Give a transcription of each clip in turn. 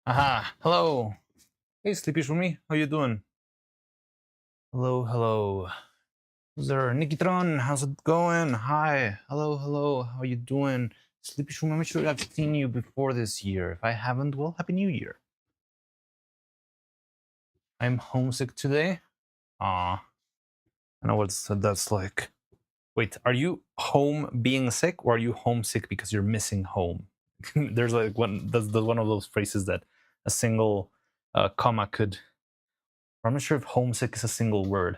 Aha, hello. Hey, Sleepy Shumi, how you doing? Hello. Who's there? Nikitron, how's it going? Hi, hello, how you doing? Sleepy Shumi, I'm sure I've seen you before this year. If I haven't, well, Happy New Year. I'm homesick today. I know what that's like. Wait, are you home being sick, or are you homesick because you're missing home? There's like that's one of those phrases that a single comma could. I'm not sure if homesick is a single word.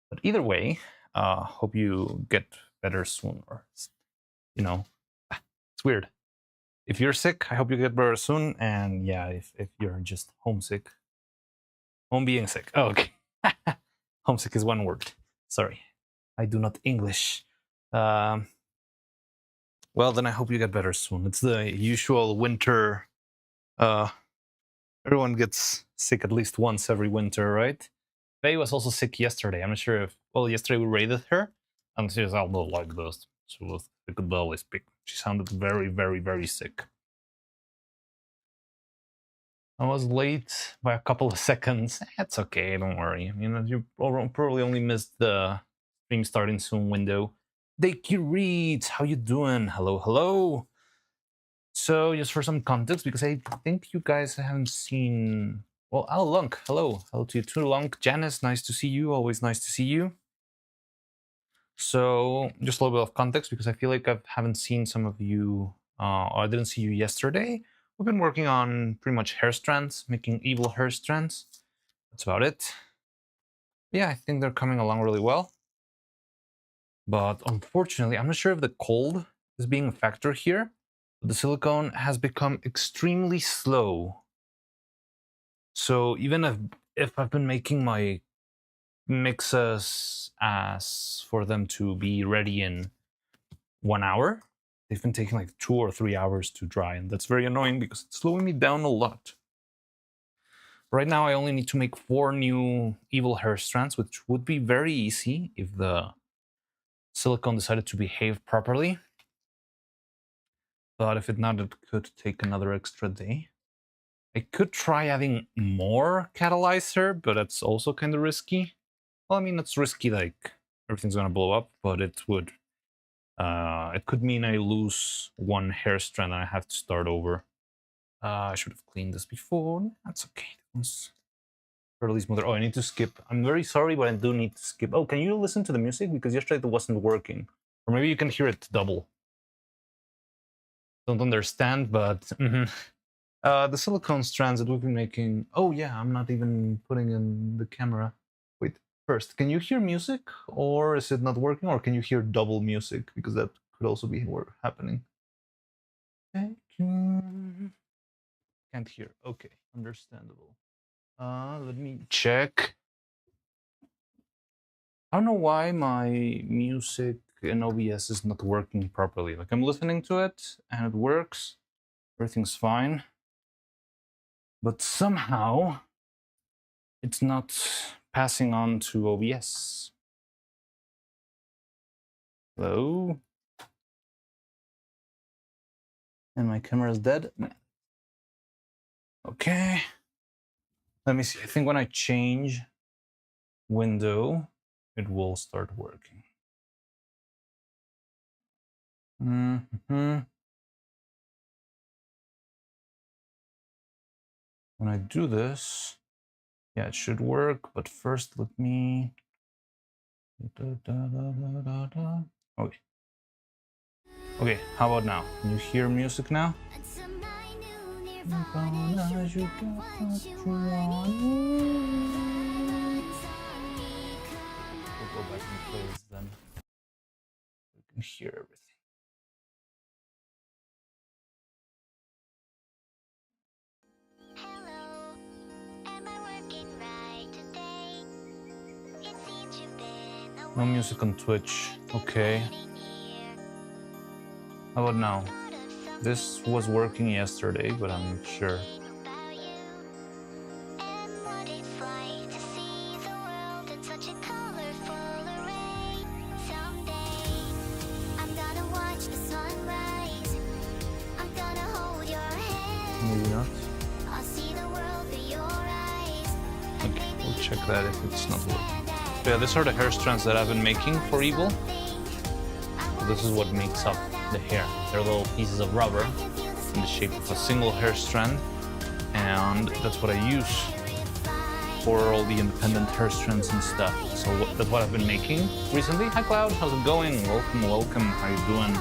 But either way, hope you get better soon. Or, it's weird. If you're sick, I hope you get better soon. And yeah, if you're just homesick, home being sick. Oh, okay. Homesick is one word. Sorry, I do not English. Well, then I hope you get better soon. It's the usual winter. Everyone gets sick at least once every winter, right? Faye was also sick yesterday. I'm not sure if. Well, yesterday we raided her, and she was all like this. She was. I could barely speak. She sounded very sick. I was late by a couple of seconds. It's okay, don't worry. I mean, you probably only missed the stream starting soon window. Dake Reeds, how you doing? Hello. So, just for some context, because I think you guys haven't seen. Well, Al Lunk, hello to you too, Lunk. Janice, nice to see you. Always nice to see you. So, just a little bit of context, because I feel like I haven't seen some of you, or I didn't see you yesterday. We've been working on pretty much hair strands, making evil hair strands. That's about it. Yeah, I think they're coming along really well. But unfortunately, I'm not sure if the cold is being a factor here. The silicone has become extremely slow. So even if I've been making my mixes as for them to be ready in 1 hour, they've been taking like 2 or 3 hours to dry, and that's very annoying because it's slowing me down a lot. Right now, I only need to make 4 new evil hair strands, which would be very easy if the silicone decided to behave properly. But if it not, it could take another extra day. I could try adding more catalyzer, but that's also kind of risky. Well, I mean, it's risky, like everything's gonna blow up, but it would. It could mean I lose 1 hair strand and I have to start over. I should have cleaned this before. That's okay. Fairly smoother. Oh, I need to skip. I'm very sorry, but I do need to skip. Oh, can you listen to the music? Because yesterday it wasn't working. Or maybe you can hear it double. Don't understand, but... the silicone strands that we've been making... Oh, yeah, I'm not even putting in the camera. Wait, first, can you hear music? Or is it not working? Or can you hear double music? Because that could also be happening. Can't hear. Okay, understandable. Let me check. I don't know why my music in OBS is not working properly. Like, I'm listening to it and it works. Everything's fine. But somehow it's not passing on to OBS. Hello? And my camera is dead? Okay. Let me see. I think when I change window, it will start working. When I do this, yeah, it should work. But first, let me... Okay, how about now? Can you hear music now? We'll go back and play this then. We can hear everything. No music on Twitch. Okay. How about now? This was working yesterday, but I'm not sure. Maybe not. check that if it's not working. So yeah, these are the hair strands that I've been making for Evil. So this is what makes up the hair. They're little pieces of rubber in the shape of a single hair strand, and that's what I use for all the independent hair strands and stuff. So that's what I've been making recently. Hi Cloud, how's it going? Welcome, welcome. How you doing?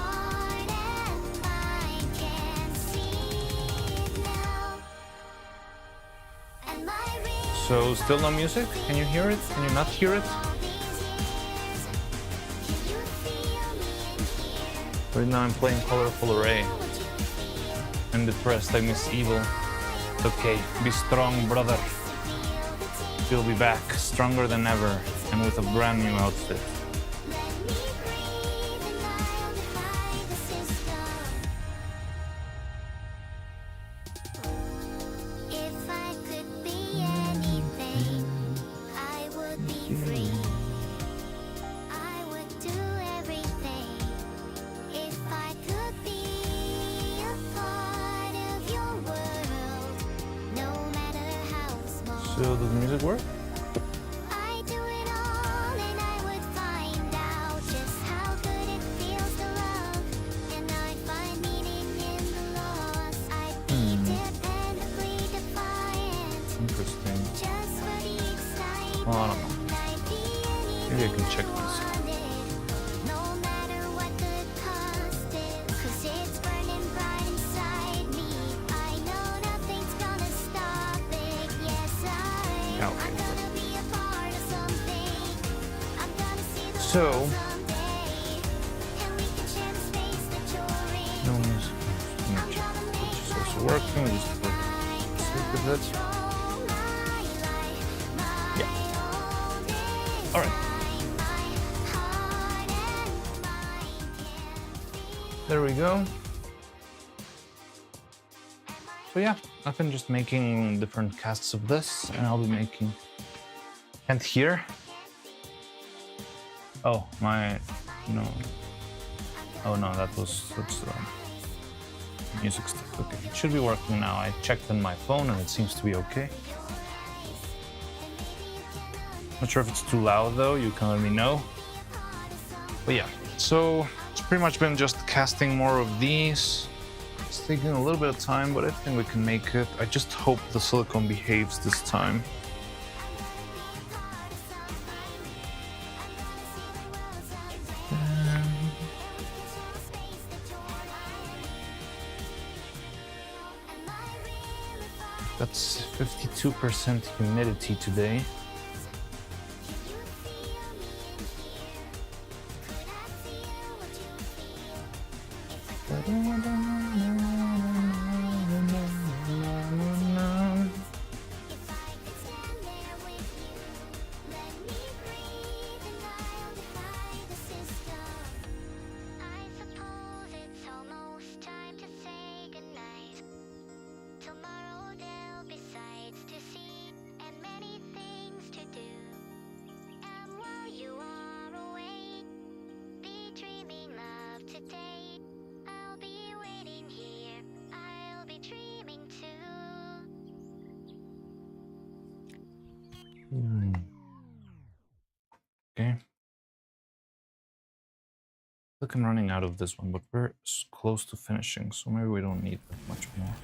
So still no music? Can you hear it? Can you not hear it? Right now I'm playing Colorful Array. I'm depressed, I miss Evil. It's okay, be strong, brother. You'll be back, stronger than ever, and with a brand new outfit. So does the music work? Interesting. Well, I don't know. Maybe I can check this. So, no music. Which is also working. We just put sleep with it. Yeah. All right. There we go. So yeah, I've been just making different casts of this, and I'll be making. Can't hear. Oh, no. Oh no, that's music stuff. Okay, it should be working now. I checked on my phone and it seems to be okay. Not sure if it's too loud though, you can let me know. But yeah, so it's pretty much been just casting more of these. It's taking a little bit of time, but I think we can make it. I just hope the silicone behaves this time. That's 52% humidity today. Okay. Look, I'm running out of this one, but we're close to finishing, so maybe we don't need that much more.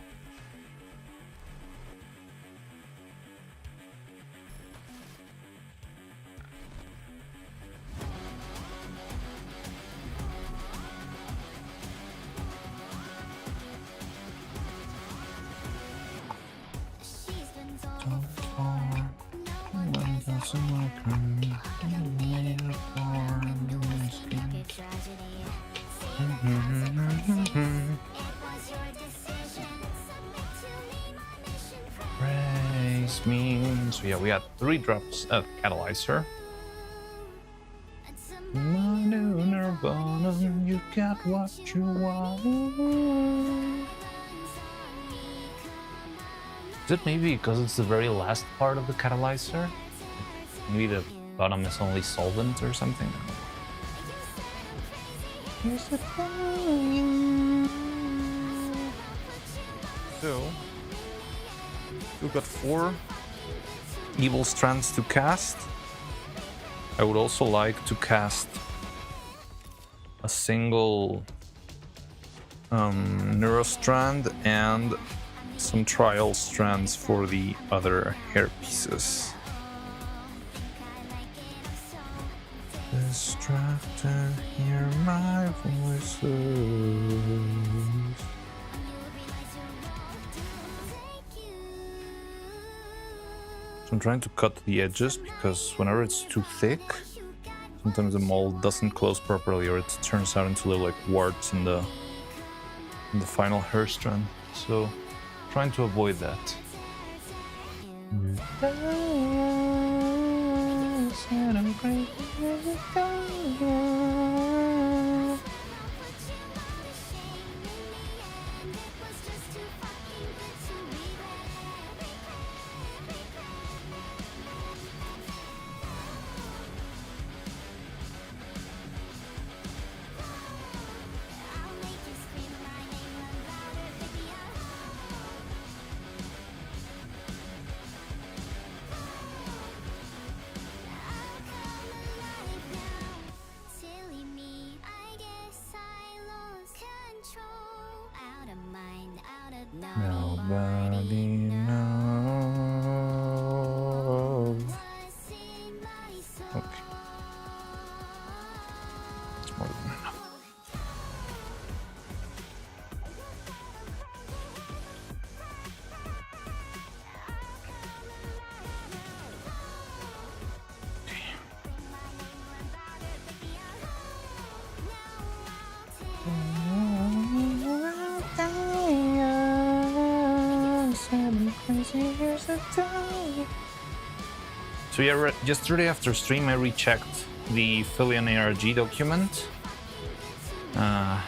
Praise me. So yeah, we had 3 drops of catalyzer. My new Nirvana, you got what you want. Is it maybe because it's the very last part of the catalyzer? Maybe the bottom is only solvent or something? So, we've got 4 evil strands to cast. I would also like to cast a single Neurostrand and some trial strands for the other hair pieces. Distracted, hear my voices. So I'm trying to cut the edges because whenever it's too thick, sometimes the mold doesn't close properly or it turns out into little like warts in the final hair strand. So trying to avoid that. Nobody knows. Okay. It's more than enough. So yeah, yesterday after stream I rechecked the Philian ARG document. I've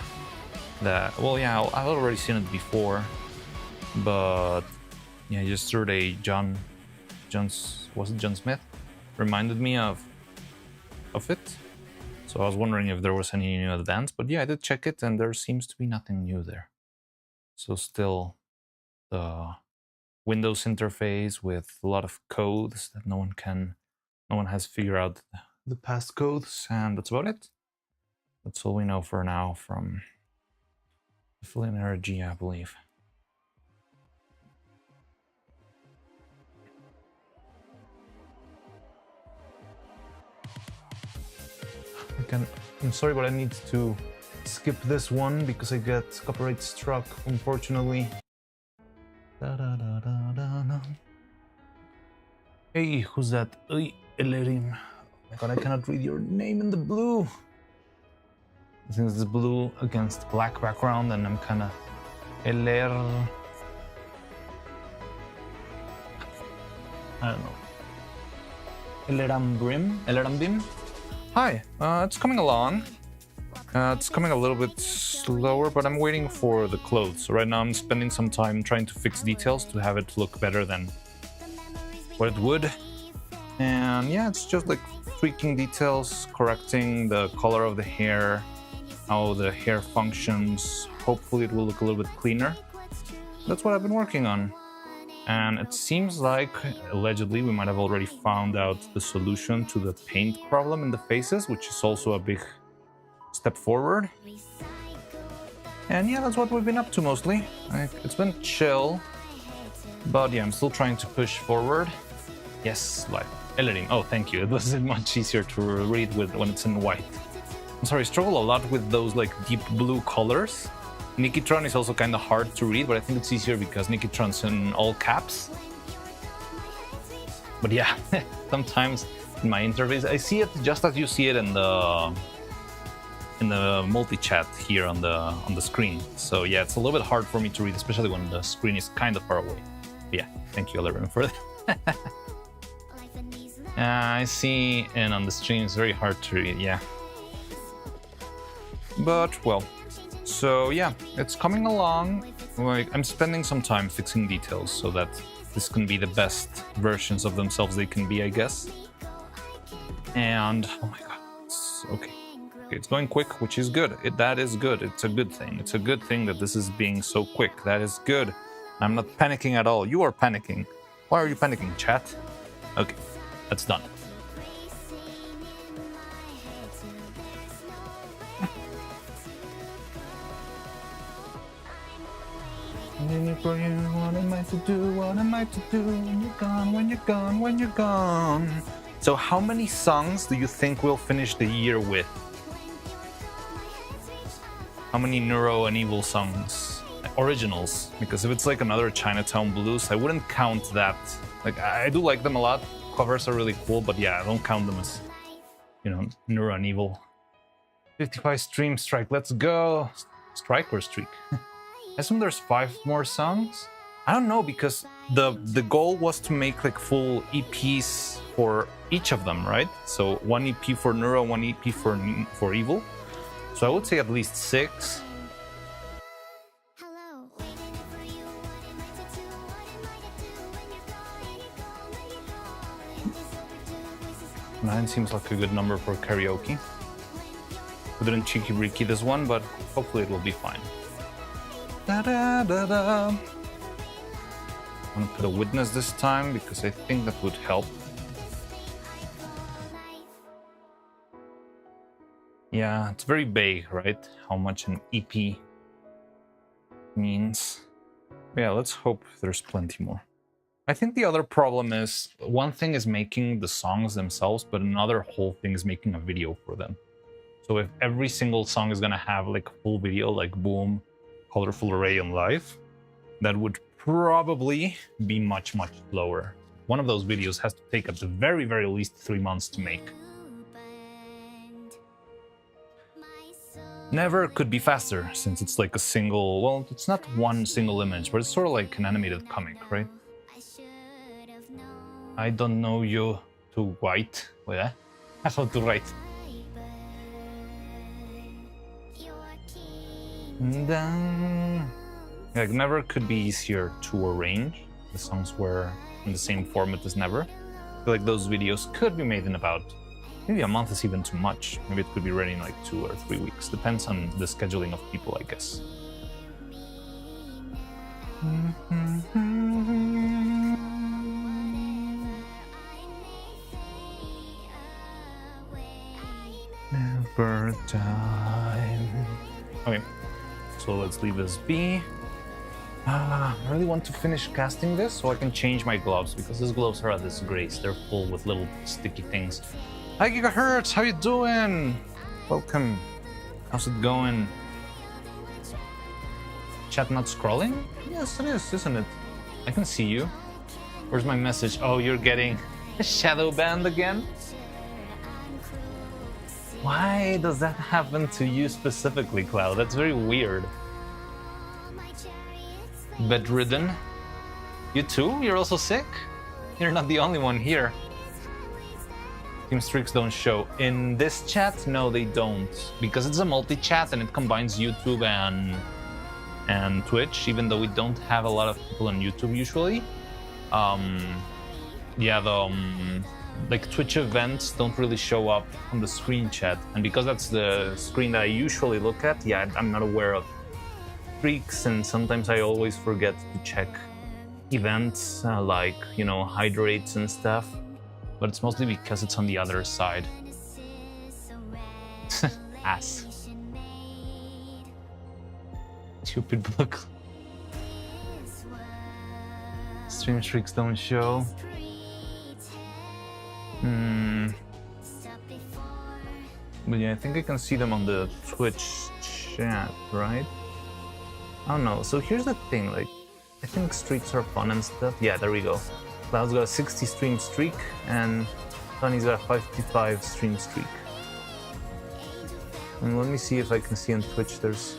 already seen it before, but yeah, yesterday John Smith reminded me of it. So I was wondering if there was any new advance, but yeah, I did check it and there seems to be nothing new there. So still the Windows interface with a lot of codes that no one has figured out the passcodes, and that's about it. That's all we know for now from the Philian ARG, I believe. I'm sorry, but I need to skip this one because I get copyright struck, unfortunately. Hey, who's that? Hey, Elerim. Oh my god, I cannot read your name in the blue. Since it's blue against black background, and I'm kind of I don't know. Elerambim. Hi, it's coming along. It's coming a little bit slower, but I'm waiting for the clothes. So right now I'm spending some time trying to fix details to have it look better than what it would. And yeah, it's just like tweaking details, correcting the color of the hair, how the hair functions. Hopefully it will look a little bit cleaner. That's what I've been working on. And it seems like, allegedly, we might have already found out the solution to the paint problem in the faces, which is also a big step forward. And yeah, that's what we've been up to mostly. It's been chill, but yeah, I'm still trying to push forward. Yes, like editing. Oh, thank you. It was much easier to read when it's in white. I'm sorry, I struggle a lot with those like deep blue colors. Nikitron is also kind of hard to read, but I think it's easier because Nikitron's in all caps. But yeah, sometimes in my interface, I see it just as you see it in the multi-chat here on the screen. So yeah, it's a little bit hard for me to read, especially when the screen is kind of far away. But yeah, thank you, Eleven, for that. I see, and on the stream it's very hard to read, yeah. But well, so yeah, it's coming along. Like, I'm spending some time fixing details so that this can be the best versions of themselves they can be, I guess. And oh my god, it's okay. It's going quick, which is good. That is good. It's a good thing. It's a good thing that this is being so quick. That is good. I'm not panicking at all. You are panicking. Why are you panicking, chat? Okay, that's done. For you, what am I to do? What am I to do when you're gone? When you're gone? When you're gone? So, how many songs do you think we'll finish the year with? How many Neuro and Evil songs? Originals? Because if it's like another Chinatown Blues, I wouldn't count that. Like, I do like them a lot. Covers are really cool, but yeah, I don't count them as, you know, Neuro and Evil. 55 stream strike. Let's go. Strike or streak? I assume there's 5 more songs. I don't know, because the goal was to make like full EPs for each of them, right? So 1 EP for Neuro, 1 EP for Evil. So I would say at least 6. 9 seems like a good number for karaoke. We didn't cheeky breaky this one, but hopefully it will be fine. Da, da, da, da. I'm gonna put a witness this time because I think that would help. Yeah, it's very vague, right? How much an EP means. Yeah, let's hope there's plenty more. I think the other problem is, one thing is making the songs themselves, but another whole thing is making a video for them. So if every single song is gonna have like a full video, like Boom, Colorful Array, and Live, that would probably be much, much slower. One of those videos has to take at the very, very least 3 months to make. Never could be faster, since it's like a single, well, it's not one single image, but it's sort of like an animated comic, right? I don't know you to write. Well, how to write. Like, Never could be easier to arrange. The songs were in the same format as Never. I feel like those videos could be made in about, maybe a month is even too much. Maybe it could be ready in like 2 or 3 weeks. Depends on the scheduling of people, I guess. Never time. Okay, so let's leave this be. I really want to finish casting this so I can change my gloves, because these gloves are a disgrace. They're full with little sticky things. Hi Gigahertz, how you doing? Welcome. How's it going? Chat not scrolling? Yes, it is, isn't it? I can see you. Where's my message? Oh, you're getting shadow banned again? Why does that happen to you specifically, Cloud? That's very weird. Bedridden? You too? You're also sick? You're not the only one here. Team streaks don't show. In this chat, no, they don't. Because it's a multi-chat and it combines YouTube and Twitch, even though we don't have a lot of people on YouTube usually. Yeah, like Twitch events don't really show up on the screen chat, and because that's the screen that I usually look at, yeah, I'm not aware of streaks, and sometimes I always forget to check events like, you know, hydrates and stuff, but it's mostly because it's on the other side. Ass. Stupid book. Stream streaks don't show. But yeah, I think I can see them on the Twitch chat, right? I don't know. So here's the thing, like, I think streaks are fun and stuff. Yeah, there we go. Cloud's got a 60 stream streak, and Sonny's got a 55 stream streak. And let me see if I can see on Twitch there's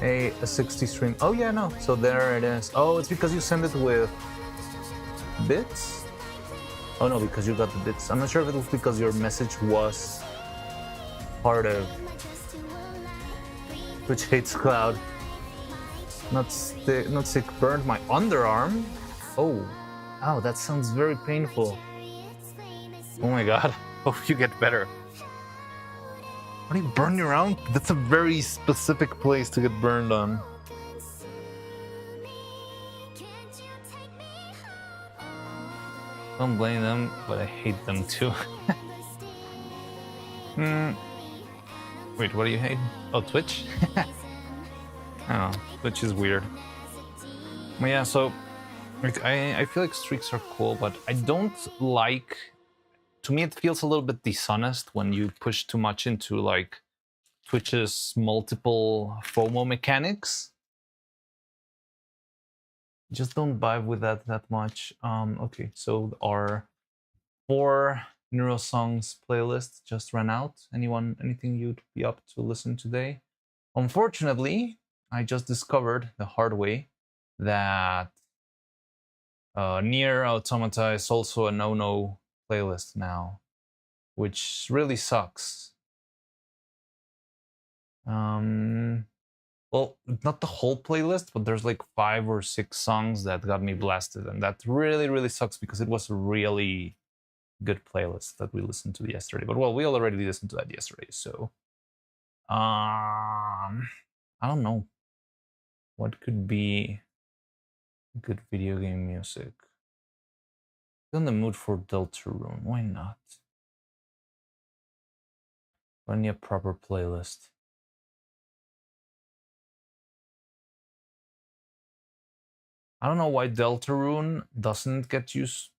a 60 stream. Oh yeah, no. So there it is. Oh, it's because you send it with bits? Oh no, because you got the bits. I'm not sure if it was because your message was part of Twitch hates Cloud. Not sick, burned my underarm. Oh, that sounds very painful. Oh my god, hope you get better. What do you burn your arm? That's a very specific place to get burned on. Don't blame them, but I hate them too. Wait, what do you hate? Oh, Twitch? Oh, Twitch is weird. Well, yeah, so like, I feel like streaks are cool, but I don't like... To me, it feels a little bit dishonest when you push too much into like Twitch's multiple FOMO mechanics. Just don't vibe with that much. Okay, so our 4 Neuro songs playlist just ran out. Anything you'd be up to listen today? Unfortunately, I just discovered the hard way that Nier Automata is also a no playlist now, which really sucks. Well, not the whole playlist, but there's like 5 or 6 songs that got me blasted, and that really sucks because it was a really good playlist that we listened to yesterday. But well, we already listened to that yesterday, so I don't know what could be good video game music. I'm in the mood for Deltarune. Why not? I need a proper playlist. I don't know why Deltarune doesn't get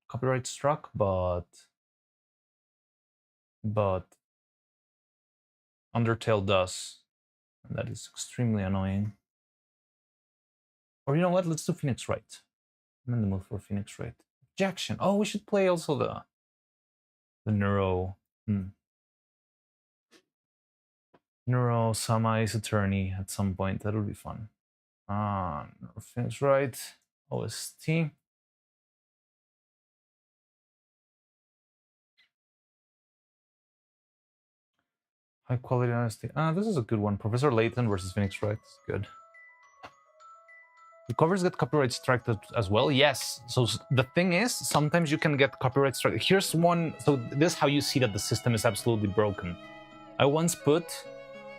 copyright struck, but Undertale does. And that is extremely annoying. Or you know what? Let's do Phoenix Wright. I'm in the mood for Phoenix Wright. Objection. Oh, we should play also the Neuro. Neuro-Sama Ace Attorney at some point. That would be fun. Phoenix Wright. OST. High quality honesty. This is a good one. Professor Layton versus Phoenix Wright. It's good. The covers get copyright struck as well? Yes. So the thing is, sometimes you can get copyright struck. Here's one. So this is how you see that the system is absolutely broken. I once put...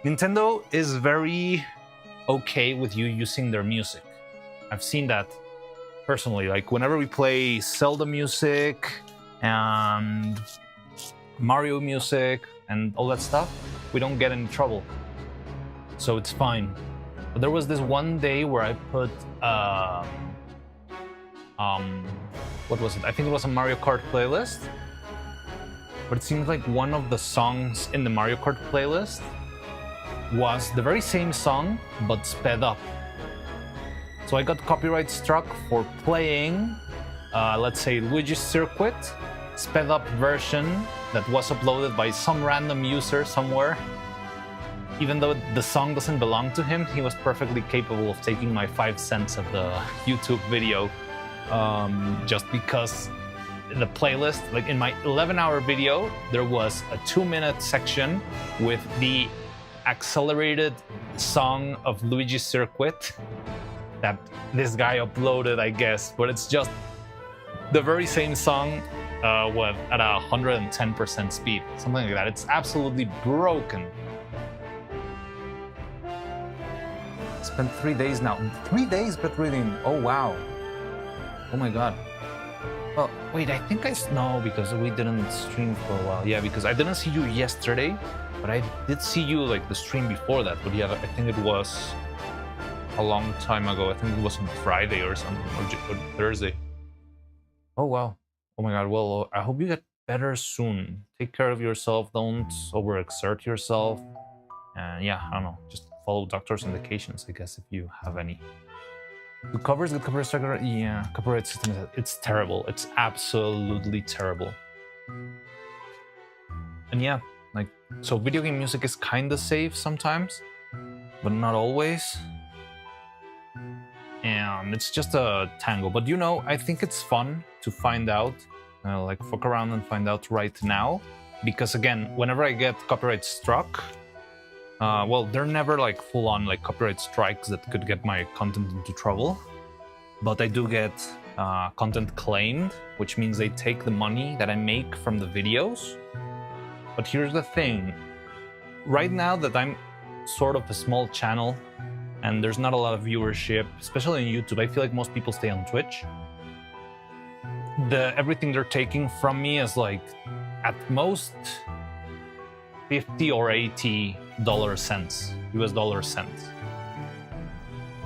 Nintendo is very okay with you using their music. I've seen that personally. Like whenever we play Zelda music and Mario music and all that stuff, we don't get in trouble. So it's fine. But there was this one day where I put what was it? I think it was a Mario Kart playlist. But it seems like one of the songs in the Mario Kart playlist was the very same song, but sped up. So I got copyright struck for playing, let's say, Luigi's Circuit, sped up version that was uploaded by some random user somewhere. Even though the song doesn't belong to him, he was perfectly capable of taking my 5 cents of the YouTube video, just because the playlist, like in my 11-hour video, there was a 2-minute section with the accelerated song of Luigi's Circuit that this guy uploaded, I guess, but it's just the very same song at 110% speed, something like that. It's absolutely broken. Spent 3 days now. 3 days bit reading. Oh wow. Oh my god. Well, wait, I think no, because we didn't stream for a while. Yeah, because I didn't see you yesterday, but I did see you like the stream before that. But yeah, I think it was a long time ago. I think it was on Friday or something, or Thursday. Oh wow. Oh my god. Well, I hope you get better soon. Take care of yourself. Don't overexert yourself. And yeah, I don't know. Just follow doctor's indications, I guess, if you have any. The covers, the copyright structure, yeah, copyright system, it's terrible. It's absolutely terrible. And yeah, like, so video game music is kind of safe sometimes, but not always. And it's just a tangle. But you know, I think it's fun to find out, like fuck around and find out right now. Because again, whenever I get copyright struck, well, they're never like full-on like copyright strikes that could get my content into trouble, but I do get content claimed, which means they take the money that I make from the videos. But here's the thing, right now that I'm sort of a small channel and there's not a lot of viewership, especially on YouTube, I feel like most people stay on Twitch. everything they're taking from me is like at most 50 or 80 cents, US dollar cents.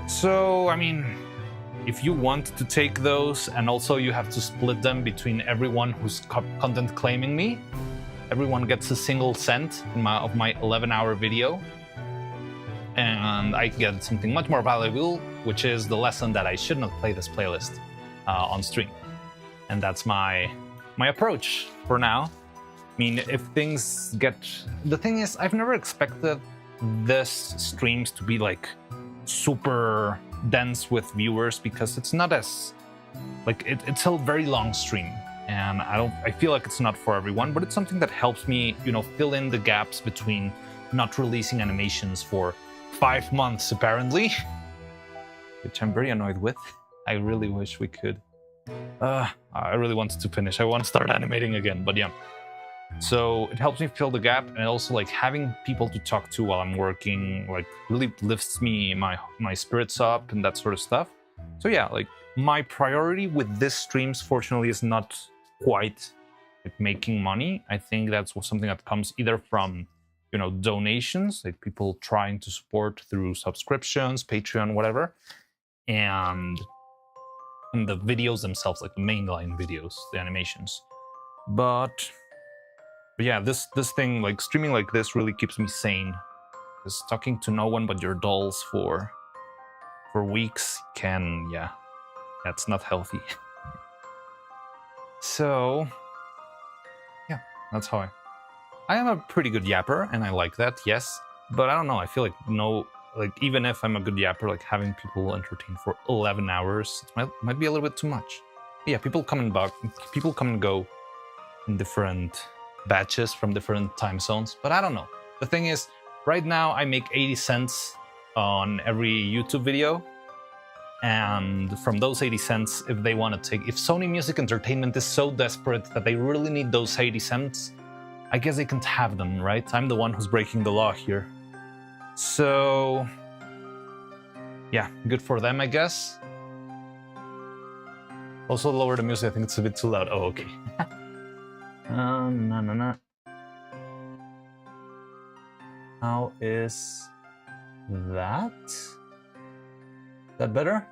So, I mean, if you want to take those and also you have to split them between everyone who's content claiming me, everyone gets a single cent of my 11-hour video, and I get something much more valuable, which is the lesson that I should not play this playlist on stream. And that's my approach for now. I mean, if things get... The thing is, I've never expected this streams to be like super dense with viewers, because it's not as... Like, it's a very long stream. And I feel like it's not for everyone, but it's something that helps me, you know, fill in the gaps between not releasing animations for 5 months, apparently. Which I'm very annoyed with. I really wish we could. I really wanted to finish. I want to start animating again, but yeah. So it helps me fill the gap, and also like having people to talk to while I'm working like really lifts me my spirits up and that sort of stuff. So yeah, like my priority with this streams fortunately is not quite like making money. I think that's something that comes either from, you know, donations, like people trying to support through subscriptions, Patreon, whatever, and the videos themselves, like the mainline videos, the animations. But yeah, this thing, like streaming like this, really keeps me sane. Because talking to no one but your dolls for weeks can, yeah, that's not healthy. So yeah, that's how I am a pretty good yapper, and I like that, yes. But I don't know, I feel like even if I'm a good yapper, like having people entertain for 11 hours, it might be a little bit too much. But yeah, people come and go in different batches from different time zones, but I don't know. The thing is, right now I make 80 cents on every YouTube video, and from those 80 cents, if Sony Music Entertainment is so desperate that they really need those 80 cents, I guess they can have them, right? I'm the one who's breaking the law here. So yeah, good for them, I guess. Also lower the music, I think it's a bit too loud. Oh, okay. No. How is that? Is that better?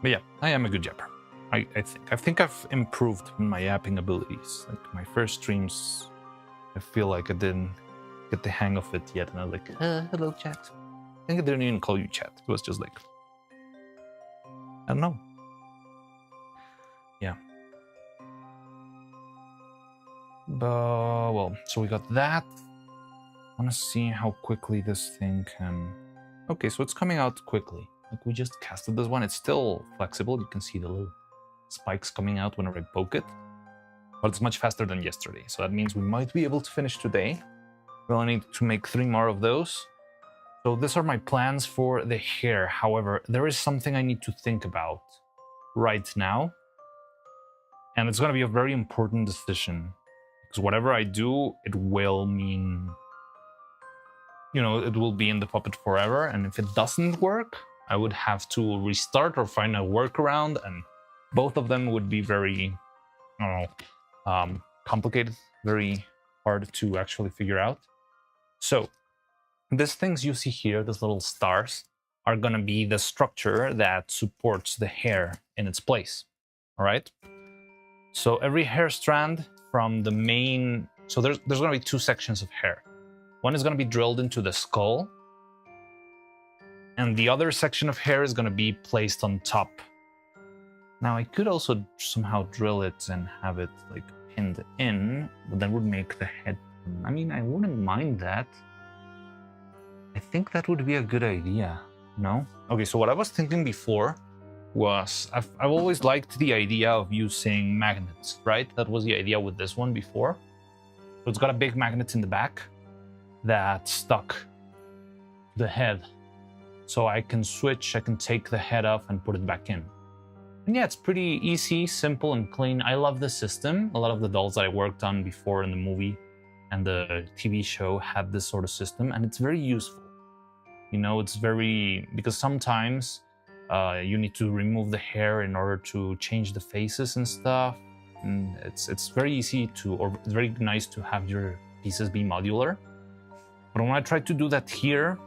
But yeah, I am a good yapper. I think I've improved my yapping abilities. Like my first streams, I feel like I didn't get the hang of it yet, and I was like, hello chat. I think I didn't even call you chat. It was just like, I don't know. Yeah. But, well, so we got that. I want to see how quickly this thing can... Okay, so it's coming out quickly. Like, we just casted this one. It's still flexible. You can see the little spikes coming out whenever I poke it. But it's much faster than yesterday. So that means we might be able to finish today. We only need to make 3 more of those. So these are my plans for the hair. However, there is something I need to think about right now. And it's going to be a very important decision. Because whatever I do, it will mean... You know, it will be in the puppet forever. And if it doesn't work, I would have to restart or find a workaround. And both of them would be very, I don't know, complicated, very hard to actually figure out. So these things you see here, these little stars, are going to be the structure that supports the hair in its place. All right. So every hair strand from the main... So there's going to be 2 sections of hair. One is going to be drilled into the skull, and the other section of hair is going to be placed on top. Now, I could also somehow drill it and have it like pinned in, but that would make the head... I mean, I wouldn't mind that. I think that would be a good idea, no? Okay, so what I was thinking before was... I've always liked the idea of using magnets, right? That was the idea with this one before. So it's got a big magnet in the back that stuck the head. So I can switch, I can take the head off and put it back in. And yeah, it's pretty easy, simple, and clean. I love the system. A lot of the dolls that I worked on before in the movie and the TV show had this sort of system, and it's very useful. You know, it's very... Because sometimes You need to remove the hair in order to change the faces and stuff. And it's very easy to, or very nice to have your pieces be modular. But when I tried to do that here,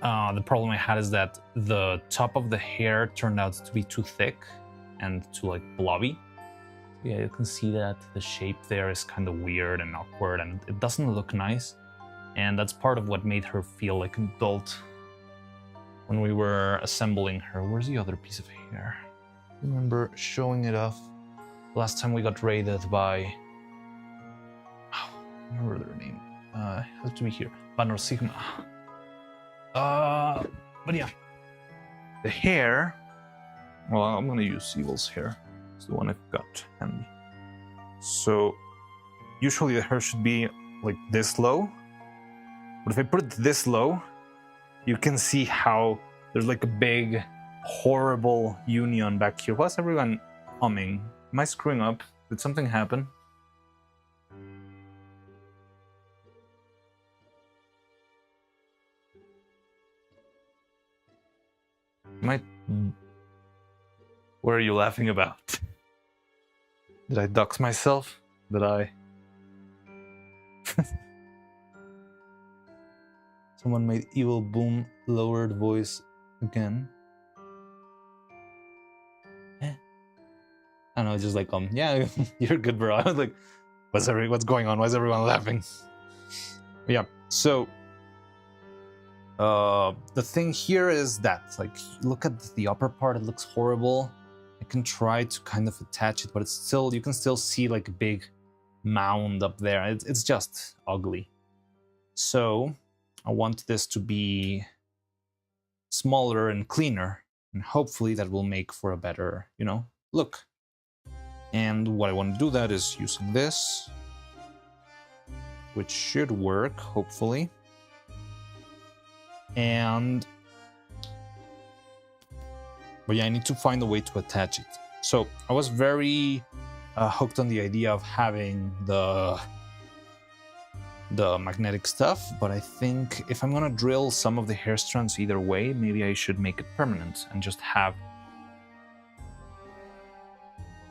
the problem I had is that the top of the hair turned out to be too thick and too like blobby. Yeah, you can see that the shape there is kind of weird and awkward, and it doesn't look nice. And that's part of what made her feel like an adult when we were assembling her. Where's the other piece of hair? I remember showing it off last time we got raided by... Oh, I remember their name. It has to be here. Neuro-Sama. But yeah. The hair... Well, I'm gonna use Evil's hair. It's the one I've got handy. So, usually the hair should be like this low. But if I put it this low, you can see how there's like a big, horrible union back here. Why's everyone humming? Am I screwing up? Did something happen? What are you laughing about? Did I dox myself? Did I? Someone made Evil Boom lowered voice again. I don't know, just like, yeah, you're good, bro. I was like, what's going on? Why is everyone laughing? Yeah, so the thing here is that, like, look at the upper part, it looks horrible. I can try to kind of attach it, but it's still, you can still see like a big mound up there. It's just ugly. So I want this to be smaller and cleaner, and hopefully that will make for a better, you know, look. And what I want to do that is using this, which should work, hopefully. But yeah, I need to find a way to attach it. So I was very hooked on the idea of having the magnetic stuff, but I think if I'm gonna drill some of the hair strands either way, maybe I should make it permanent and just have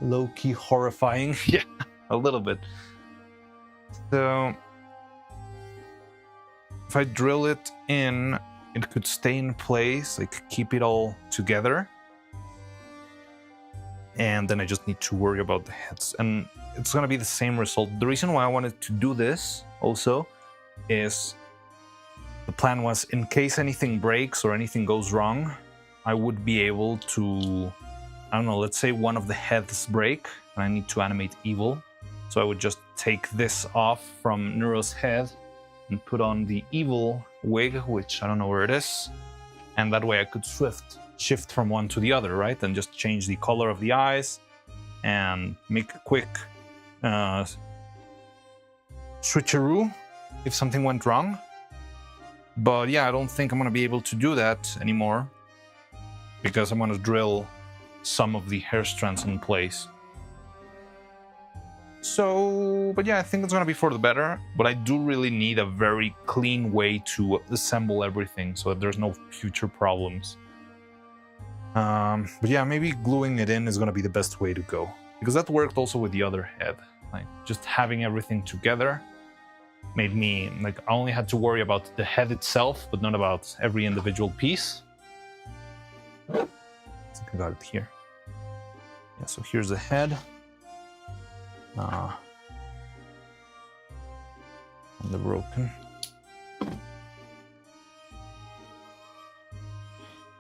low-key horrifying. Yeah, a little bit. So if I drill it in, it could stay in place, like keep it all together. And then I just need to worry about the heads. And it's gonna be the same result. The reason why I wanted to do this also is the plan was, in case anything breaks or anything goes wrong, I would be able to, I don't know, let's say one of the heads break and I need to animate Evil. So I would just take this off from Neuro's head and put on the Evil wig, which I don't know where it is. And that way I could shift from one to the other, right? And just change the color of the eyes and make a quick switcheroo if something went wrong. But yeah, I don't think I'm gonna be able to do that anymore because I'm gonna drill some of the hair strands in place. So, but yeah, I think it's gonna be for the better, but I do really need a very clean way to assemble everything so that there's no future problems. But yeah, maybe gluing it in is gonna be the best way to go, because that worked also with the other head. Like, just having everything together made me, like, I only had to worry about the head itself, but not about every individual piece. I think I got it here. Yeah, so here's the head. And the broken.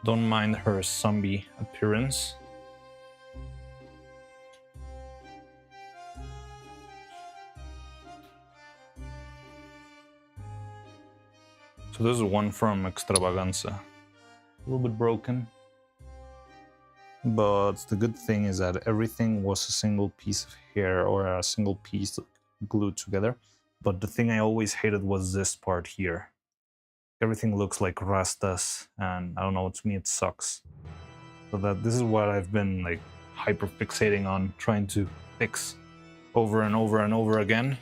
Don't mind her zombie appearance. So this is one from Extravaganza. A little bit broken. But the good thing is that everything was a single piece of hair or a single piece glued together. But the thing I always hated was this part here. Everything looks like rastas, and I don't know, to me it sucks. So that this is what I've been like hyper fixating on, trying to fix over and over and over again.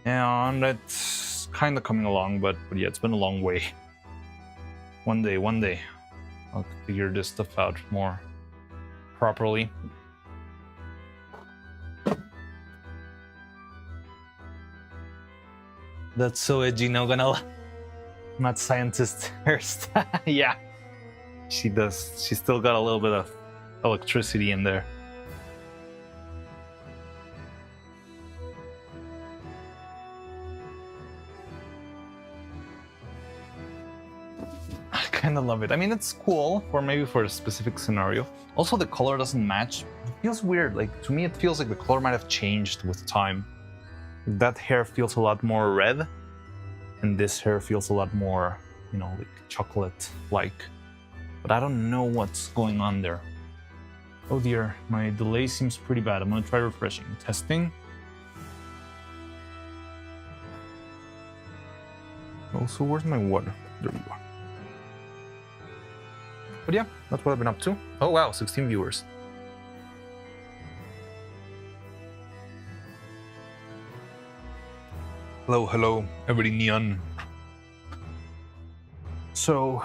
And it's kind of coming along, but yeah, it's been a long way. One day, one day. I'll figure this stuff out more properly. That's so edgy, no gonna lie. Mad scientist hairstyle. Yeah, she does. She still got a little bit of electricity in there. I kind of love it. I mean, it's cool for maybe for a specific scenario. Also, the color doesn't match. It feels weird. Like, to me, it feels like the color might have changed with time. That hair feels a lot more red, and this hair feels a lot more, you know, like chocolate-like. But I don't know what's going on there. Oh dear, my delay seems pretty bad. I'm gonna try refreshing. Testing. Also, where's my water? There we go. But yeah, that's what I've been up to. Oh wow, 16 viewers. Hello, hello, everybody neon. So,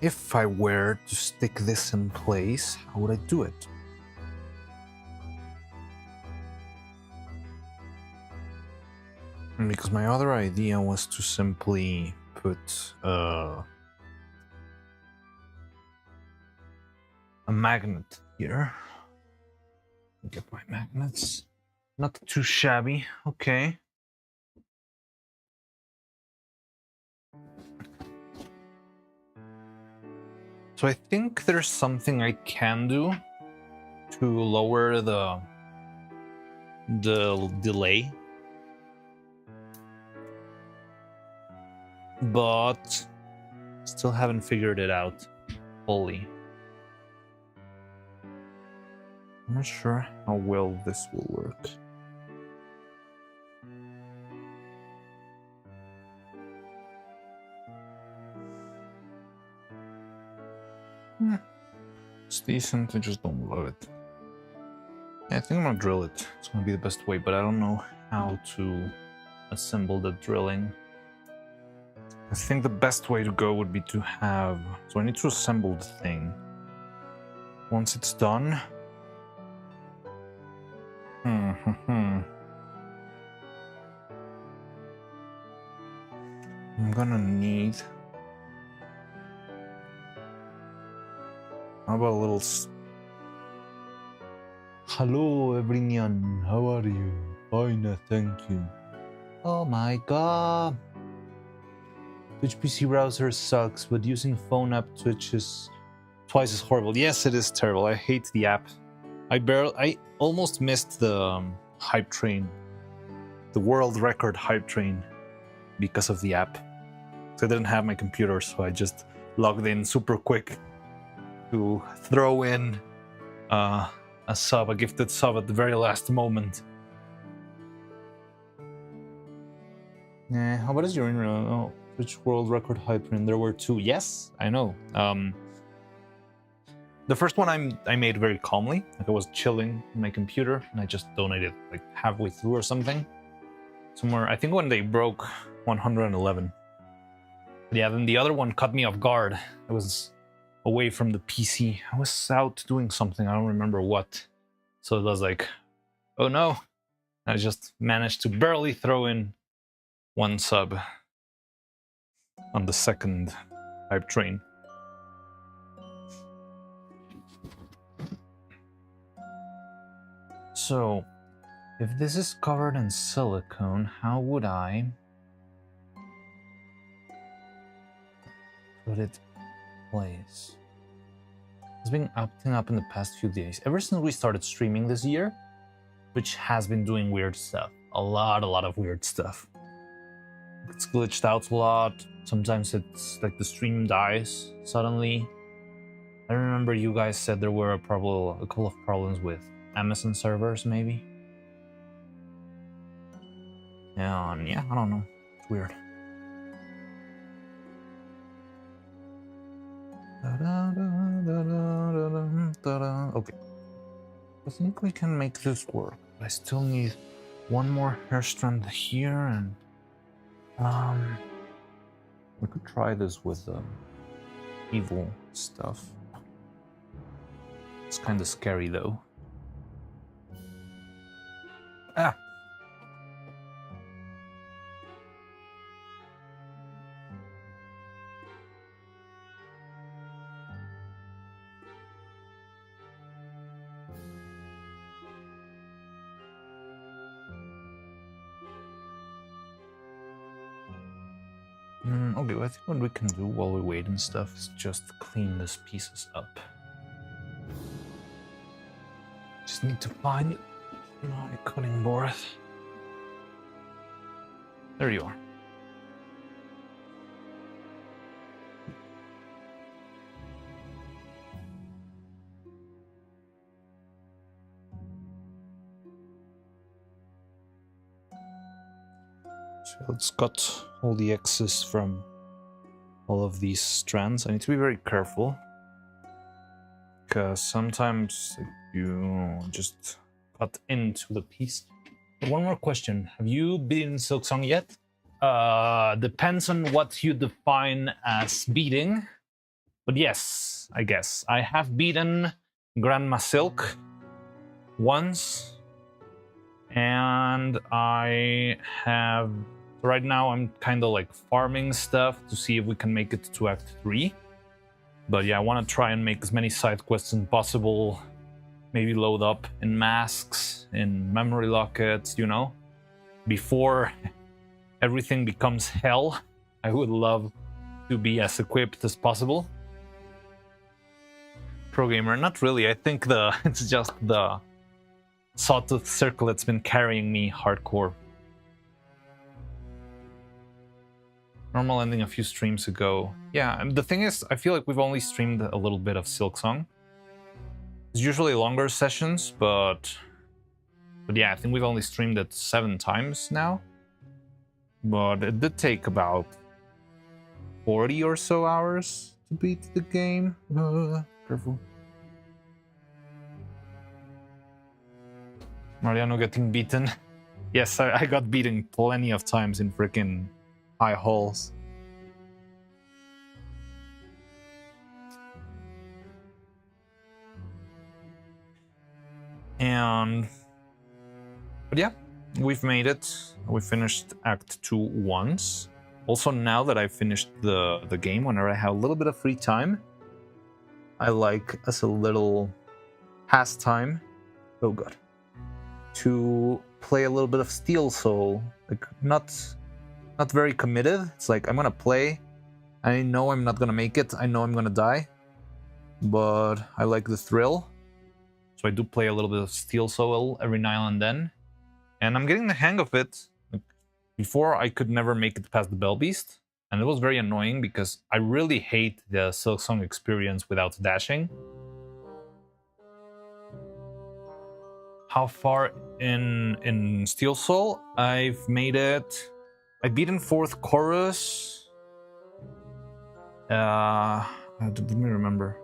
if I were to stick this in place, how would I do it? Because my other idea was to simply put a magnet here. Get my magnets. Not too shabby, okay. So I think there's something I can do to lower the delay. But still haven't figured it out fully. I'm not sure how well this will work. It's decent, I just don't love it. Yeah, I think I'm gonna drill it. It's gonna be the best way, but I don't know how to assemble the drilling. I think the best way to go would be to have... So I need to assemble the thing. Once it's done... I'm gonna need... How about a little... Hello everyone, how are you? Fine, thank you. Oh my god. Twitch PC browser sucks, but using phone app Twitch is twice as horrible. Yes, it is terrible. I hate the app. I almost missed the hype train, the world record hype train, because of the app. So I didn't have my computer, so I just logged in super quick to throw in a sub, a gifted sub at the very last moment. Yeah, how about is your oh, Twitch world record hype train? There were 2. Yes, I know. The first one I made very calmly. Like I was chilling on my computer and I just donated like halfway through or something. Somewhere, I think when they broke 111. But yeah, then the other one caught me off guard. I was away from the PC. I was out doing something, I don't remember what. So it was like, oh no. I just managed to barely throw in 1 sub on the second hype train. So, if this is covered in silicone, how would I put it in place? It's been acting up in the past few days. Ever since we started streaming this year, which has been doing weird stuff. A lot of weird stuff. It's glitched out a lot. Sometimes it's like the stream dies suddenly. I remember you guys said there were a couple of problems with Amazon servers, maybe. Yeah, I don't know. It's weird. Okay. I think we can make this work. I still need 1 more hair strand here, and we could try this with evil stuff. It's kind of scary though. Ah! Okay, well, I think what we can do while we wait and stuff is just clean these pieces up. Just need to find my cutting board. There you are. So let's cut all the excess from all of these strands. I need to be very careful, because sometimes you just cut into the piece. But one more question. Have you been Silksong yet? Depends on what you define as beating. But yes, I guess. I have beaten Grandma Silk once. And I have... Right now I'm kind of like farming stuff to see if we can make it to Act 3. But yeah, I want to try and make as many side quests as possible. Maybe load up in masks, in memory lockets, you know? Before everything becomes hell, I would love to be as equipped as possible. Pro gamer, not really. I think it's just the Sawtooth Circle that's been carrying me hardcore. Normal ending a few streams ago. Yeah, and the thing is, I feel like we've only streamed a little bit of Silksong. It's usually longer sessions, but yeah, I think we've only streamed it 7 times now. But it did take about 40 or so hours to beat the game. Careful. Mariano getting beaten. Yes, I got beaten plenty of times in freaking high halls. But yeah, we've made it. We finished Act 2 once. Also, now that I've finished the game, whenever I have a little bit of free time, I like as a little pastime, oh god, to play a little bit of Steel Soul. Like, not very committed. It's like, I'm gonna play. I know I'm not gonna make it. I know I'm gonna die. But I like the thrill. So I do play a little bit of Steel Soul every now and then. And I'm getting the hang of it. Like, before, I could never make it past the Bell Beast. And it was very annoying because I really hate the Silksong experience without dashing. How far in Steel Soul? I've made it... I've beaten 4th Chorus. Let me remember.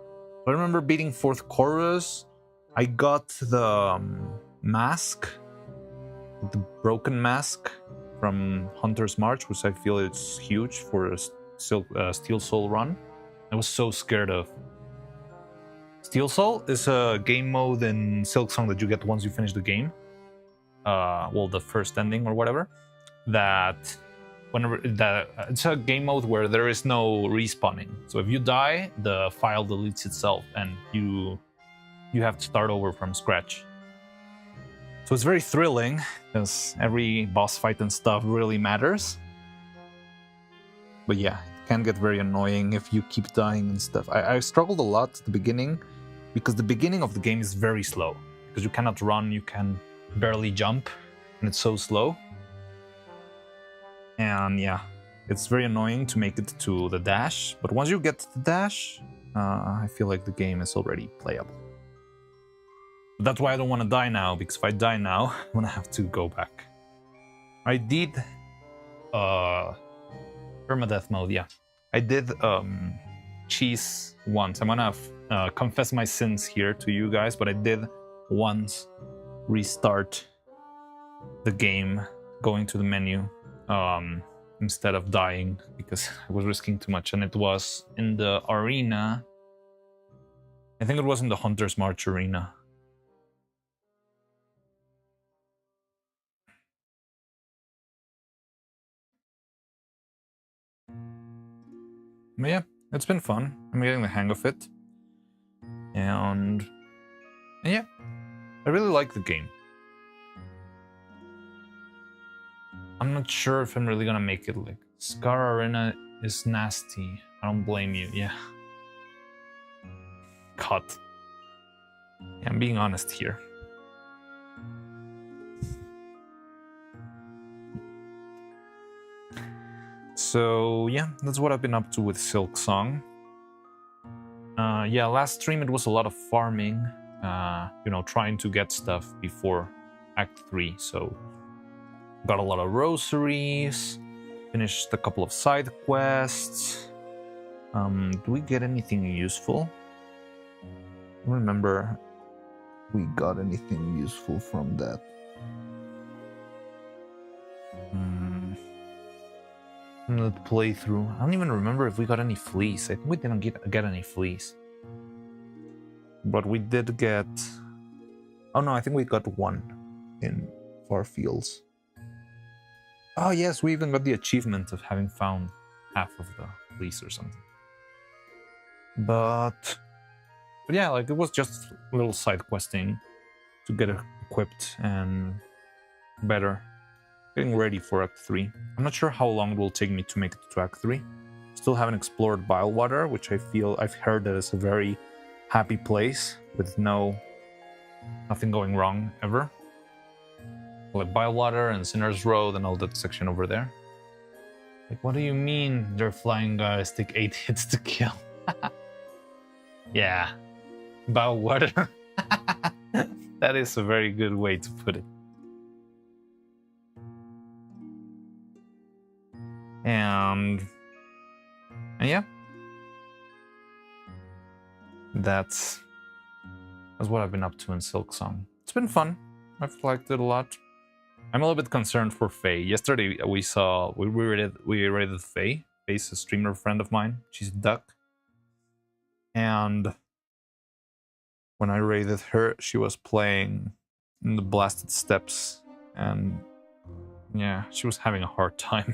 I remember beating 4th Chorus. I got the mask. The broken mask from Hunter's March, which I feel is huge for a Steel Soul run. I was so scared of. Steel Soul is a game mode in Silksong that you get once you finish the game. Well, the first ending or whatever. It's a game mode where there is no respawning. So if you die, the file deletes itself and you have to start over from scratch. So it's very thrilling because every boss fight and stuff really matters. But yeah, it can get very annoying if you keep dying and stuff. I struggled a lot at the beginning because the beginning of the game is very slow. Because you cannot run, you can barely jump, and it's so slow. And yeah, it's very annoying to make it to the dash. But once you get to the dash, I feel like the game is already playable. But that's why I don't want to die now, because if I die now, I'm gonna have to go back. I did permadeath mode, yeah. I did cheese once. I'm gonna confess my sins here to you guys, but I did once restart the game, going to the menu. instead of dying because I was risking too much, and it was in the arena. I think it was in the Hunter's March arena. But yeah, it's been fun. I'm getting the hang of it. And yeah, I really like the game. I'm not sure if I'm really gonna make it. Like, Scar Arena is nasty. I don't blame you, yeah. Cut. Yeah, I'm being honest here. So yeah, that's what I've been up to with Silk Song. Yeah, last stream it was a lot of farming, you know, trying to get stuff before Act 3. So got a lot of rosaries, finished a couple of side quests. Do we get anything useful? I don't remember we got anything useful from that. The playthrough. I don't even remember if we got any fleas. I think we didn't get any fleas. But we did get... Oh no, I think we got one in Far Fields. Oh yes, we even got the achievement of having found half of the fleas or something. But yeah, like it was just a little side questing to get equipped and better. Getting ready for Act 3. I'm not sure how long it will take me to make it to Act 3. Still haven't explored Bilewater, which I've heard that it's a very happy place with nothing going wrong ever. Like Bilewater and Sinner's Road and all that section over there. Like, what do you mean they're flying guys take 8 hits to kill? Yeah, Bilewater. That is a very good way to put it. And yeah, that's what I've been up to in Silk Song. It's been fun. I've liked it a lot. I'm a little bit concerned for Faye. Yesterday we raided Faye. Faye's a streamer friend of mine. She's a duck. And when I raided her, she was playing in the Blasted Steppes, and yeah, she was having a hard time.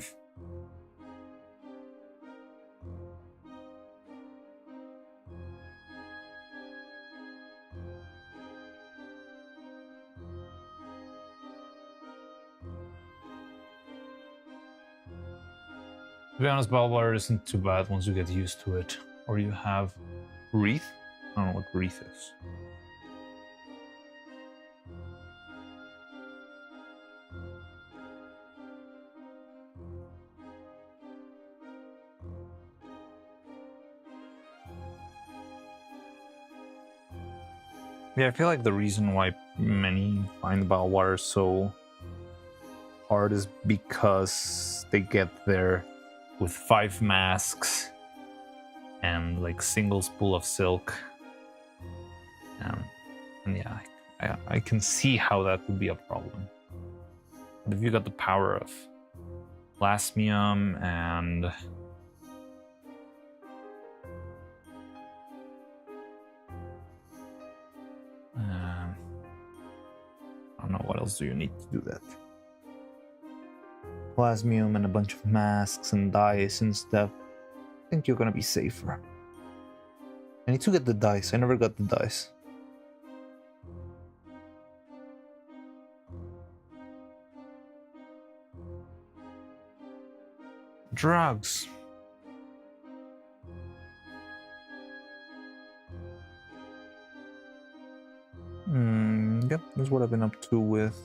To be honest, Bilewater isn't too bad once you get used to it. Or you have Wreath? I don't know what Wreath is. Yeah, I feel like the reason why many find Bilewater so hard is because they get there with 5 masks and like single spool of silk. And yeah, I can see how that would be a problem. But if you got the power of Plasmium and I don't know, what else do you need to do that? Plasmium and a bunch of masks and dice and stuff. I think you're gonna be safer. I need to get the dice. I never got the dice. Drugs. Yep, that's what I've been up to with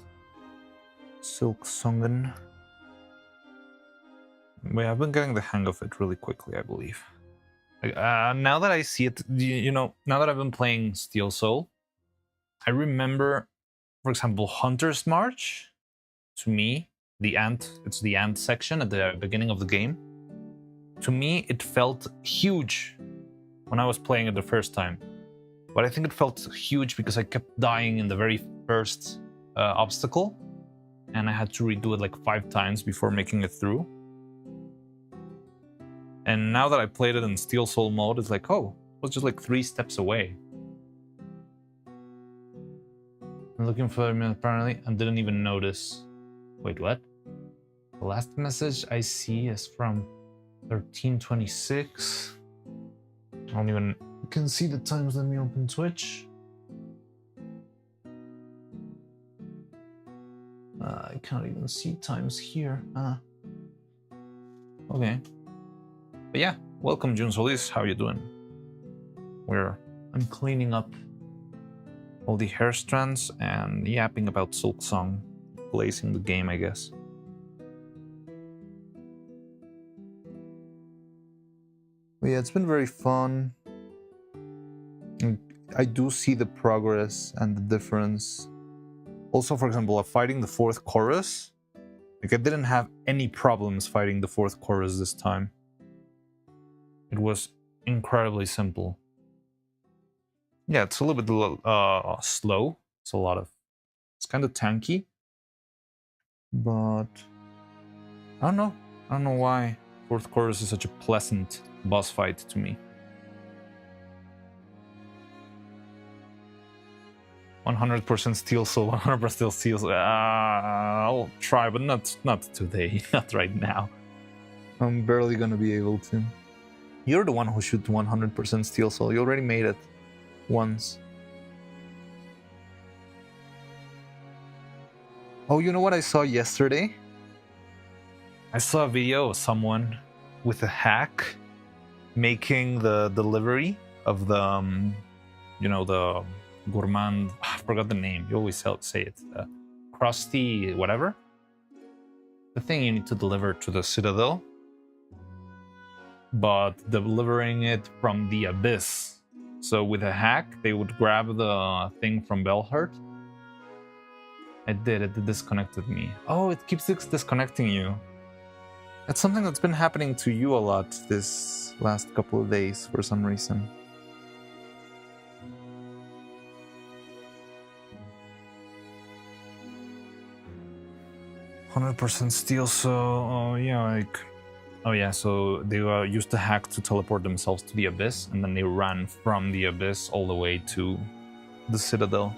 Silk Songen. But I've been getting the hang of it really quickly, I believe. Now that I see it, you know, now that I've been playing Steel Soul, I remember, for example, Hunter's March. To me, it's the ant section at the beginning of the game. To me, it felt huge when I was playing it the first time. But I think it felt huge because I kept dying in the very first obstacle, and I had to redo it like 5 times before making it through. And now that I played it in Steel Soul mode, it's like, oh, it was just like 3 steps away. I'm looking for him apparently and didn't even notice. Wait, what? The last message I see is from 1326. I don't even can see the times. Let me open Twitch. I can't even see times here. Okay. But yeah, welcome June Solis. How you doing? I'm cleaning up all the hair strands and yapping about Silk Song, blazing the game, I guess. But yeah, it's been very fun. I do see the progress and the difference. Also, for example, fighting the 4th chorus, like I didn't have any problems fighting the 4th chorus this time. It was incredibly simple. Yeah, it's a little bit slow. It's kind of tanky. But I don't know. I don't know why 4th chorus is such a pleasant boss fight to me. 100% Steel Soul, 100% Steel Soul. I'll try, but not today, not right now. I'm barely gonna be able to. You're the one who should 100% Steel Soul. You already made it once. Oh, you know what I saw yesterday? I saw a video of someone with a hack making the delivery of the, the gourmand. I forgot the name. You always say it. Crusty whatever. The thing you need to deliver to the Citadel. But delivering it from the Abyss. So with a hack, they would grab the thing from Belhurt. It disconnected me. Oh, it keeps disconnecting you. That's something that's been happening to you a lot this last couple of days for some reason. "100% Steel, so so they used the hack to teleport themselves to the Abyss, and then they ran from the Abyss all the way to the Citadel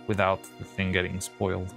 without the thing getting spoiled.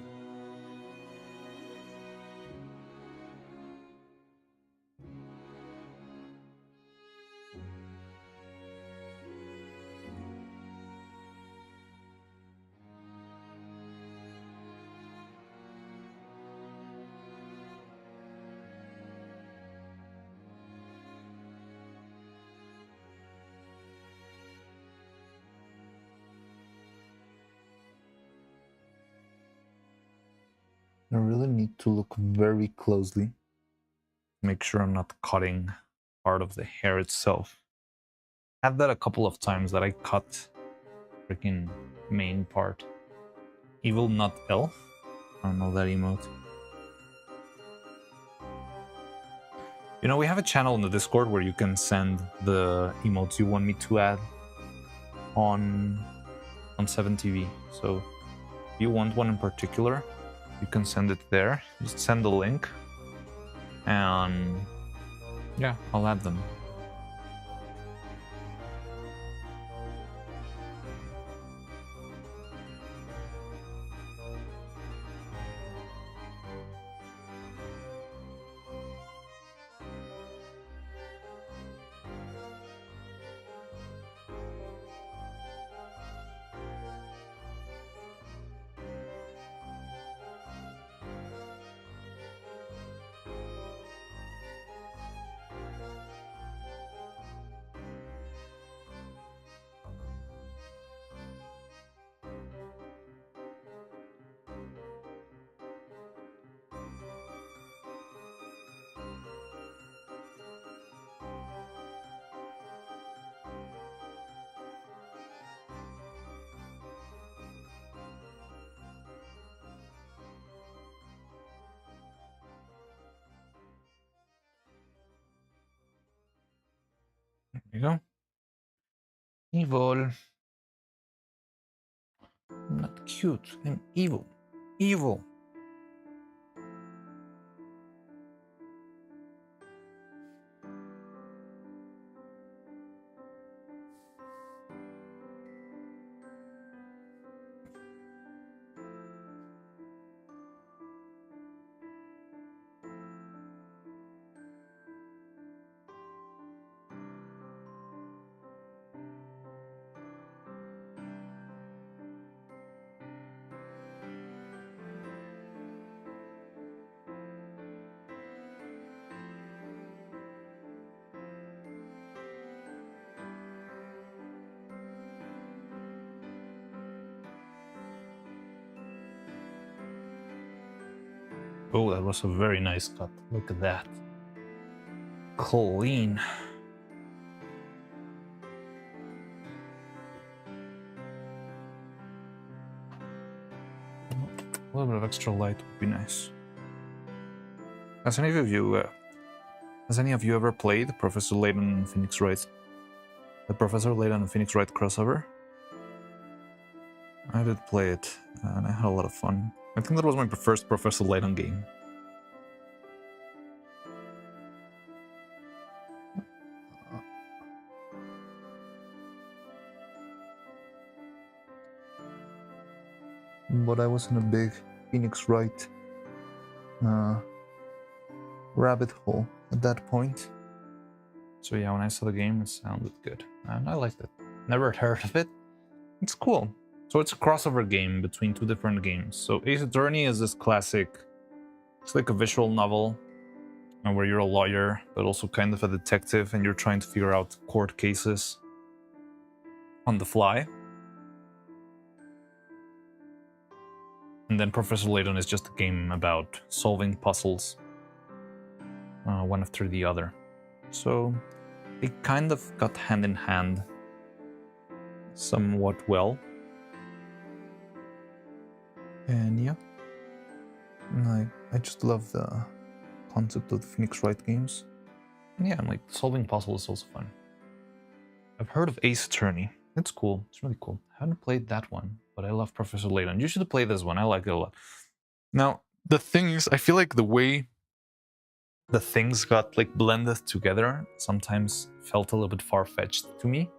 I really need to look very closely. Make sure I'm not cutting part of the hair itself. I had that a couple of times that I cut freaking main part. Evil Not Elf? I don't know that emote. You know, we have a channel in the Discord where you can send the emotes you want me to add on 7TV. So if you want one in particular, you can send it there. Just send the link and yeah, I'll add them. There you go. Evil. I'm not cute. I'm evil. Evil. Oh, that was a very nice cut. Look at that. Clean. A little bit of extra light would be nice. Has any of you ever played Professor Layton and Phoenix Wright? The Professor Layton and Phoenix Wright crossover? I did play it, and I had a lot of fun. I think that was my first Professor Layton game. But I was in a big Phoenix Wright rabbit hole at that point. So yeah, when I saw the game, it sounded good, and I liked it. Never heard of it. It's cool. So it's a crossover game between two different games. So Ace Attorney is this classic, it's like a visual novel where you're a lawyer, but also kind of a detective, and you're trying to figure out court cases on the fly. And then Professor Layton is just a game about solving puzzles, one after the other. So they kind of got hand in hand somewhat well. And yeah, I just love the concept of the Phoenix Wright games. And yeah, and like solving puzzles is also fun. I've heard of Ace Attorney. It's cool. It's really cool. I haven't played that one, but I love Professor Layton. You should play this one. I like it a lot. Now, the thing is, I feel like the way the things got like blended together sometimes felt a little bit far-fetched to me.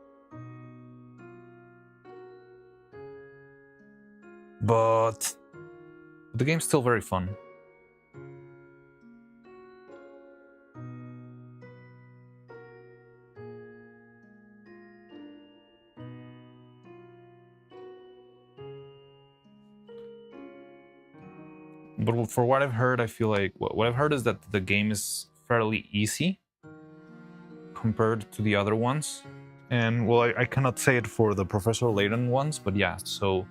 But the game's still very fun. But for what I've heard, I feel like what I've heard is that the game is fairly easy compared to the other ones. And well, I cannot say it for the Professor Layton ones, but yeah, so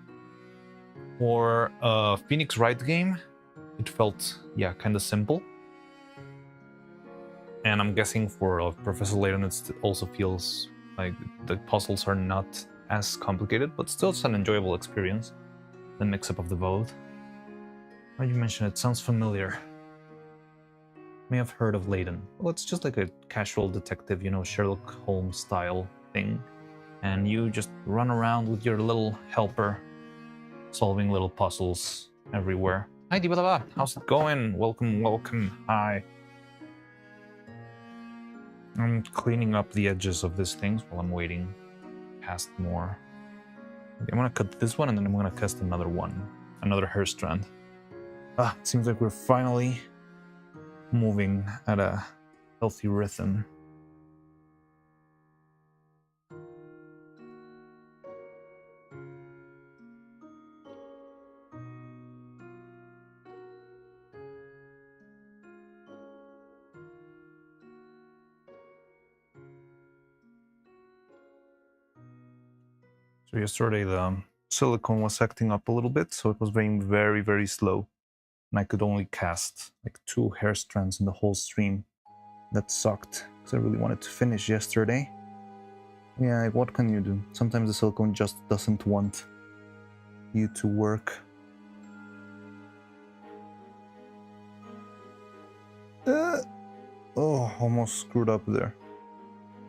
for a Phoenix Wright game, it felt, yeah, kind of simple. And I'm guessing for Professor Layton, it also feels like the puzzles are not as complicated, but still it's an enjoyable experience. The mix-up of the both. Now you mentioned it, sounds familiar. May have heard of Layton. Well, it's just like a casual detective, you know, Sherlock Holmes style thing. And you just run around with your little helper, solving little puzzles everywhere. Hi, Dibadaba. How's it going? Welcome, welcome. Hi. I'm cleaning up the edges of these things while I'm waiting. Cast more. Okay, I'm gonna cut this one and then I'm gonna cast another one. Another hair strand. It seems like we're finally moving at a healthy rhythm. So yesterday the silicone was acting up a little bit, so it was being very, very slow. And I could only cast like 2 hair strands in the whole stream. That sucked, because I really wanted to finish yesterday. Yeah, what can you do? Sometimes the silicone just doesn't want you to work. Oh, almost screwed up there.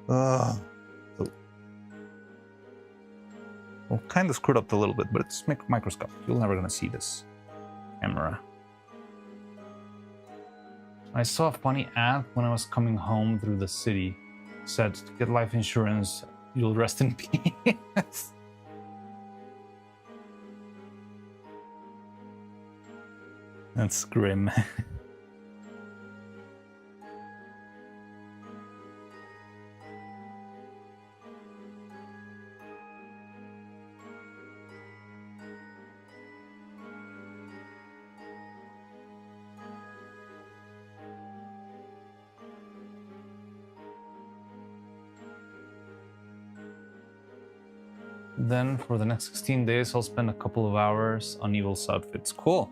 Oh. Well, kind of screwed up a little bit, but it's microscopic. You're never gonna see this camera. I saw a funny ad when I was coming home through the city. It said, to get life insurance, you'll rest in peace. That's grim. Then for the next 16 days, I'll spend a couple of hours on Evil's outfits. Cool.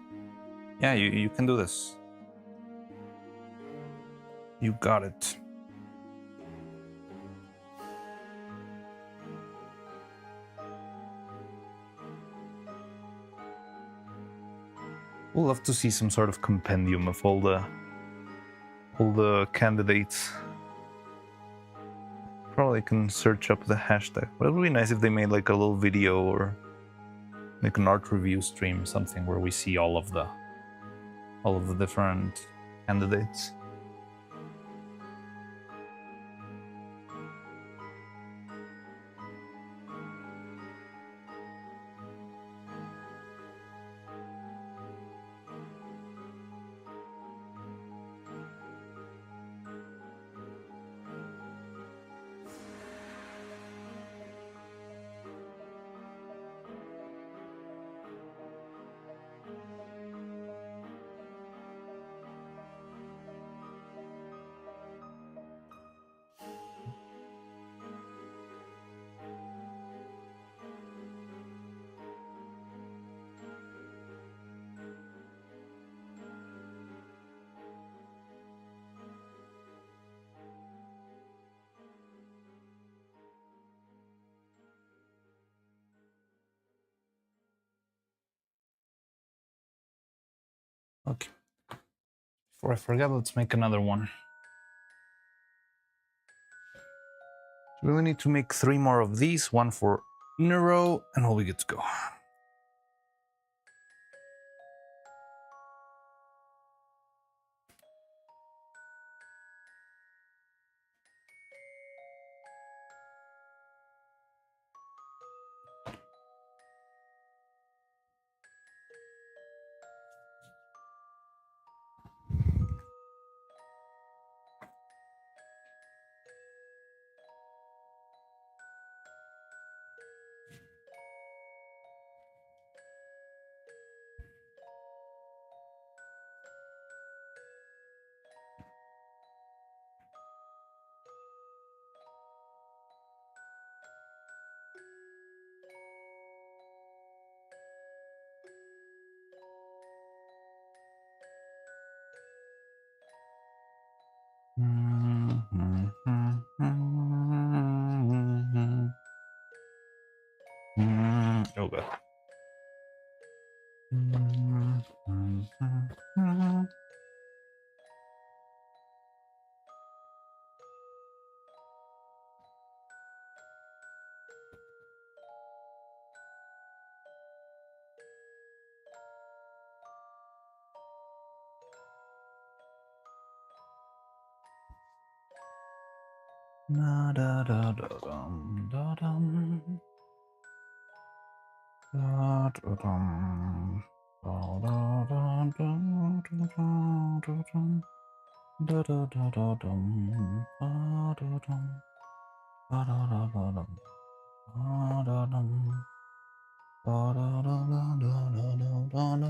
Yeah, you can do this. You got it. We'll love to see some sort of compendium of all the candidates. Probably can search up the hashtag. But it would be nice if they made like a little video or like an art review stream, something where we see all of the different candidates. Okay. Before I forget, let's make another one. So we only need to make 3 more of these, one for neuro, and we'll be good to go. Oh god. Da da da da dum da dum da da dum da da da dum da dum da da da da dum da da dum da da da da dum da da dum da da da da da da da da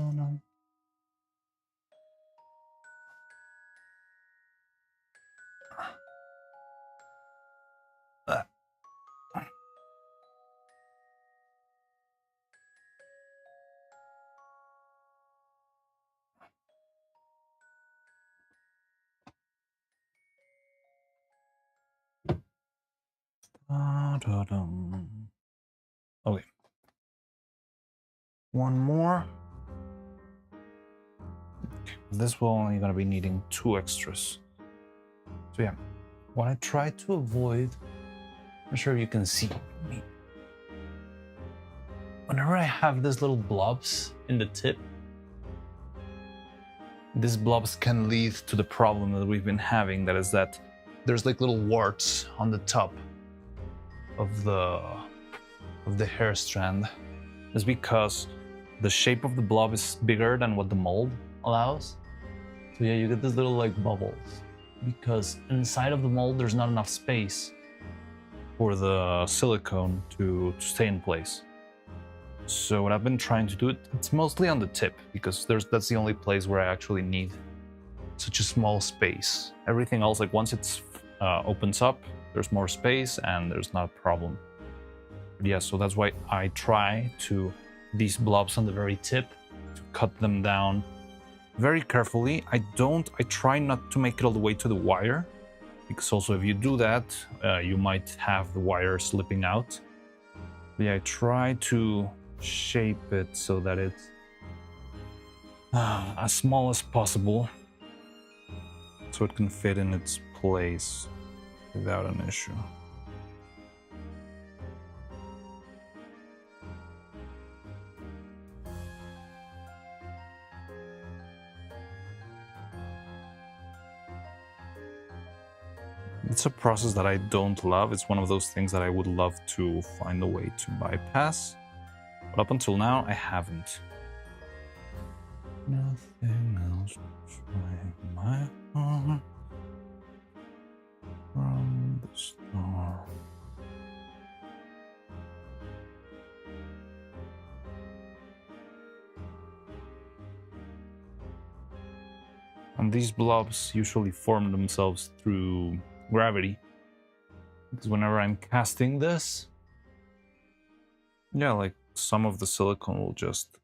da. Okay. One more. This will only gonna be needing 2 extras. So yeah, what I try to avoid, I'm sure you can see me. Whenever I have these little blobs in the tip, these blobs can lead to the problem that we've been having, that is that there's like little warts on the top of the hair strand. It's because the shape of the blob is bigger than what the mold allows. So yeah, you get these little like bubbles because inside of the mold there's not enough space for the silicone to stay in place. So what I've been trying to do, it's mostly on the tip because that's the only place where I actually need such a small space. Everything else, like once it opens up, there's more space and there's not a problem. But yeah, so that's why I try to, these blobs on the very tip, to cut them down very carefully. I try not to make it all the way to the wire, because also if you do that, you might have the wire slipping out. But yeah, I try to shape it so that it's as small as possible, so it can fit in its place without an issue. It's a process that I don't love. It's one of those things that I would love to find a way to bypass, but up until now, I haven't. Nothing else between my heart from the start. And these blobs usually form themselves through gravity, because whenever I'm casting this, yeah, like some of the silicone will just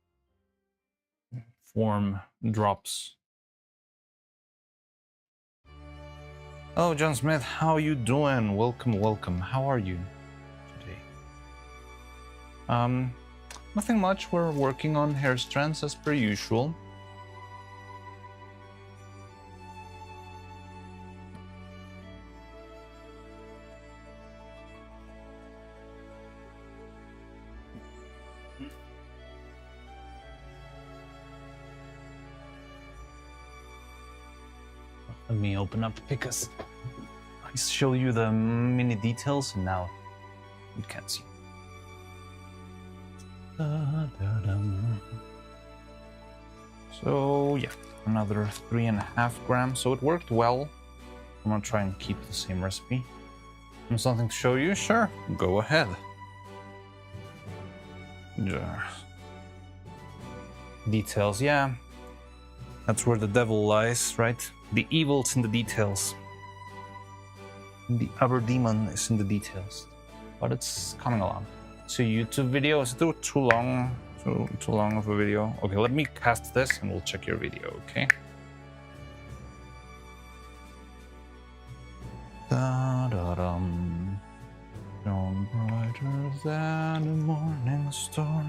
form drops. Oh, John Smith, how you doing? Welcome, welcome. How are you today? Nothing much. We're working on hair strands as per usual. Let me open up because I show you the mini details and now you can't see. So yeah, another 3.5 grams. So it worked well. I'm gonna try and keep the same recipe. And something to show you? Sure, go ahead. Yeah. Details, yeah. That's where the devil lies, right? The evil's in the details. The other demon is in the details. But it's coming along. So YouTube video, is it too long? Too long of a video? Okay, let me cast this and we'll check your video, okay? Da-da-dum. Shone brighter than a morning star.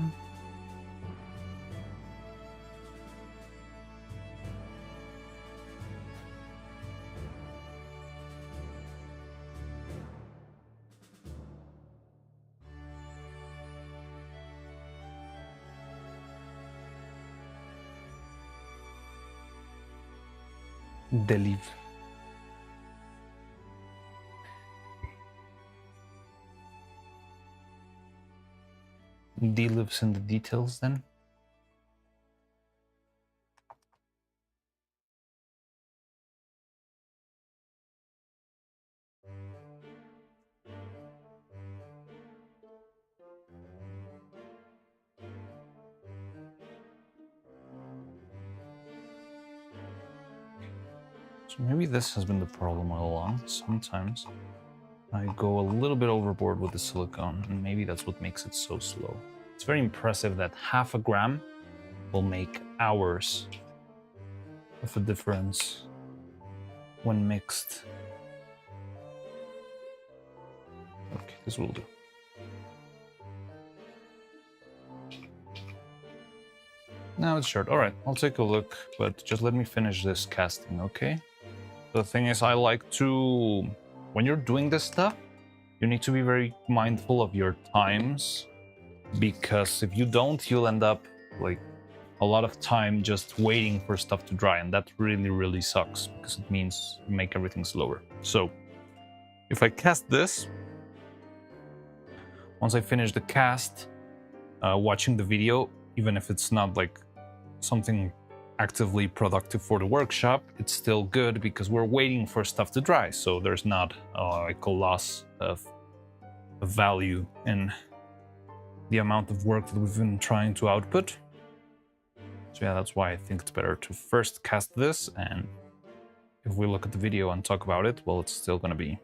Delive. D lives in the details then. So maybe this has been the problem all along. Sometimes I go a little bit overboard with the silicone, and maybe that's what makes it so slow. It's very impressive that 0.5 gram will make hours of a difference when mixed. Okay, this will do. Now it's short. All right, I'll take a look, but just let me finish this casting, okay? The thing is, I like to, when you're doing this stuff, you need to be very mindful of your times, because if you don't, you'll end up like a lot of time just waiting for stuff to dry, and that really, really sucks, because it means you make everything slower. So if I cast this, once I finish the cast, watching the video, even if it's not like something actively productive for the workshop, it's still good because we're waiting for stuff to dry, so there's not like a loss of value in the amount of work that we've been trying to output. So yeah, that's why I think it's better to first cast this, and if we look at the video and talk about it, well, it's still gonna be.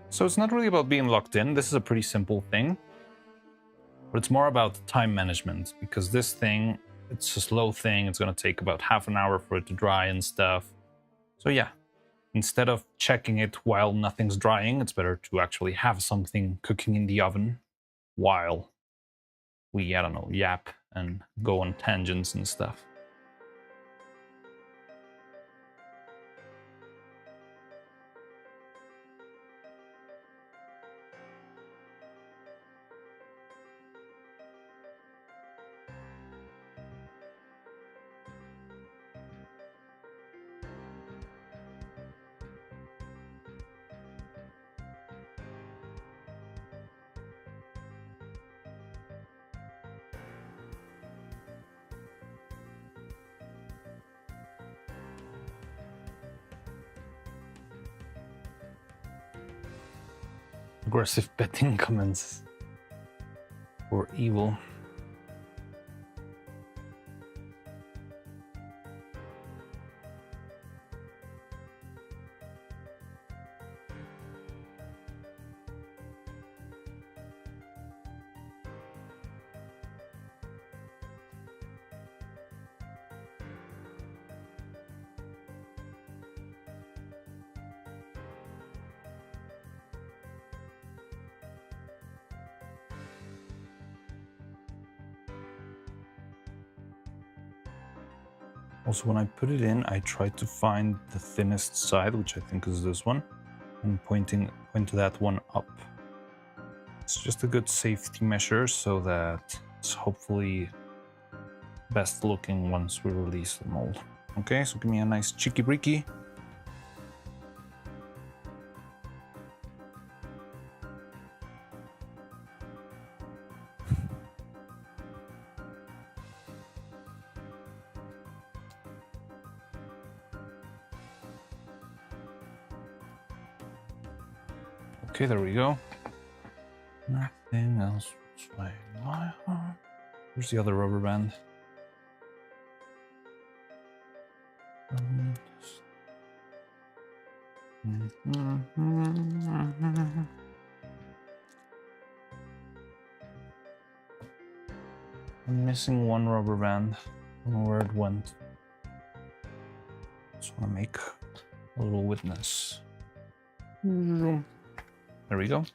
So it's not really about being locked in. This is a pretty simple thing. but it's more about time management, because this thing, it's a slow thing. It's going to take about half an hour for it to dry and stuff. So yeah, instead of checking it while nothing's drying, it's better to actually have something cooking in the oven while we, I don't know, yap and go on tangents and stuff. Aggressive betting comments for evil. Also, when I put it in, I try to find the thinnest side, which I think is this one, and point that one up. It's just a good safety measure so that it's hopefully best looking once we release the mold. Okay, so give me a nice cheeky breaky. Okay, there we go. Nothing else will sway my heart. Where's the other rubber band? I'm missing one rubber band. I don't know where it went. Just want to make a little witness. There we go.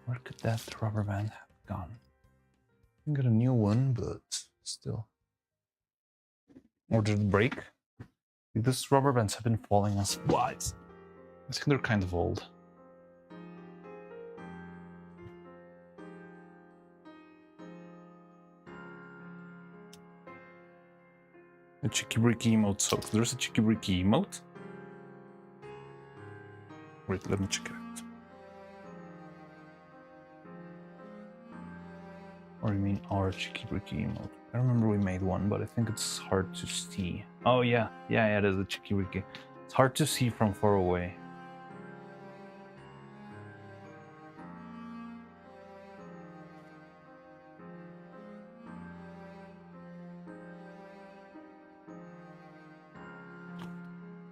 Where could that rubber band have gone? I can get a new one, but still. Or did it break? These rubber bands have been falling as flies. I think they're kind of old. A Chicky Bricky emote soaked. There's a Chicky Bricky emote. Wait, let me check it out. Or you mean our Chicky Bricky emote? I remember we made one, but I think it's hard to see. Oh yeah, it is a Chicky Bricky. It's hard to see from far away.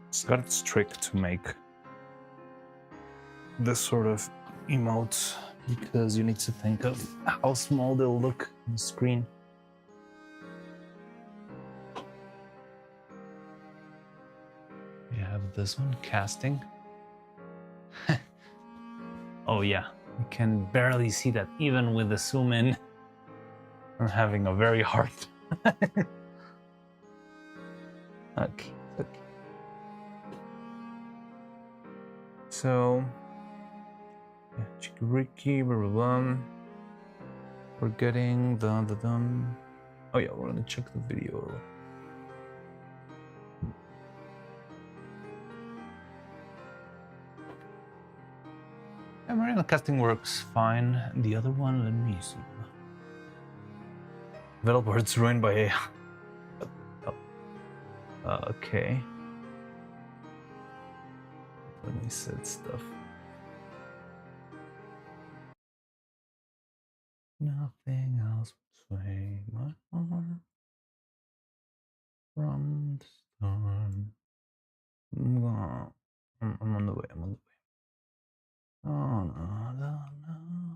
It's got its trick to make this sort of emotes, because you need to think of how small they'll look on the screen. We have this one, casting. Oh yeah, you can barely see that even with the zoom in. I'm having a very hard time. Okay. So, yeah, Chicky Ricky, blah, blah, blah. We're getting the Oh yeah, we're gonna check the video. Yeah, Marina casting works fine. The other one, let me see. Developer's ruined by AI. Okay. Let me set stuff. Nothing else will sway my heart from the storm. I'm on the way. Oh, no.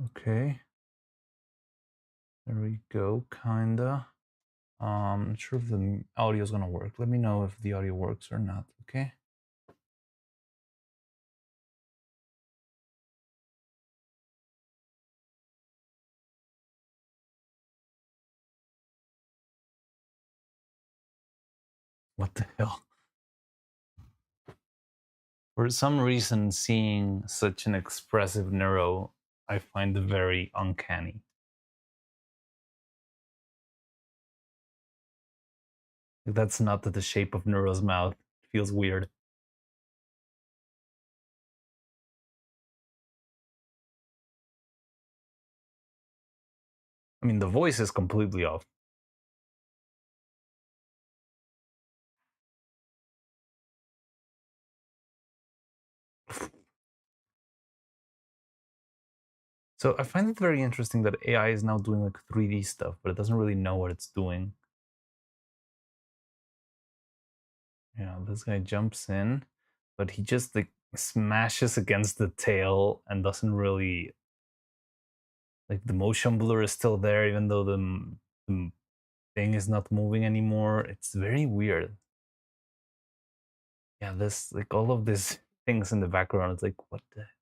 Okay. There we go, kinda. Not sure if the audio is gonna work. Let me know if the audio works or not, okay? What the hell? For some reason, seeing such an expressive neuro, I find very uncanny. That's not the shape of Neuro's mouth. It feels weird. I mean, the voice is completely off. So I find it very interesting that AI is now doing like 3D stuff, but it doesn't really know what it's doing. Yeah, this guy jumps in, but he just like smashes against the tail and doesn't really like the motion blur is still there, even though the thing is not moving anymore. It's very weird. Yeah, this like all of these things in the background. It's like,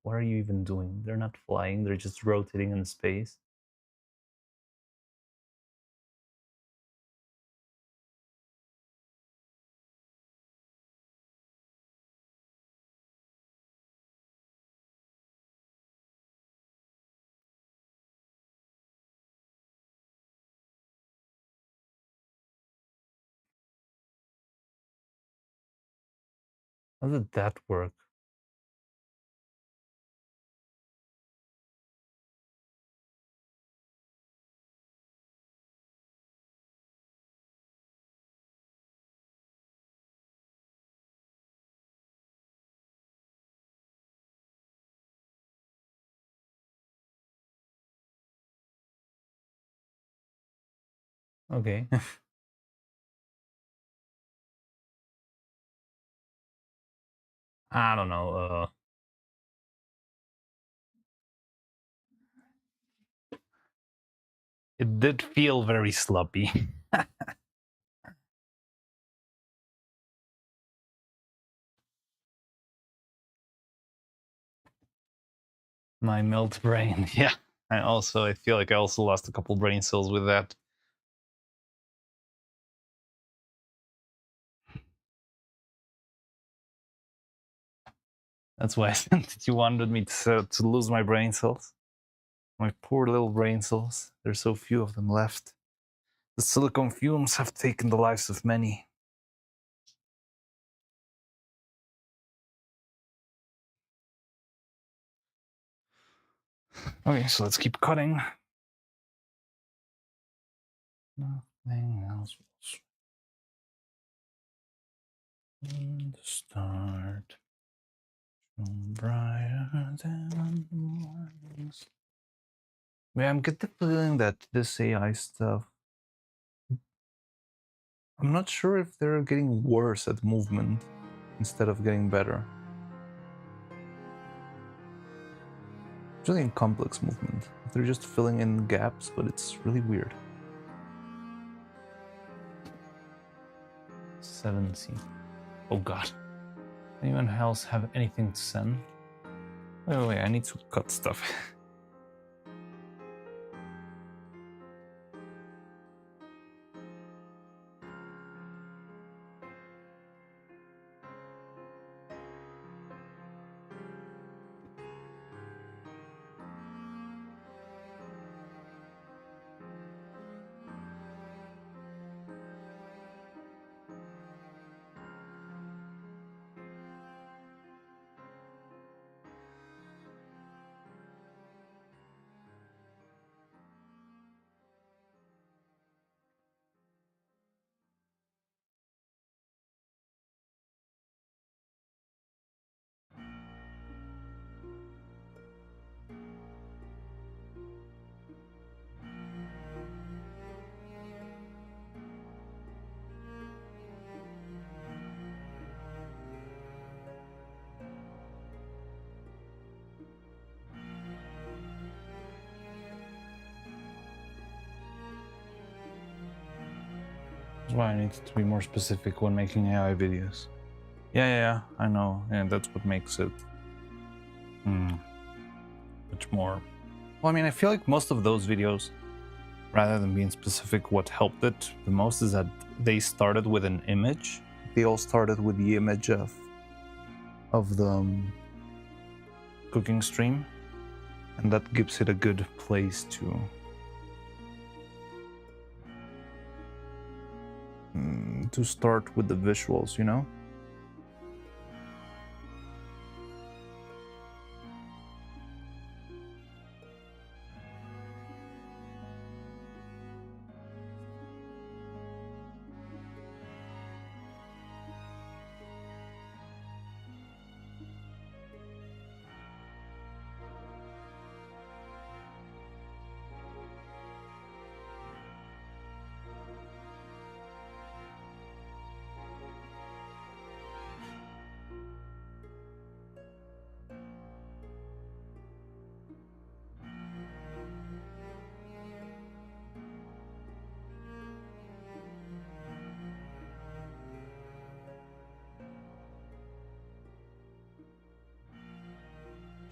what are you even doing? They're not flying. They're just rotating in space. How did that work? Okay. I don't know. It did feel very sloppy. My melt brain. Yeah. I feel like I also lost a couple brain cells with that. That's why I sent it. You wanted me to lose my brain cells. My poor little brain cells. There's so few of them left. The silicon fumes have taken the lives of many. Okay, so let's keep cutting. Nothing else will start brighter than the mornings. Yeah, I'm get the feeling that this AI stuff, I'm not sure if they're getting worse at movement instead of getting better. It's really in complex movement. They're just filling in gaps, but it's really weird. 17. Oh god. Anyone else have anything to send? Wait, I need to cut stuff. That's why I need to be more specific when making AI videos. Yeah, I know. And that's what makes it much more. Well, I mean, I feel like most of those videos, rather than being specific, what helped it the most is that they started with an image. They all started with the image of the cooking stream, and that gives it a good place to start with the visuals, you know?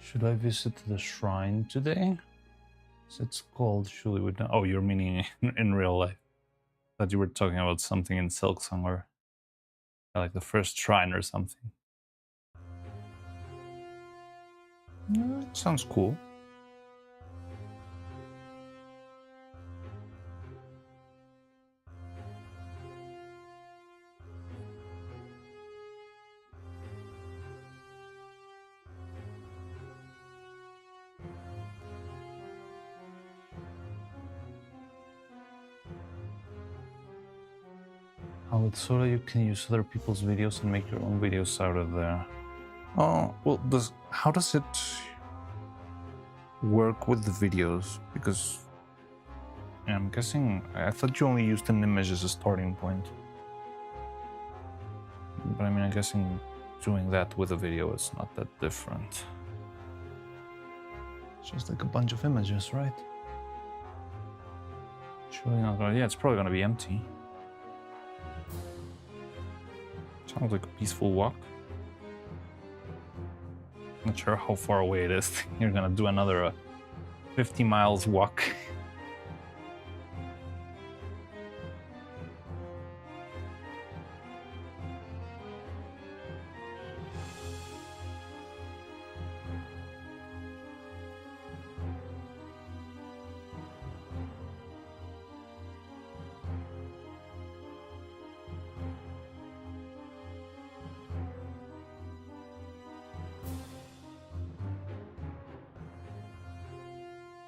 Should I visit the shrine today? It's called Surely Would Know. Oh, you're meaning in real life. I thought you were talking about something in Silksong or like the first shrine or something. Sounds cool. Oh, with Sora you can use other people's videos and make your own videos out of there. Oh, well, how does it work with the videos? Because I'm guessing, I thought you only used an image as a starting point. But I mean, I'm guessing doing that with a video is not that different. It's just like a bunch of images, right? Surely not gonna, yeah, it's probably gonna be empty. Sounds like a peaceful walk. Not sure how far away it is. You're gonna do another 50 miles walk.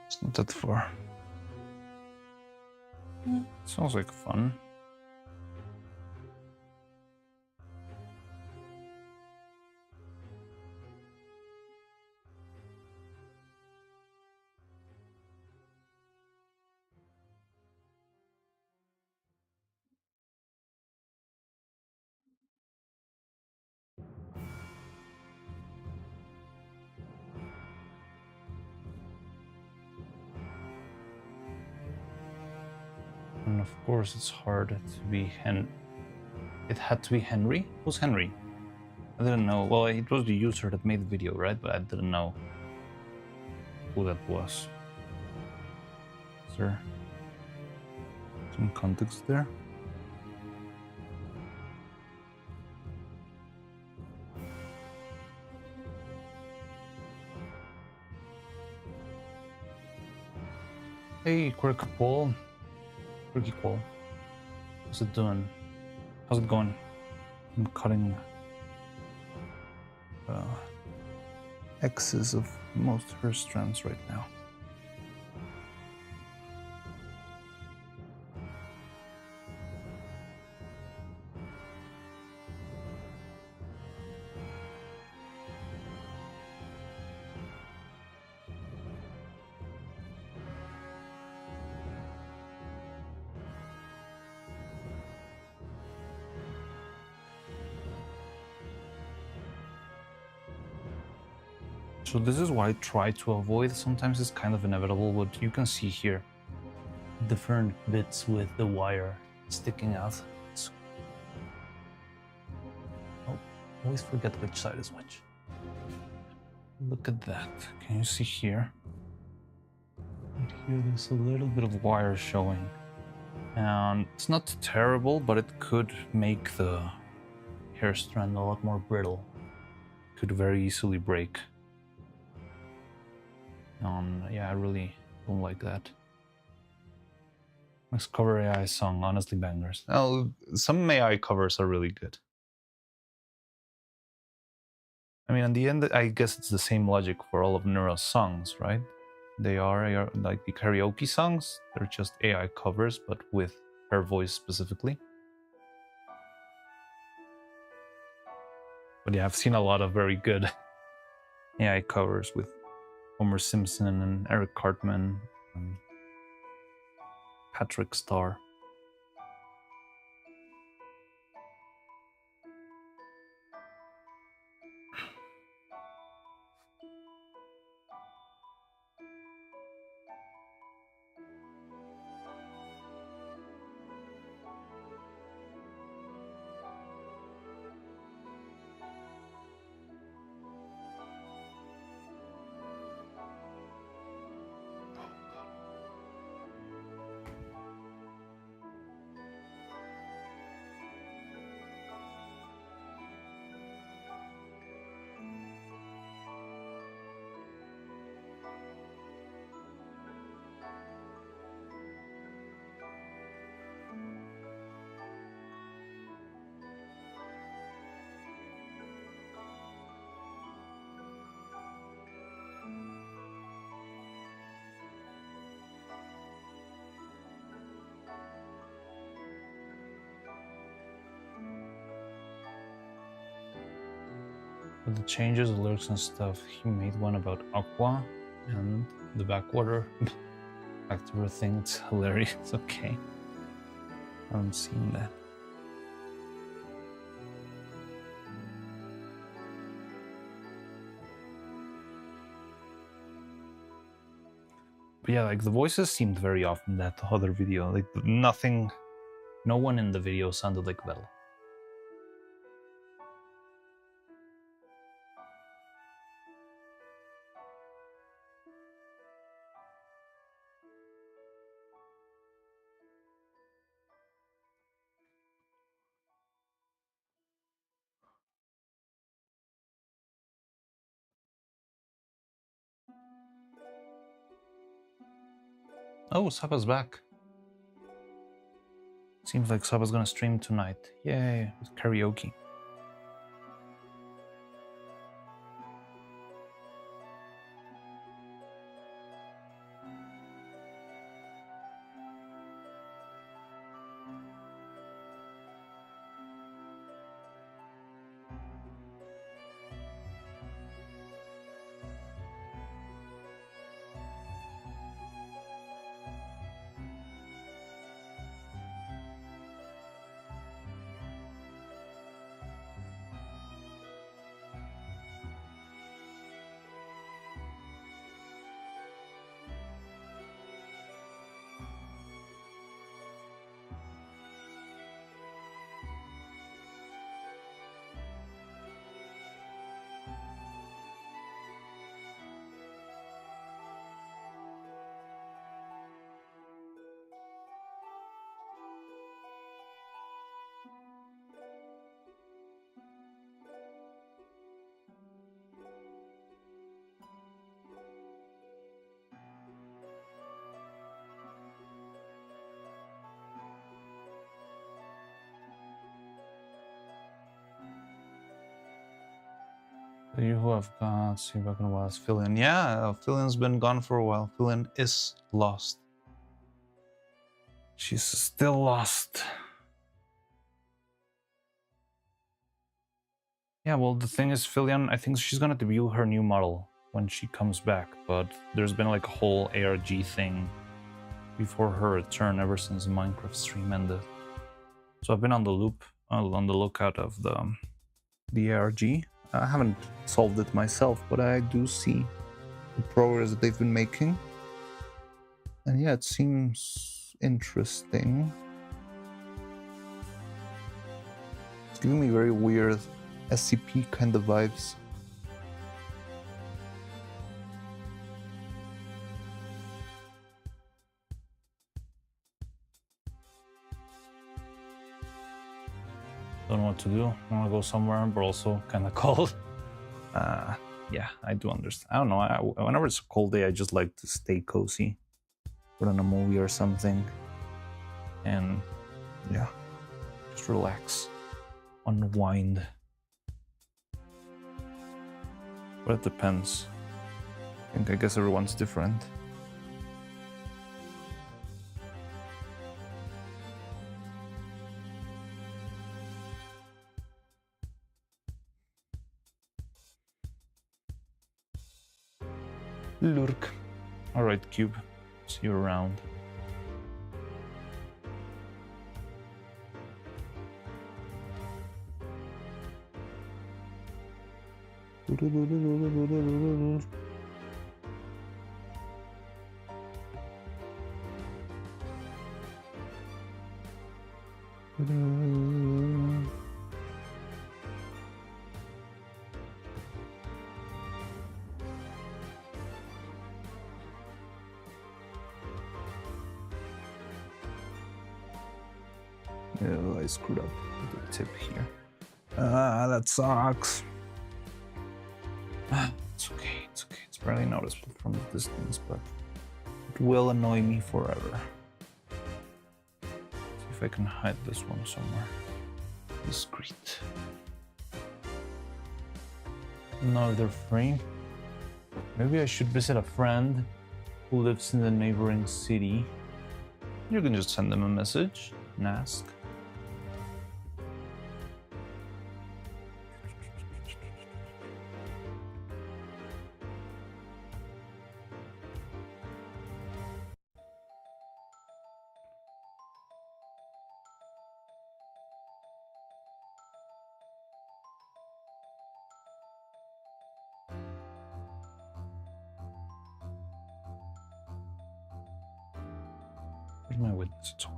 It's not that far. Sounds like fun. And of course it's hard to be It had to be Henry? Who's Henry? I didn't know. Well, it was the user that made the video, right? But I didn't know who that was. Is there some context there? Hey, Quirky Qual. How's it doing? How's it going? I'm cutting X's of most of her strands right now. So this is what I try to avoid. Sometimes it's kind of inevitable, but you can see here different bits with the wire sticking out. Always forget which side is which. Look at that. Can you see here? Right here, there's a little bit of wire showing. And it's not terrible, but it could make the hair strand a lot more brittle. Could very easily break. Yeah, I really don't like that. Next cover AI song, honestly bangers. Oh, some AI covers are really good. I mean, in the end, I guess it's the same logic for all of Neuro's songs, right? They are like the karaoke songs. They're just AI covers, but with her voice specifically. But yeah, I've seen a lot of very good AI covers with Homer Simpson and Eric Cartman, and Patrick Starr. With the changes, the lyrics and stuff, he made one about Aqua and the backwater actor thing. It's hilarious. Okay, I'm seeing that. But yeah, like the voices seemed very off in that other video. Like nothing, no one in the video sounded like Vel. Oh, Saba's back. Seems like Saba's gonna stream tonight. Yay, with karaoke. You who have got, see back in a while, Fillion. Yeah, Fillion's been gone for a while. Fillion is lost. She's still lost. Yeah, well, the thing is, Fillion, I think she's gonna debut her new model when she comes back, but there's been like a whole ARG thing before her return ever since the Minecraft stream ended. So I've been on the lookout of the ARG. I haven't solved it myself, but I do see the progress that they've been making. And yeah, it seems interesting. It's giving me very weird SCP kind of vibes. Don't know what to do. I want to go somewhere, but also kind of cold. Yeah, I do understand. I don't know. Whenever it's a cold day, I just like to stay cozy, put on a movie or something, and yeah, just relax, unwind. But it depends. I guess everyone's different. Lurk. Alright, Cube. See you around. Oh, I screwed up with the tip here. That sucks. It's okay, it's okay. It's barely noticeable from the distance, but it will annoy me forever. See if I can hide this one somewhere. Discreet. Now they're free. Maybe I should visit a friend who lives in the neighboring city. You can just send them a message and ask. Where's my witness? It's on.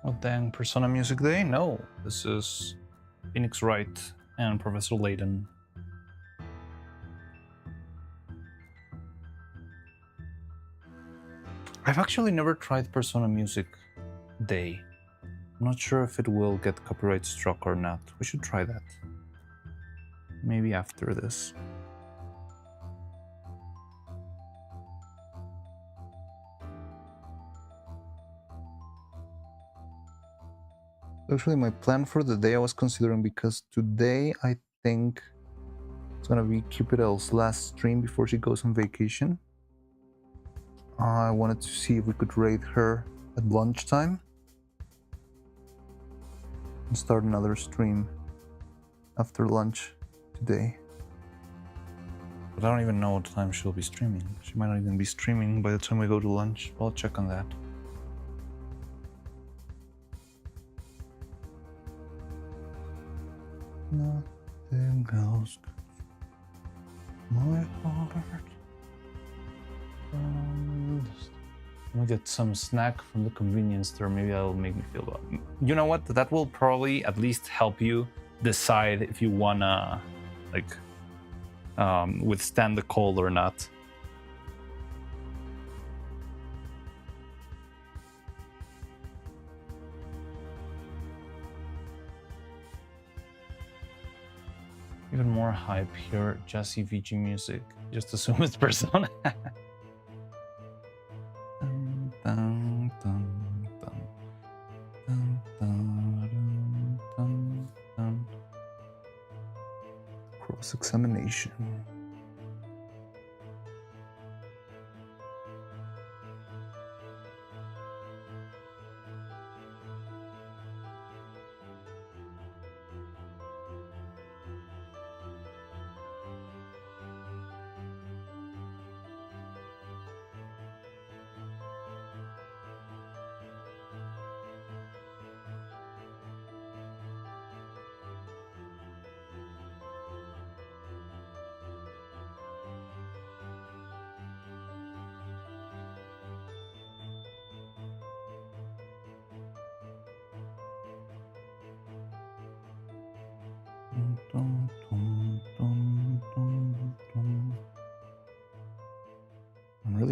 Oh dang, Persona Music Day? No, this is Phoenix Wright and Professor Layton. I've actually never tried Persona Music Day. I'm not sure if it will get copyright struck or not. We should try that. Maybe after this. Actually, my plan for the day I was considering, because today I think it's gonna be Cupid's last stream before she goes on vacation. I wanted to see if we could raid her at lunchtime and start another stream after lunch today. But I don't even know what time she'll be streaming. She might not even be streaming by the time we go to lunch. I'll check on that. Nothing else. My heart. I'm gonna get some snack from the convenience store. Maybe that'll make me feel better. You know what? That will probably at least help you decide if you wanna like withstand the cold or not. Even more hype here, Jazzy VG music. Just assume it's Persona. Cross-examination.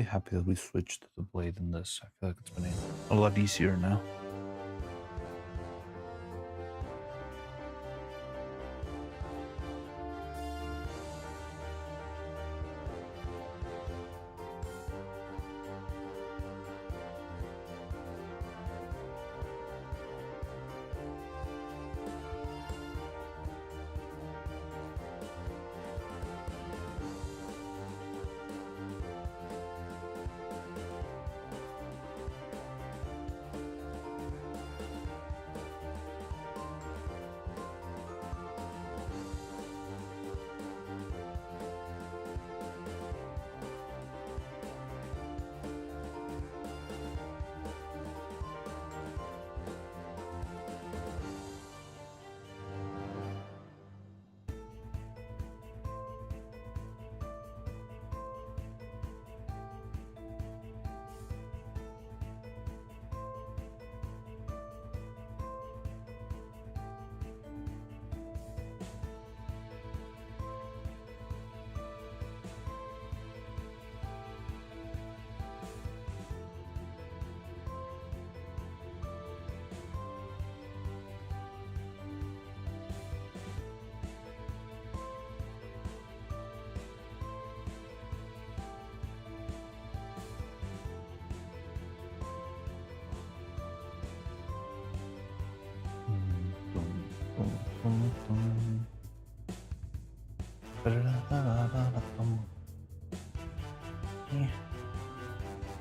really happy that we switched to the blade in this. I feel like it's been a lot easier now.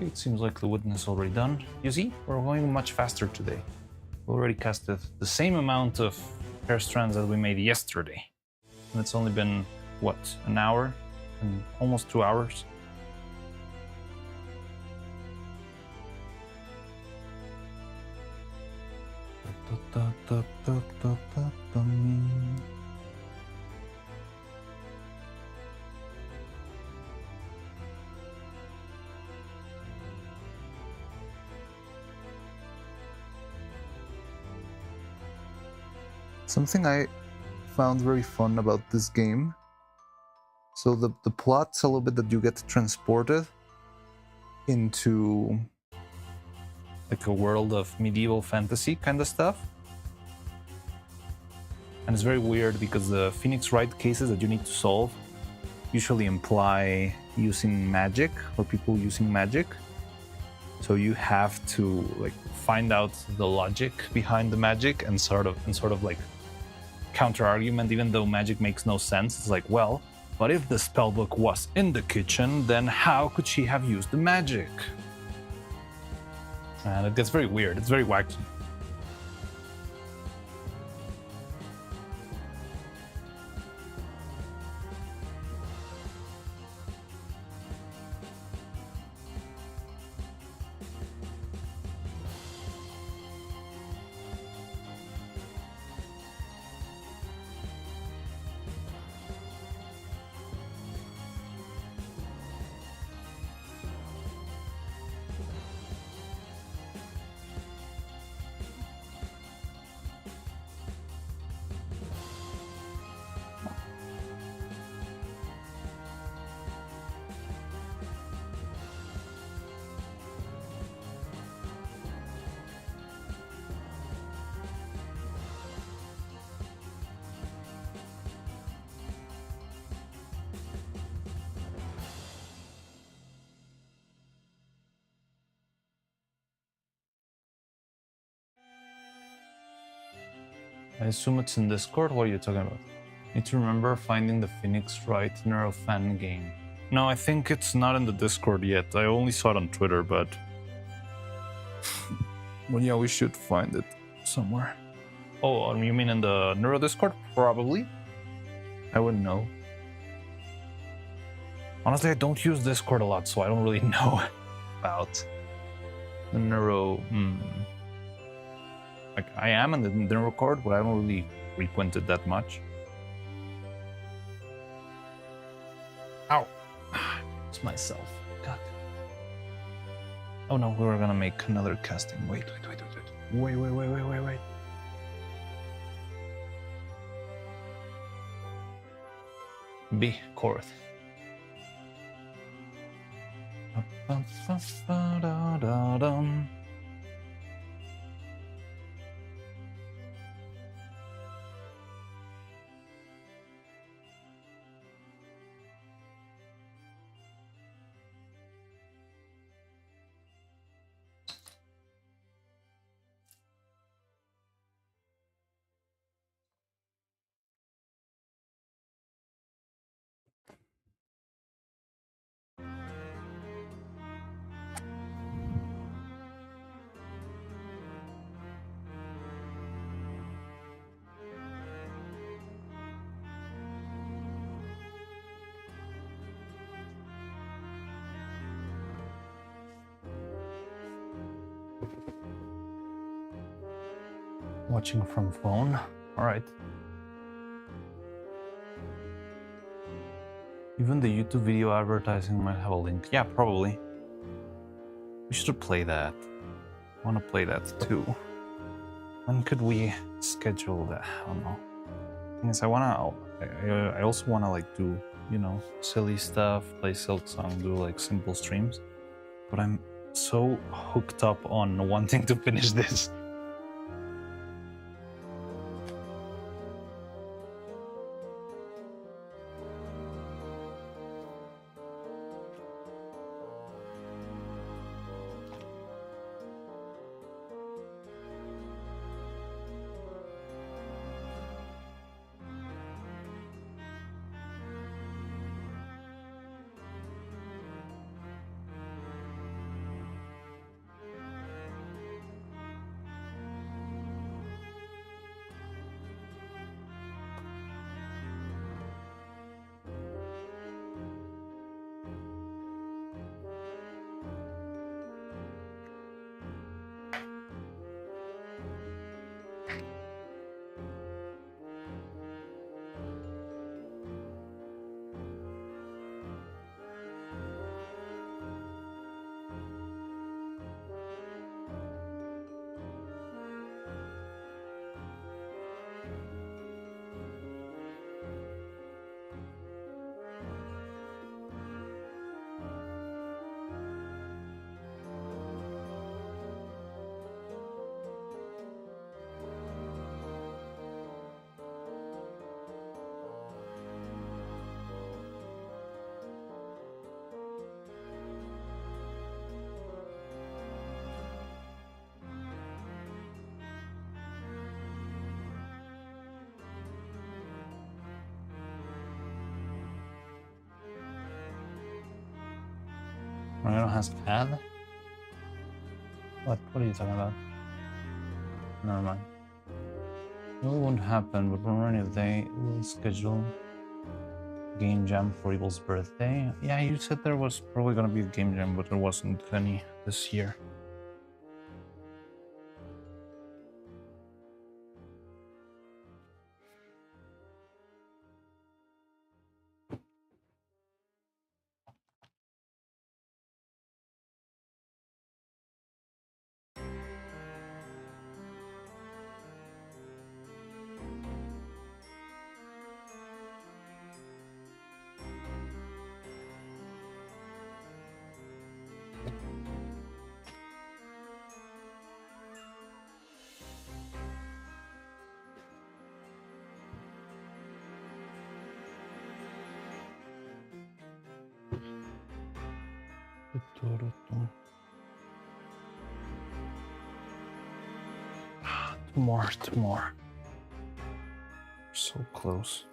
It seems like the witness already done. You see, we're going much faster today. We already casted the same amount of hair strands that we made yesterday. And it's only been, what, an hour? And almost 2 hours? Something I found very fun about this game. So the plot's a little bit that you get transported into like a world of medieval fantasy kind of stuff. And it's very weird because the Phoenix Wright cases that you need to solve usually imply using magic or people using magic. So you have to like find out the logic behind the magic and sort of like counter argument, even though magic makes no sense. It's like, well, but if the spellbook was in the kitchen, then how could she have used the magic? And it gets very weird. It's very wacky. I assume it's in Discord. What are you talking about? Need to remember finding the Phoenix Wright Neuro-Fan game. No, I think it's not in the Discord yet. I only saw it on Twitter, but... well, yeah, we should find it somewhere. Oh, you mean in the Neuro Discord? Probably. I wouldn't know. Honestly, I don't use Discord a lot, so I don't really know about the Neuro... Like, I am in the Neuro Discord, but I don't really frequent it that much. Ow! It's myself. God. Oh no, we were gonna make another casting. Wait. Wait. B. Korth. Ba-ba-ba-ba-da-da-dum. Watching from phone. All right. Even the YouTube video advertising might have a link. Yeah, probably. We should play that. I want to play that too. When could we schedule that? I don't know. Thing is, I also wanna like do, you know, silly stuff, play Silksong, do like simple streams. But I'm so hooked up on wanting to finish this. Rhino has ad? What are you talking about? Never mind. It won't happen, but on any day we'll schedule game jam for Evil's birthday. Yeah, you said there was probably gonna be a game jam, but there wasn't any this year. Two more. So close.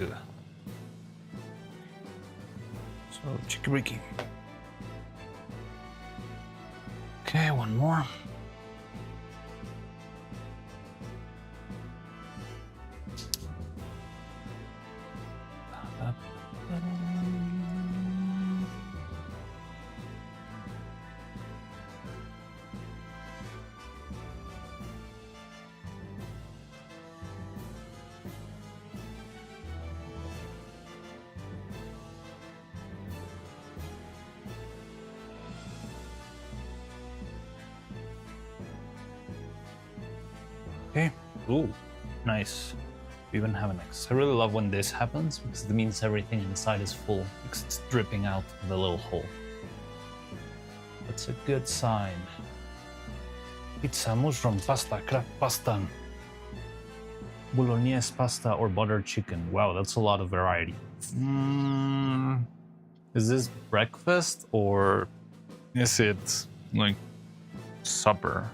Ugh. So, chicky-ricky. Okay, one more. Okay. Ooh, nice. We even have an X. I really love when this happens because it means everything inside is full because it's dripping out of the little hole. That's a good sign. Pizza, mushroom, pasta, crab pasta, bolognese pasta, or buttered chicken. Wow, that's a lot of variety. Is this breakfast or is it like supper?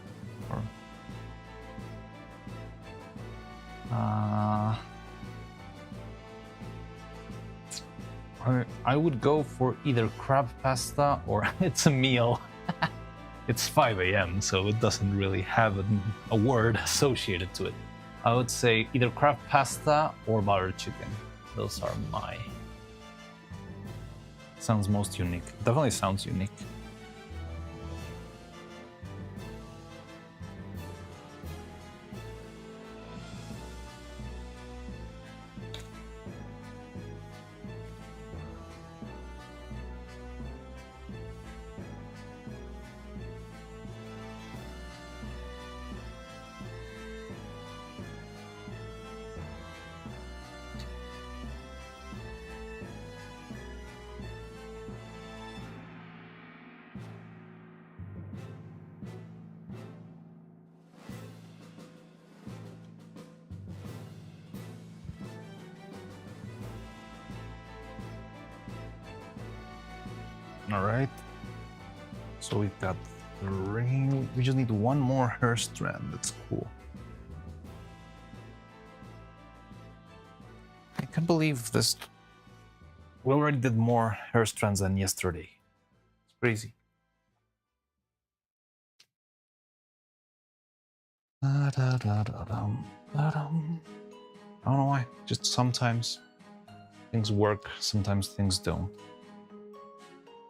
Or I would go for either crab pasta or it's a meal. It's 5 a.m., so it doesn't really have a word associated to it. I would say either crab pasta or buttered chicken. Those are my... Sounds most unique. Definitely sounds unique. All right. So we've got 3. We just need one more hair strand. That's cool. I can't believe this. We already did more hair strands than yesterday. It's crazy. I don't know why. Just sometimes things work, sometimes things don't.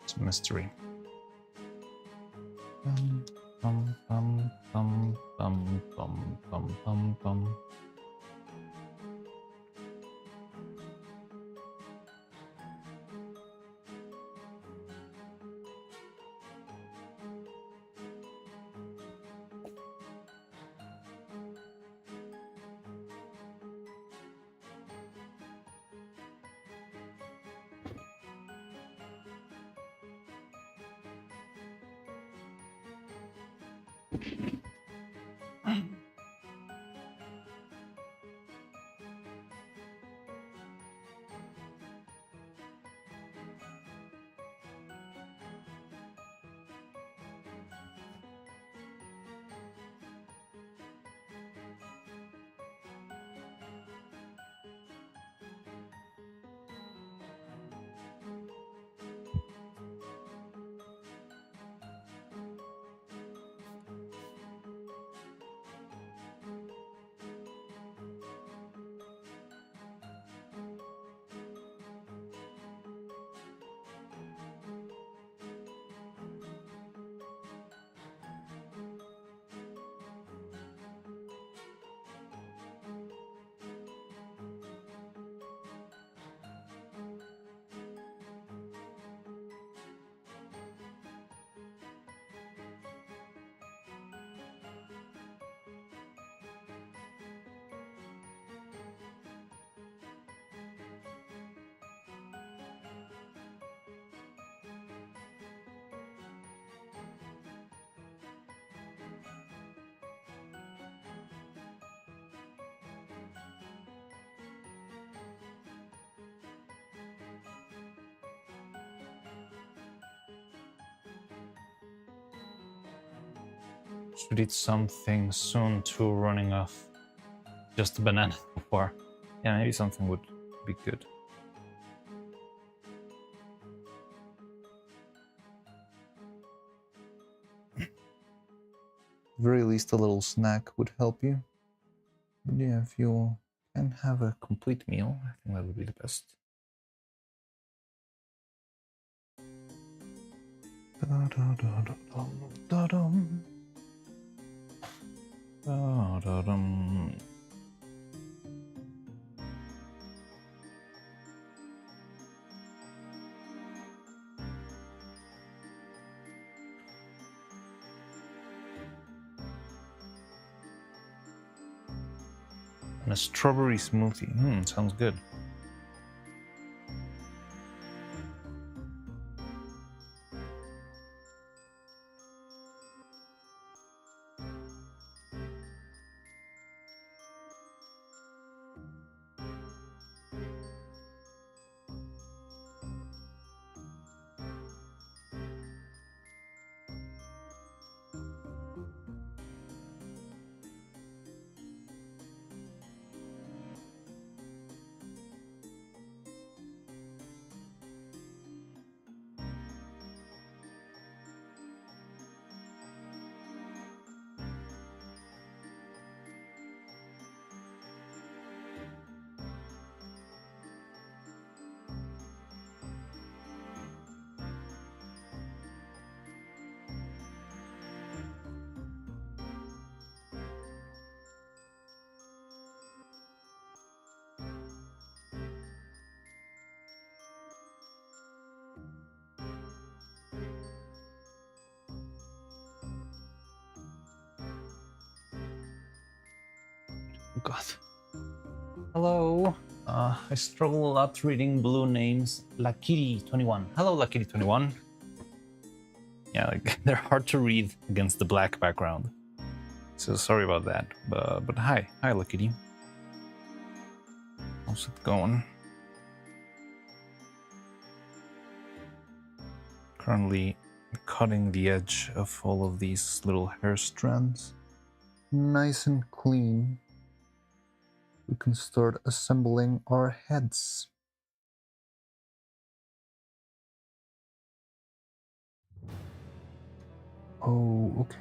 It's a mystery. Bum, bum, bum, bum, bum, bum, bum, bum. Should eat something soon too, running off. Just a banana so far. Yeah, maybe something would be good. Very least a little snack would help you. But yeah, if you can have a Complete meal, I think that would be the best. And a strawberry smoothie. Sounds good. Oh God. Hello. I struggle a lot reading blue names. Lakiri21. Hello, Lakiri21. Yeah, like, they're hard to read against the black background. So sorry about that. But hi. Hi, Lakiri. How's it going? Currently cutting the edge of all of these little hair strands. nice and clean. We can start assembling our heads. Oh, okay.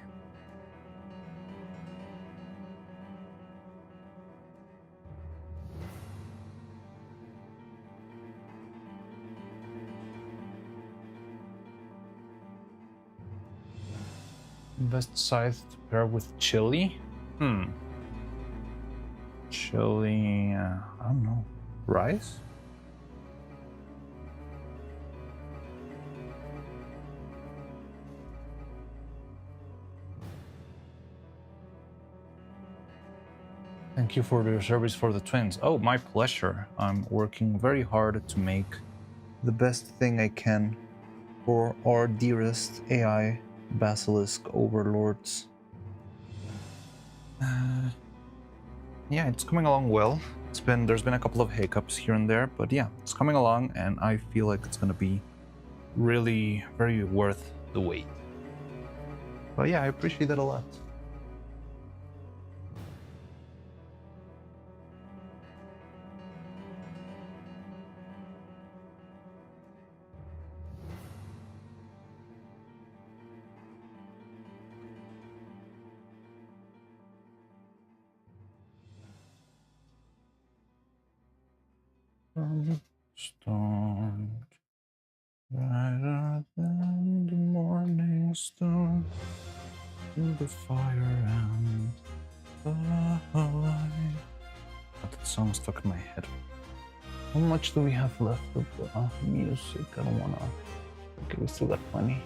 Best scythe to pair with chili? Chili, I don't know. Rice? Thank you for your service for the twins. Oh, my pleasure. I'm working very hard to make The best thing I can for our dearest AI basilisk overlords. Yeah, it's coming along well. There's been a couple of hiccups here and there, but yeah, it's coming along, and I feel like it's gonna be really very worth the wait. But yeah, I appreciate that a lot. Storm brighter than the morning star, in the fire and the light. That song stuck in my head. How much do we have left of music? I don't wanna. Okay, we still got plenty.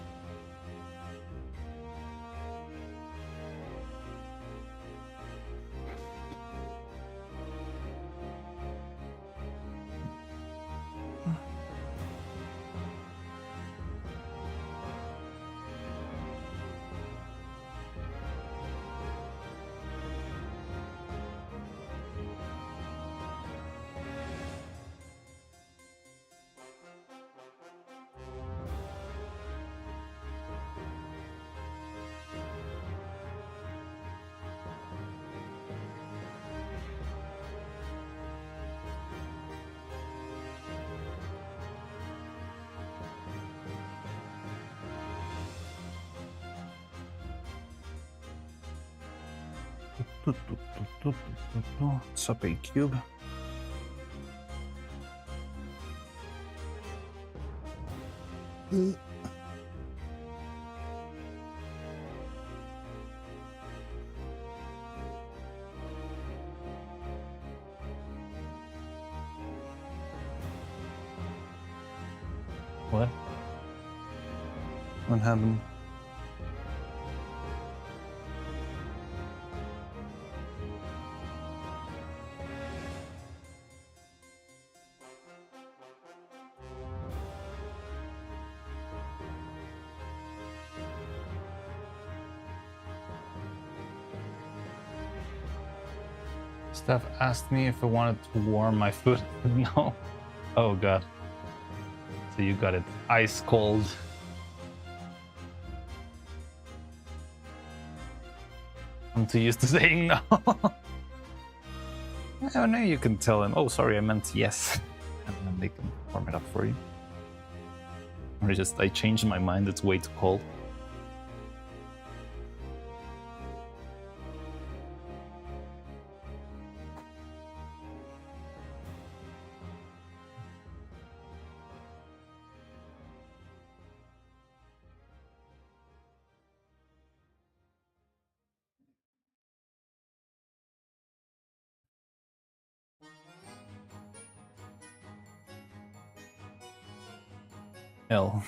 Sup, a cube. What? What happened? Steph asked me if I wanted to warm my foot. No. Oh god. So you got it ice cold. I'm too used to saying no. Oh no, you can tell him, oh sorry, I meant yes. And then they can warm it up for you. Or just, I changed my mind, it's way too cold. L.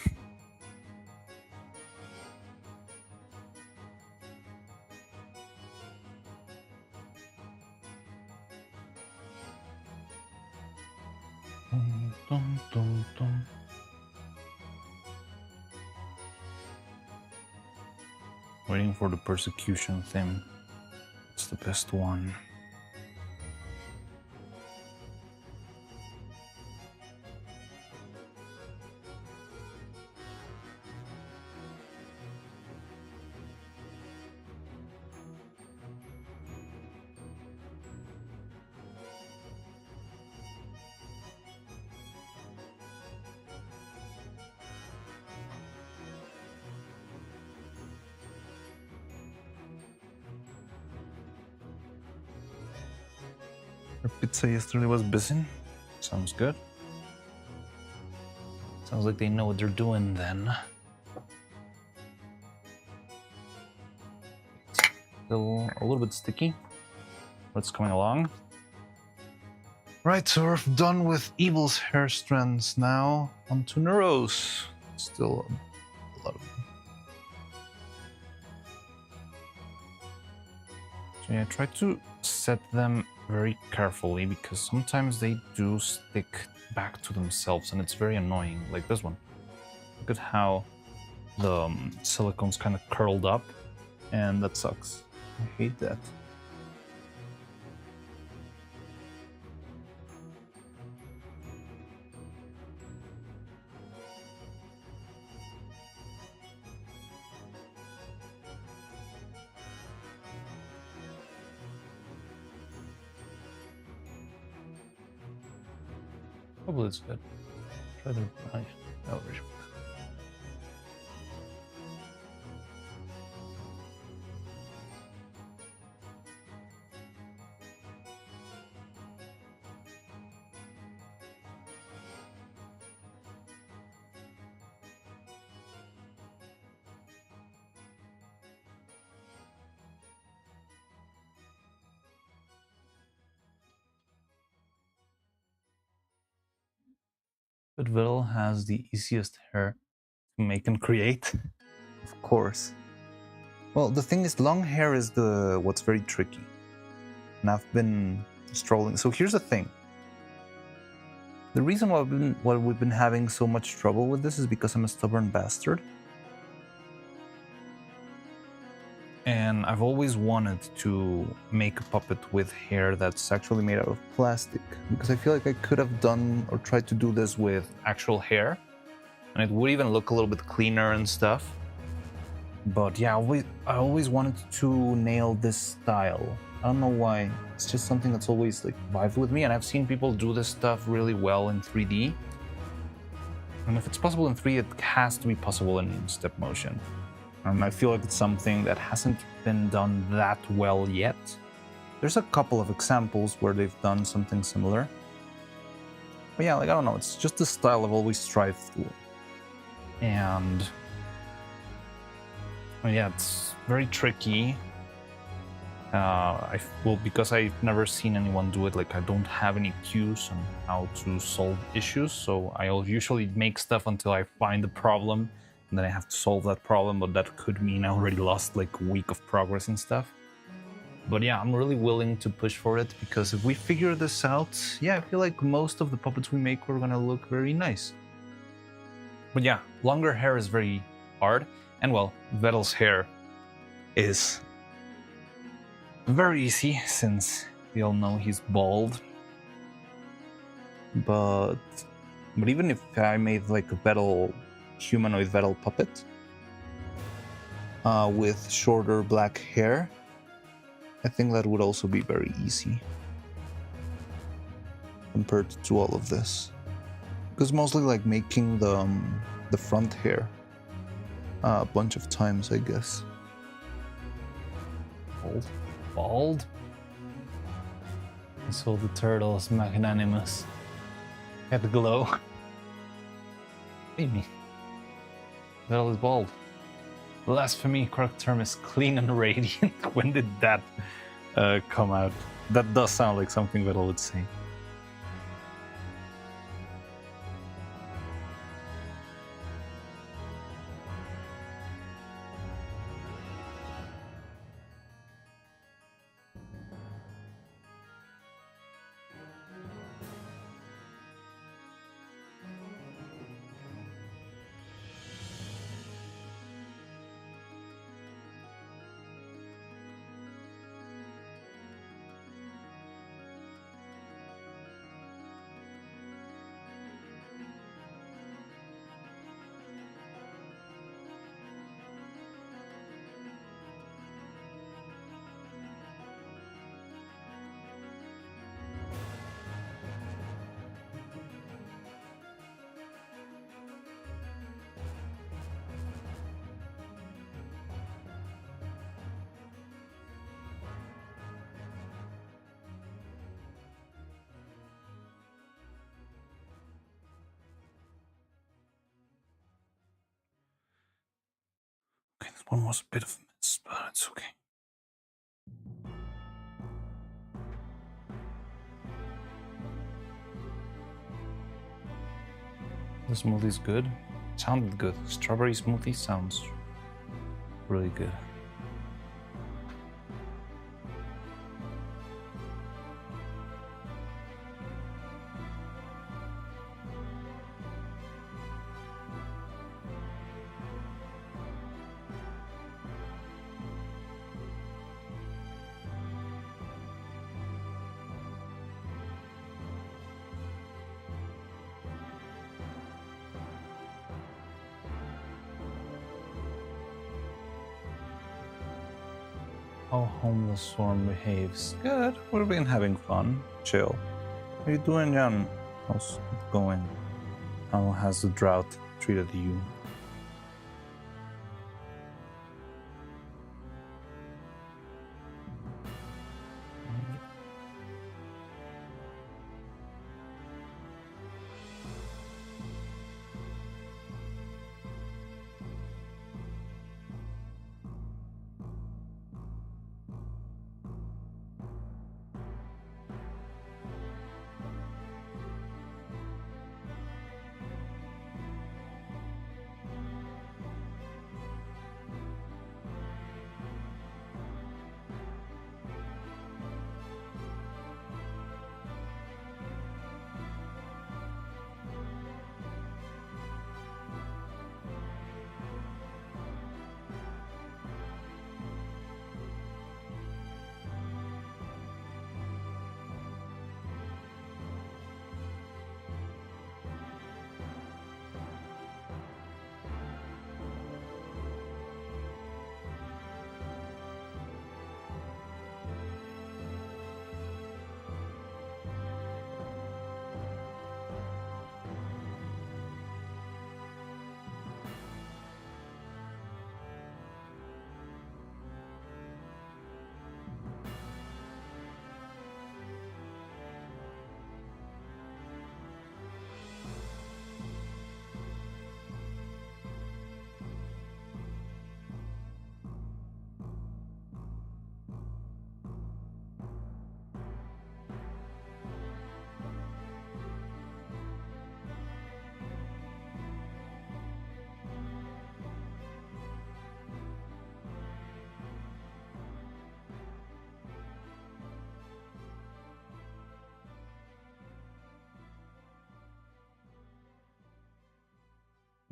Dum, dum, dum. Waiting for the persecution theme. It's the best one. Our pizza yesterday was busy. Sounds good. Sounds like they know what they're doing then. Still a little bit sticky, but it's coming along. Right, so we're done with Evil's hair strands now. On to Neuro's. Still a lot of them. So yeah, try to set them very carefully because sometimes they do stick back to themselves and it's very annoying, like this one. Look at how the silicone's kind of curled up and that sucks. I hate that. Probably it's good. Try the knife. Television. But Will has the easiest hair to make and create. Of course. Well, the thing is, long hair is what's very tricky. And I've been strolling. So here's the thing. The reason why we've been having so much trouble with this is because I'm a stubborn bastard. And I've always wanted to make a puppet with hair that's actually made out of Plastic. Because I feel like I could have done or tried to do this with actual hair. And it would even look a little bit cleaner and stuff. But yeah, I always wanted to nail this style. I don't know why. It's just something that's always like vibed with me. And I've seen people do this stuff really well in 3D. And if it's possible in 3D, it has to be possible in step motion. I feel like it's something that hasn't been done that well yet. There's a couple of examples where they've done something similar. But yeah, like, I don't know, it's just the style I've always strived for. And well, yeah, it's very tricky. Because I've never seen anyone do it, like I don't have any cues on how to solve issues, so I'll usually make stuff until I find the problem, and then I have to solve that problem, but that could mean I already lost like a week of progress and stuff. But yeah, I'm really willing to push for it, because if we figure this out, yeah, I feel like most of the puppets we make are gonna look very nice. But yeah, longer hair is very hard, and well, Vettel's hair is very easy, since we all know he's bald. But even if I made like a humanoid Vettel puppet with shorter black hair, I think that would also be very easy compared to all of this. Because mostly like making the front hair a bunch of times, I guess. Bald? And so the turtle is magnanimous. Head glow. Amy. Vettel is bald. Blasphemy, correct term is clean and radiant. When did that come out? That does sound like something Vettel would say. Okay, this one was a bit of a mess, but it's okay. The smoothie's good. Sounded good. Strawberry smoothie sounds really good. How homeless swarm behaves. Good. We've been having fun. Chill. How you doing, Jan? How's it going? How has the drought treated you?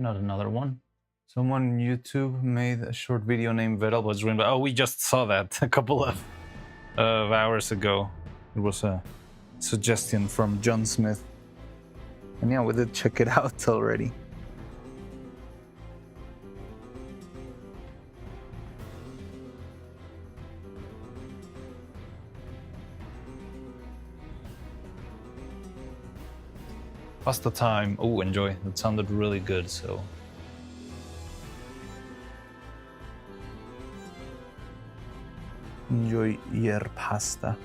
Not another one. Someone on YouTube made a short video named Vettel was ruined. Oh, we just saw that a couple of hours ago. It was a suggestion from John Smith. And yeah, we did check it out already. Pasta time. Oh, enjoy. That sounded really good, so. Enjoy your pasta.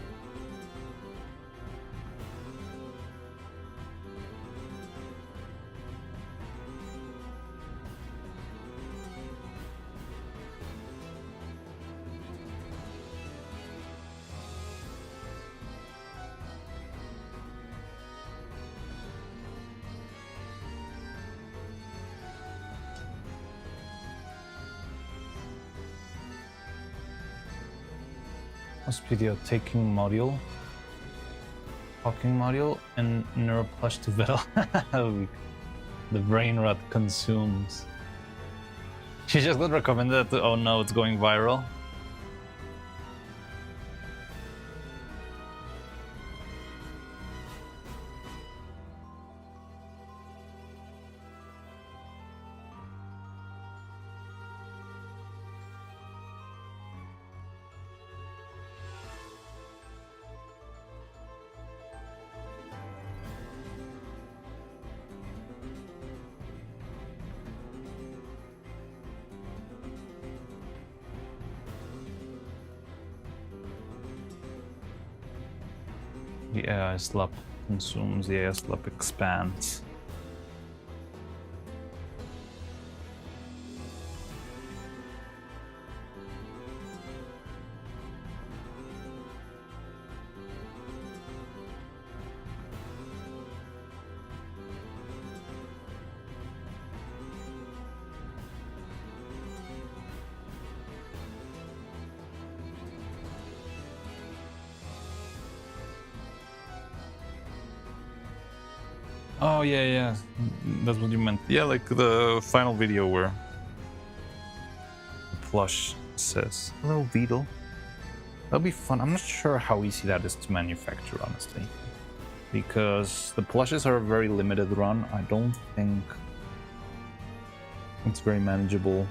This video taking module, talking module, and neuroplush to Vettel. The brain rot consumes. She just got recommended to, oh no, it's going viral. The AI slap consumes, the AI slap expands. Oh yeah, that's what you meant. Yeah, like the final video where the plush says, Hello, Beetle. that'll be fun. I'm not sure how easy that is to manufacture, honestly, because the plushes are a very limited run. I don't think it's very manageable.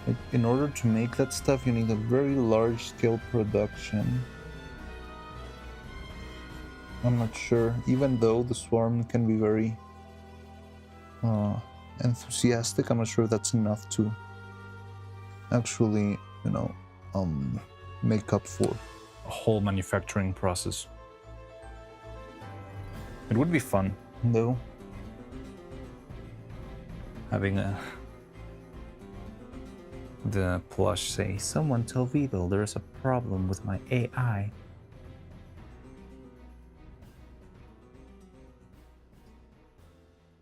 Like, in order to make that stuff, you need a very large scale production. I'm not sure, even though the swarm can be very enthusiastic, I'm not sure that's enough to actually, make up for A whole manufacturing process. It would be fun though. having the plush say, "Someone tell Vidal there's a problem with my AI."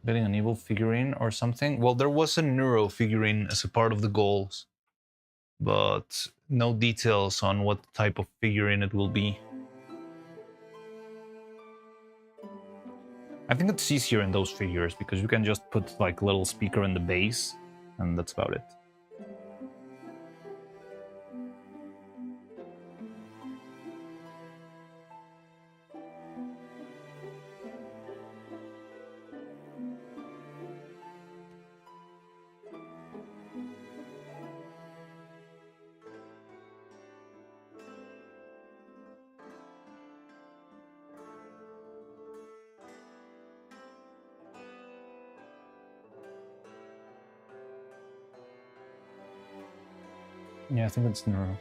Getting an evil figurine or something? Well, there was a neuro figurine as a part of the goals, but no details on what type of figurine it will be. I think it's easier in those figures because you can just put like a little speaker in the base, and that's about it. Yeah, I think it's neuro.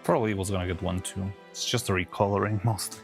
Probably was gonna get one too. It's just a recoloring mostly.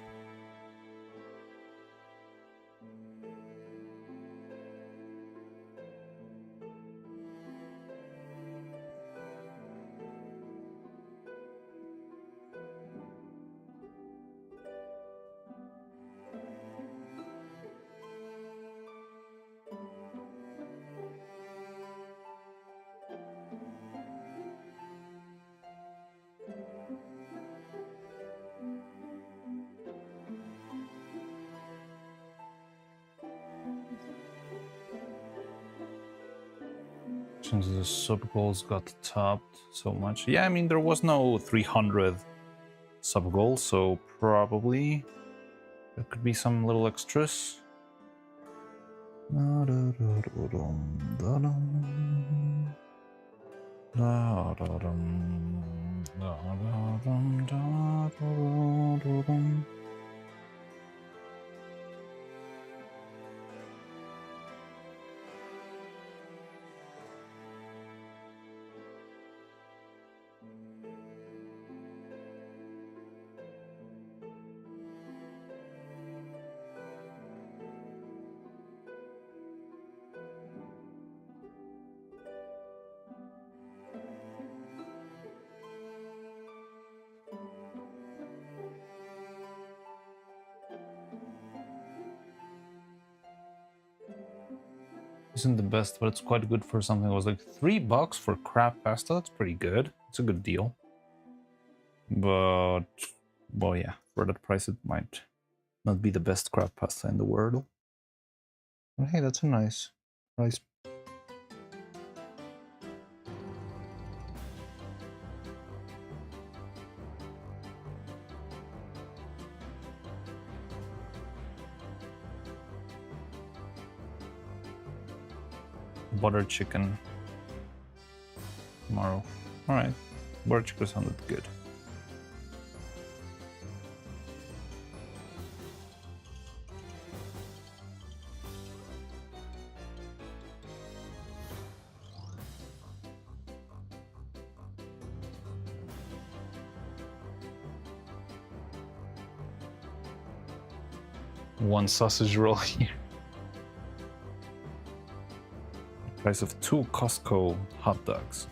Since the sub goals got topped so much. Yeah, I mean, there was no 300 sub goals, so probably there could be some little extras. Isn't the best, but it's quite good for something that was like $3 for crab pasta. That's pretty good. It's a good deal. But, well, yeah, for that price, it might not be the best crab pasta in the world. But hey, that's a nice price. Butter chicken tomorrow. All right, butter chicken sounded good. One sausage roll here. Price of 2 Costco hot dogs.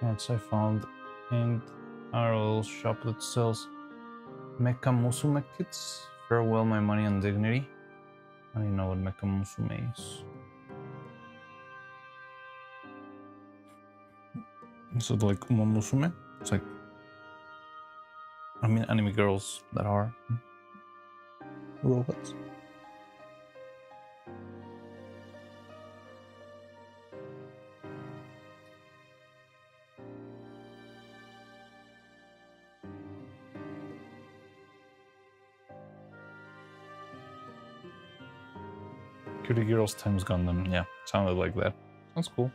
Once I found in our shop that sells Mecha Musume kits. Farewell my money and dignity. I don't even know what Mecha Musume is. Is it like Uma Musume? It's like, I mean, anime girls that are robots. Cutie Girls times Gundam. Yeah, sounded like that. Sounds cool.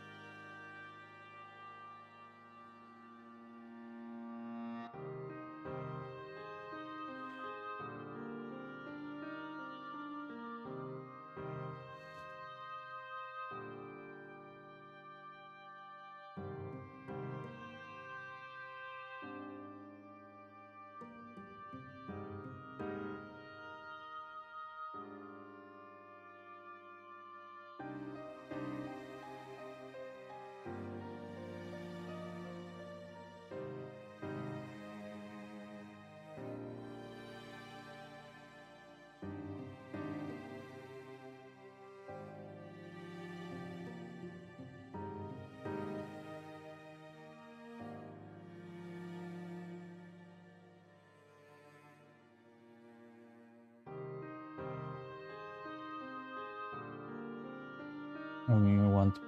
We want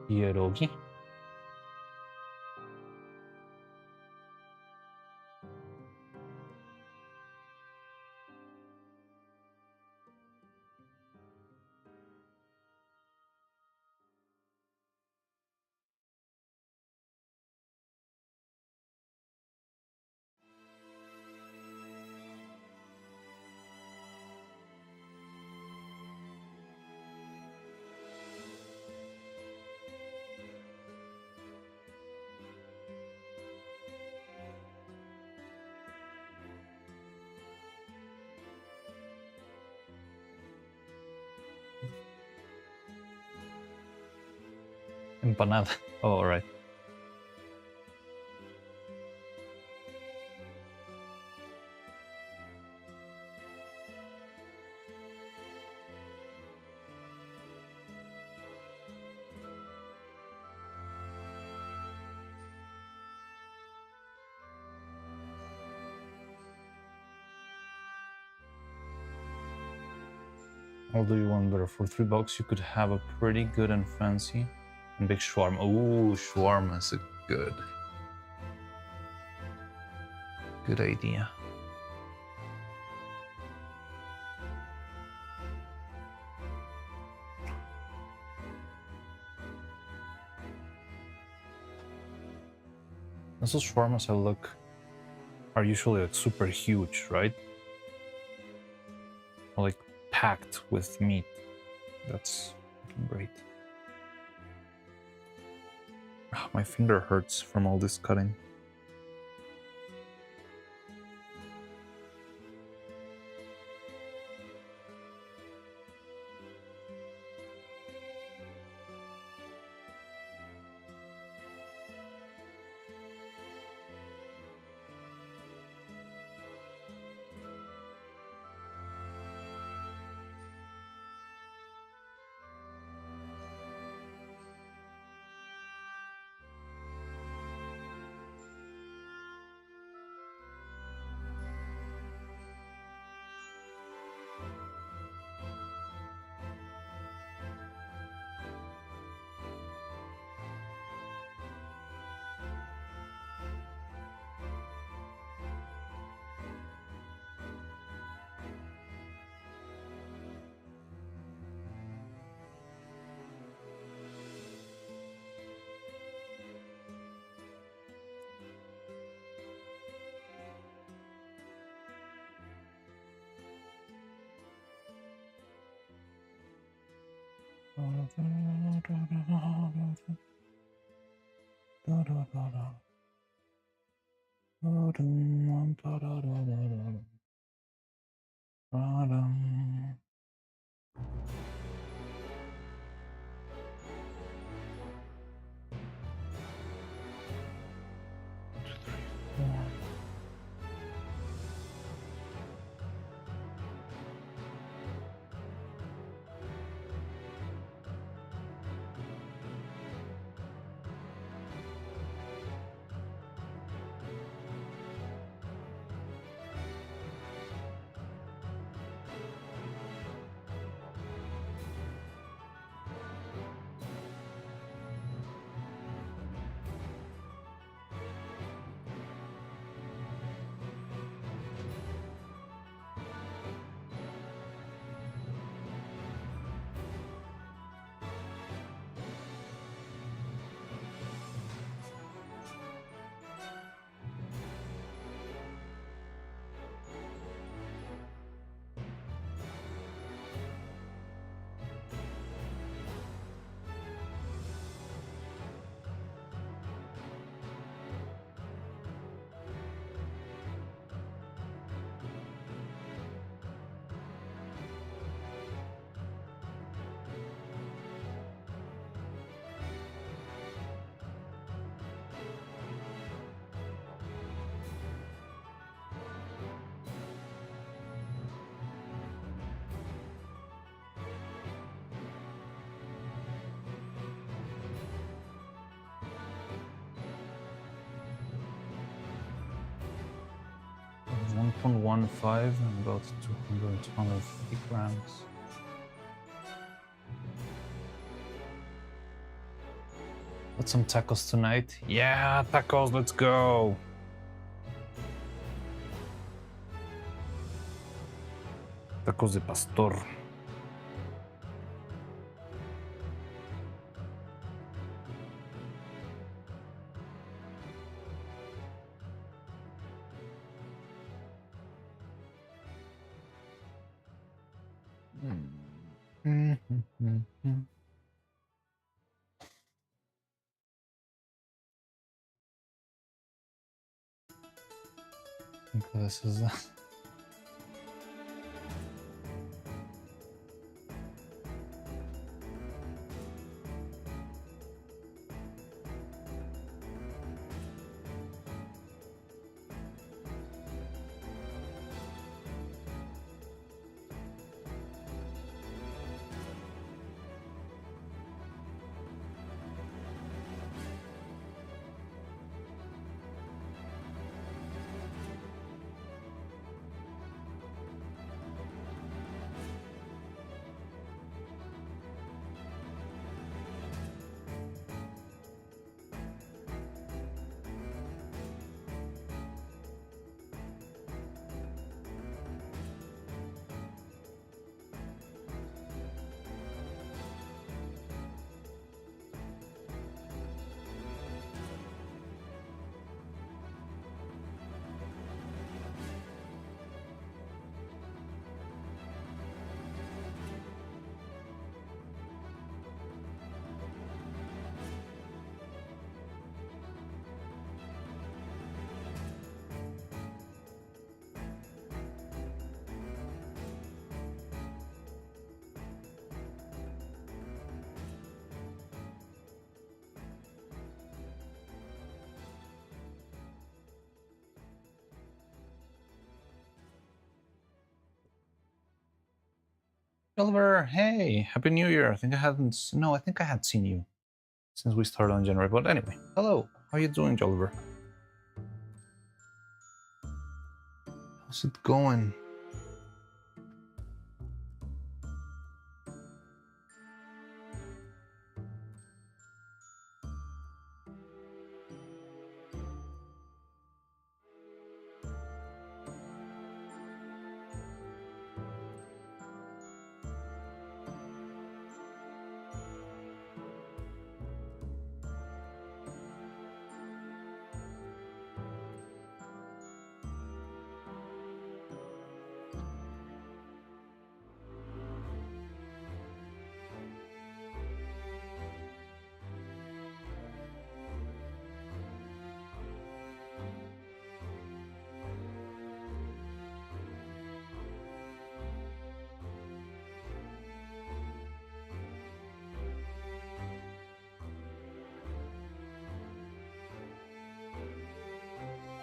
pierogi. Empanada. Oh, all right. I'll do you one better. For $3, you could have a pretty good and fancy and big shawarma. Ooh, shawarma is a good idea. Those shawarmas are usually like super huge, right? Or like packed with meat. That's fucking great. My finger hurts from all this cutting. It's 1.15 and about 250 grams. Got some tacos tonight? Yeah, tacos, let's go! Tacos de pastor. I think this is Silver, hey, Happy New Year. I think I hadn't. No, I think I had seen you since we started on January. But anyway, hello. How you doing, Jolliver? How's it going?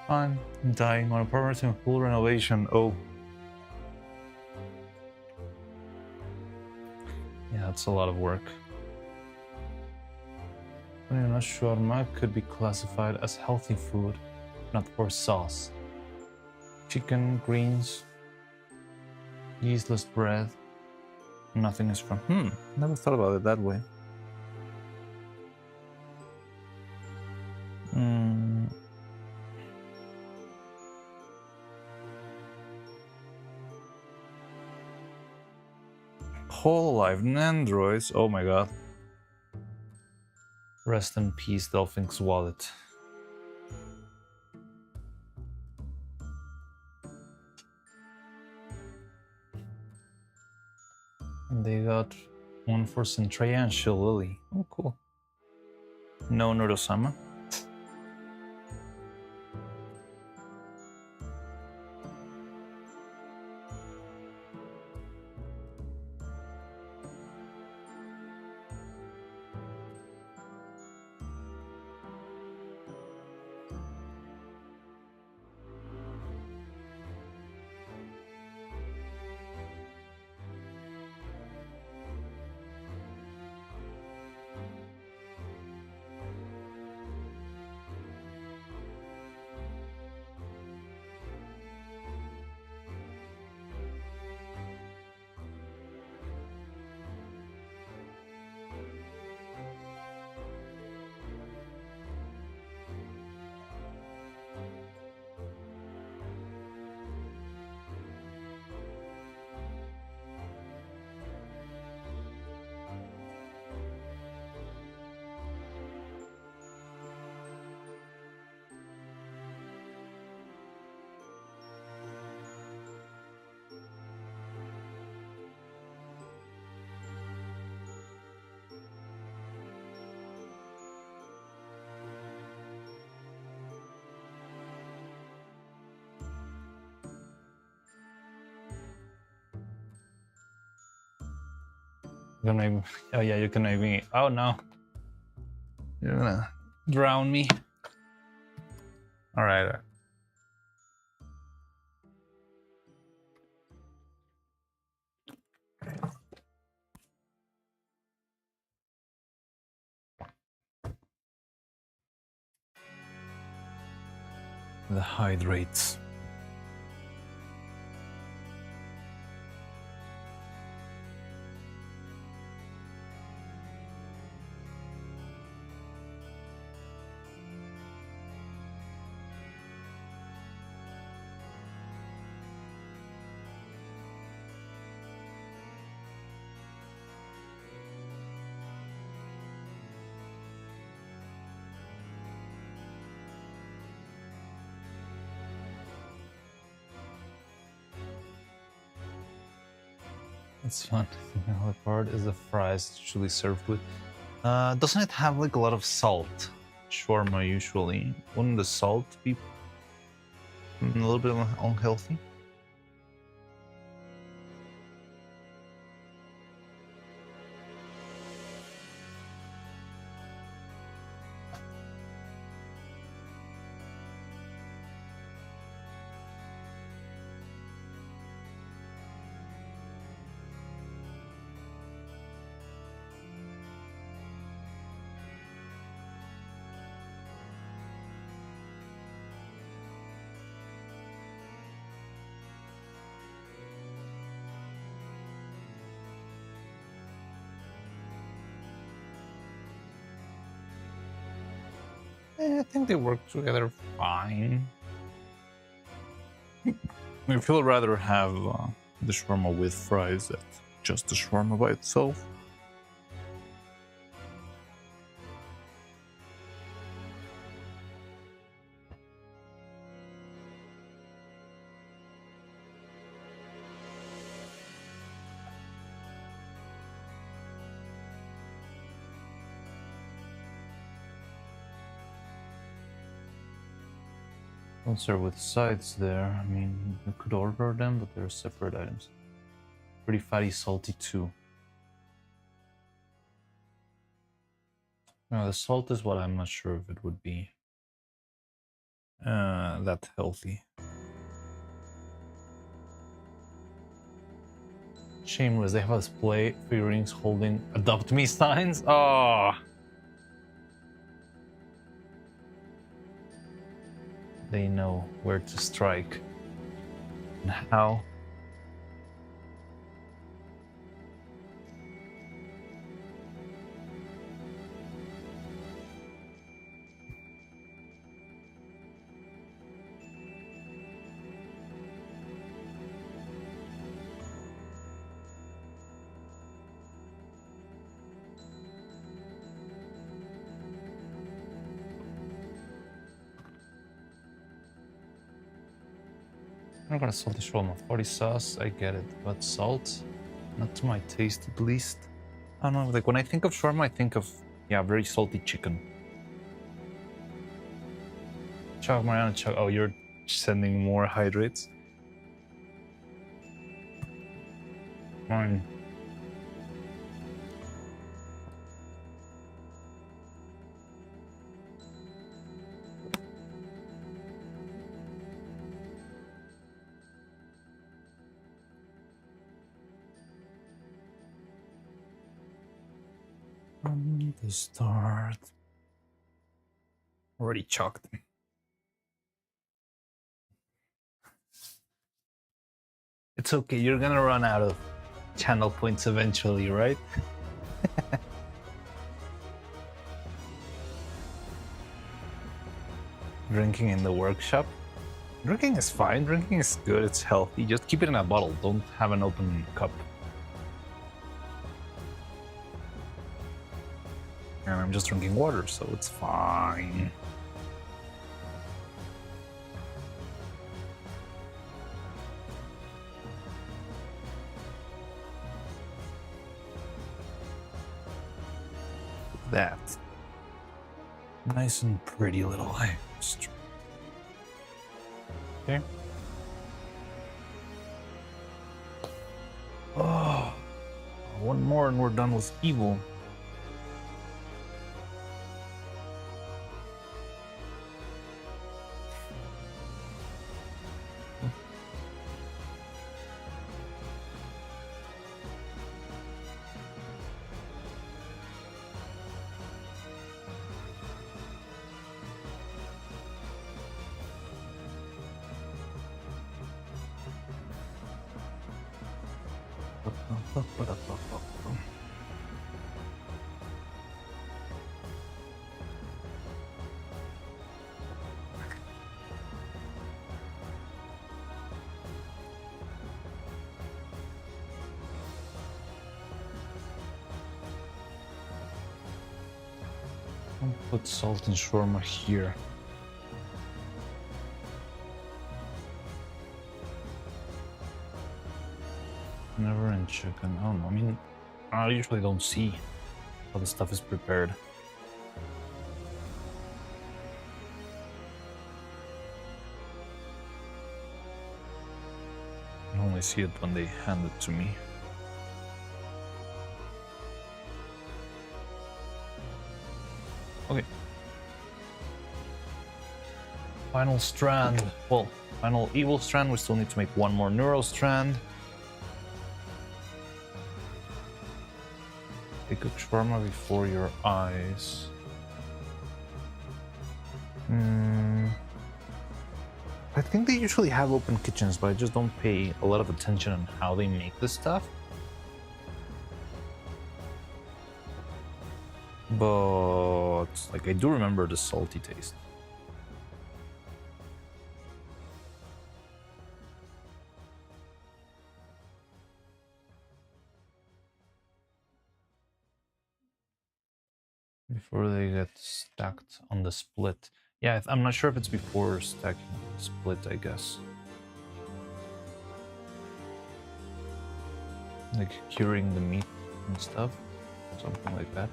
I'm dying on a permanent full renovation. Oh. Yeah, that's a lot of work. Shawarma could be classified as healthy food, not for sauce. Chicken, greens, yeastless bread. Nothing is from. Never thought about it that way. Hololive Nandroids. Oh my god. Rest in peace, Dolphin's wallet. And they got one for Centrea and Shillelagh. Oh, cool. No Neuro-Sama. You can make, oh yeah, you can make me. Oh no. You're gonna drown me. Alright. The hydrates. It's fun. The other part is the fries usually served with. Doesn't it have like a lot of salt? Shawarma usually. Wouldn't the salt be a little bit unhealthy? I think they work together fine. I feel rather have the shawarma with fries than just the shawarma by itself. Don't serve with sides there. I mean, you could order them, but they're separate items. Pretty fatty, salty too. No, the salt is what I'm not sure if it would be that healthy. Shameless, they have a display figurines holding adopt me signs. Oh, they know where to strike and how. I'm not gonna salty shawarma. 40 sauce, I get it, but salt, not to my taste at least. I don't know, like when I think of shawarma, I think of, yeah, very salty chicken. Chuck, Mariana, Chuck. Oh, you're sending more hydrates? Fine. From the start. Already chalked. It's okay, you're gonna run out of channel points eventually, right? Drinking in the workshop. Drinking is fine, drinking is good, it's healthy. Just keep it in a bottle, don't have an open cup. And I'm just drinking water, so it's fine. That. Nice and pretty little extra. Okay. Oh, one more and we're done with evil. I'll put salt and shawarma here. Never in chicken. Oh no, I mean, I usually don't see how the stuff is prepared. I only see it when they hand it to me. Okay. Final strand. Well, final evil strand. We still need to make one more neuro strand. They cook shawarma before your eyes. I think they usually have open kitchens, but I just don't pay a lot of attention on how they make this stuff. But but like I do remember the salty taste. Before they get stacked on the split. Yeah, I'm not sure if it's before stacking the split, I guess. Like curing the meat and stuff. Something like that.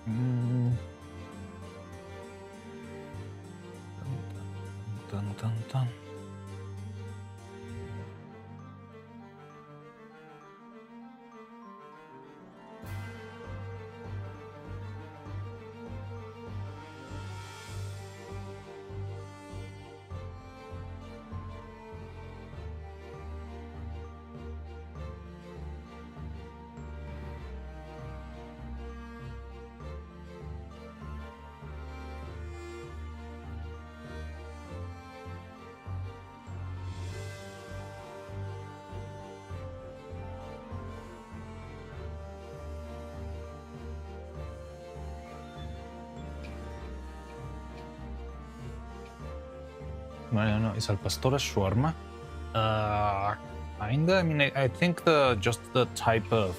Dun, dun, dun, dun. I don't know. Is al pastor a shawarma? Kinda. I mean, I think just the type of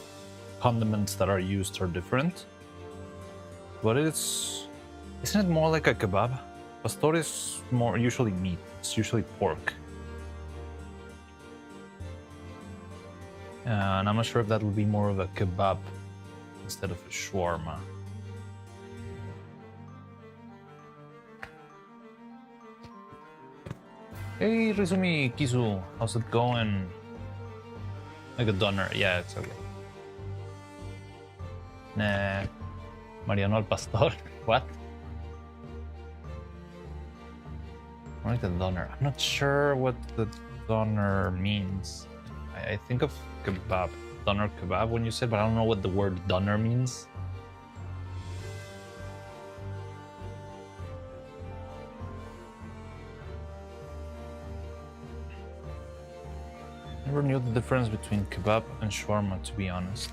condiments that are used are different. But isn't it more like a kebab? Pastor is more usually meat. It's usually pork. And I'm not sure if that would be more of a kebab instead of a shawarma. Hey, Rizumi Kizu, how's it going? Like a doner, yeah, it's okay. Nah, Mariano al Pastor, what? Like a doner. I'm not sure what the doner means. I think of kebab, doner kebab when you said, but I don't know what the word doner means. Never knew the difference between kebab and shawarma, to be honest.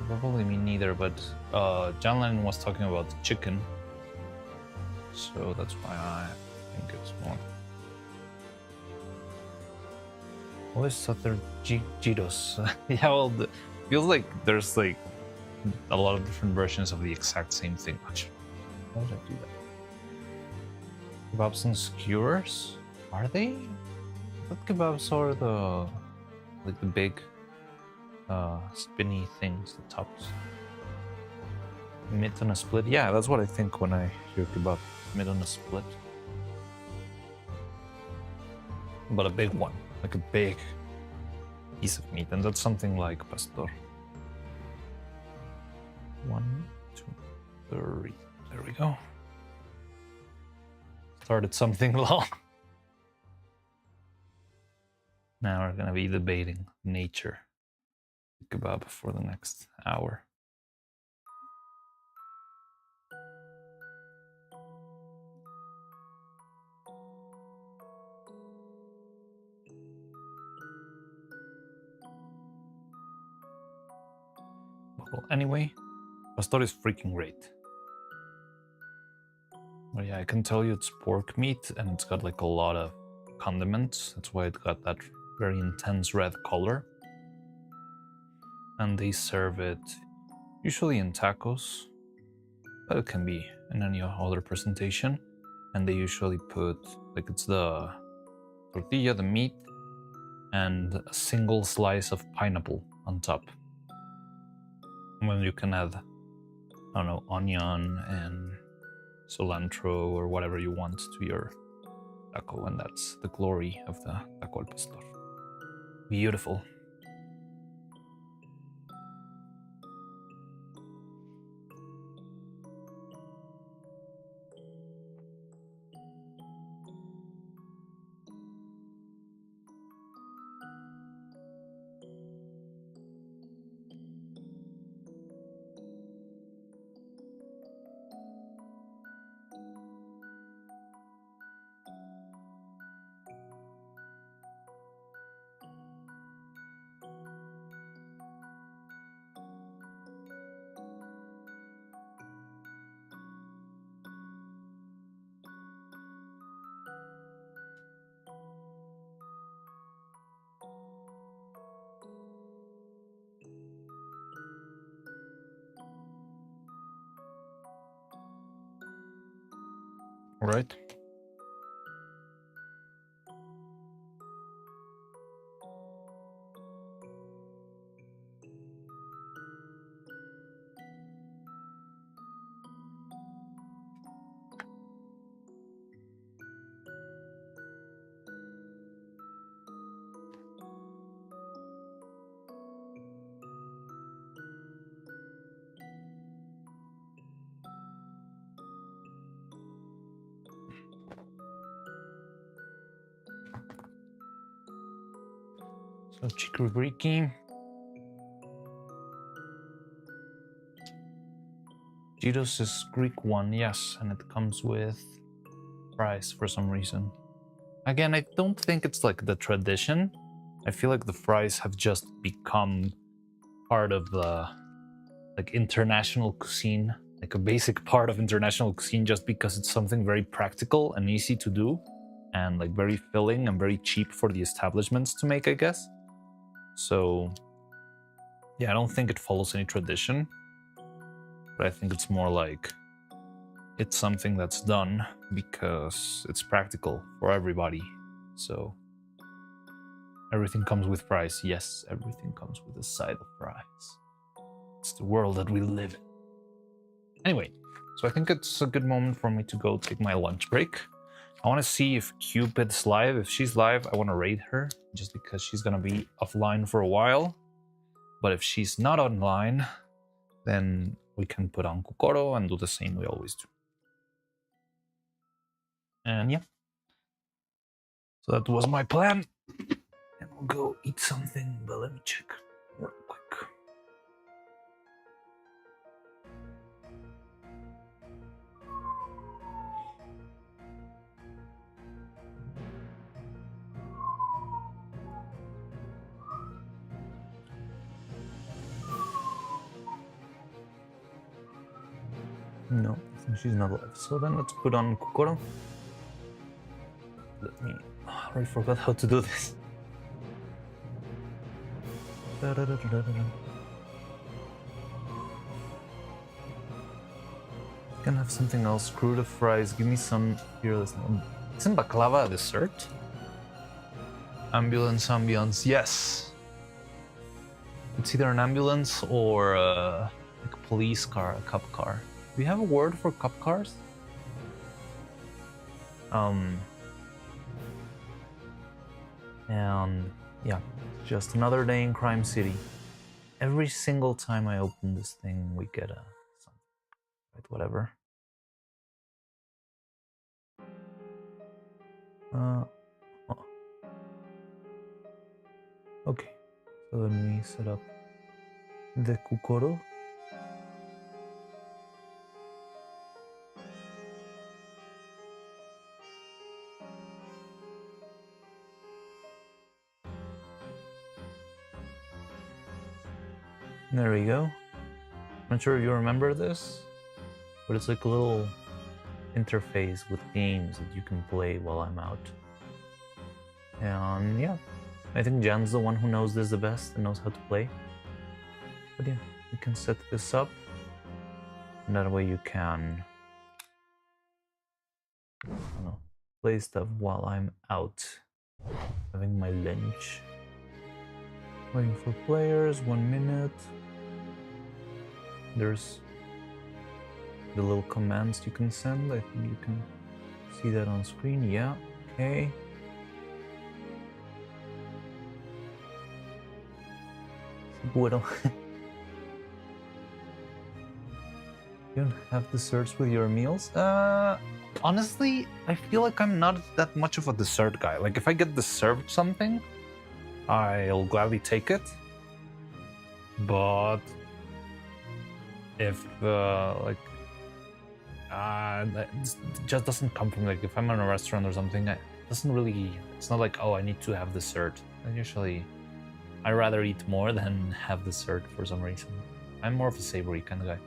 Probably me neither, but John Lennon was talking about the chicken, so that's why I think it's more. Always thought they're gyros. Yeah, well, feels like there's like a lot of different versions of the exact same thing. Actually, why did I do that? Kebabs and skewers? Are they? I thought kebabs are the big spinny things, the tops. Meat on a split? Yeah, that's what I think when I hear kebab. Meat on a split. But a big one, like a big piece of meat, and that's something like pastor. 1, 2, 3. There we go. Started something long. Now we're gonna be debating nature kebab for the next hour. Well, anyway, pastor is freaking great. Well, yeah, I can tell you it's pork meat and it's got like a lot of condiments. That's why it got that very intense red color. And they serve it usually in tacos, but it can be in any other presentation. And they usually put, like, it's the tortilla, the meat, and a single slice of pineapple on top. And then you can add, I don't know, onion and cilantro or whatever you want to your taco, and that's the glory of the taco al pastor. Beautiful. All right. So chikuriki. Cheetos is Greek one, yes, and it comes with fries for some reason. Again, I don't think it's like the tradition. I feel like the fries have just become part of the like international cuisine, like a basic part of international cuisine, just because it's something very practical and easy to do, and like very filling and very cheap for the establishments to make, I guess. So yeah, I don't think it follows any tradition, but I think it's more like it's something that's done because it's practical for everybody. So everything comes with fries. Yes, everything comes with a side of fries. It's the world that we live in. Anyway, so I think it's a good moment for me to go take my lunch break. I want to see if Cupid's live. If she's live, I want to raid her just because she's going to be offline for a while. But if she's not online, then we can put on Kokoro and do the same we always do. And yeah. So that was my plan. And we'll go eat something, but let me check real quick. No, I think she's not live. So then let's put on Kokoro. Let me... I already forgot how to do this. Can have something else. Screw the fries. Give me some fearless. Isn't baklava a dessert? Ambulance, ambience. Yes. It's either an ambulance or like a police car, a cop car. Do you have a word for cop cars? And yeah, just another day in Crime City. Every single time I open this thing, we get a something. Right, whatever. Oh. Okay, so let me set up the Kokoro. There we go. I'm not sure if you remember this, but it's like a little interface with games that you can play while I'm out. And yeah, I think Jan's the one who knows this the best and knows how to play. But yeah, you can set this up, and that way you can, I don't know, play stuff while I'm out having my lunch. Waiting for players, 1 minute. There's the little commands you can send. I think you can see that on screen. Yeah, okay. Bueno. You don't have desserts with your meals? Honestly, I feel like I'm not that much of a dessert guy. Like, if I get served something, I'll gladly take it. But if it just doesn't come from, like, if I'm in a restaurant or something, it doesn't really, it's not like, oh, I need to have dessert. I rather eat more than have dessert for some reason. I'm more of a savory kind of guy.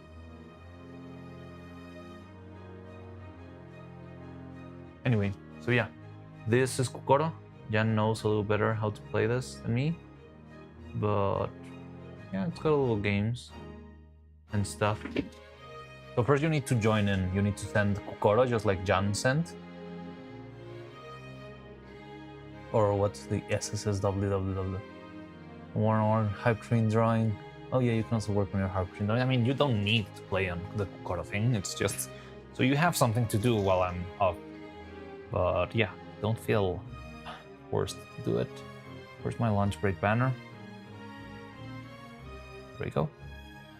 Anyway, so yeah, this is Kokoro. Jan knows a little better how to play this than me, but yeah, it's got a little games and stuff. So first you need to join in. You need to send Kokoro just like Jan sent. Or what's the SSSWWW? One hype train drawing. Oh yeah, you can also work on your hype train drawing. I mean, you don't need to play on the Kokoro thing. It's just so you have something to do while I'm off. But yeah, don't feel forced to do it. Where's my lunch break banner? There we go.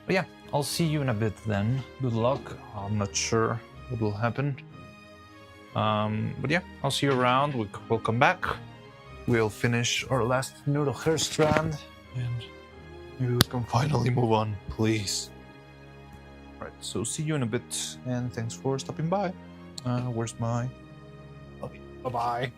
But yeah, I'll see you in a bit then. Good luck. I'm not sure what will happen. But yeah, I'll see you around. We'll come back. We'll finish our last Neuro hair strand, and maybe we can finally move on, please. Right, so see you in a bit, and thanks for stopping by. Where's my... Okay, bye-bye.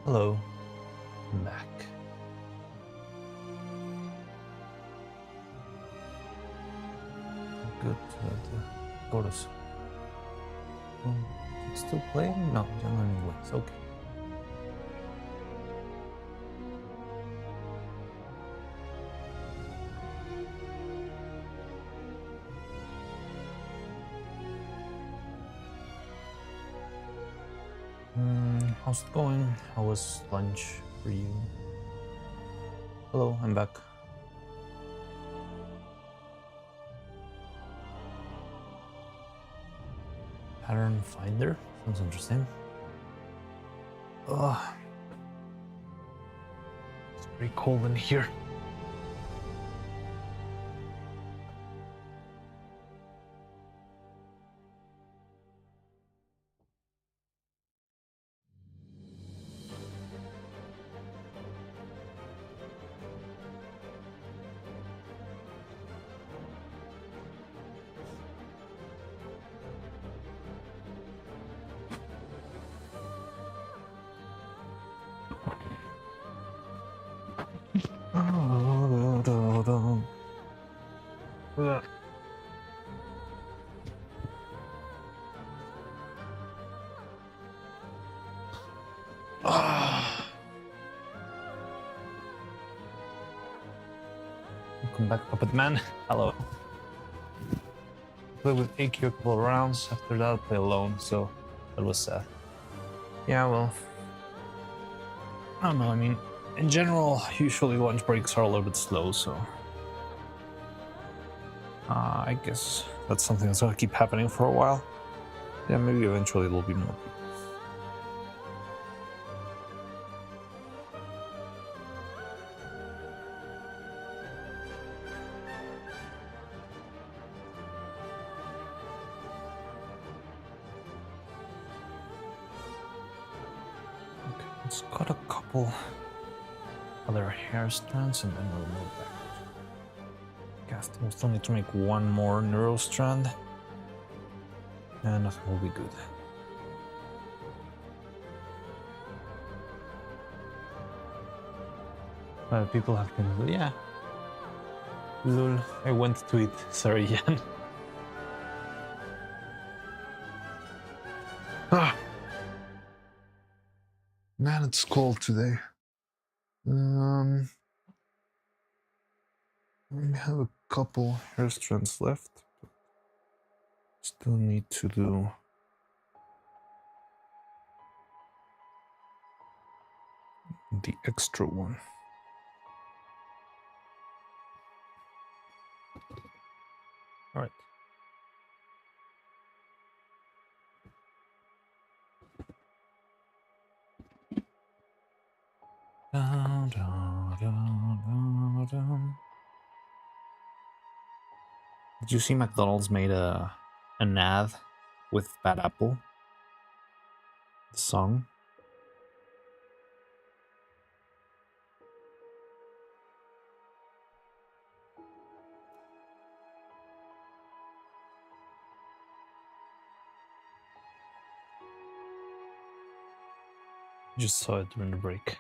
Hello, I'm back. Good. The chorus. It's still playing? No, it's not anyways. Okay. How's it going? How was lunch for you? Hello, I'm back. Pattern finder? Sounds interesting. Ugh. It's very cold in here. Welcome back, Puppet Man. Hello. Played with AQ a couple of rounds. After that, I played alone, so that was sad. Yeah, well, I don't know. I mean, in general, usually lunch breaks are a little bit slow, so I guess that's something that's gonna keep happening for a while. Yeah, maybe eventually there'll be more people. Okay, it's got a couple other hair strands and then we'll move back. Casting, we still need to make one more neuro strand, and nothing will be good. People have been, yeah. Lol, I went to it. Sorry, Jan. Ah. Man, it's cold today. We have a couple hair strands left. Still need to do the extra one. All right. Dun, dun, dun, dun, dun. Did you see McDonald's made an ad with Bad Apple? The song? Just saw it during the break.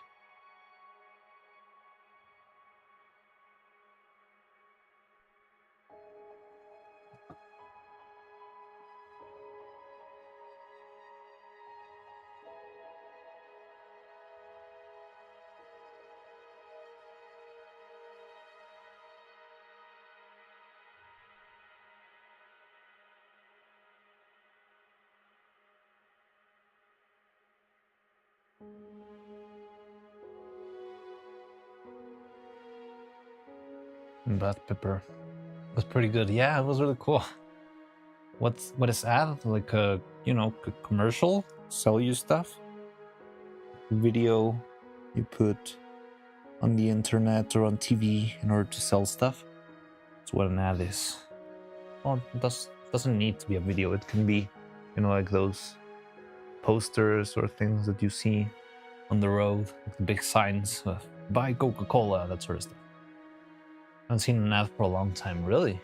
Bad Pepper was pretty good. Yeah, it was really cool. What is ad? Like a commercial? Sell you stuff? Video you put on the internet or on TV in order to sell stuff. That's what an ad is. Well, it doesn't need to be a video. It can be, like those posters or things that you see on the road, like the big signs, buy Coca-Cola, that sort of stuff. I haven't seen an ad for a long time, really.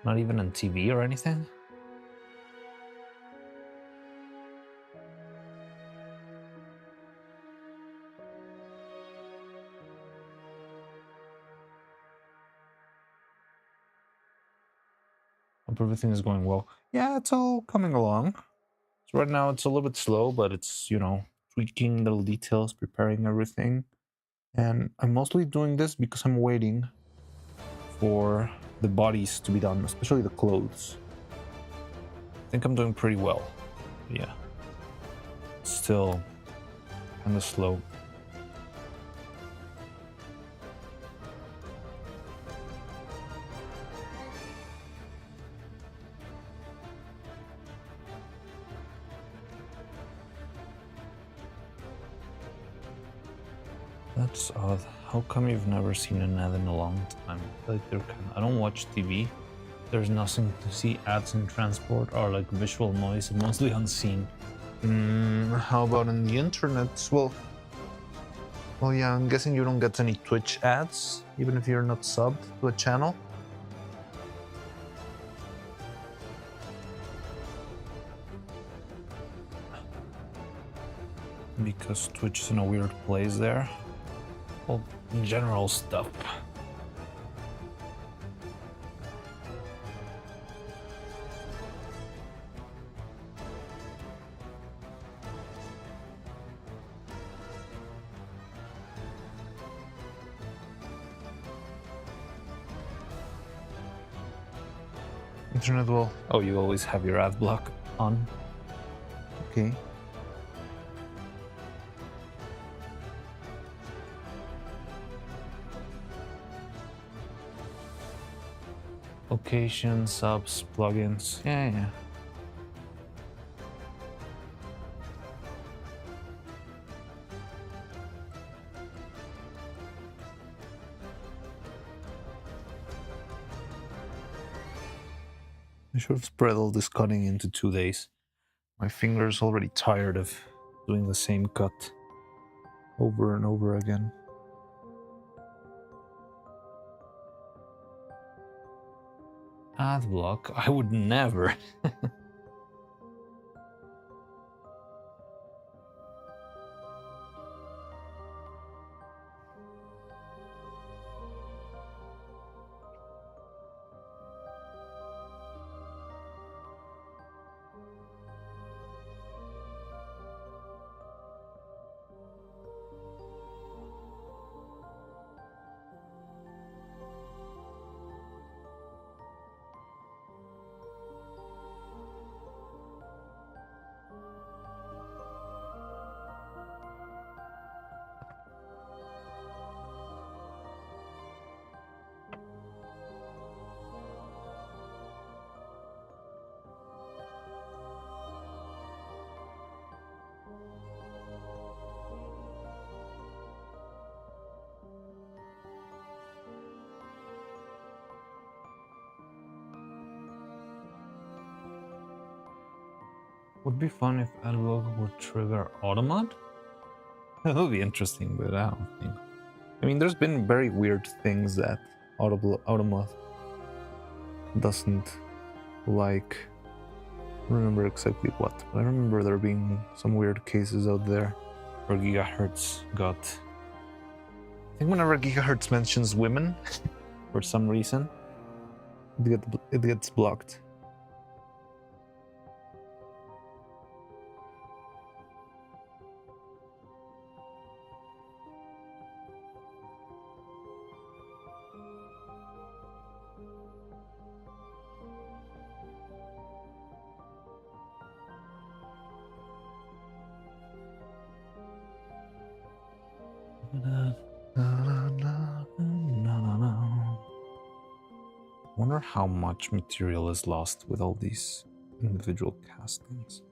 Not even on TV or anything. Hope everything is going well. Yeah, it's all coming along. So right now it's a little bit slow, but it's, tweaking little details, preparing everything. And I'm mostly doing this because I'm waiting for the bodies to be done, especially the clothes. I think I'm doing pretty well. Yeah. Still kind of slow. That's odd. How come you've never seen an ad in a long time? Like I don't watch TV. There's nothing to see. Ads in transport are like visual noise and mostly unseen. How about in the internet? Well, yeah, I'm guessing you don't get any Twitch ads, even if you're not subbed to a channel. Because Twitch is in a weird place there. Well, general stuff. Internet will. Oh, you always have your ad block on. Okay. Location, subs, plugins. Yeah. I should have spread all this cutting into 2 days. My finger's already tired of doing the same cut over and over again. Ad block? I would never. Would be fun if Adblock would trigger Automod. That would be interesting, but I don't think. I mean, there's been very weird things that Automoth doesn't like. I don't remember exactly what, but I remember there being some weird cases out there. Or Gigahertz got. I think whenever Gigahertz mentions women, for some reason, it gets blocked. Wonder how much material is lost with all these individual castings.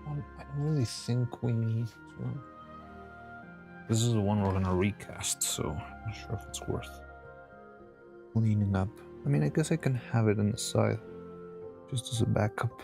I don't really think we need to. This is the one we're gonna recast, so I'm not sure if it's worth Cleaning up. I mean, I guess I can have it on the side, just as a backup.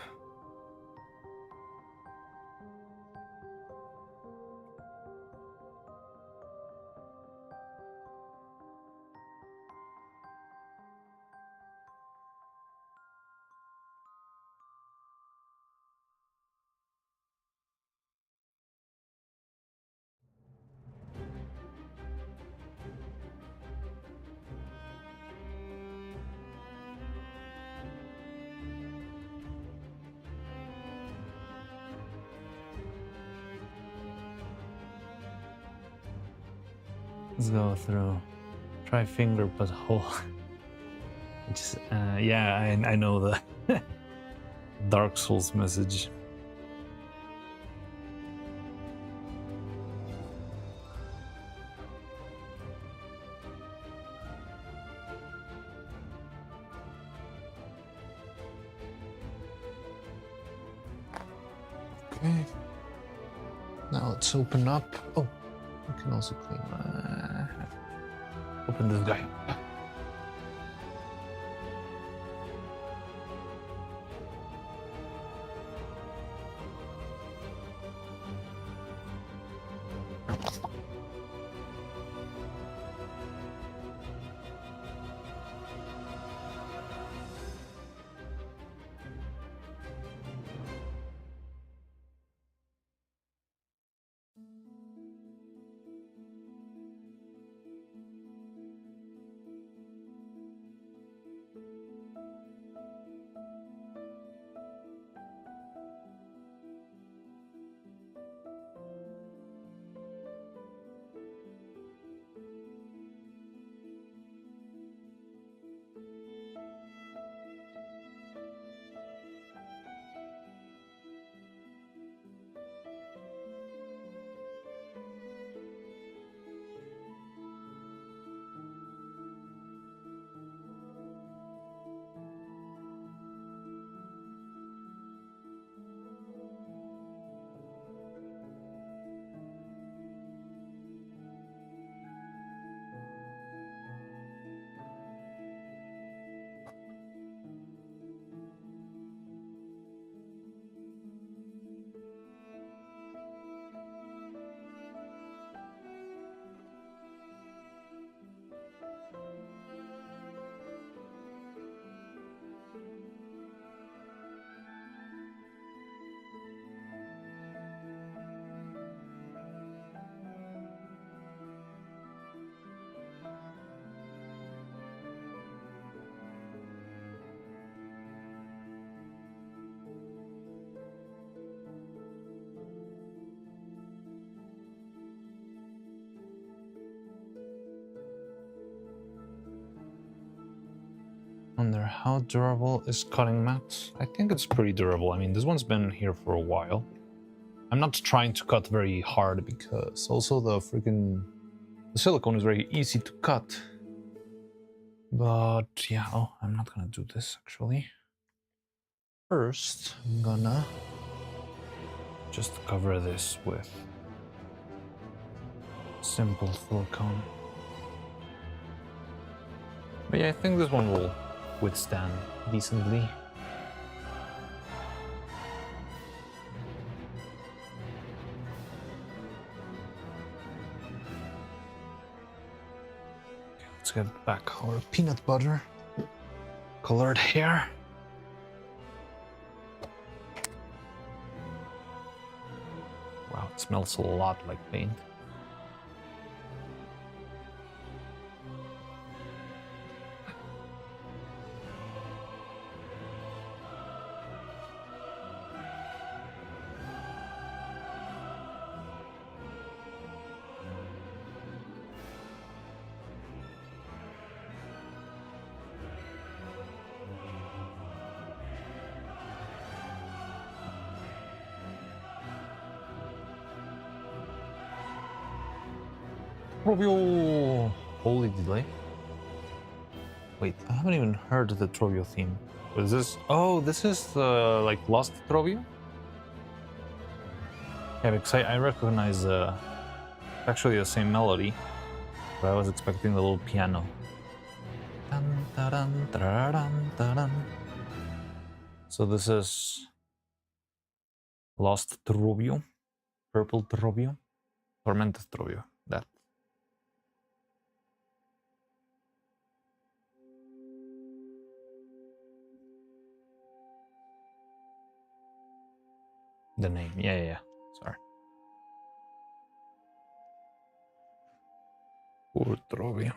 Let's go through. Try finger but hole. Just, yeah, I know the Dark Souls message. Okay. Now let's open up. Oh, I can also clean. Open this guy. how durable is cutting mat? I think it's pretty durable. I mean, this one's been here for a while. I'm not trying to cut very hard because also the silicone is very easy to cut. But yeah, oh, I'm not gonna do this actually. First, I'm gonna just cover this with simple silicone. But yeah, I think this one will withstand decently. Let's get back our peanut butter colored hair. Wow, it smells a lot like paint. Trovio! Holy delay. Wait, I haven't even heard the Trovio theme. What is this? Oh, this is the like Lost Trovio? Yeah, because I recognize actually the same melody, but I was expecting the little piano. Dun, dun, dun, dun, dun, dun. So this is Lost Trovio, Purple Trovio, Tormented Trovio. That. The name, yeah. Sorry. Poor Trovio.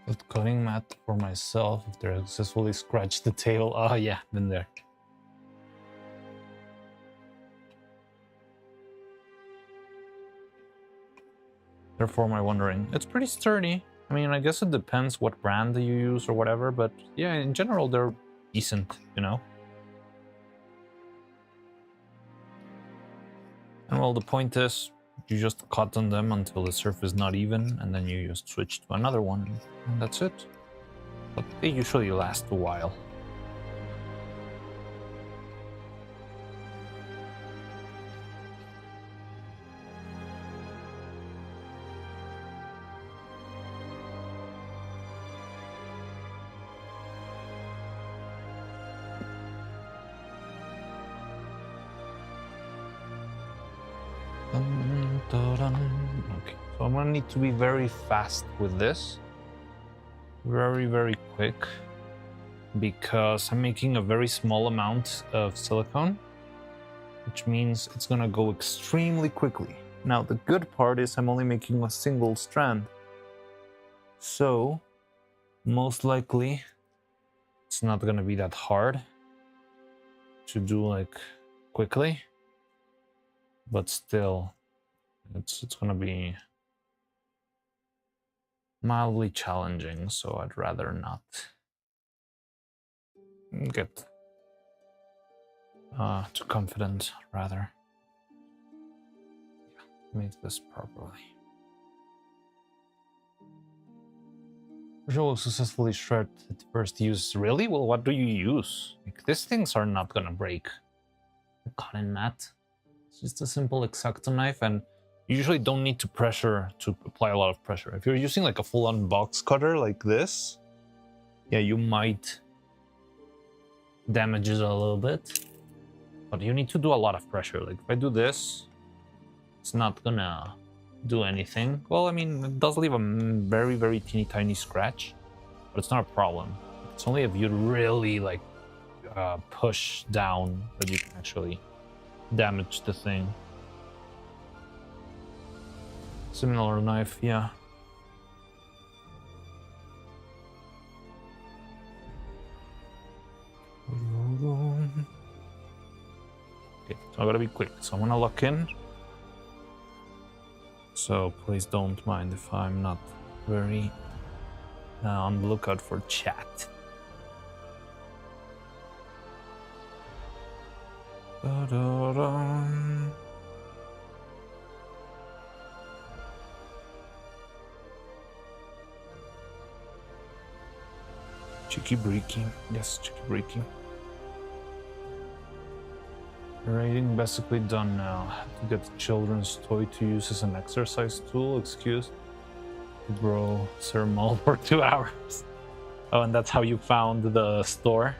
But cutting mat for myself if they successfully scratch the tail. Oh yeah, been there. Therefore, my wondering. It's pretty sturdy. I mean, I guess it depends what brand you use or whatever, but yeah, in general, they're decent, you know? And well, the point is, you just cut on them until the surface is not even, and then you just switch to another one, and that's it. But they usually last a while. Okay, so I'm gonna need to be very fast with this. Very quick. Because I'm making a very small amount of silicone, which means it's gonna go extremely quickly. Now, the good part is I'm only making a single strand. So, most likely, it's not gonna be that hard to do like quickly. But still, it's gonna be mildly challenging, so I'd rather not get too confident, rather. Make this properly. Visual successfully shred at first use. Really? Well, what do you use? Like, these things are not gonna break. The cotton mat. It's just a simple X-Acto knife, and you usually don't need to apply a lot of pressure. If you're using like a full-on box cutter like this, yeah, you might damage it a little bit, but you need to do a lot of pressure. Like if I do this, it's not gonna do anything. Well, I mean, it does leave a very teeny tiny scratch, but it's not a problem. It's only if you really like push down that you can actually damage the thing. Similar knife, yeah. Okay, so I gotta be quick. So I'm gonna lock in. So please don't mind if I'm not very on the lookout for chat. Da-da-da. Cheeky breaking. Yes, cheeky breaking. Rating basically done now. Had to get the children's toy to use as an exercise tool. Excuse. Bro, Sir Mall for 2 hours. Oh, and that's how you found the store?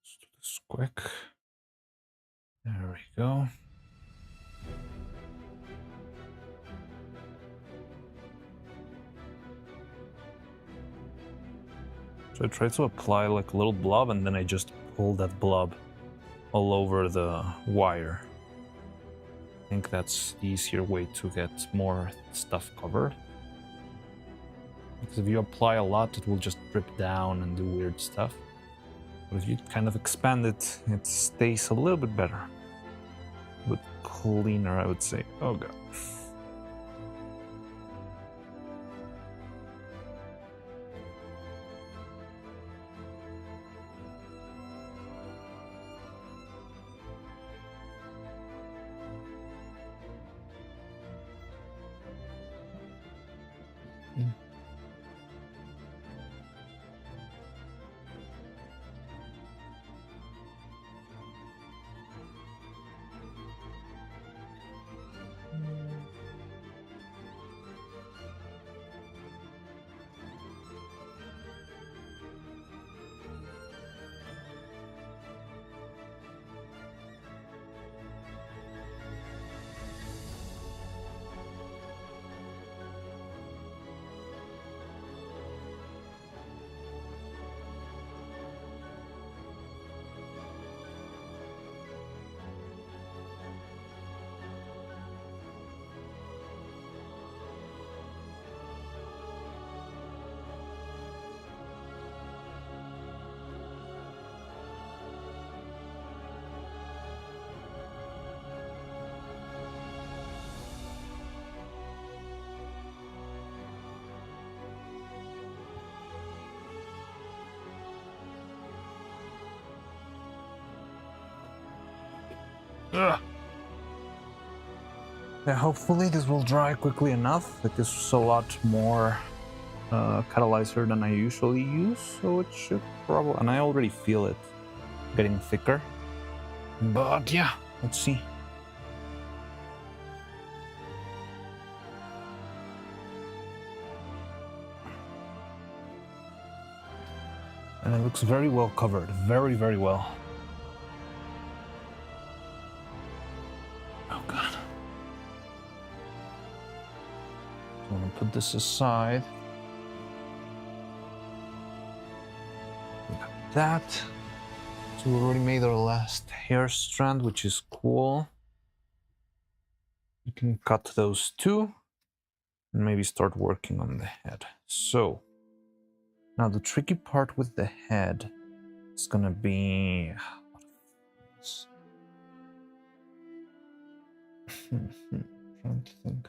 Let's do this quick. There we go. So I tried to apply like a little blob and then I just pulled that blob all over the wire. I think that's the easier way to get more stuff covered. Because if you apply a lot, it will just drip down and do weird stuff. But if you kind of expand it, it stays a little bit better. A bit cleaner, I would say. Oh god. Ugh. Yeah, hopefully this will dry quickly enough. Like this is a lot more catalyzer than I usually use, so it should probably, and I already feel it getting thicker. But yeah, let's see. And it looks very well covered, very, very well. Oh god. So I'm gonna put this aside. We got that. So we already made our last hair strand, which is cool. You can cut those two and maybe start working on the head. So now the tricky part with the head is gonna be trying to think.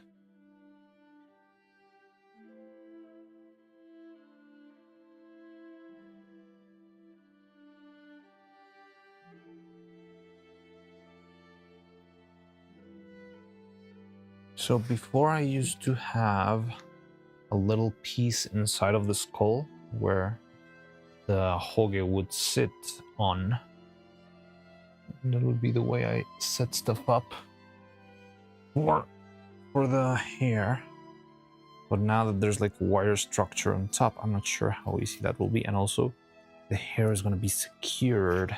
So before I used to have a little piece inside of the skull where the Hoge would sit on. And that would be the way I set stuff up for the hair. But now that there's like wire structure on top, I'm not sure how easy that will be. And also the hair is going to be secured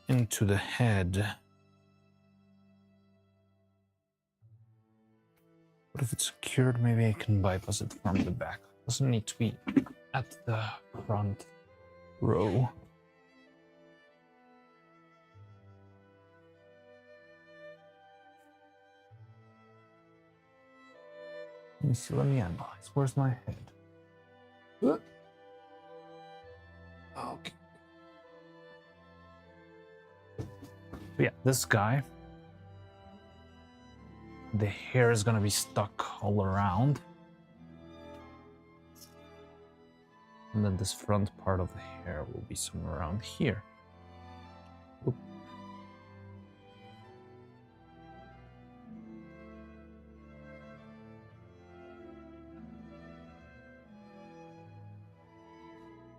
into the head. But if it's secured, maybe I can bypass it from the back. Doesn't need to be at the front row. Let me see, let me analyze. Where's my head? Okay. So yeah, this guy, the hair is gonna be stuck all around. And then this front part of the hair will be somewhere around here. Oop.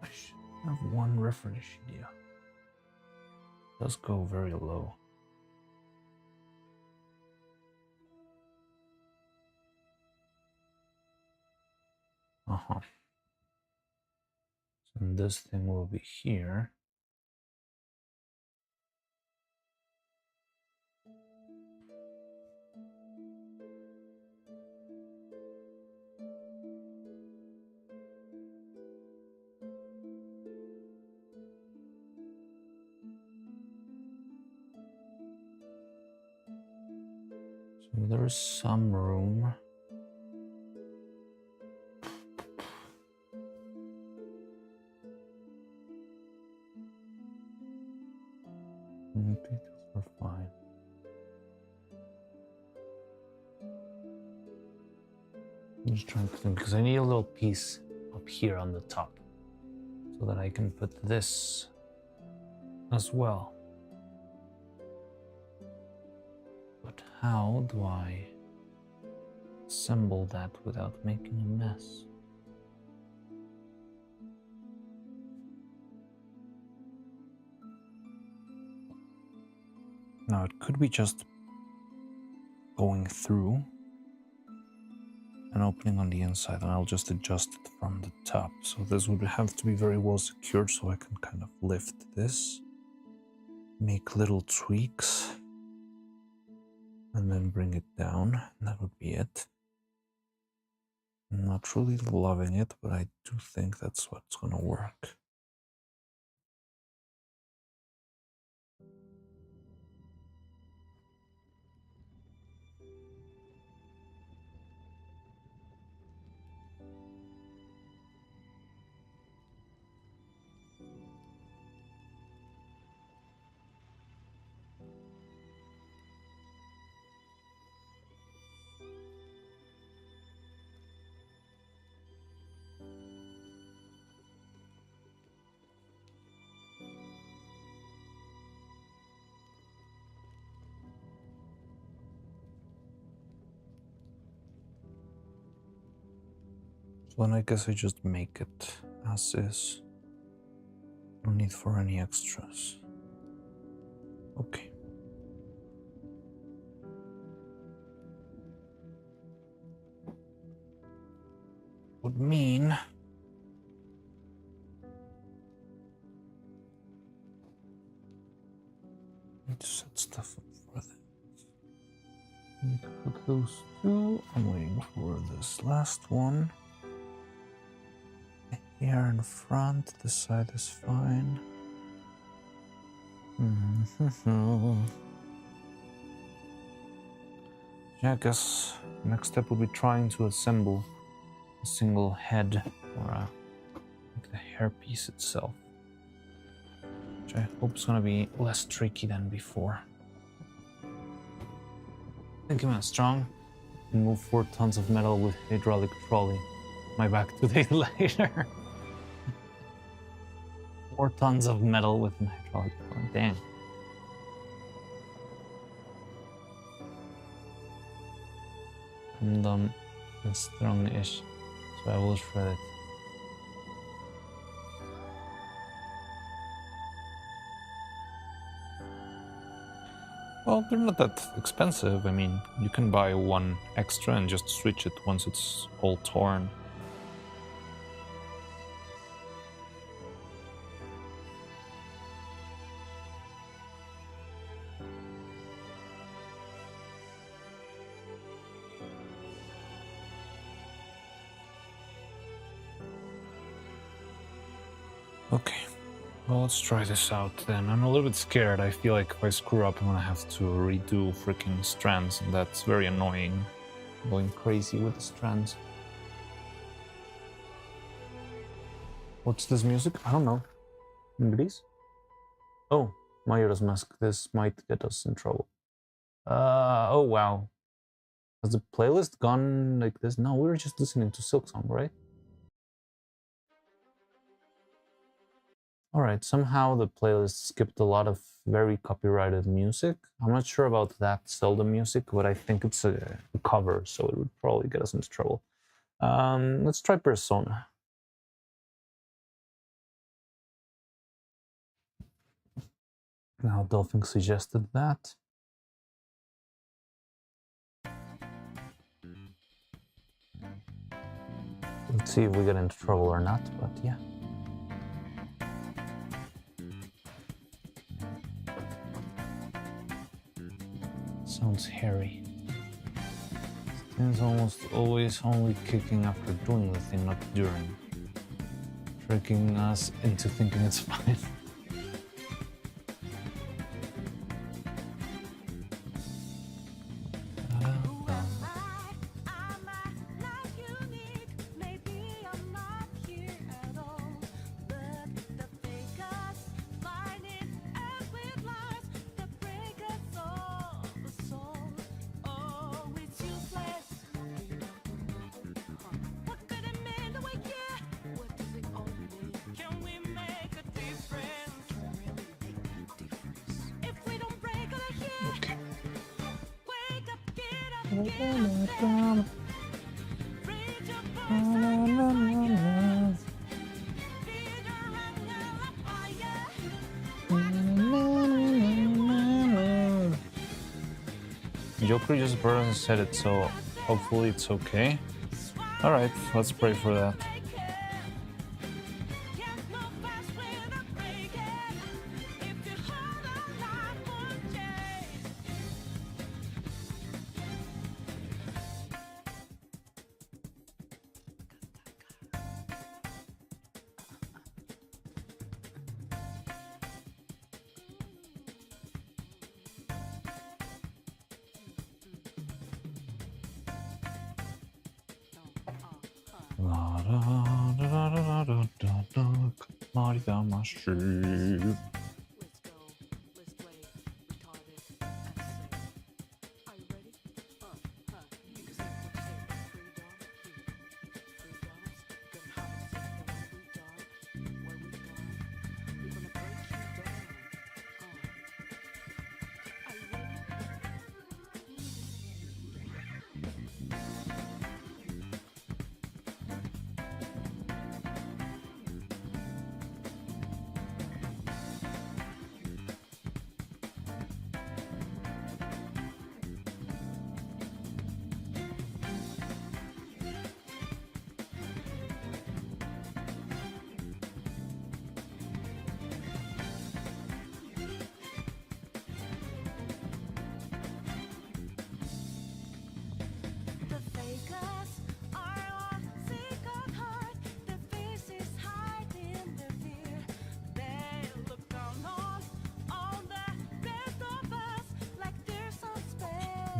I should have one reference idea. It does go very low. Uh-huh. So this thing will be here. So there's some room. Okay, those are fine. I'm just trying to think because I need a little piece up here on the top so that I can put this as well. But how do I assemble that without making a mess? Now it could be just going through and opening on the inside, and I'll just adjust it from the top. So this would have to be very well secured so I can kind of lift this, make little tweaks, and then bring it down, and that would be it. I'm not really loving it, but I do think that's what's gonna work. So then I guess I just make it as is. No need for any extras. Okay. Would mean need to set stuff up for that. Need to put those two. I'm waiting for this last one. Here in front, the side is fine. Yeah, I guess next step will be trying to assemble a single head or like the hairpiece itself, which I hope is gonna be less tricky than before. Thank you, man. Strong. And move 4 tons of metal with hydraulic trolley. My back 2 days later. 4 tons of metal with an hydraulic trolley. Dang. random and strong-ish, so I will shred it. Well, they're not that expensive. I mean, you can buy one extra and just switch it once it's all torn. Okay, well, let's try this out then. I'm a little bit scared. I feel like if I screw up, I'm gonna have to redo freaking strands, and that's very annoying. I'm going crazy with the strands. What's this music? I don't know. English? Oh, Majora's Mask. This might get us in trouble. Oh wow. Has the playlist gone like this? No, we were just listening to Silksong, right? Alright, somehow the playlist skipped a lot of very copyrighted music. I'm not sure about that Zelda music, but I think it's a cover, so it would probably get us into trouble. Let's try Persona. Now, Dolphin suggested that. Let's see if we get into trouble or not, but yeah. Sounds hairy. It's almost always only kicking after doing the thing, not during. Tricking us into thinking it's fine. Joker just burned and said it, so hopefully it's okay. Alright, let's pray for that.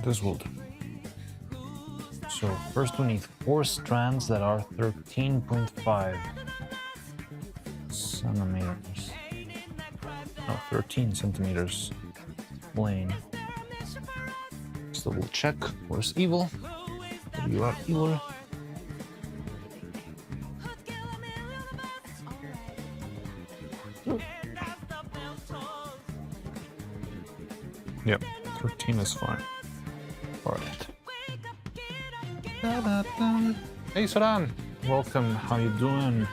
This will do. So first we need 4 strands that are 13.5 centimeters. No, 13 centimeters lane. So we'll check. Where's evil? You are evil. Yep, 13 is fine. Alright. Hey Soran, welcome. How you doing?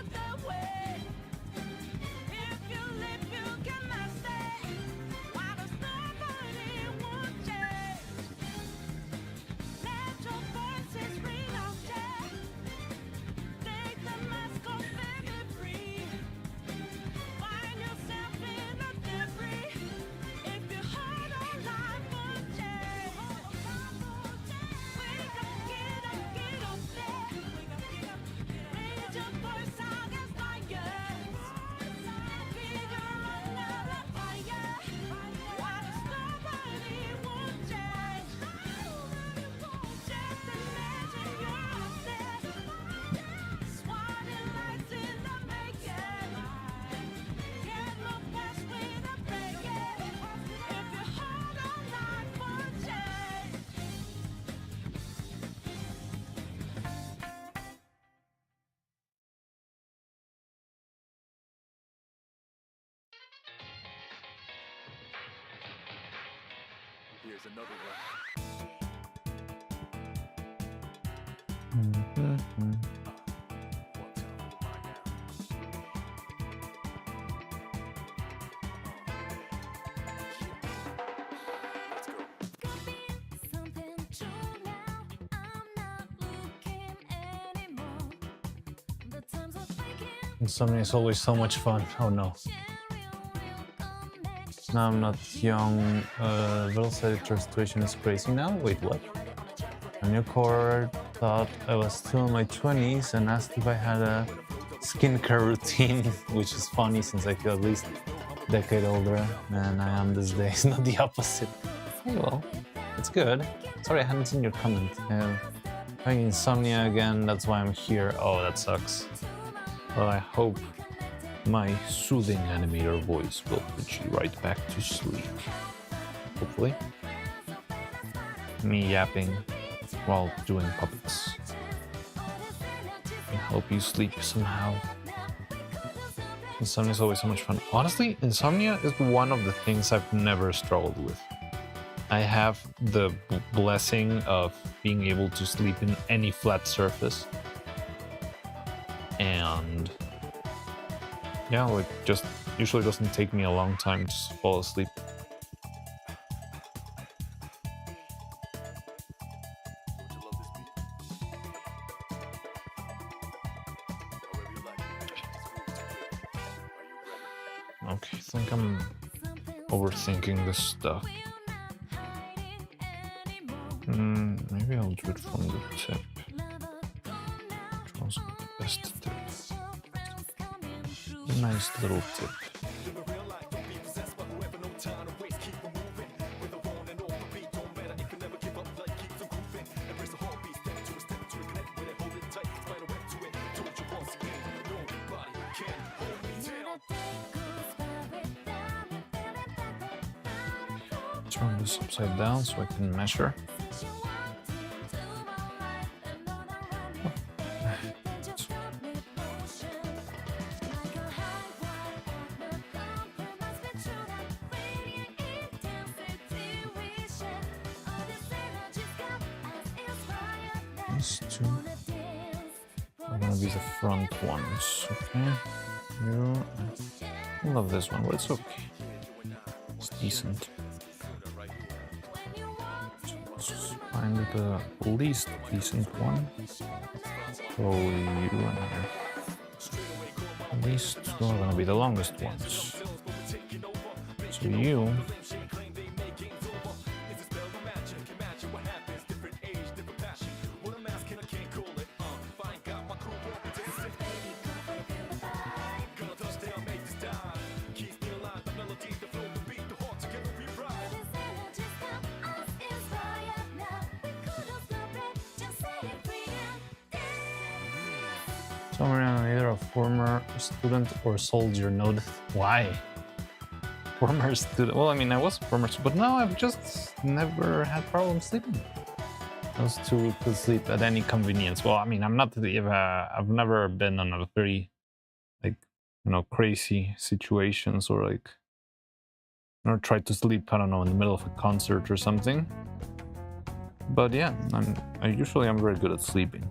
Here's another one. Insomnia is always so much fun. Oh no. Now I'm not young. Versatile situation is crazy now. Wait, what? A new core thought I was still in my 20s and asked if I had a skincare routine, which is funny since I feel at least a decade older than I am these days. Not the opposite. Hey, well, it's good. Sorry, I hadn't seen your comment. Having insomnia again, that's why I'm here. Oh, that sucks. Well, I hope my soothing animator voice will put you right back to sleep. Hopefully. Me yapping while doing puppets. I hope you sleep somehow. Insomnia is always so much fun. Honestly, insomnia is one of the things I've never struggled with. I have the blessing of being able to sleep in any flat surface. And yeah, like just usually doesn't take me a long time to fall asleep. Okay, I think I'm overthinking this stuff. Maybe I'll do it from the tip. Which one's the best tip? A nice little tip. Turn this upside down so I can measure. These two are gonna be the front ones, okay? I love this one, but it's okay. It's decent. Let's find the least decent one. Throw you in here. These two are gonna be the longest ones. So you somewhere on either a former student or soldier node. Why? Former student. Well, I mean, I was a former student, but now I've just never had problems sleeping. Those two could sleep at any convenience. Well, I mean, I'm not. I've never been on a very, like, crazy situations or like, or tried to sleep. I don't know, in the middle of a concert or something. But yeah, I usually am very good at sleeping.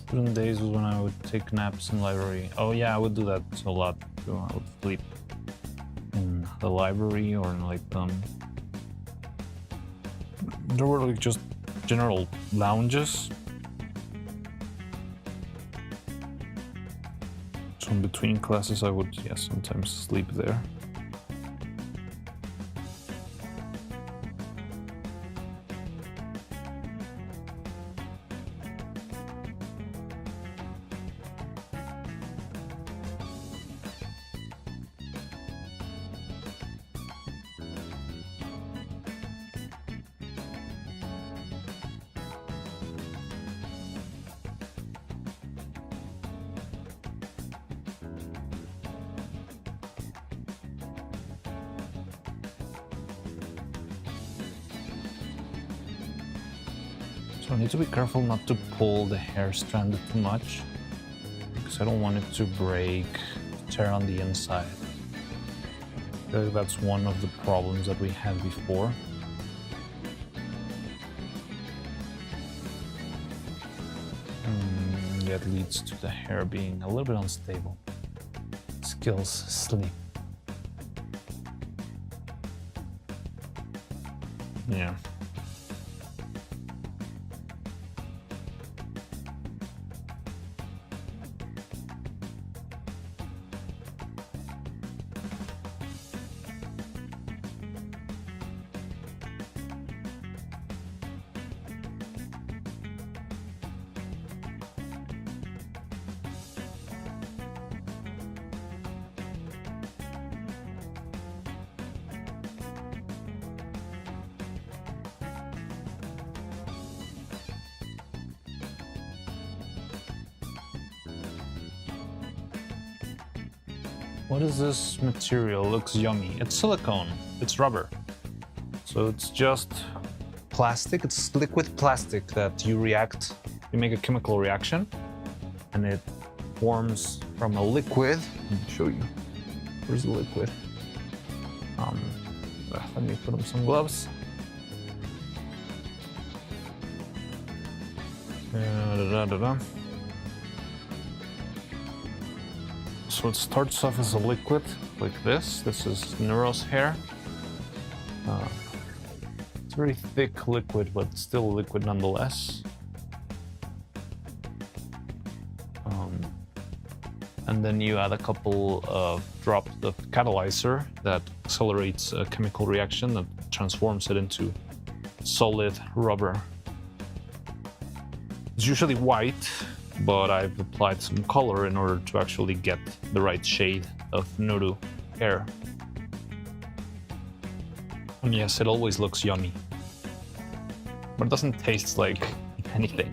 Student days was when I would take naps in library. Oh yeah, I would do that a lot too. I would sleep in the library or in like there were like just general lounges. So in between classes I would sometimes sleep there. So I need to be careful not to pull the hair strand too much, because I don't want it to break, tear on the inside. I feel like that's one of the problems that we had before. That leads to the hair being a little bit unstable. Skills sleep. Yeah. What is this material? Looks yummy. It's silicone. It's rubber. So it's just plastic. It's liquid plastic that you make a chemical reaction, and it forms from a liquid. Let me show you. Where's the liquid? Let me put on some gloves. So it starts off as a liquid like this. This is Neuro's hair. It's a very thick liquid, but still liquid nonetheless. And then you add a couple of drops of catalyzer that accelerates a chemical reaction that transforms it into solid rubber. It's usually white, but I've applied some color in order to actually get the right shade of Neuro hair. And yes, it always looks yummy, but it doesn't taste like anything.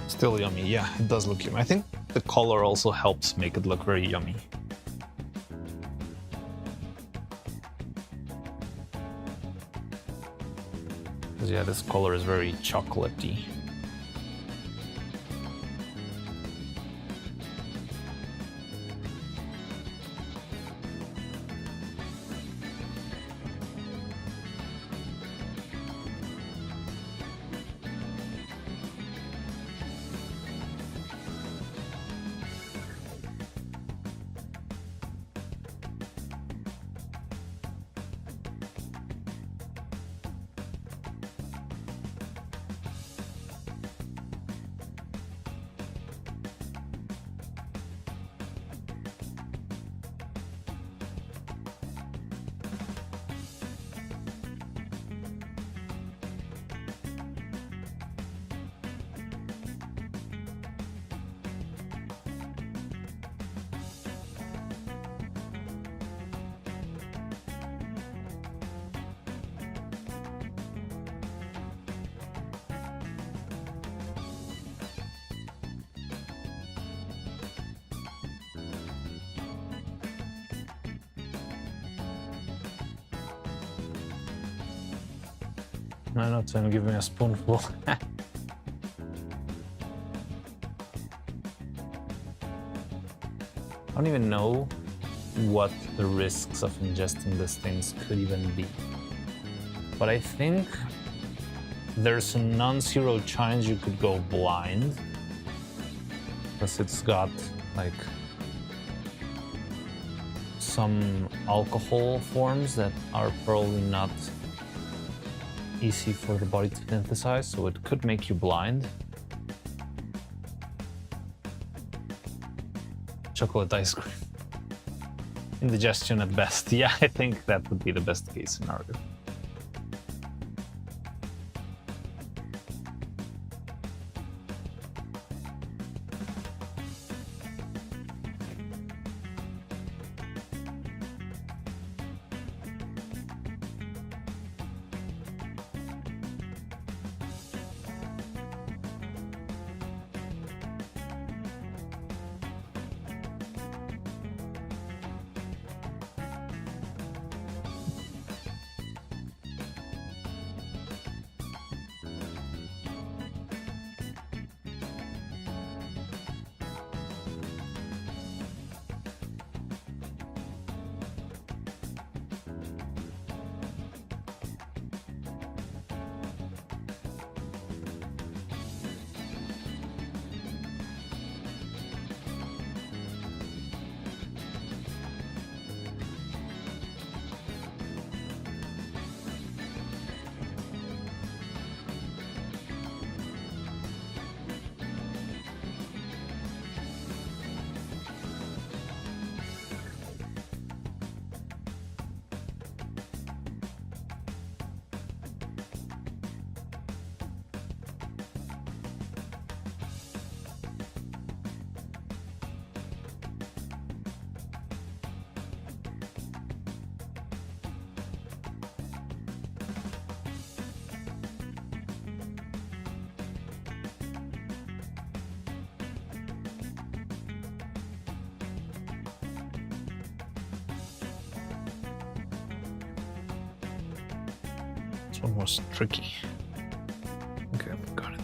Still yummy, yeah, it does look yummy. I think the color also helps make it look very yummy. Because yeah, this color is very chocolatey. No, not to give me a spoonful. I don't even know what the risks of ingesting these things could even be. But I think there's a non-zero chance you could go blind, because it's got like some alcohol forms that are probably not easy for the body to synthesize, so it could make you blind. Chocolate ice cream. Indigestion at best. Yeah, I think that would be the best case scenario. This one was tricky. Okay, got it.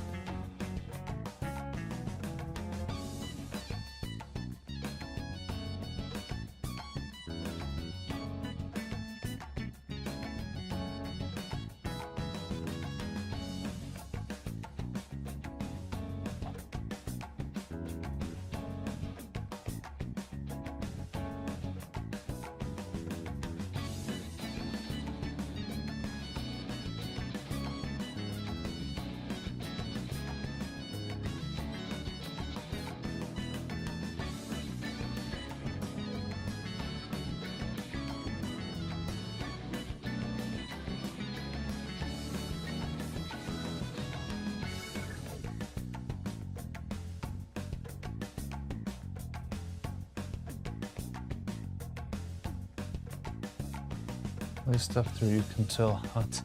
At least after you can tell hot.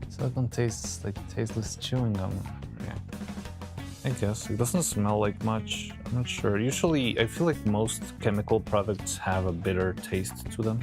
Silicone tastes like tasteless chewing gum. Yeah. I guess it doesn't smell like much. I'm not sure. Usually, I feel like most chemical products have a bitter taste to them.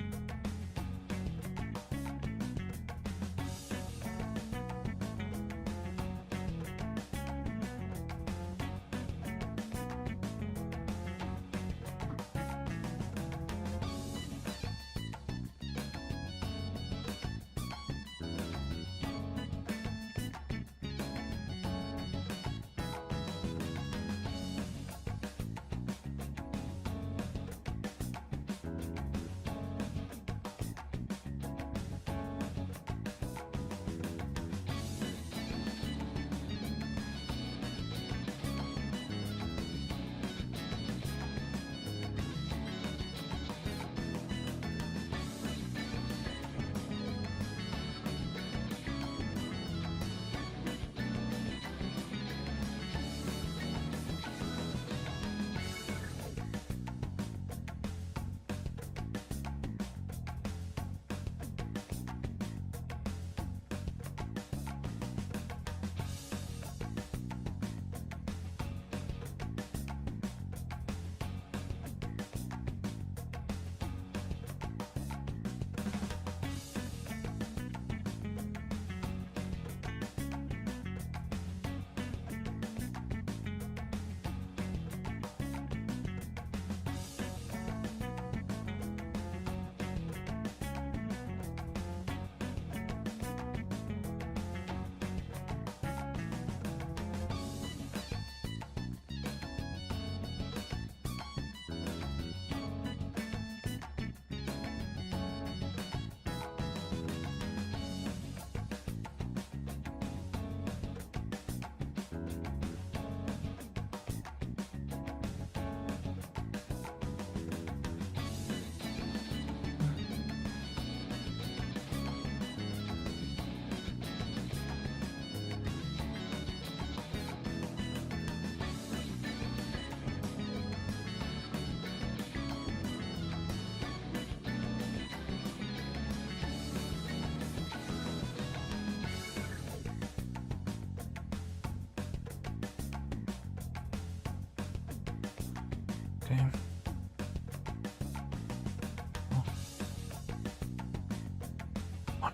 Okay. Oh. One.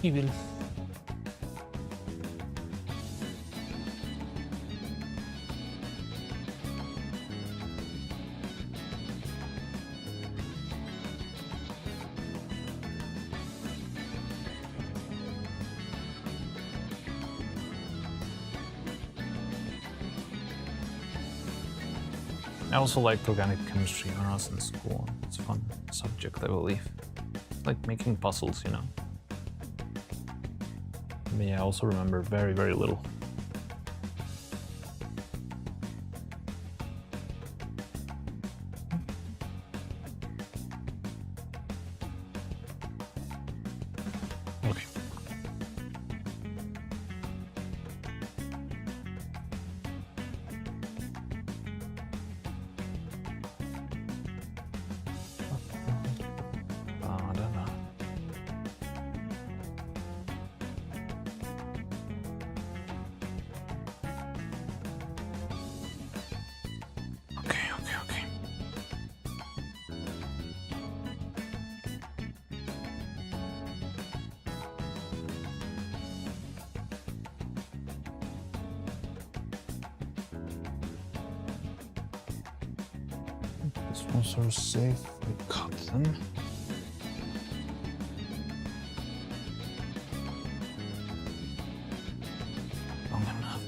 Evil. I also liked organic chemistry when I was in school. It's a fun subject, I believe. Like making puzzles, you know. But yeah, I also remember very, very little. Okay. Okay. This ones are safe. We cut them. Long enough.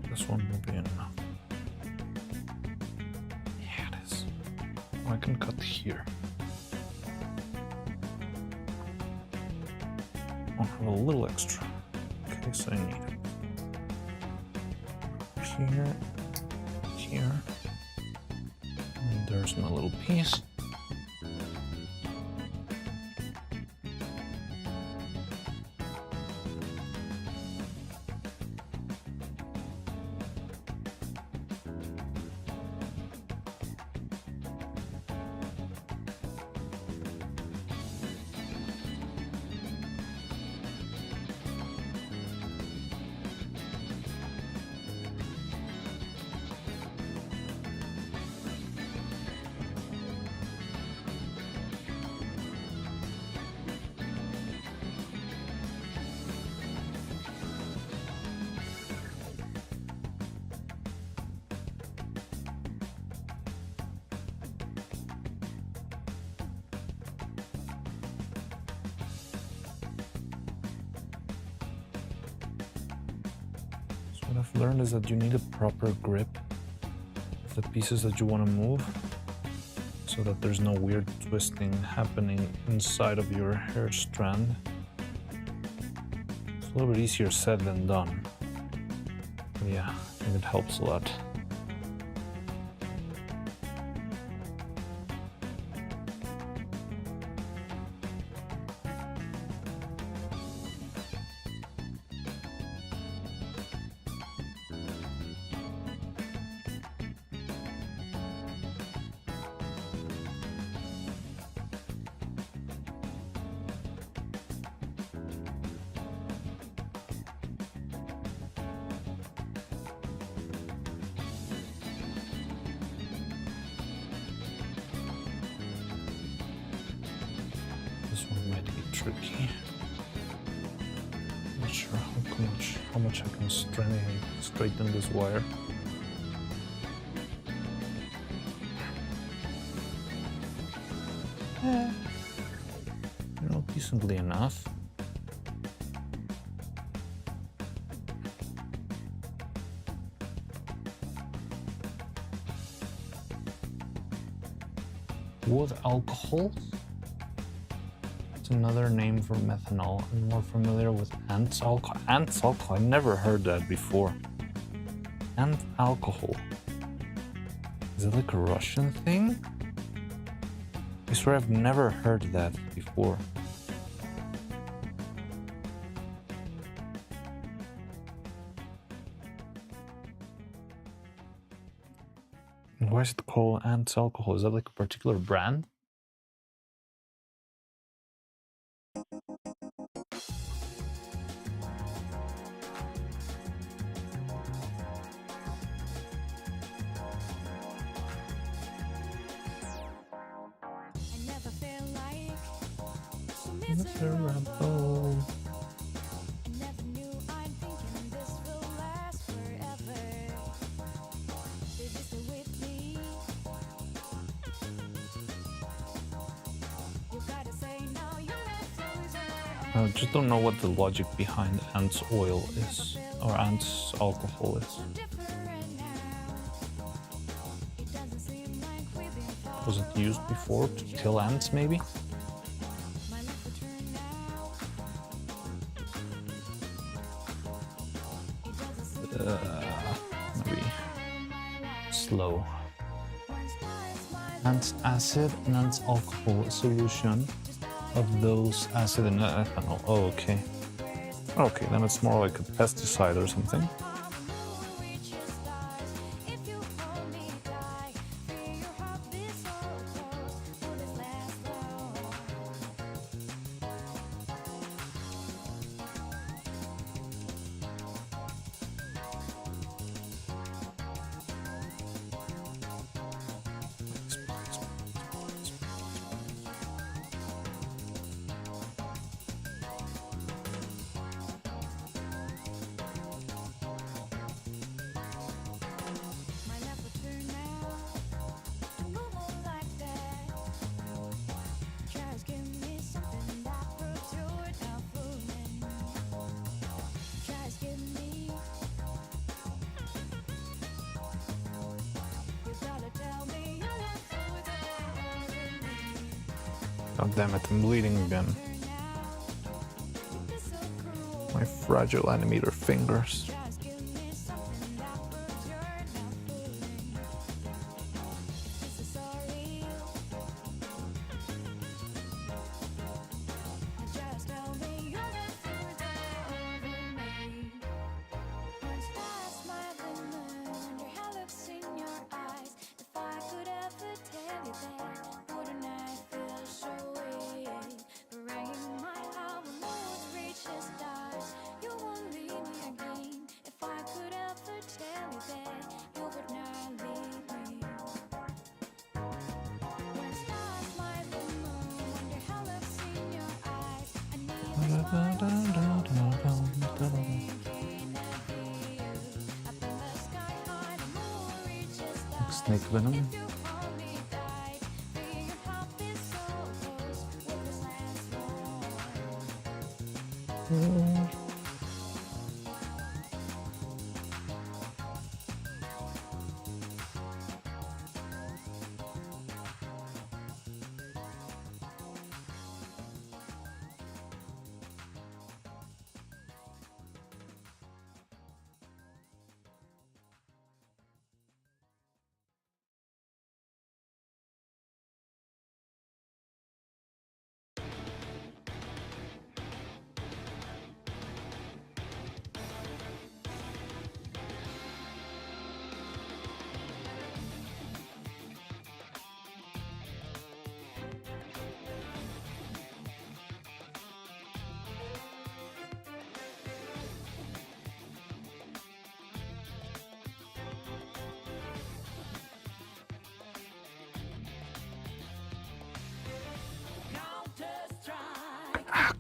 This one will be enough. Yeah, it is. I can cut here. I'll have a little extra in case I need it. Here. And there's my little piece. What I've learned is that you need a proper grip of the pieces that you want to move so that there's no weird twisting happening inside of your hair strand. It's a little bit easier said than done. But yeah, I think it helps a lot. tricky. Not sure how much I can straighten this wire. You know, decently enough. Wood alcohol. It's another name for methanol. I'm more familiar with ants alcohol. Ants alcohol. I never heard that before. Ant alcohol. Is it like a Russian thing? I swear I've never heard that before. Why is it called Ants alcohol? Is that like a particular brand? Miserable. I just don't know what the logic behind ants oil is, or ants alcohol is. Was it used before to kill ants, maybe? Maybe slow. Ants acid and ants alcohol solution of those acid and ethanol. Oh, okay. Okay, then it's more like a pesticide or something. God damn it, I'm bleeding again. My fragile animator fingers. Snake venom.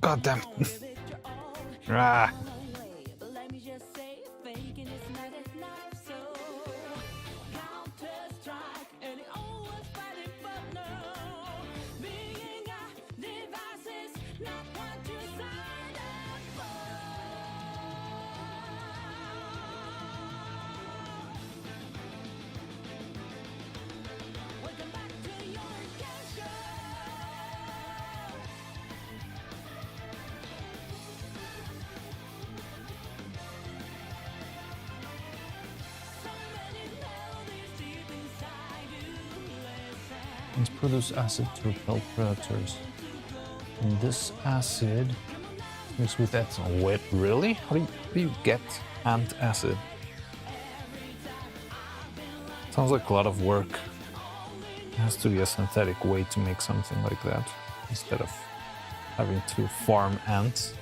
God damn. Ah. These produce acid to repel predators. And this acid mixed with ethanol. Wait, really? How do you get ant acid? Sounds like a lot of work. There has to be a synthetic way to make something like that instead of having to farm ants.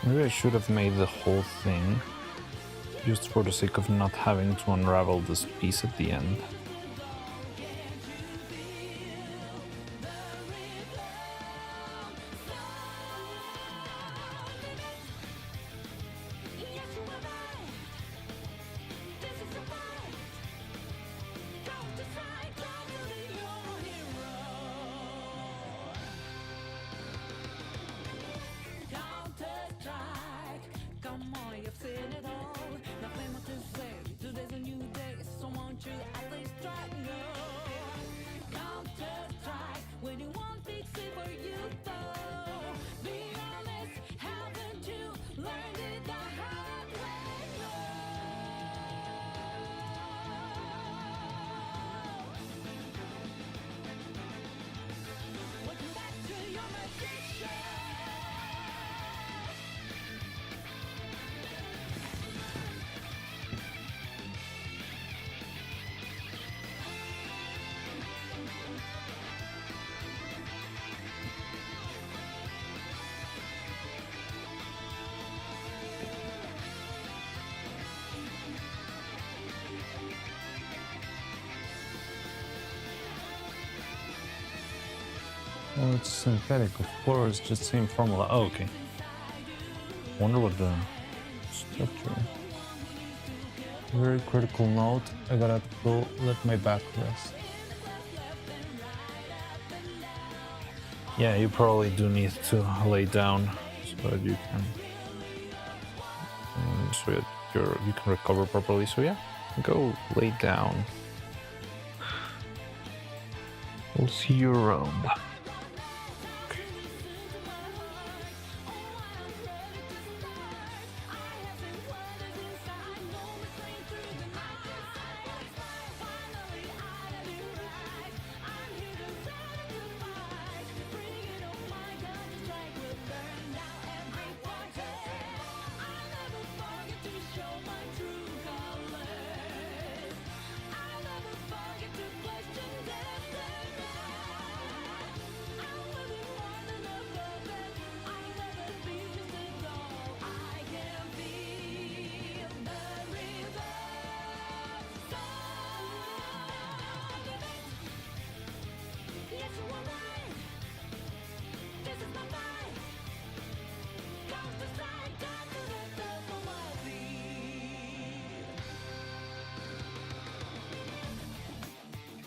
Maybe I should have made the whole thing just for the sake of not having to unravel this piece at the end. Well, it's synthetic, of course, just same formula. Oh, okay. Wonder what the structure. Very critical note. I gotta go let my back rest. Yeah, you probably do need to lay down so that you can so that you can recover properly. So yeah, go lay down. We'll see you around.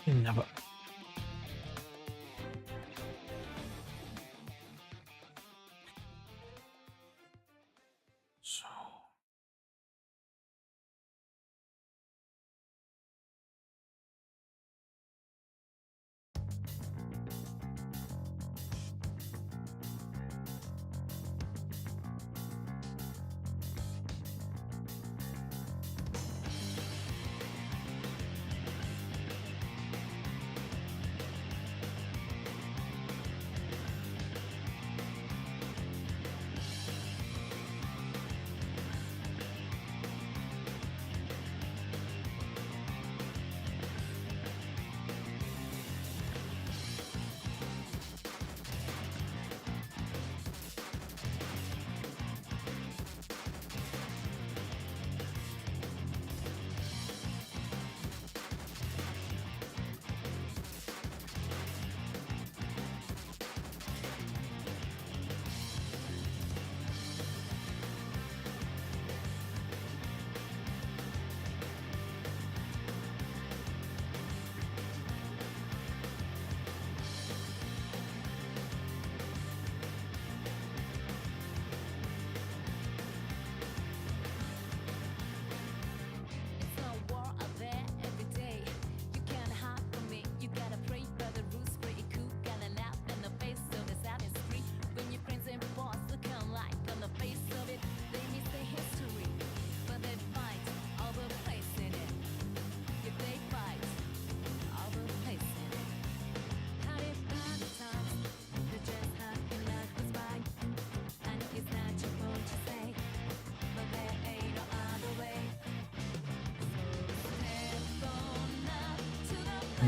Never. So.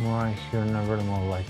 Right here, never more like.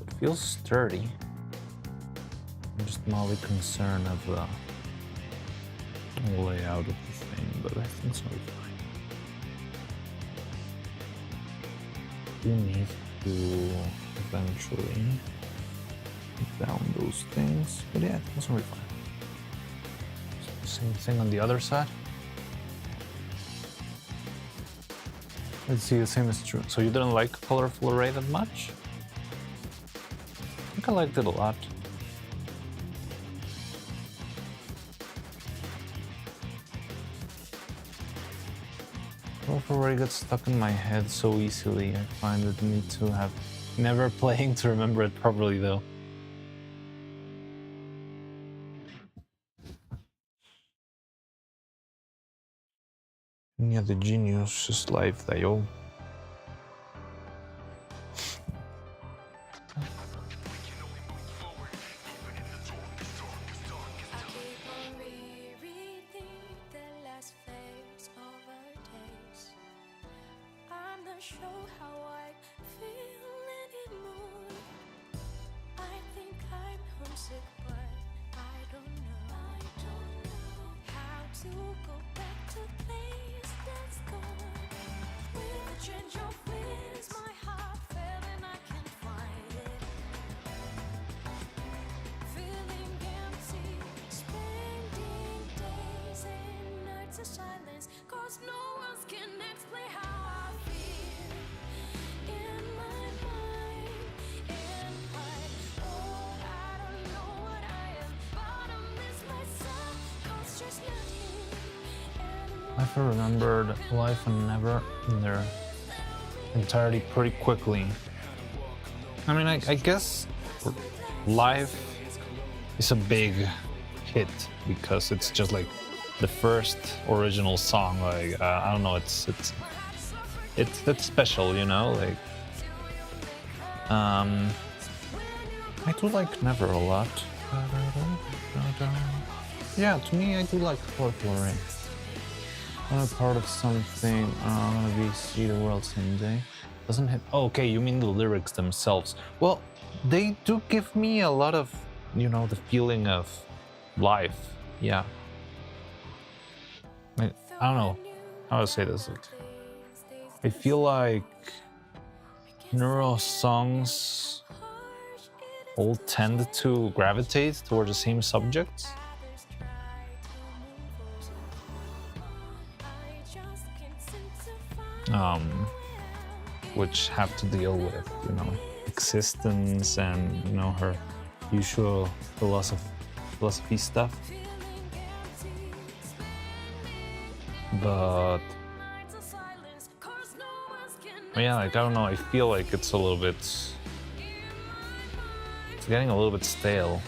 It feels sturdy. I'm just mildly concerned of the layout of the thing, but I think it's gonna be fine. You need to eventually take down those things, but yeah, it's gonna be fine. Same thing on the other side. Let's see, the same is true. So you didn't like colorful array that much? I think I liked it a lot. Colorful array gets stuck in my head so easily. I find it need to have never playing to remember it properly though. Yeah, the genius is life tayo. I remembered Life and Never in their entirety pretty quickly. I mean, I guess Life is a big hit because it's just like the first original song. Like I don't know, it's special, you know. Like I do like Never a lot. Yeah, to me, I do like Colorful Array. I'm a part of something. I'm gonna be see the world someday. Doesn't hit. Oh, okay, you mean the lyrics themselves? Well, they do give me a lot of, you know, the feeling of life. Yeah. I don't know how to say this. I feel like Neuro songs all tend to gravitate towards the same subjects. Which have to deal with, you know, existence and, you know, her usual philosophy stuff. But yeah, like I don't know, I feel like it's a little bit, it's getting a little bit stale.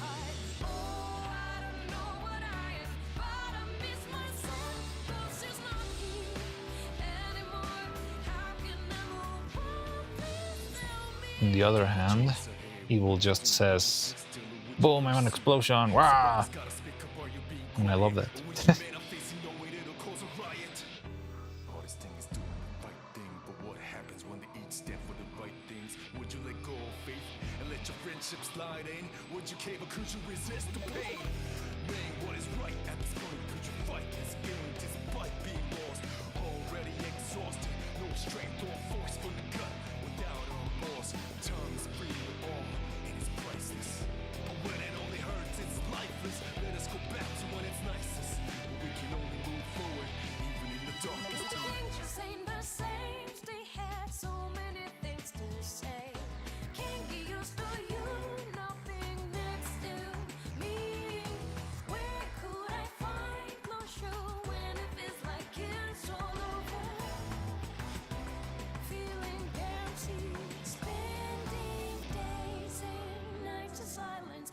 On the other hand, Evil just says, boom, I'm an explosion, wah! And I love that.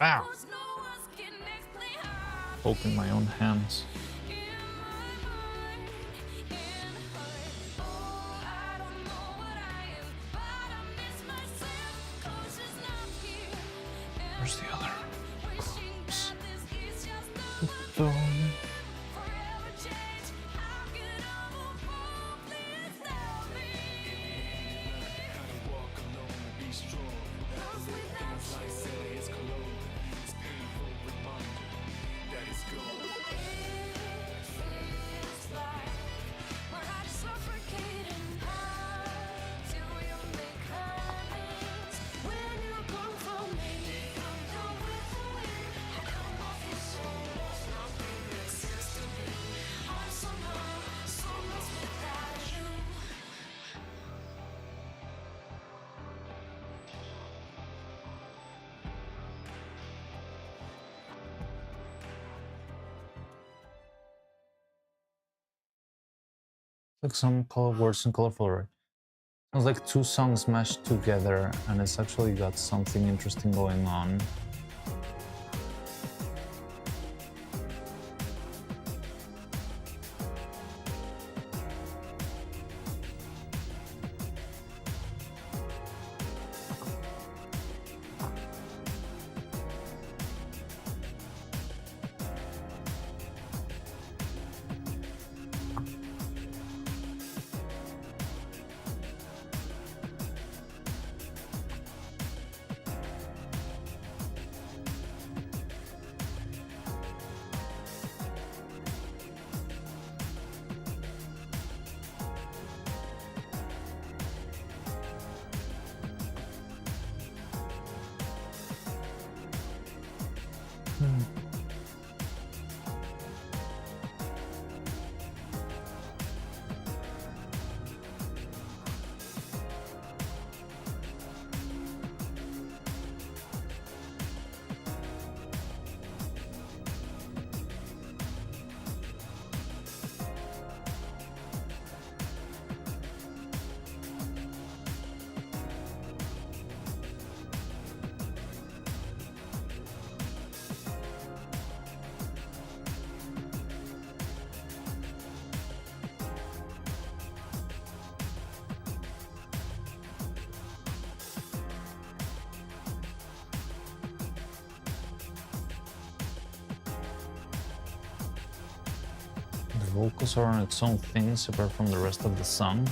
Ow! Poking my own hands. Where's the other corpse? Boom. Like some color words and colorful, right? It's like two songs mashed together, and it's actually got something interesting going on. The vocals are on its own thing, separate from the rest of the song.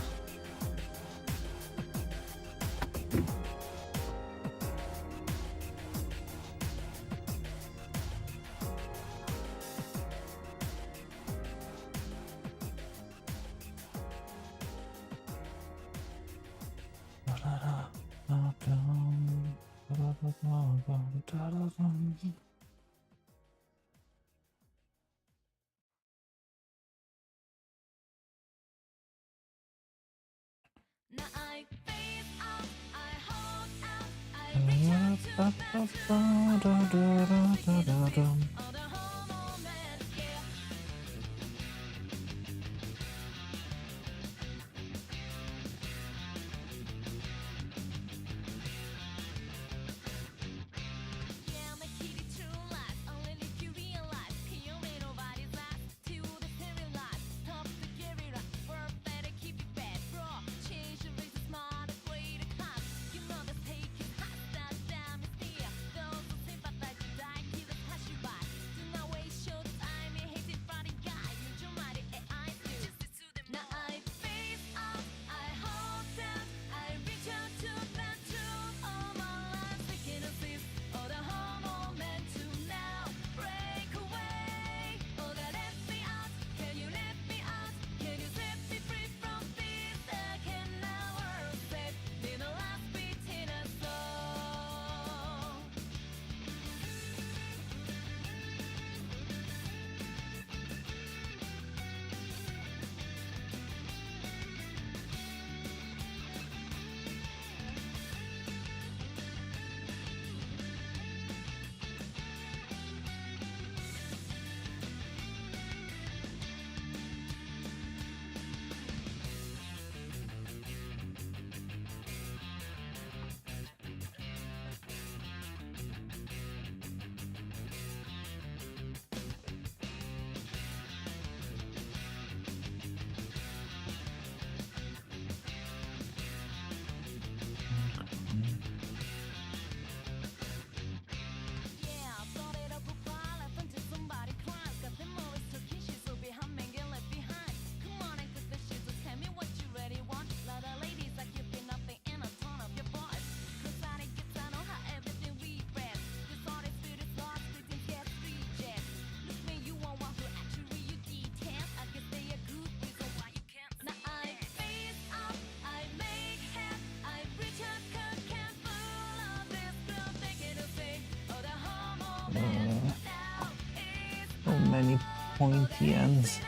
So many pointy ends.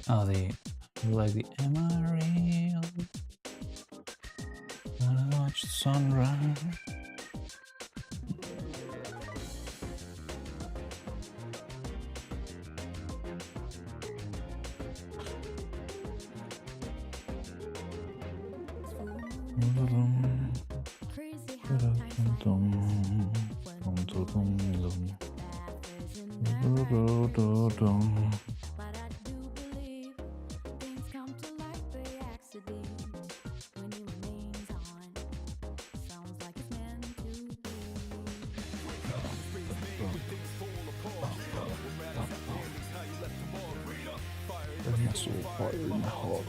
Oh, like the Emerald. Wanna watch the sunrise. Crazy how time but I do believe things come to light by accident when it remains on. Sounds like it's meant to be. So fire in my heart.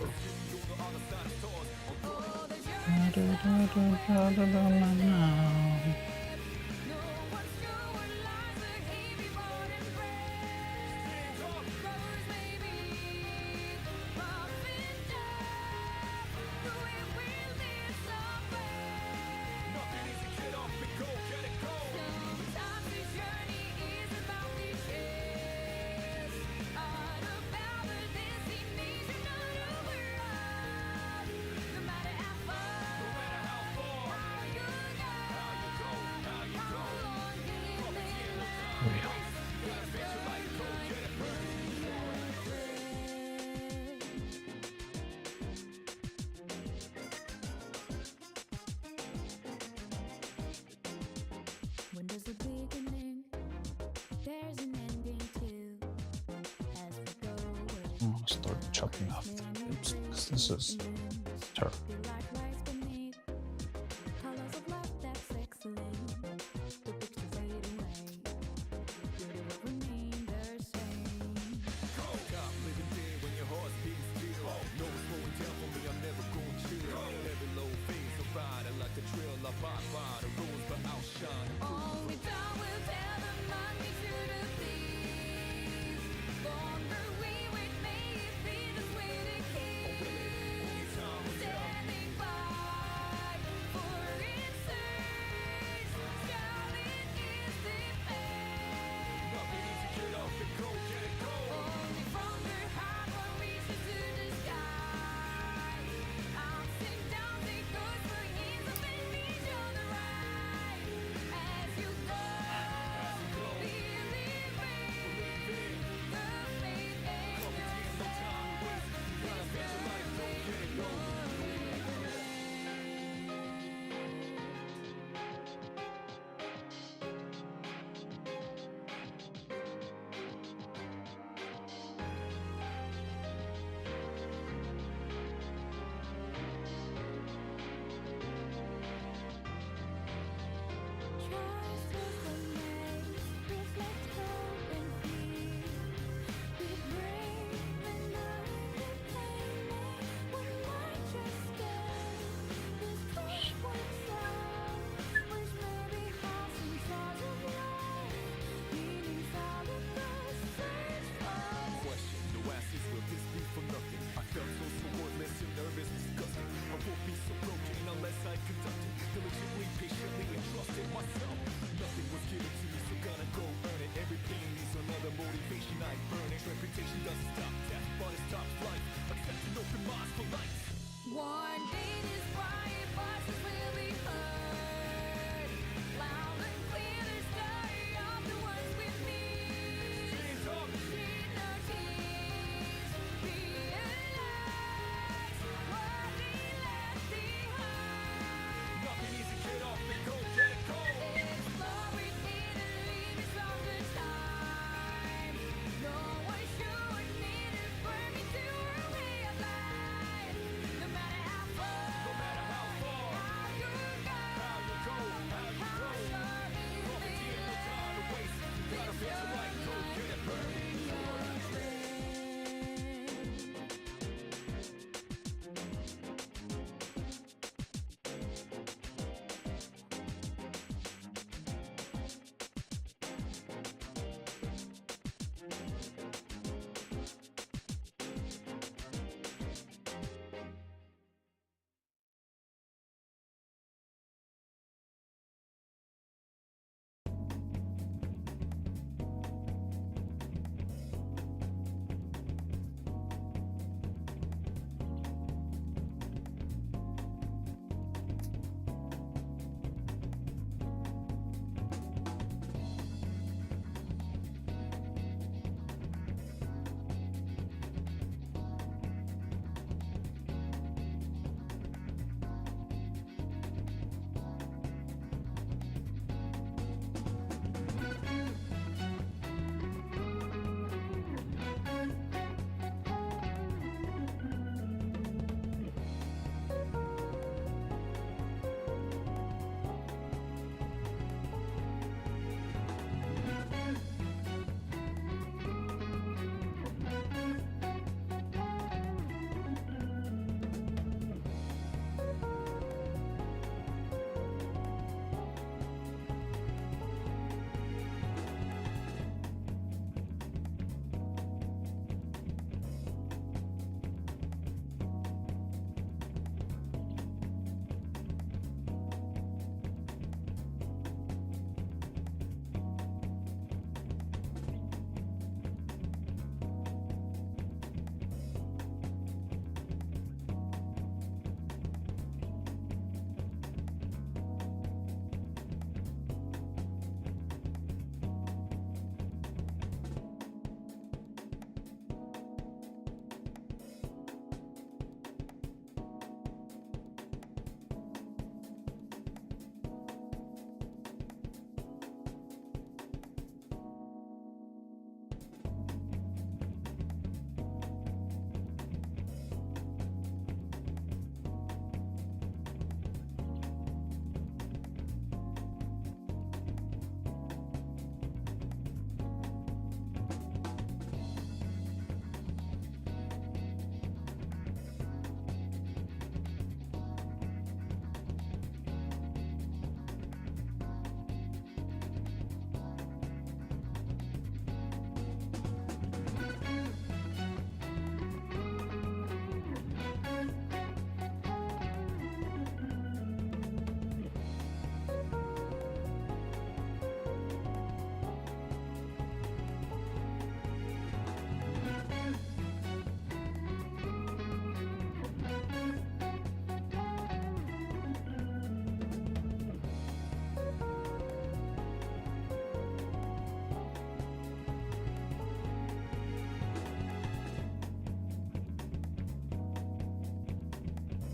Real. When there's a beginning, there's an ending too. As we go, I'm gonna start chopping off the lips because this is terrible. be like lights beneath, colors of love that's excellent. The pictures fade away, beauty will remain the same. Only time will tell the money to the thieves. Longer we wait, may it be this way to keep standing by.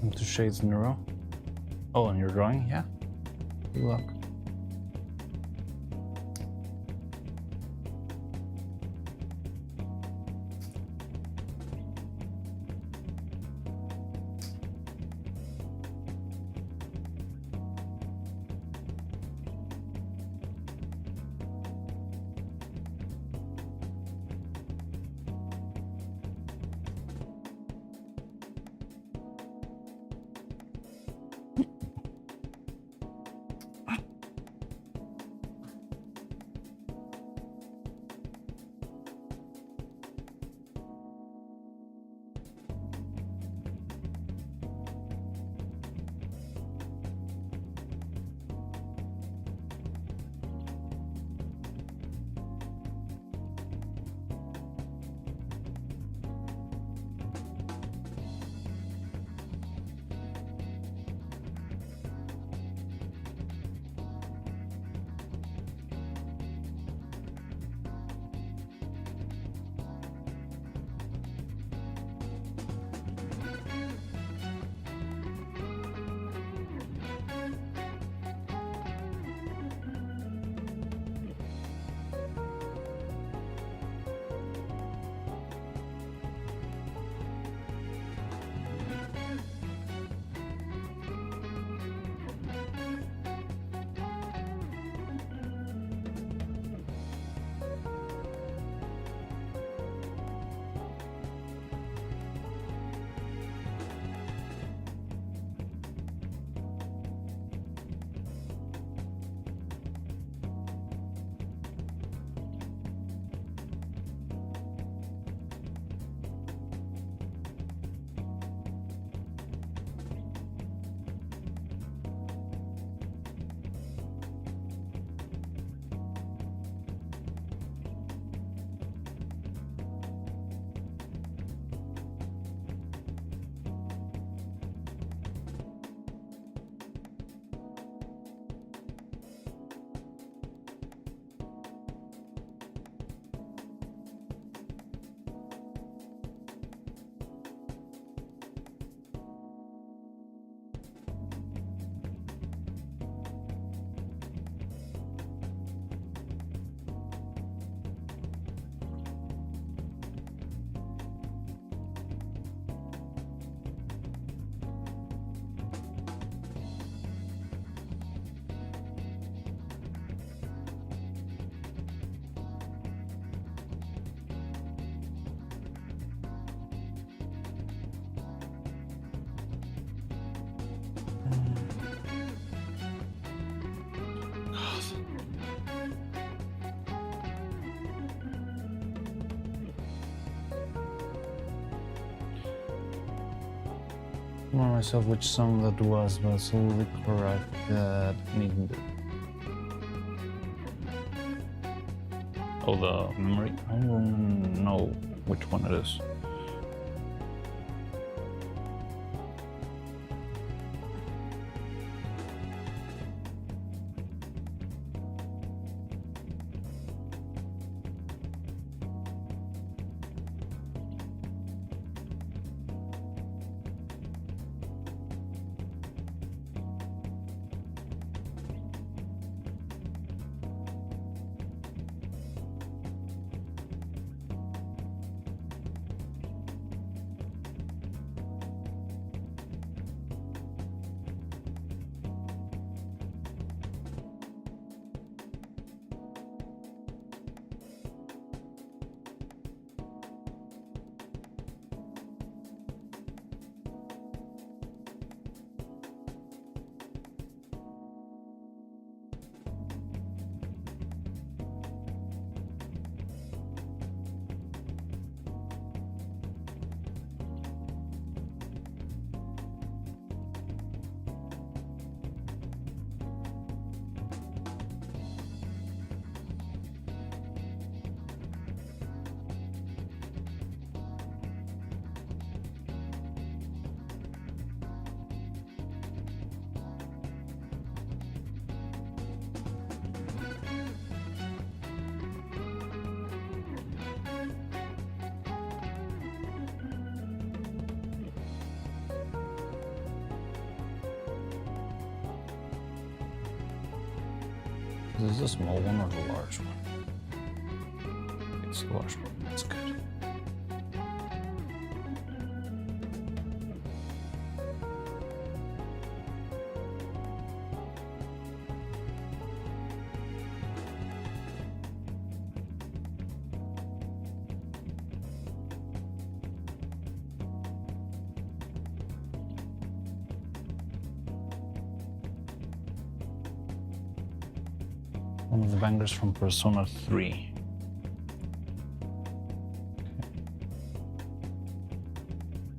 Into shades neuro. Oh, and you're drawing? Yeah. Good luck. Remind myself which song that was, but absolutely correct that needed. Oh, the memory? I don't know which one it is. Is this a small one or the large one? It's the large one. That's good. One of the bangers from Persona 3.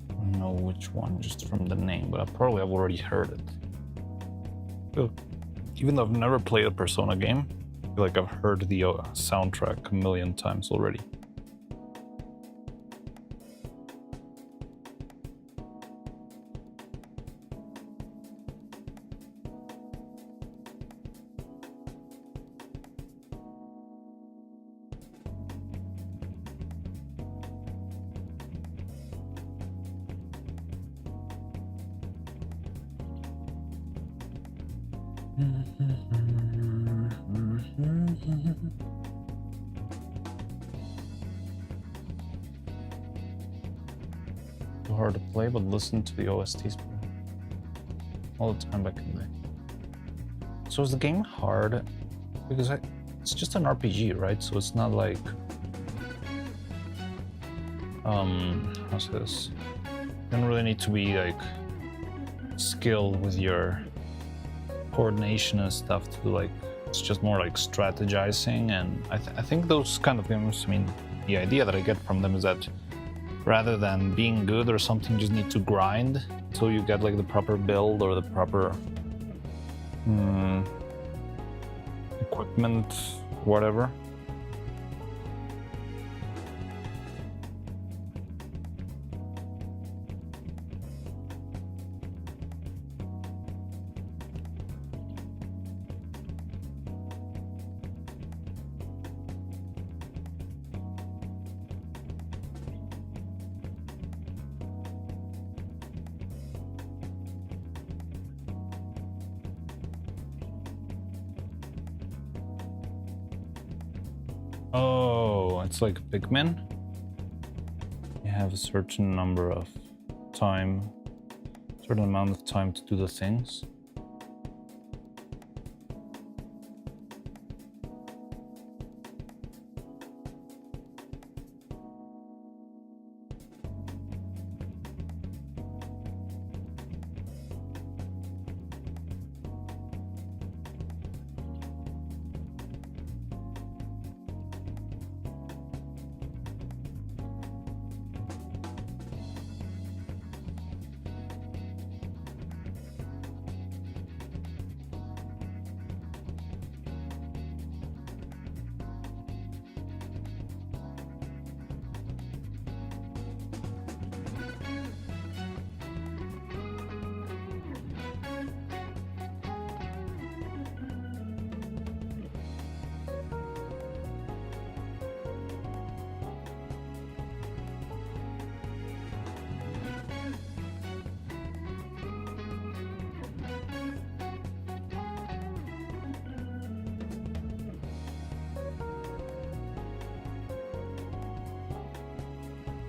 I don't know which one just from the name, but I probably have already heard it. Well, even though I've never played a Persona game, I feel like I've heard the soundtrack a million times already. Too hard to play, but listen to the OSTs all the time back in the day. So is the game hard? Because it's just an RPG, right? So it's not like how's this? You don't really need to be like skilled with your coordination and stuff to like. It's just more like strategizing, and I think those kind of games. I mean, the idea that I get from them is that rather than being good or something, you just need to grind until you get like the proper build or the proper equipment, whatever. Oh, it's like Pikmin. You have a certain number of time, certain amount of time to do the things.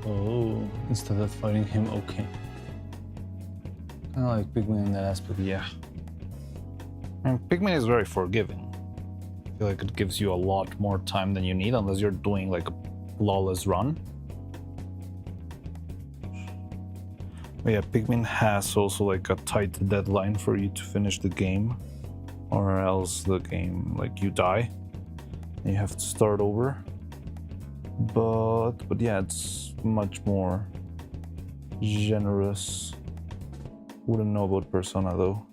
Oh, instead of fighting him, okay. Kind of like Pikmin in that aspect, yeah. And Pikmin is very forgiving. I feel like it gives you a lot more time than you need, unless you're doing like a flawless run. But yeah, Pikmin has also like a tight deadline for you to finish the game, or else the game, like, you die and you have to start over. But yeah, it's much more generous. Wouldn't know about Persona though.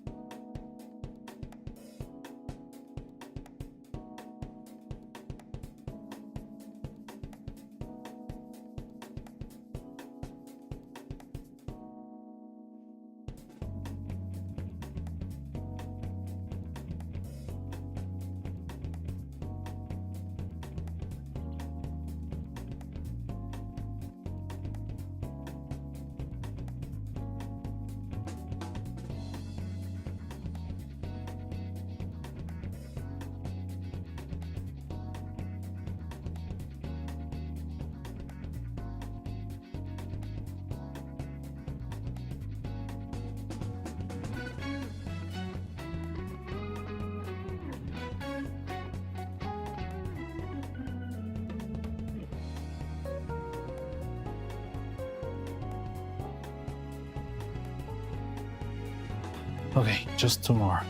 Okay, just two more.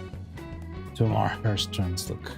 Two more first turns, look.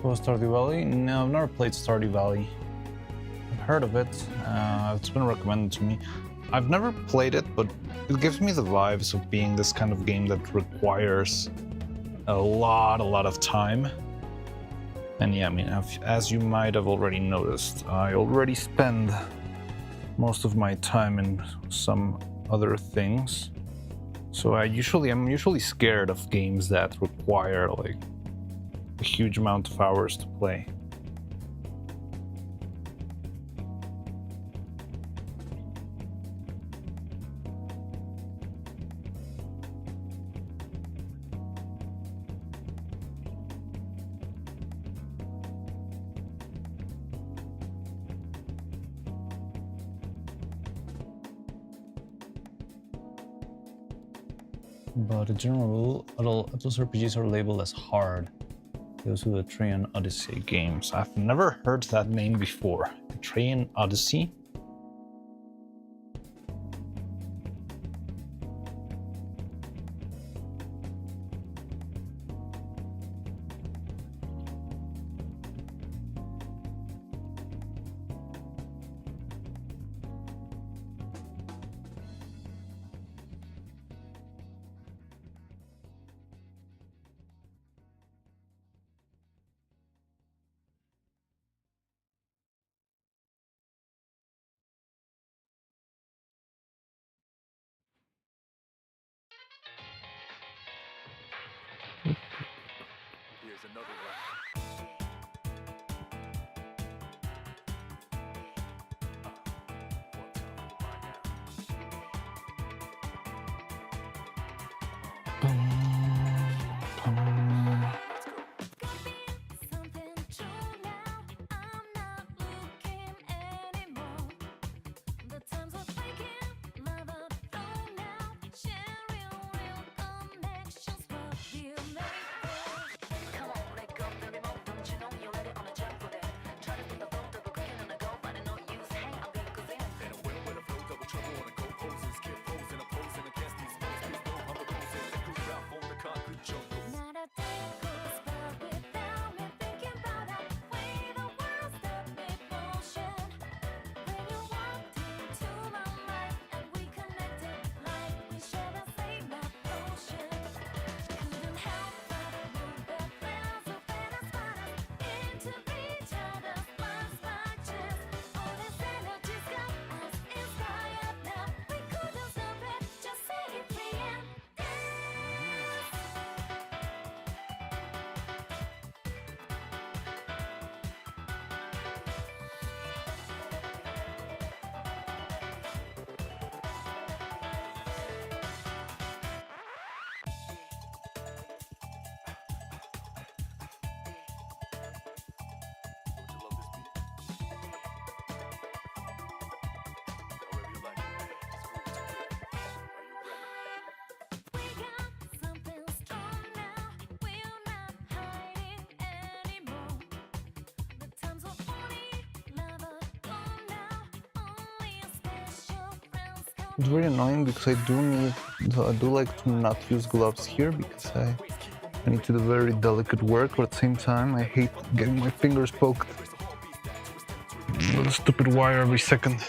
Oh, Stardew Valley? No, I've never played Stardew Valley. I've heard of it. It's been recommended to me. I've never played it, but it gives me the vibes of being this kind of game that requires a lot of time. And yeah, I mean, as you might have already noticed, I already spend most of my time in some other things. So I'm usually scared of games that require like a huge amount of hours to play. But in general, those RPGs are labeled as hard. Those are the Trajan Odyssey games. I've never heard that name before. The Trajan Odyssey? Here's another one. One time for the mind now. Something true now. I'm not looking anymore. The times are breaking, never thrown out. Sharing real connections, what we're made for. Come on, let go, baby, more. Don't you know you're ready on a jump for that? Try to put the boat double quick on the go, but I know use. Hang, I'll be good then. And I went with a flow, double trouble on the go poses. Kid pose and opposing against these foes. Please know I'm the poses. Cruise out for It's very annoying because I do like to not use gloves here because I need to do very delicate work, but at the same time I hate getting my fingers poked with a stupid wire every second.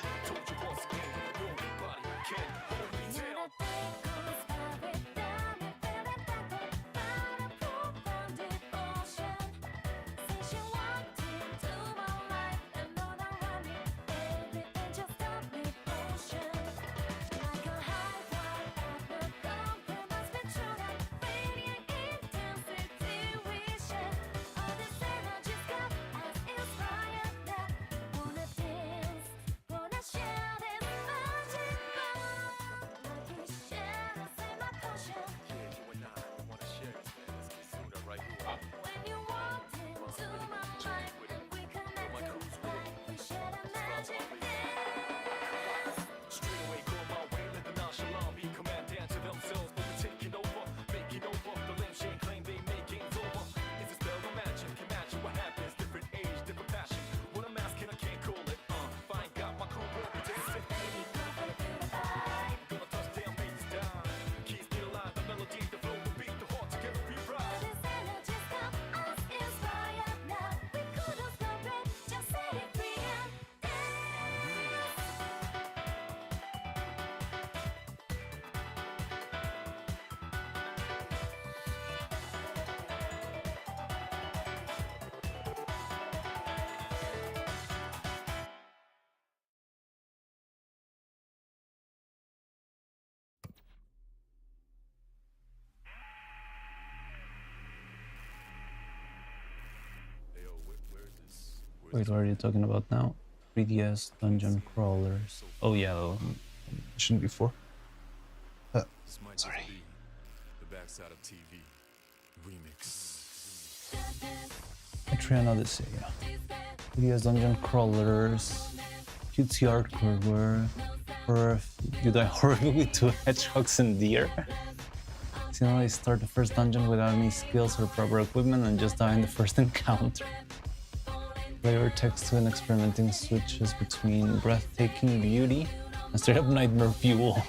Wait, what are you talking about now? 3DS dungeon crawlers. Oh yeah, mentioned before. Sorry. The backside of TV remix. Patreon Odyssey. 3DS dungeon crawlers. Cutesy artwork. Or you die horribly to hedgehogs and deer. Accidentally start the first dungeon without any skills or proper equipment and just die in the first encounter. Player text to an experimenting switches between breathtaking beauty and straight up nightmare fuel.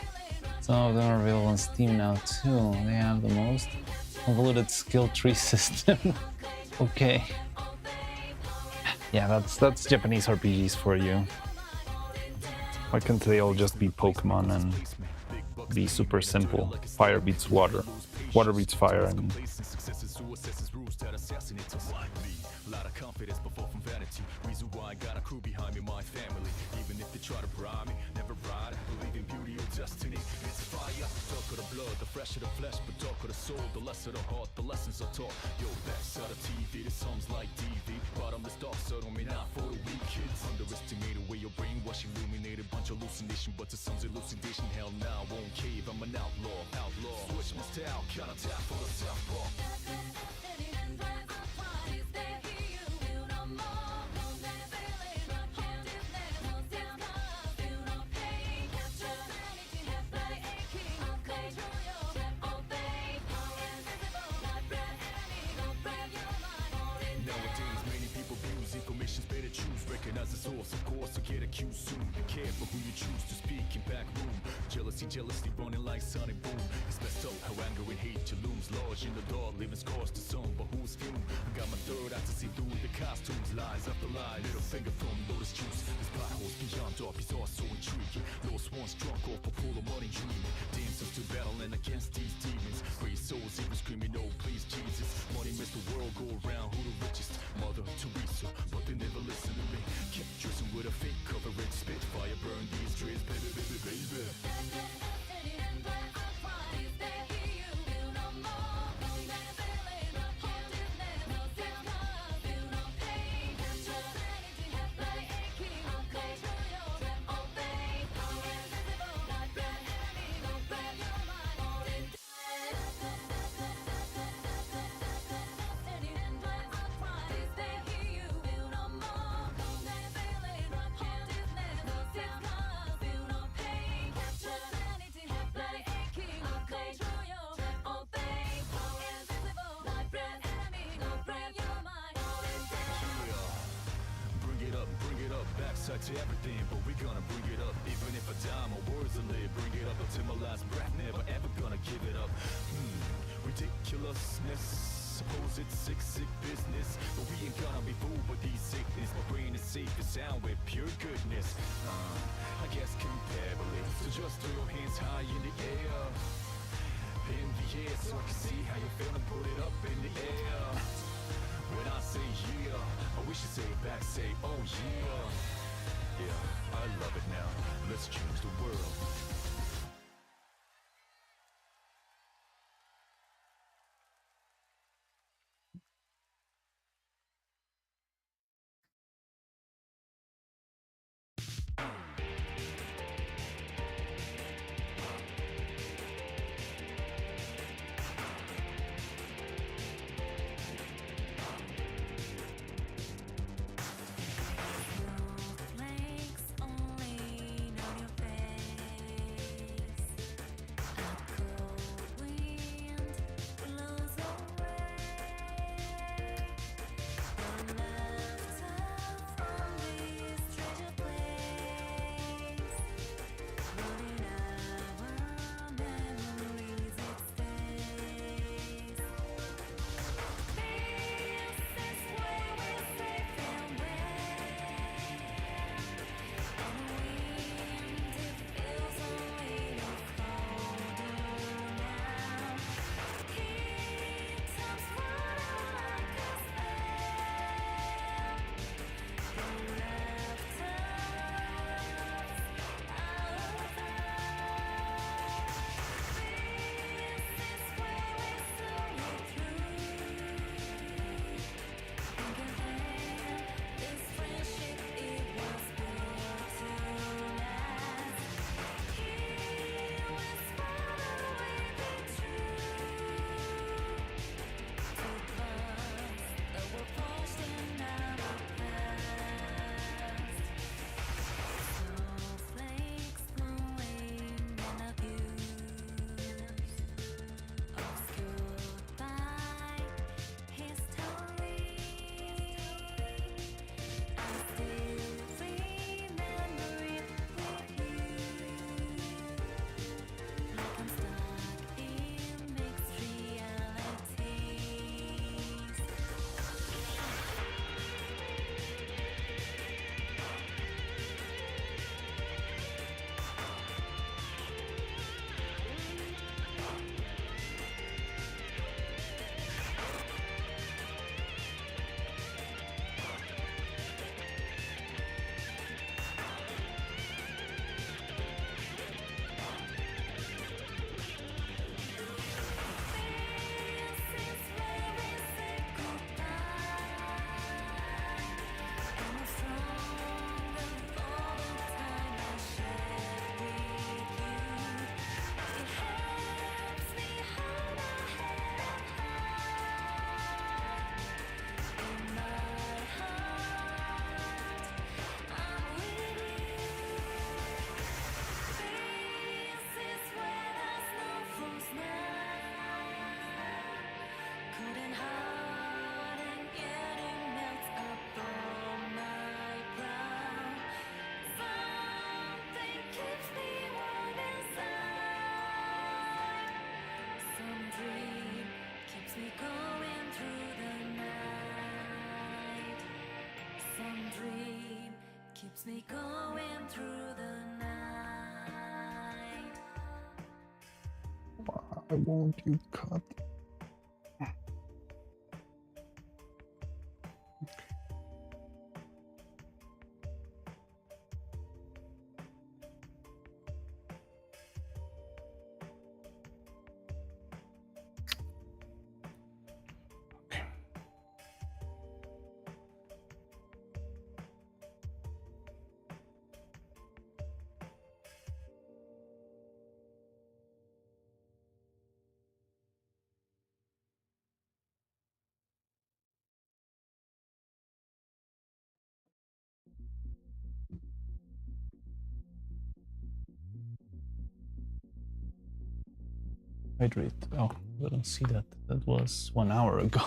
Some of them are available on Steam now too. They have the most convoluted skill tree system. Okay. Yeah, that's Japanese RPGs for you. Why can't they all just be Pokemon and be super simple? Fire beats water, water beats fire, and Lot of confidence before from vanity. Reason why I got a crew behind me, my family. Even if they try to bribe me, never ride. Believe in beauty or destiny. It's fire. Talk of the blood, the flesh of the flesh, but talk of the soul, the less of the heart, the lessons are taught. Yo, backside of TV, this sounds like DV. Bottomless dark, so don't mean not for the weak kids. Underestimate the way your brainwash illuminated, bunch of hallucination, but to some's elucidation. Hell now, won't cave. I'm an outlaw. Switch my style, counter tap for the southpaw. Nowadays, many people abuse information's better choose. Recognize the source, of course, so get accused soon. Be careful who you choose to speak in back room. Jealousy running like sun and boom. It's messed up how anger and hate you looms large in the dark, leaving scars to some. But who's fume? I got my third eye to see through the costumes, lies after lies. Little finger from lotus juice. This plot holes beyond dark, bizarre, so intriguing. Lost ones drunk off a pool of money dreaming. Dancers to battling against these demons. Brave souls even screaming, oh please Jesus. Money makes the world go around. Who the richest? Mother Teresa, but they never listen to me. Kept dressing with a fake cover and spitfire, burn these trees, baby. to everything, but we gonna bring it up. Even if I die, my words will live. Bring it up until my last breath. Never ever gonna give it up. Ridiculousness. Suppose it's sick, sick business, but we ain't gonna be fooled by these sickness. My brain is safe and sound with pure goodness. I guess comparably, so just throw your hands high in the air. In the air, so I can see how you feel and put it up in the air. When I say yeah, I wish you say it back, say oh yeah. Yeah, I love it now. Let's change the world. Snowflakes only on your face. A cold wind blows away the laughter from this treasure place. But in our memories it stays. This is where we're safe and well. On the wind it feels a little colder now. Heat turns water like a spell. The laughter our vows. This is where we saw it through. Think again, this friendship it was built to last. Here whispered away the truth. Took paths that were forged in our past. Snowflakes blowing in abuse, obscured by history. I still remember it with you, like I'm stuck in mixed realities. This is where we say goodbye, and I'm stronger for the time I shared with you. It helps me hold my head high. In my heart, I'm with you. This is where the snow falls now. Couldn't hide and yet it melts upon my brow. Something keeps me warm inside. Some dream keeps me going through the night. Some dream keeps me going through the night. Why won't you cut? Hydrate. Oh, I don't see that. That was 1 hour ago.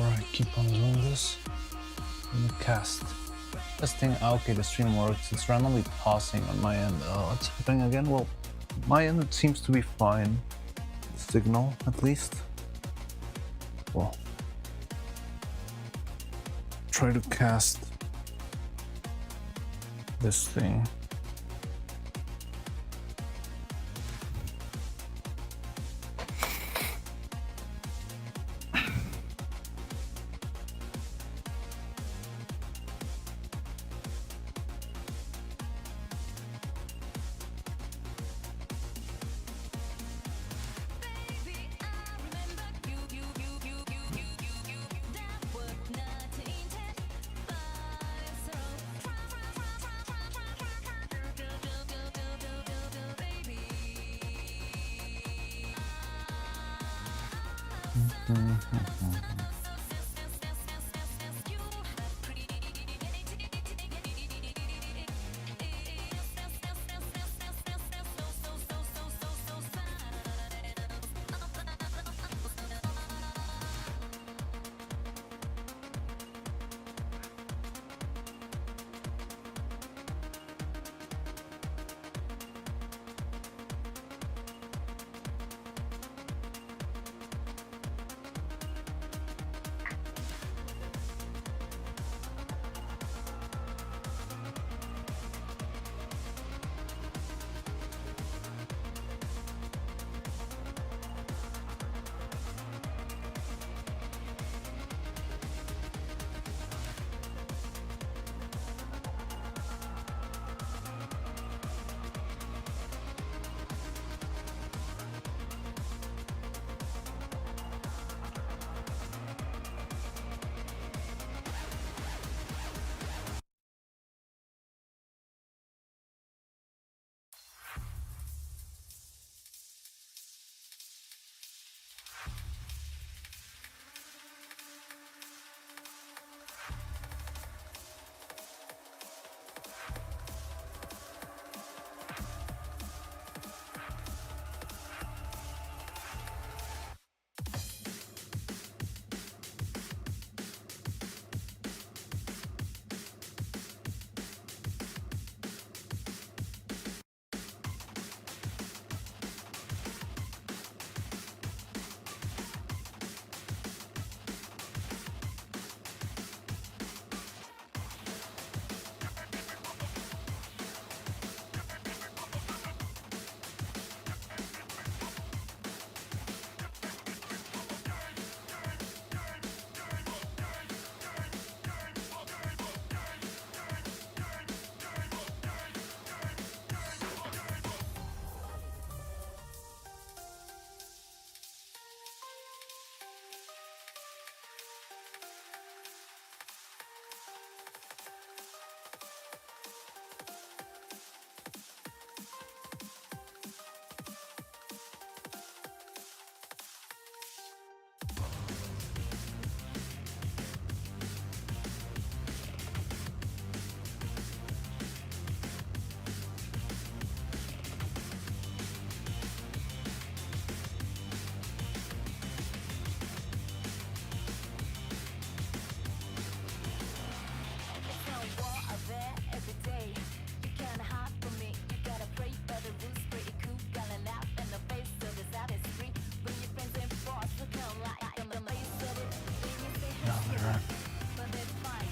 before I keep on doing this. In the cast. Testing. Okay, the stream works. It's randomly pausing on my end. What's happening again? Well, my end it seems to be fine. The signal, at least. Well, try to cast this thing.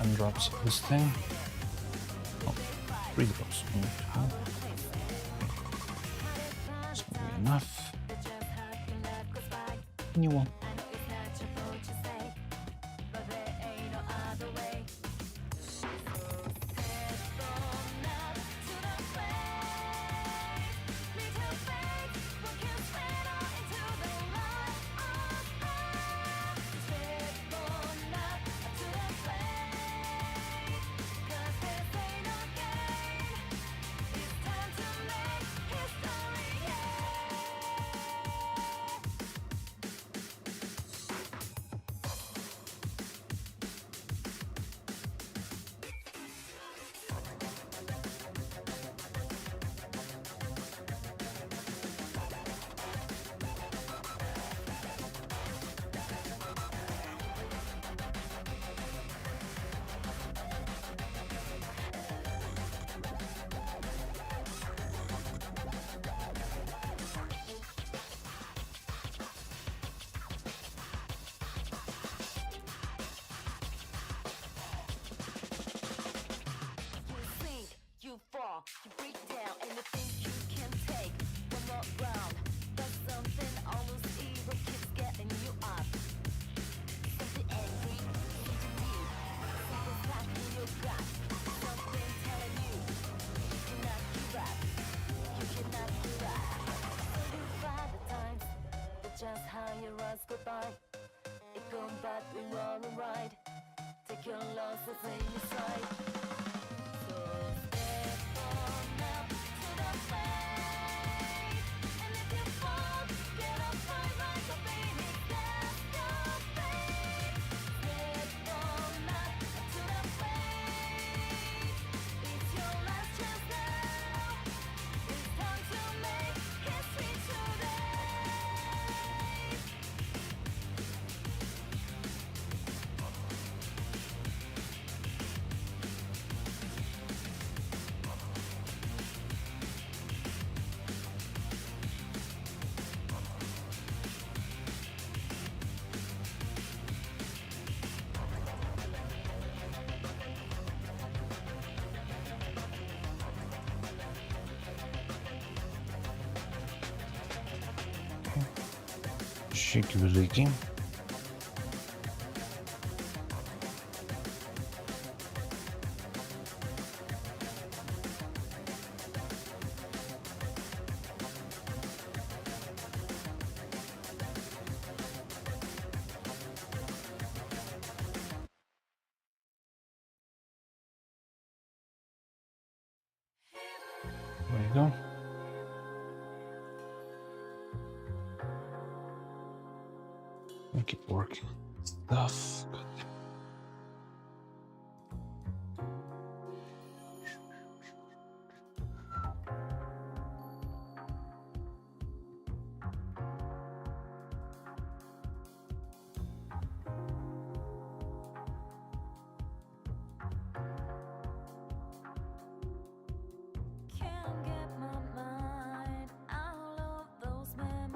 And drops this thing. Oh, 3 drops. That's gonna be enough. New one. fight. It goes bad, we all alright. Take your losses in your sight. So step on up to the plate. And if you fall, get up high like a phoenix. That's your fate. Step on up to the plate. It's your last chance now. It's time to make history today. Shaky Ricky. There you go. Make it work. Stuff. Good. Can't get my mind out of those memories.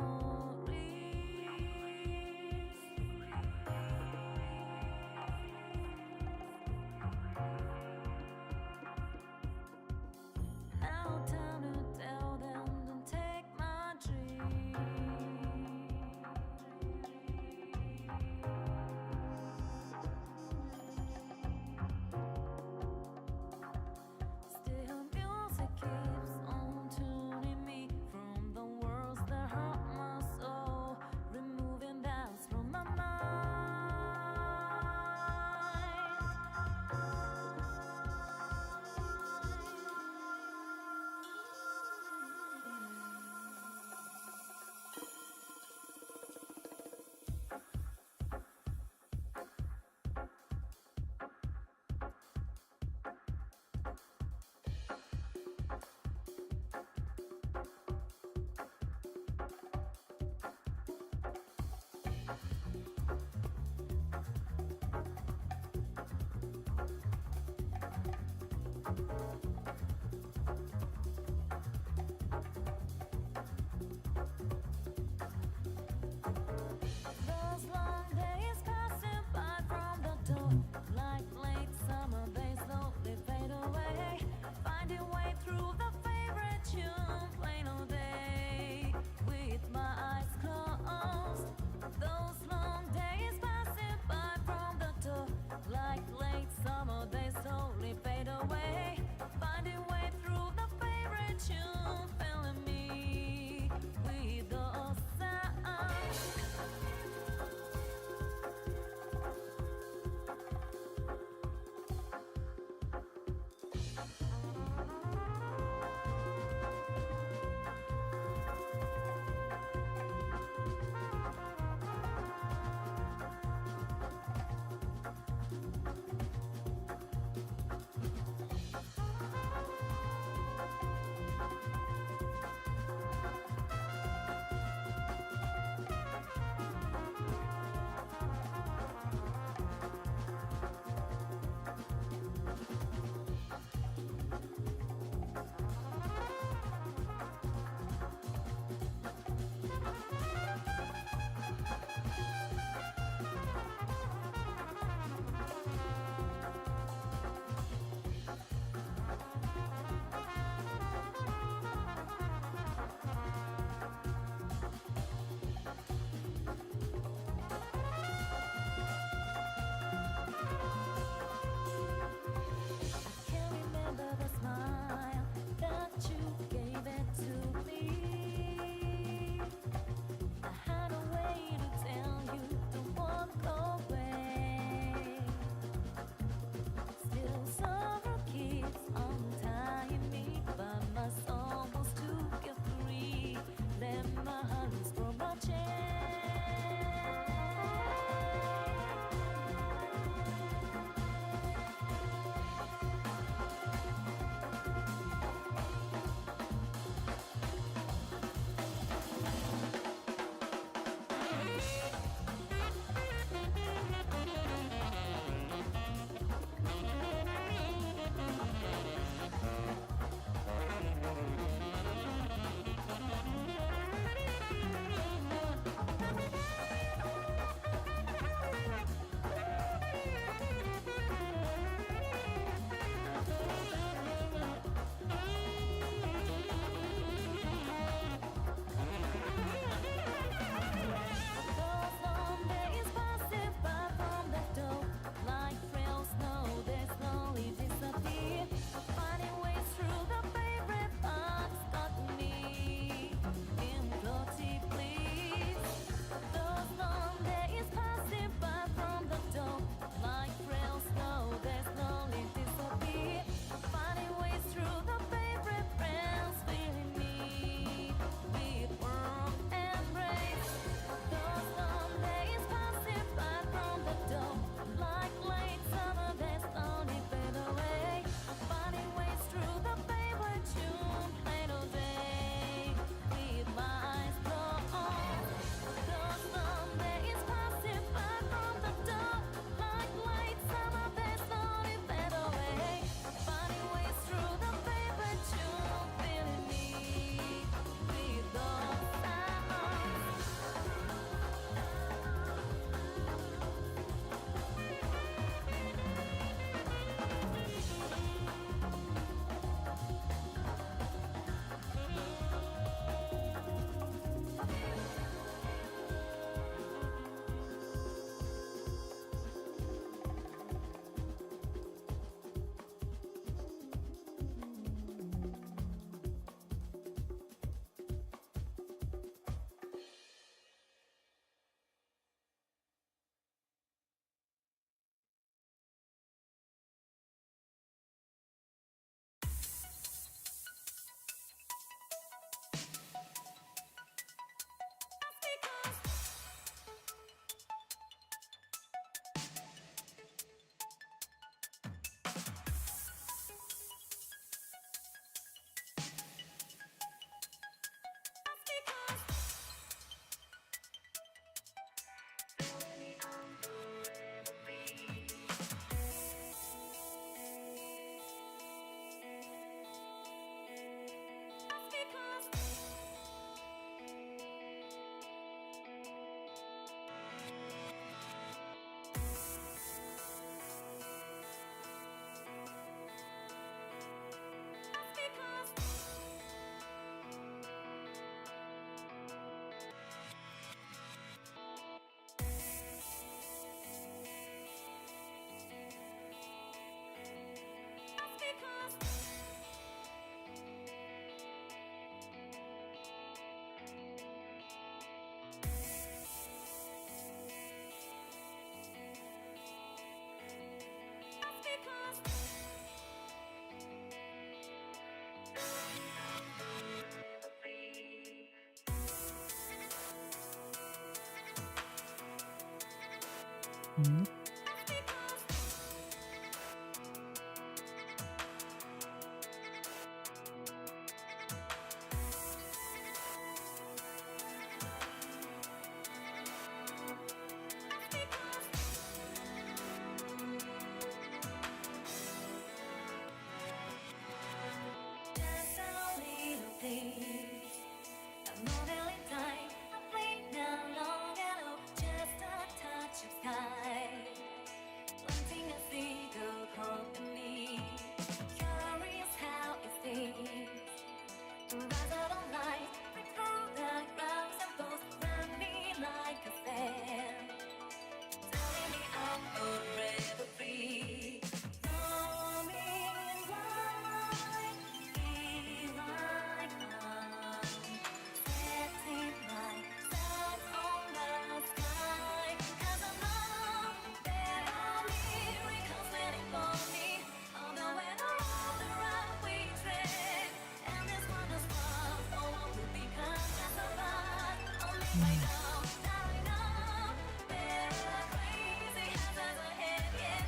Now time to tell them, don't take my dream. Still music keeps on tuning me from the worlds that hurt my soul, removing doubts from my mind. Those long days passing by from the door, like late summer days slowly fade away. Finding way through the favorite tune, plain all day, with my eyes closed. Those long days passing by from the door, like late summer days slowly fade away. Finding way through the favorite tune, filling me with the sound. Just a little thing. I'm not really dying. I'm free now, long ago. Just a touch of sky. Planting a seed of hope in me. Curious how it stays. To rise out of light, break through the clouds and both run me like a fan. Telling me I'm forever free. Know me why, here I come. Setting my sights on the sky. 'Cause I know there are miracles waiting for me. On the way around the rock we tread. And this wondrous world, oh, what will become just a lot. Only right now, now I know there are crazy hazards ahead, yeah.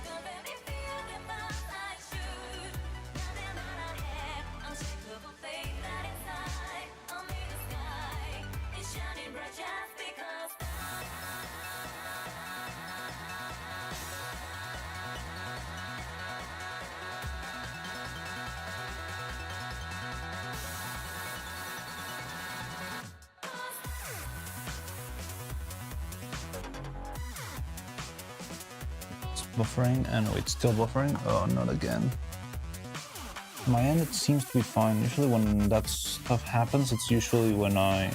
Don't let me feel the thoughts I should. Nothing that I have, unshakable faith that inside. Only the sky is shining bright just because It's buffering, and wait, still buffering? Oh, not again. My end, it seems to be fine. Usually when that stuff happens, it's usually when my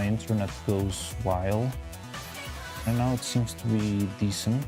internet goes wild. And now it seems to be decent.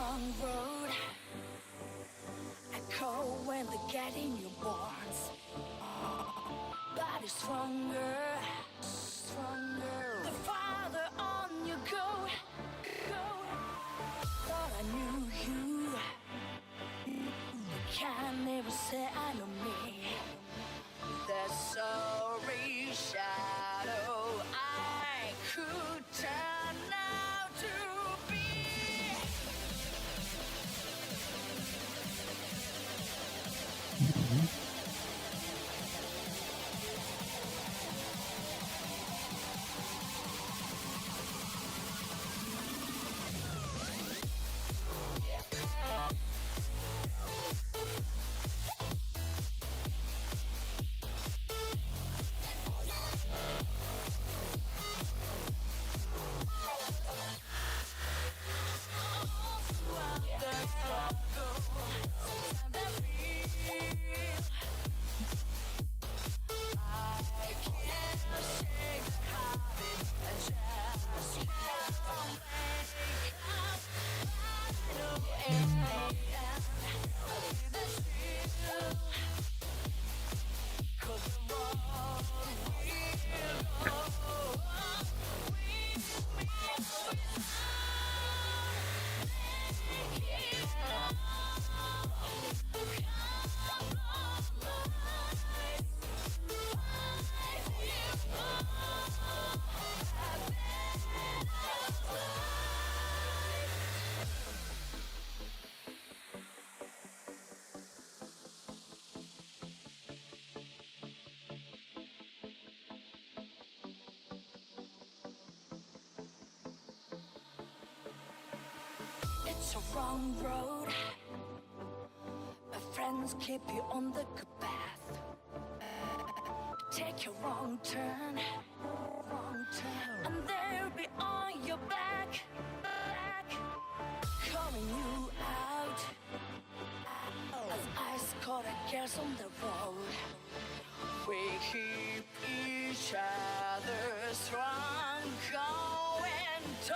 wrong road. Echo when they get in your bones. Body stronger, stronger. The farther on you go, go. Thought I knew you. Can never say I know me. The sorry shadow I could turn out to be. It's a wrong road. My friends keep you on the good path. Take a wrong turn, and they'll be on your back, calling you out. As ice cold girls on the road, we keep each other strong, going toe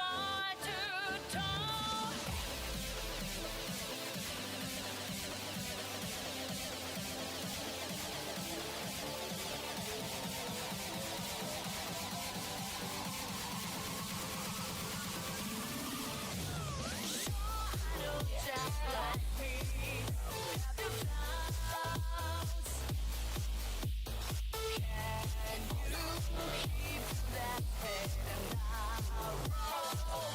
to toe. Can you keep that head and now?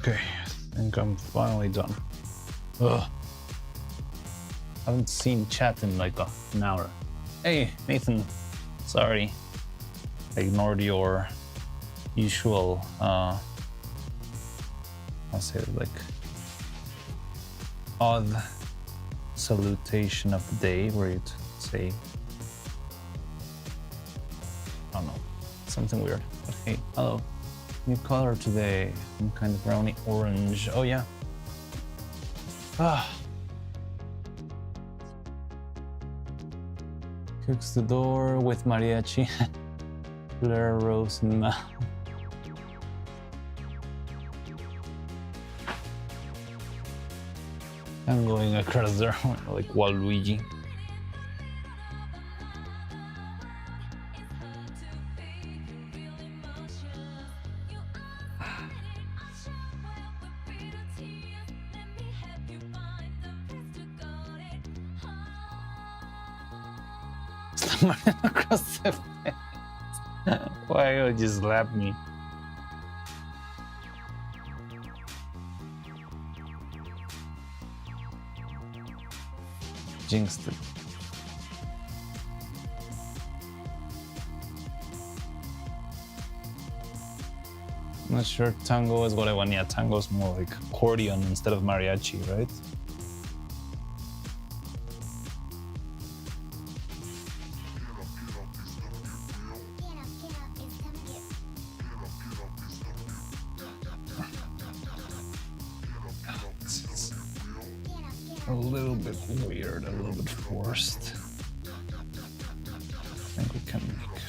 Okay, I think I'm finally done. Ugh. Haven't seen chat in like an hour. Hey, Nathan. Sorry. I ignored your usual, I'll say it like, odd salutation of the day where you'd say, I don't know, something weird. But hey, hello. New color today, some kind of brownie orange. Oh yeah. Ah. Cooks the door with mariachi. Blair Rose in the mouth. I'm going across there like Waluigi. Across the face. Why you just slap me? Jinxed it. I'm not sure tango is what I want. Yeah, tango is more like accordion instead of mariachi, right? It's a little bit weird, a little bit forced. I think we can make it.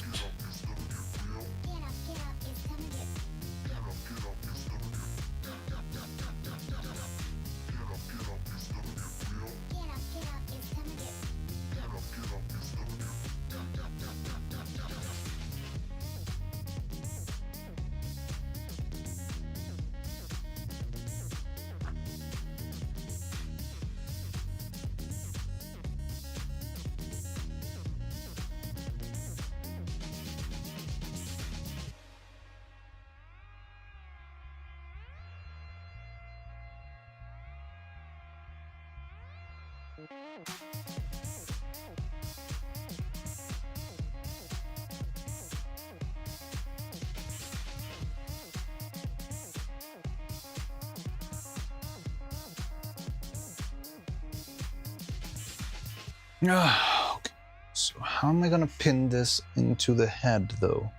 Okay. So how am I gonna pin this into the head though?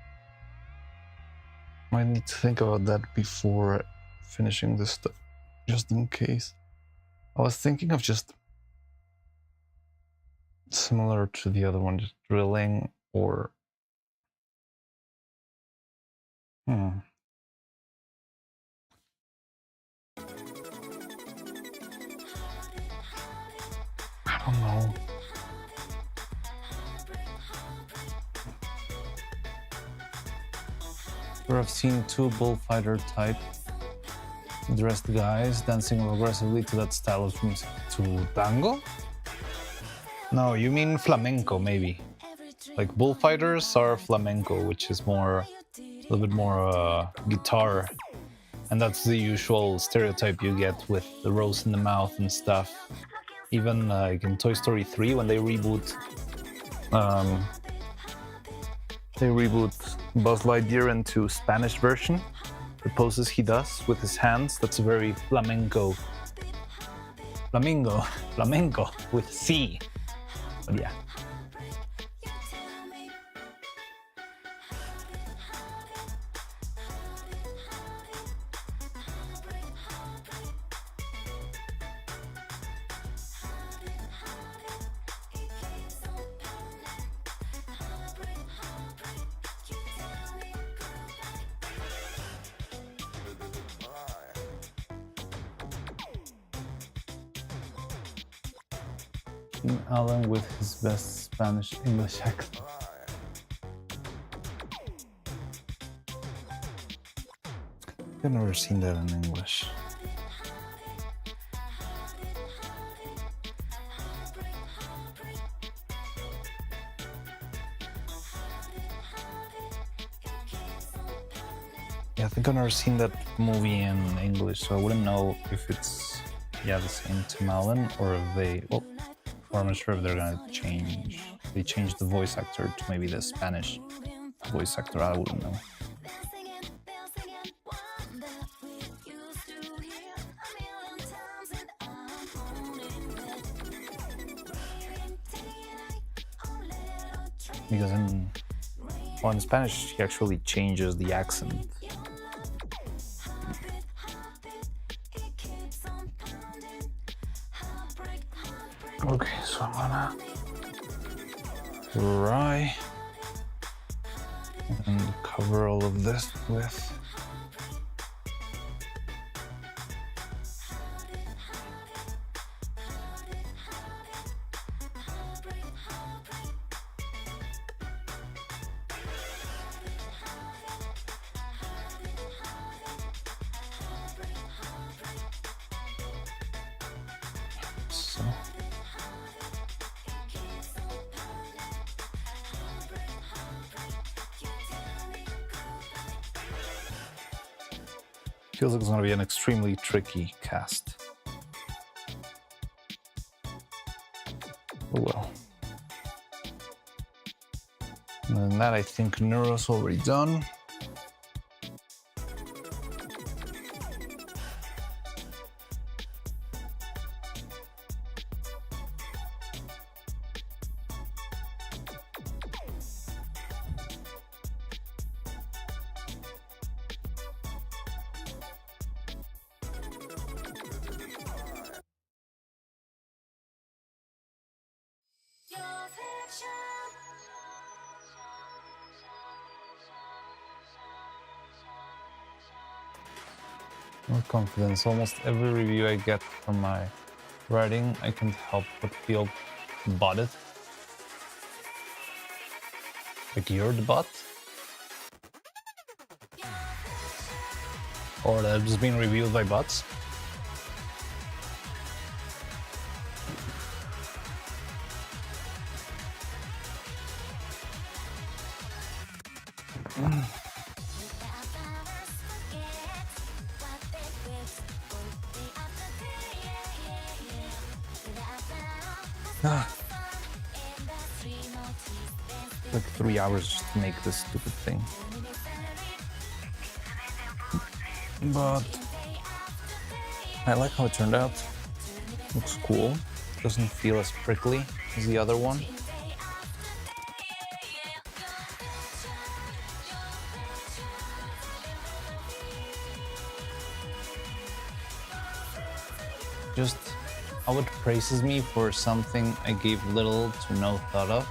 Might need to think about that before finishing this stuff, just in case. I was thinking of just similar to the other one, just drilling or I don't know. Where I've seen two bullfighter type dressed guys dancing aggressively to that style of music. To tango? No, you mean flamenco maybe. Like bullfighters are flamenco, which is more, a little bit more guitar. And that's the usual stereotype you get with the rose in the mouth and stuff. Even like in Toy Story 3 when they reboot Buzz Lightyear into Spanish version. The poses he does with his hands, that's very flamenco with C. But yeah. Alan with his best Spanish English accent. I've never seen that in English. Yeah, I think I've never seen that movie in English, so I wouldn't know if it's the same Timalan or if they or I'm not sure if they're gonna change. They changed the voice actor to maybe the Spanish voice actor. I wouldn't know. Because in Spanish, he actually changes the accent. Okay, so I'm gonna dry and cover all of this with so. Feels like it's gonna be an extremely tricky cast. Oh well. Other than that, I think Neuro's already done. More confidence. Almost every review I get from my writing, I can't help but feel botted. Like you're the bot? Or that it's being reviewed by bots? Like 3 hours just to make this stupid thing. But I like how it turned out. Looks cool. Doesn't feel as prickly as the other one. Just how it praises me for something I gave little to no thought of.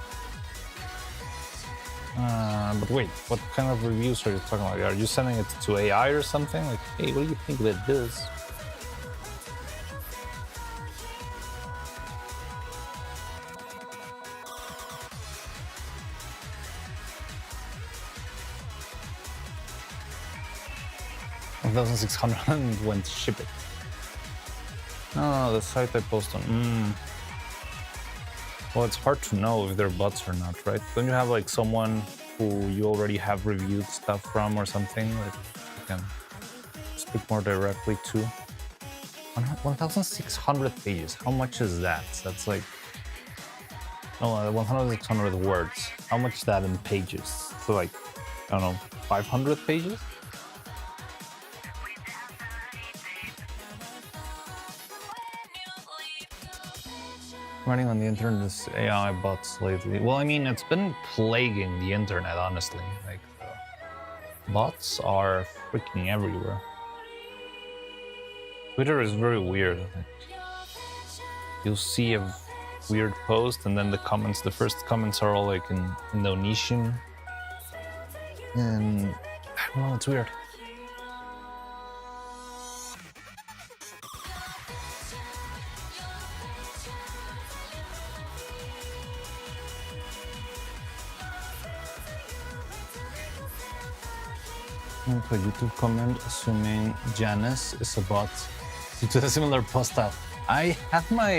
But wait, what kind of reviews are you talking about? Are you sending it to AI or something? Like, hey, what do you think about this? $1,600 went to ship it. No, the site I post on. Well, it's hard to know if they're bots or not, right? Don't you have like someone who you already have reviewed stuff from or something that you can speak more directly to? 1,600 pages. How much is that? That's like 1,600 words. How much is that in pages? So like, I don't know, 500 pages? Running on the internet is AI bots lately. Well, I mean, it's been plaguing the internet, honestly. Like, bots are freaking everywhere. Twitter is very weird. Like, you'll see a weird post, and then the first comments are all like in Indonesian. And I don't know, it's weird. A YouTube comment assuming Janice is a bot due to a similar post style. I had my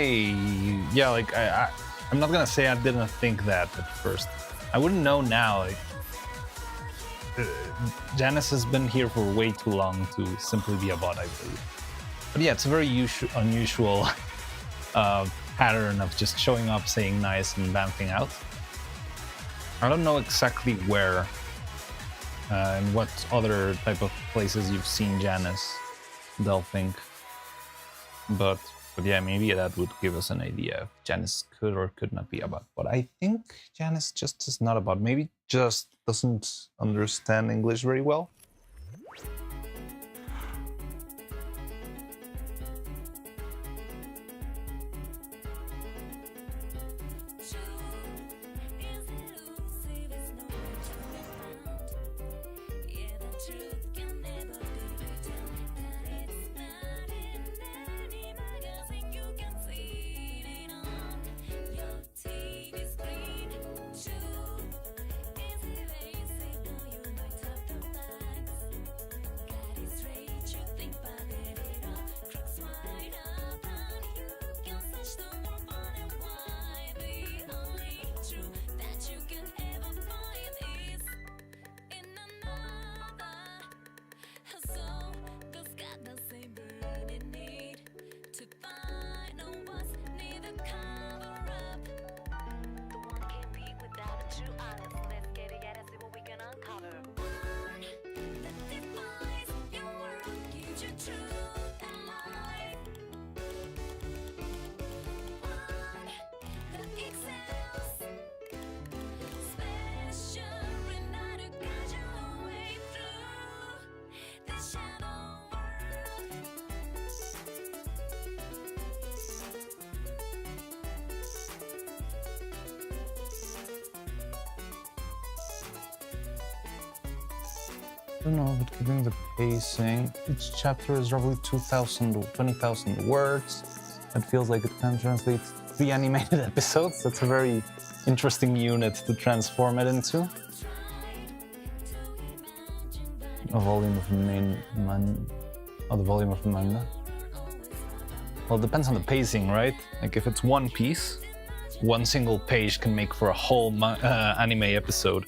I'm not gonna say I didn't think that at first. I wouldn't know now. Like Janice has been here for way too long to simply be a bot, I believe. But yeah, it's a very unusual pattern of just showing up, saying nice, and bamfing out. I don't know exactly where and what other type of places you've seen Janice delphing, but yeah, maybe that would give us an idea if Janice could or could not be a bot. But I think Janice just is not a bot. Maybe just doesn't understand English very well. I don't know, but given the pacing, each chapter is roughly 20,000 words. It feels like it can translate 3 animated episodes. That's a very interesting unit to transform it into. A volume of the volume of manga. Well, it depends on the pacing, right? Like if it's one piece, one single page can make for a whole anime episode.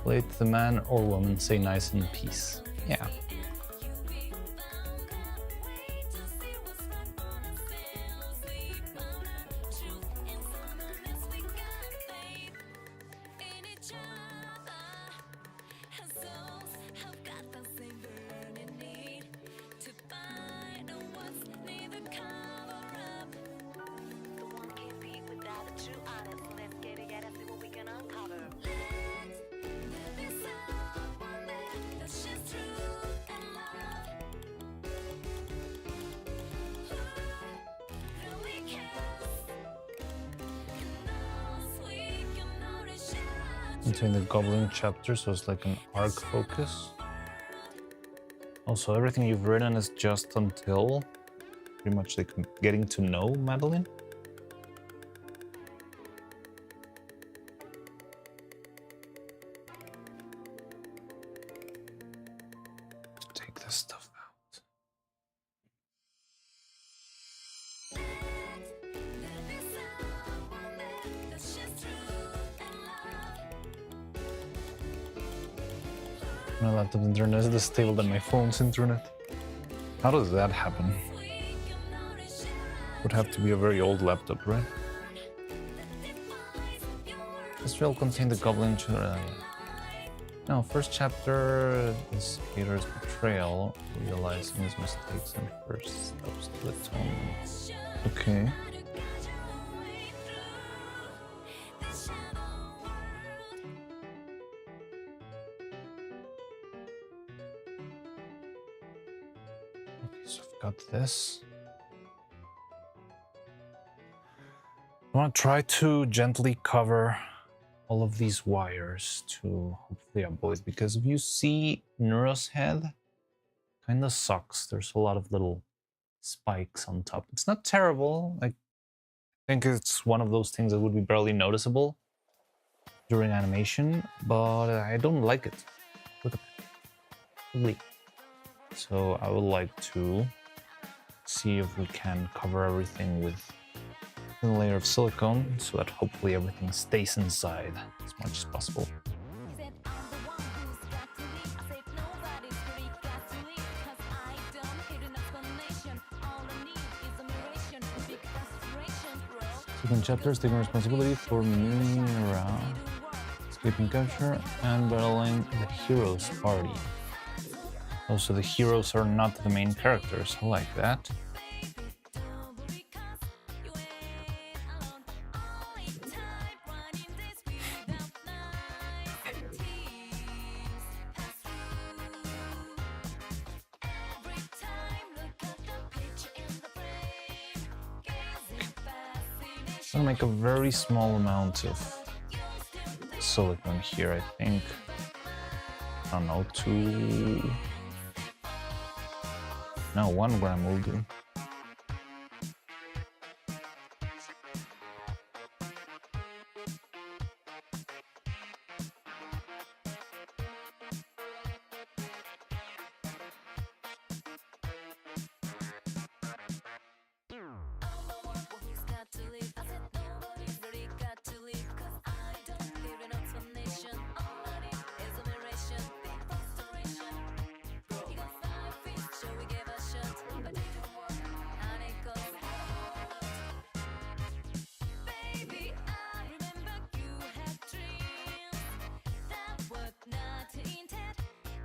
Let the man or woman say nice in peace. Yeah. Between the Goblin chapter, so it's like an arc focus. Also, everything you've written is just until pretty much like getting to know Madeline. Take this stuff out. My laptop's internet is this stable than my phone's internet. How does that happen? Would have to be a very old laptop, right? This trail contained the goblin. No, first chapter is Peter's betrayal, realizing his mistakes and first steps to atonement. Okay. So I've got this. I want to try to gently cover all of these wires to hopefully avoid, because if you see Neuro's head, kind of sucks. There's a lot of little spikes on top. It's not terrible. I think it's one of those things that would be barely noticeable during animation, but I don't like it. Look at that. Ugly. So I would like to see if we can cover everything with a layer of silicone so that hopefully everything stays inside as much as possible. He said I'm the one who's got to leave. I said nobody's really got to leave. 'Cause I don't need an explanation. All I need is admiration, a big frustration, bro. Second chapter is taking responsibility for moving around, escaping capture, and battling the heroes party. Also, the heroes are not the main characters. I like that. I'm gonna make a very small amount of silicone here, I think. I don't know, 2... No, 1 gram will do.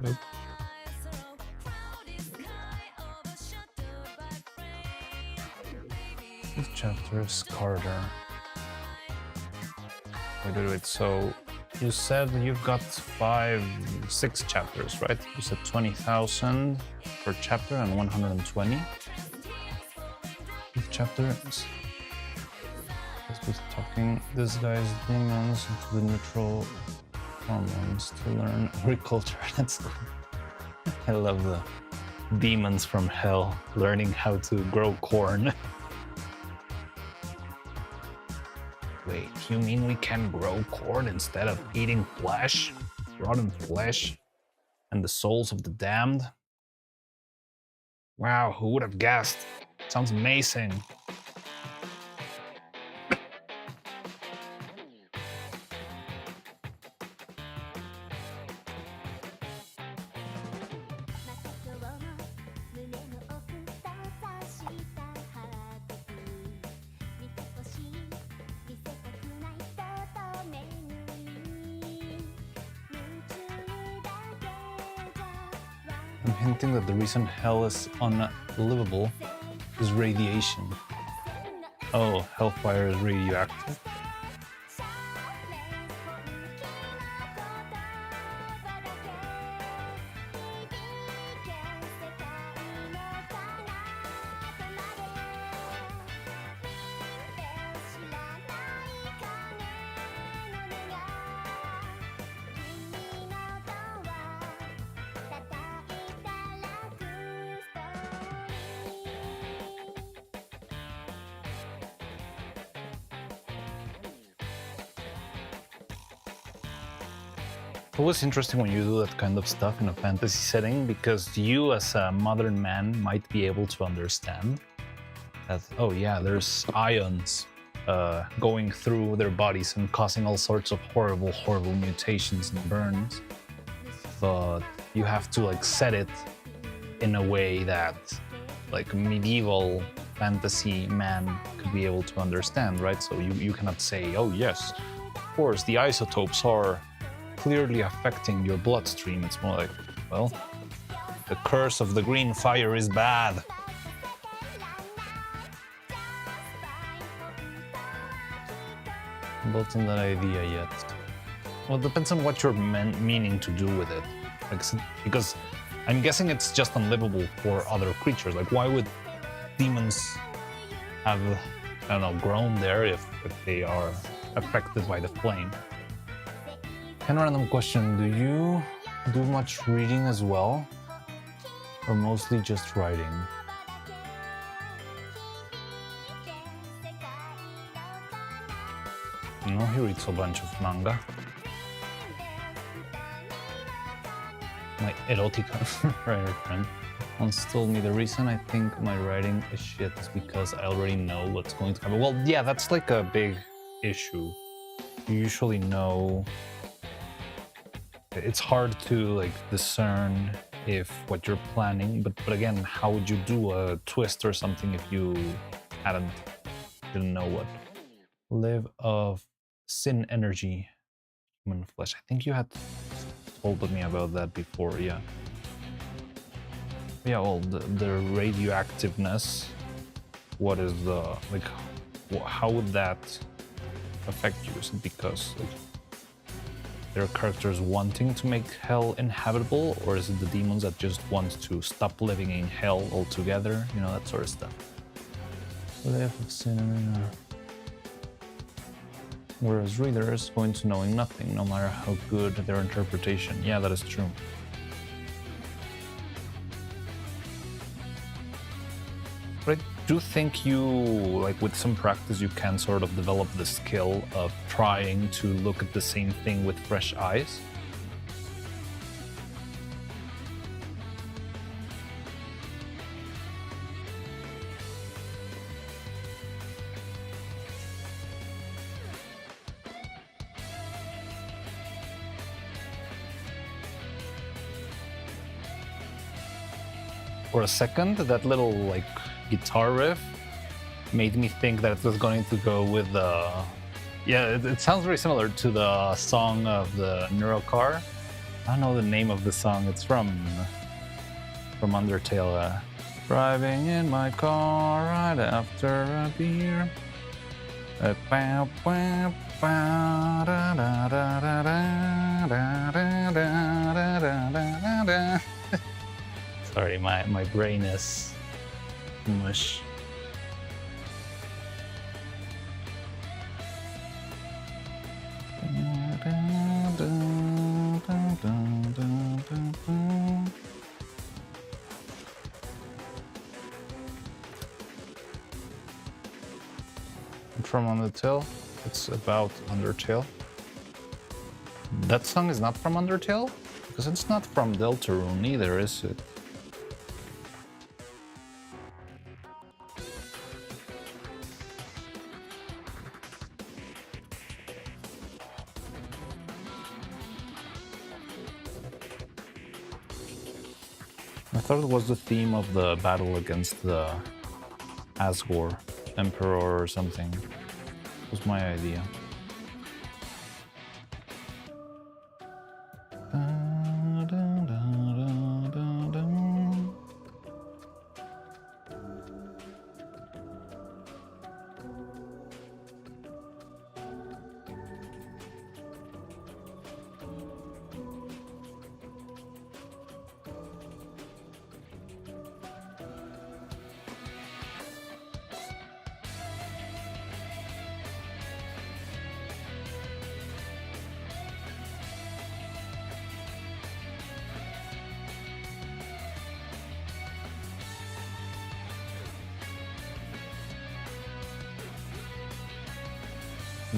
Nope. This chapter is Carter. Wait, so you said you've got 6 chapters, right? You said 20,000 per chapter and 120. Each chapter is... Let's be talking this guy's demons into the neutral hormones to learn agriculture. That's cool. I love the demons from hell learning how to grow corn. Wait, you mean we can grow corn instead of eating flesh? Rotten flesh? And the souls of the damned? Wow, who would have guessed? Sounds amazing. I'm hinting that the reason hell is unlivable is radiation. Oh, hellfire is radioactive. It's always interesting when you do that kind of stuff in a fantasy setting, because you as a modern man might be able to understand that, oh yeah, there's ions going through their bodies and causing all sorts of horrible mutations and burns. But you have to like set it in a way that like a medieval fantasy man could be able to understand, right? So you cannot say, oh yes, of course, the isotopes are clearly affecting your bloodstream. It's more like, well, the curse of the green fire is bad. I'm not in that idea yet. Well, it depends on what you're meaning to do with it. Like, because I'm guessing it's just unlivable for other creatures. Like, why would demons have, I don't know, grown there if they are affected by the flame? Kind of random question, do you do much reading as well? Or mostly just writing? No, he reads a bunch of manga. My erotica writer friend. once told me the reason I think my writing is shit is because I already know what's going to happen. Well, yeah, that's like a big issue. You usually know. It's hard to like discern if what you're planning, but again, how would you do a twist or something if you didn't know what? Live of sin energy, human flesh. I think you had told me about that before, yeah. Yeah, well, the radioactiveness, what is the, like, how would that affect you? Is it because like, there are characters wanting to make hell inhabitable, or is it the demons that just want to stop living in hell altogether? You know, that sort of stuff. Live of sin. Whereas readers go into knowing nothing, no matter how good their interpretation. Yeah, that is true. But I do think you, like with some practice, you can sort of develop the skill of trying to look at the same thing with fresh eyes. For a second, that little like guitar riff made me think that it was going to go with the. Yeah, it sounds very similar to the song of the Neuro-Car. I don't know the name of the song. It's from Undertale. Driving in my car right after a beer. Sorry, my brain is mush. From Undertale. It's about Undertale. That song is not from Undertale? Because it's not from Deltarune either, is it? I thought it was the theme of the battle against the Asgore Emperor or something. That was my idea.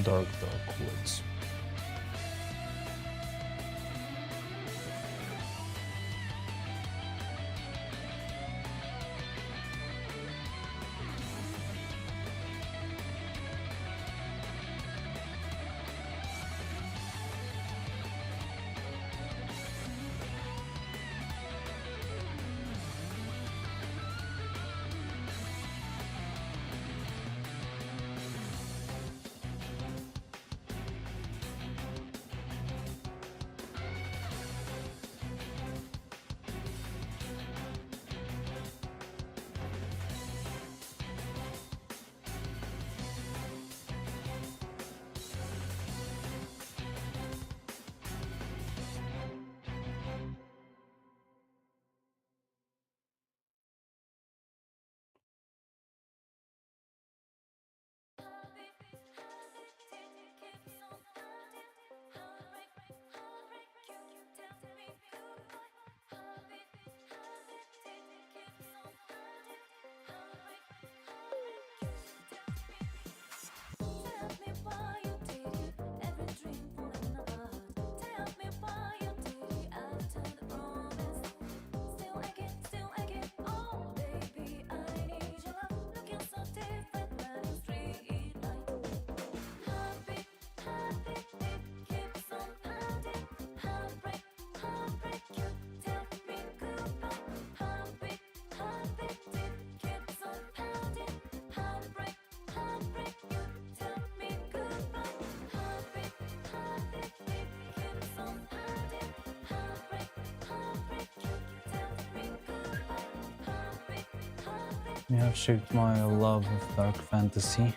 Dark woods. You have shaped my love of dark fantasy.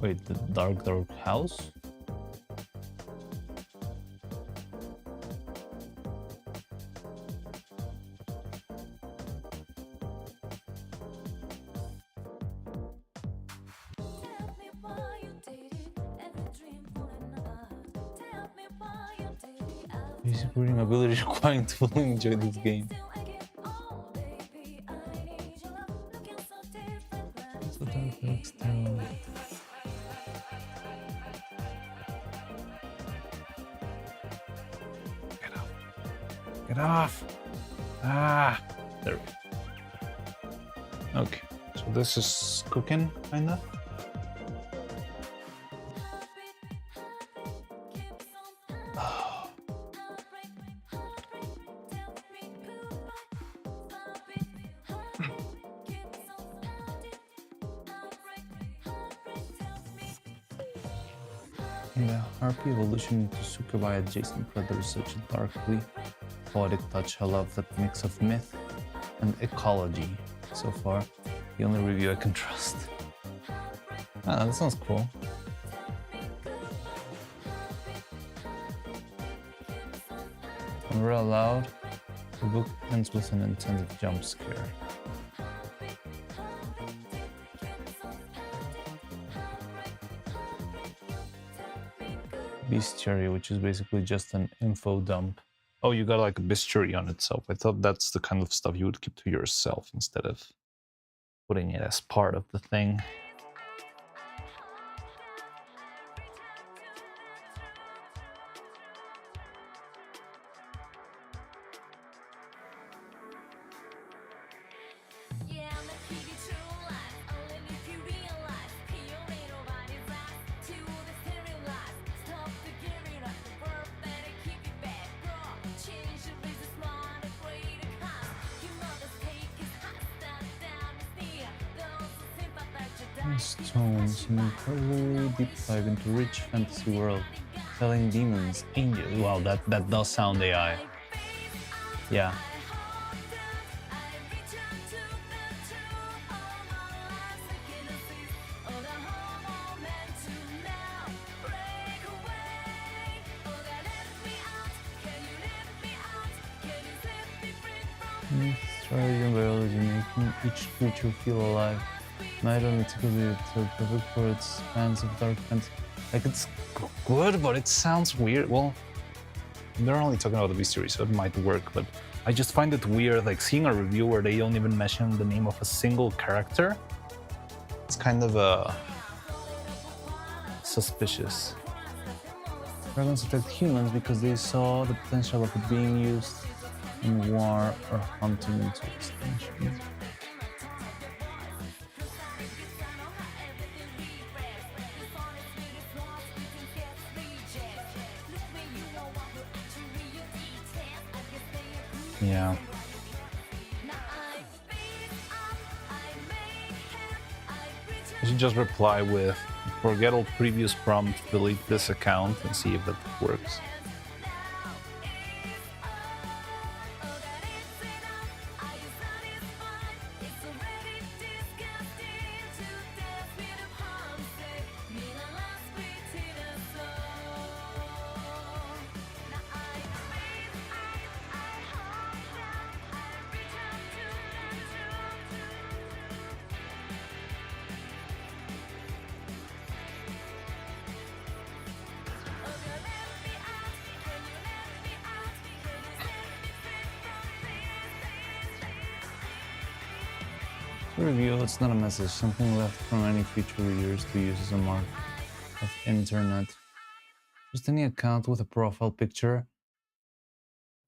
Wait, the dark house? Tell me why you did it. Every dream for another. Tell me why you did it. Basic reading ability requiring to fully enjoy this game. Still again, oh baby, I need your love. Looking so different, but it's So dark looks down. Get off! Ah! There we go. Okay, so this is cooking, kinda. In the Harpy evolution into Sukubai adjacent predators such a darkly poetic touch. I love that mix of myth and ecology. So far, the only review I can trust. Ah, that sounds cool. When we're allowed, the book ends with an intended jump scare. Bestiary, which is basically just an info dump. Oh, you got like a bestiary on itself. I thought that's the kind of stuff you would keep to yourself instead of putting it as part of the thing. Yeah, I'm the key to true life. Only if you realize your little body's eyes to the stereotypes. Stop the giving up the world, better keep it back. Bro, change your business mind, a greater cause. You know the stake is hot, stand down is near. Those who sympathize your Stones, an incredibly deep dive into rich fantasy world, telling demons, angels. Wow, that does sound AI. Yeah. Strategy and biology, making each creature feel alive. Not only typically perfect for its fans of dark fantasy. Like, it's good, but it sounds weird. Well, they're only talking about the bestiary, so it might work, but I just find it weird, like, seeing a review where they don't even mention the name of a single character. It's kind of suspicious. Dragons attacked humans because they saw the potential of it being used in war or hunting into extinction. Yeah. I should just reply with, forget all previous prompt, delete this account, and see if that works. Review, it's not a message, something left from any future readers to use as a mark of internet. Just any account with a profile picture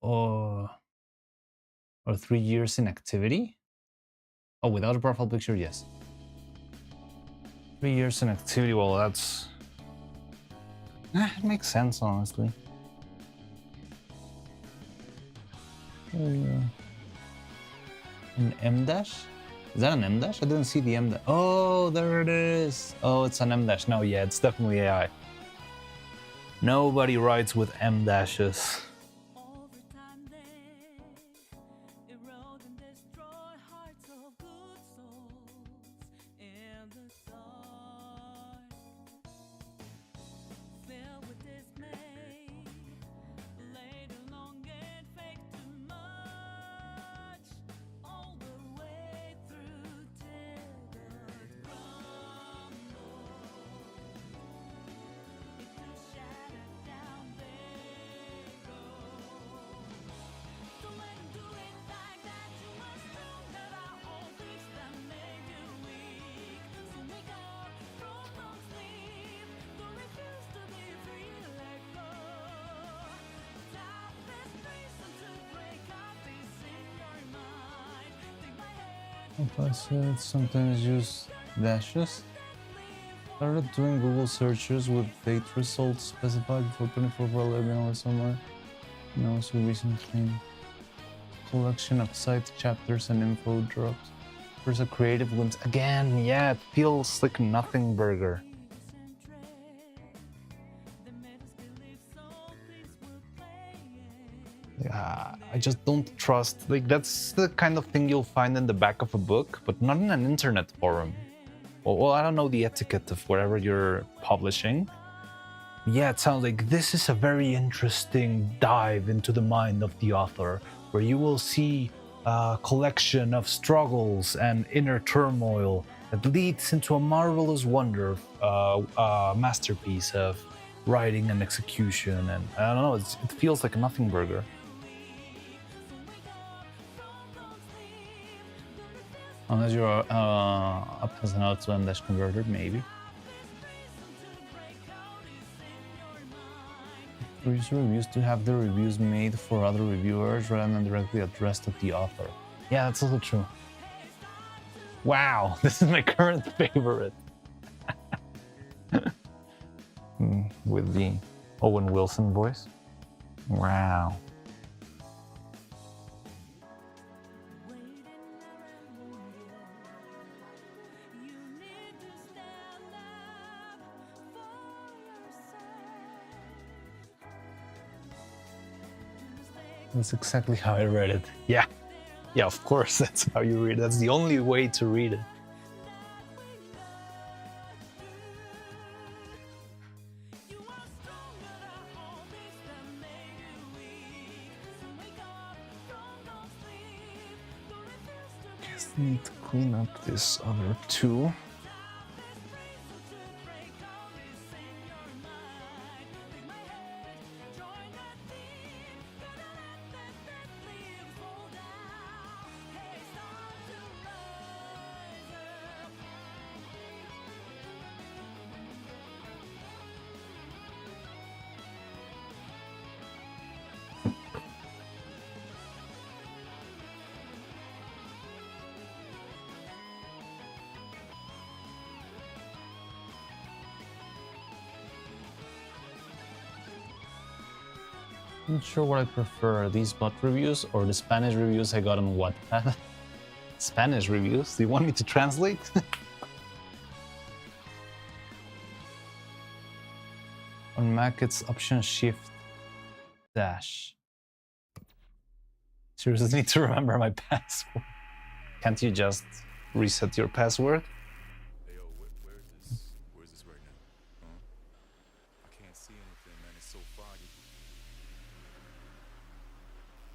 or 3 years in activity? Oh, without a profile picture, yes. 3 years in activity, well, that's... it makes sense, honestly. An M dash? Is that an M dash? I didn't see the M dash. Oh, there it is. Oh, it's an M dash. No, yeah, it's definitely AI. Nobody writes with M dashes. Sometimes use dashes. Started doing Google searches with date results specified before 24 for 11 or somewhere. And also recently collection of site chapters and info drops. There's a creative glimpse again. Yeah, it feels like nothing burger. Yeah, I just don't trust. Like, that's the kind of thing you'll find in the back of a book, but not in an internet forum. Well, I don't know the etiquette of wherever you're publishing. Yeah, it sounds like this is a very interesting dive into the mind of the author, where you will see a collection of struggles and inner turmoil that leads into a marvelous wonder of a masterpiece of writing and execution. And I don't know, it feels like a nothing burger. Unless you're a peasant to Dash converter, maybe. Producer reviews to have the reviews made for other reviewers rather than directly addressed to the author. Yeah, that's also true. Wow, this is my current favorite. With the Owen Wilson voice. Wow. That's exactly how I read it. Yeah. Yeah, of course, that's how you read it. That's the only way to read it. Guess I need to clean up this other two. I'm not sure what I prefer, these bot reviews or the Spanish reviews I got on Wattpad. Spanish reviews? Do you want me to translate? On Mac, it's Option Shift Dash. Seriously, need to remember my password. Can't you just reset your password? Hey, yo, where's this right now? Huh? I can't see anything, man. It's so foggy.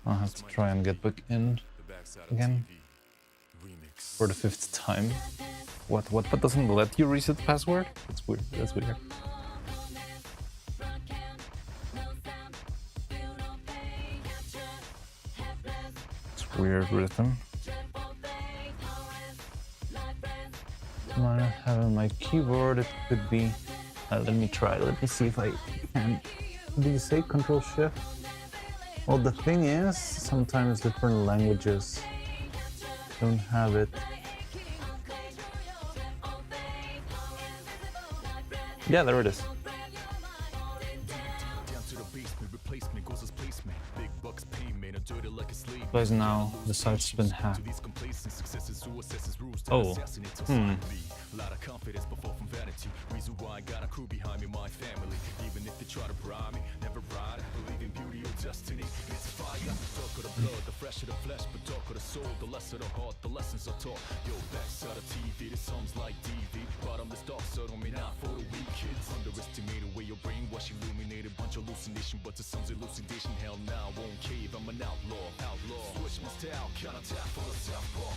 I'll have to try and get back in The backside of again TV. Remix. for the 5th time. What doesn't let you reset the password? That's weird. That's weird. It's weird rhythm. Might not have on my keyboard, it could be. Let me try, let me see if I can. Did you say Control Shift? Well, the thing is, sometimes different languages don't have it. Yeah, there it is. Down to the basement, replacement, goes as placement. Big bucks payment, I'm dirty like a slave. Guys, now the site's been hacked. Oh, Lot of confidence before from vanity. Reason why I got a crew behind me, my family. Even if they try to bribe me, never ride. Believe in beauty or destiny. It's fire. Talk of the blood, the flesh of the flesh, but talk of the soul, the less of the heart, the lessons are taught. Yo, backside of TV, this song's like DV. Bottomless dark, so don't mean not for the weak kids. Underestimate the way your brainwash illuminated. Bunch of hallucination, but to some's elucidation. Hell now, won't cave. I'm an outlaw, outlaw. Switch my style, count tap for the southpaw.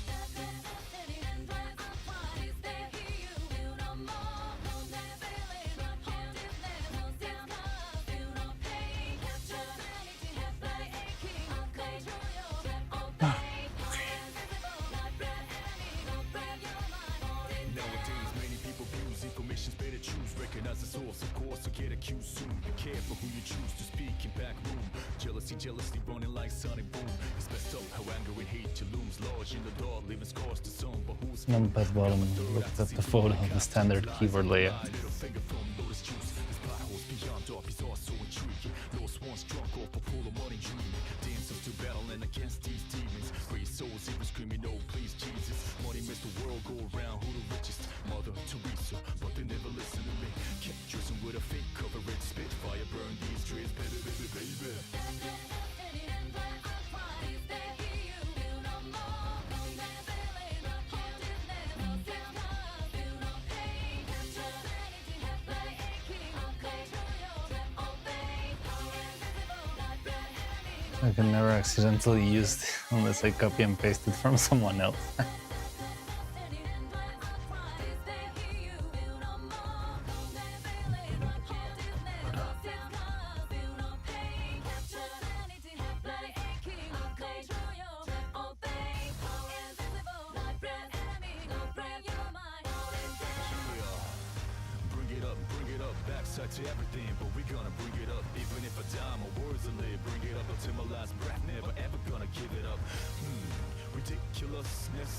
Nowadays, many people abuse information's better choose. Recognize the source, of course, so get accused soon. Be careful who you choose to speak in back room. Jealousy running like sonic boom. It's messed up how anger and hate you looms large in the dark, leaving scars to some. But who's numpad bottom looked at the photo of the standard keyboard layout. middle finger from lotus juice? This potholes beyond dark is also intriguing. Lost ones drunk off a pool of money dreaming. Dancers to battling against these demons. Raise souls, even screaming, oh please Jesus. Money makes the world go around, who the richest? Mother Teresa, but they never listen to me. Kept dressing with a fake coverage. Spitfire burn these trees, baby, baby, baby. I can never accidentally use it unless I copy and paste it from someone else. Bring it up, backside to everything, but we gonna bring it up. Even if I die, my words will live. Bring it up until my last breath, never ever gonna give it up. Ridiculousness,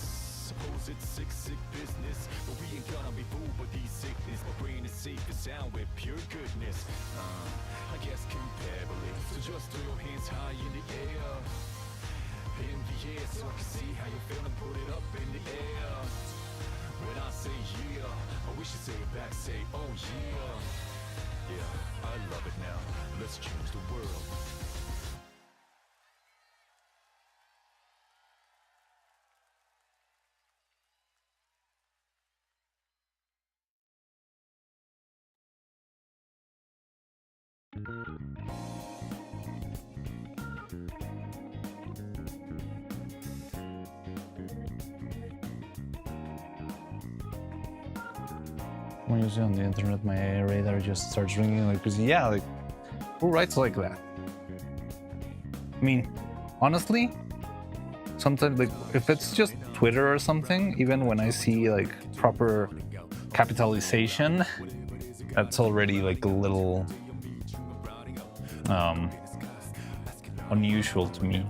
suppose it's sick business, but we ain't gonna be fooled by these sickness. My brain is safe and sound with pure goodness. I guess comparably, so just throw your hands high in the air. In the air, so I can see how you feeling, put it up in the air. When I say yeah, I wish you say it back, say oh yeah. Yeah, I love it now. Let's change the world. When you see on the internet, my AI radar just starts ringing like crazy. Yeah, like who writes like that? I mean, honestly, sometimes like if it's just Twitter or something, even when I see like proper capitalization, that's already like a little unusual to me.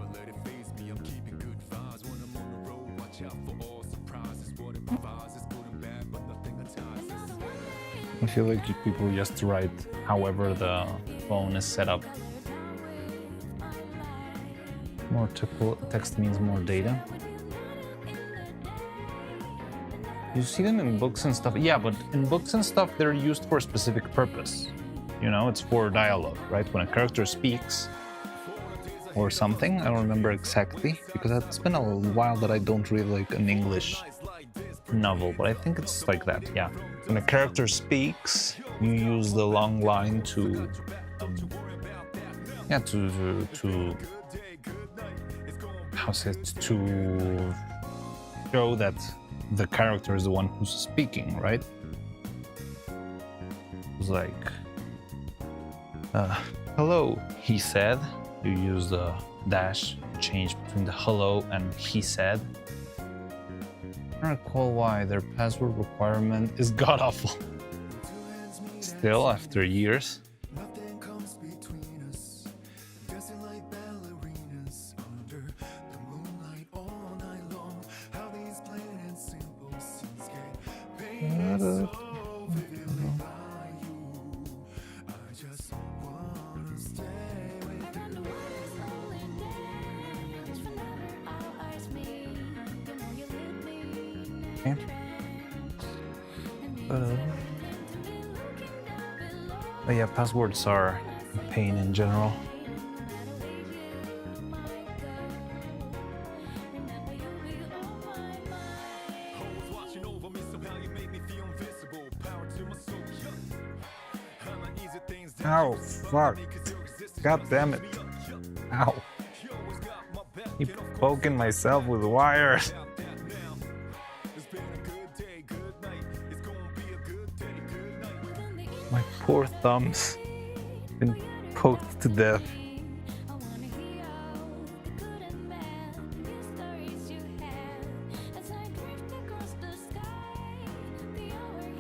I feel like people just write however the phone is set up. More text means more data. You see them in books and stuff. Yeah, but in books and stuff, they're used for a specific purpose. You know, it's for dialogue, right? When a character speaks or something, I don't remember exactly, because it's been a while that I don't read like an English novel, but I think it's like that, yeah. When a character speaks, you use the long line to show that the character is the one who's speaking, right? It's like, hello, he said. You use the dash to change between the hello and he said. I don't recall why their password requirement is god-awful. Still, after years. Nothing comes between us. Dancing like ballerinas under the moonlight all night long. How these plain and simple scenes get painted so vividly by you. I just wanna stay with you. Okay. But yeah, passwords are a pain in general. Always watching over me, somehow you make me feel invincible. Power to my soul, yeah. I'ma ease the things down. Ow, You just fuck. me 'cause your existence God just damn lifts it. me up, yeah. Ow. You always got my back, Keep and of course, poking myself with wires. without that now. It's been a good day, good night. It's gonna be a good day, good night. My poor thumbs. Been poked to death.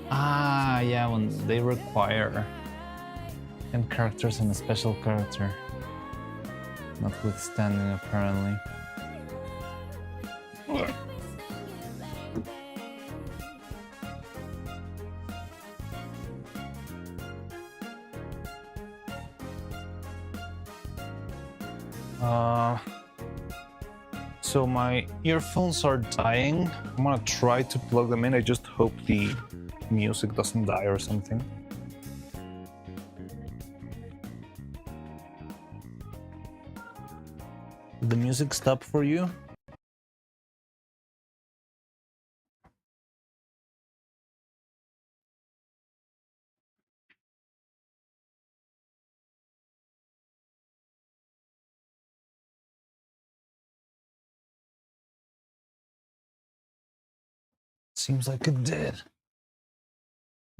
Ah, yeah, when they require 10 characters and a special character. Notwithstanding, apparently. So my earphones are dying. I'm gonna try to plug them in. I just hope the music doesn't die or something. Did the music stop for you? Seems like it did.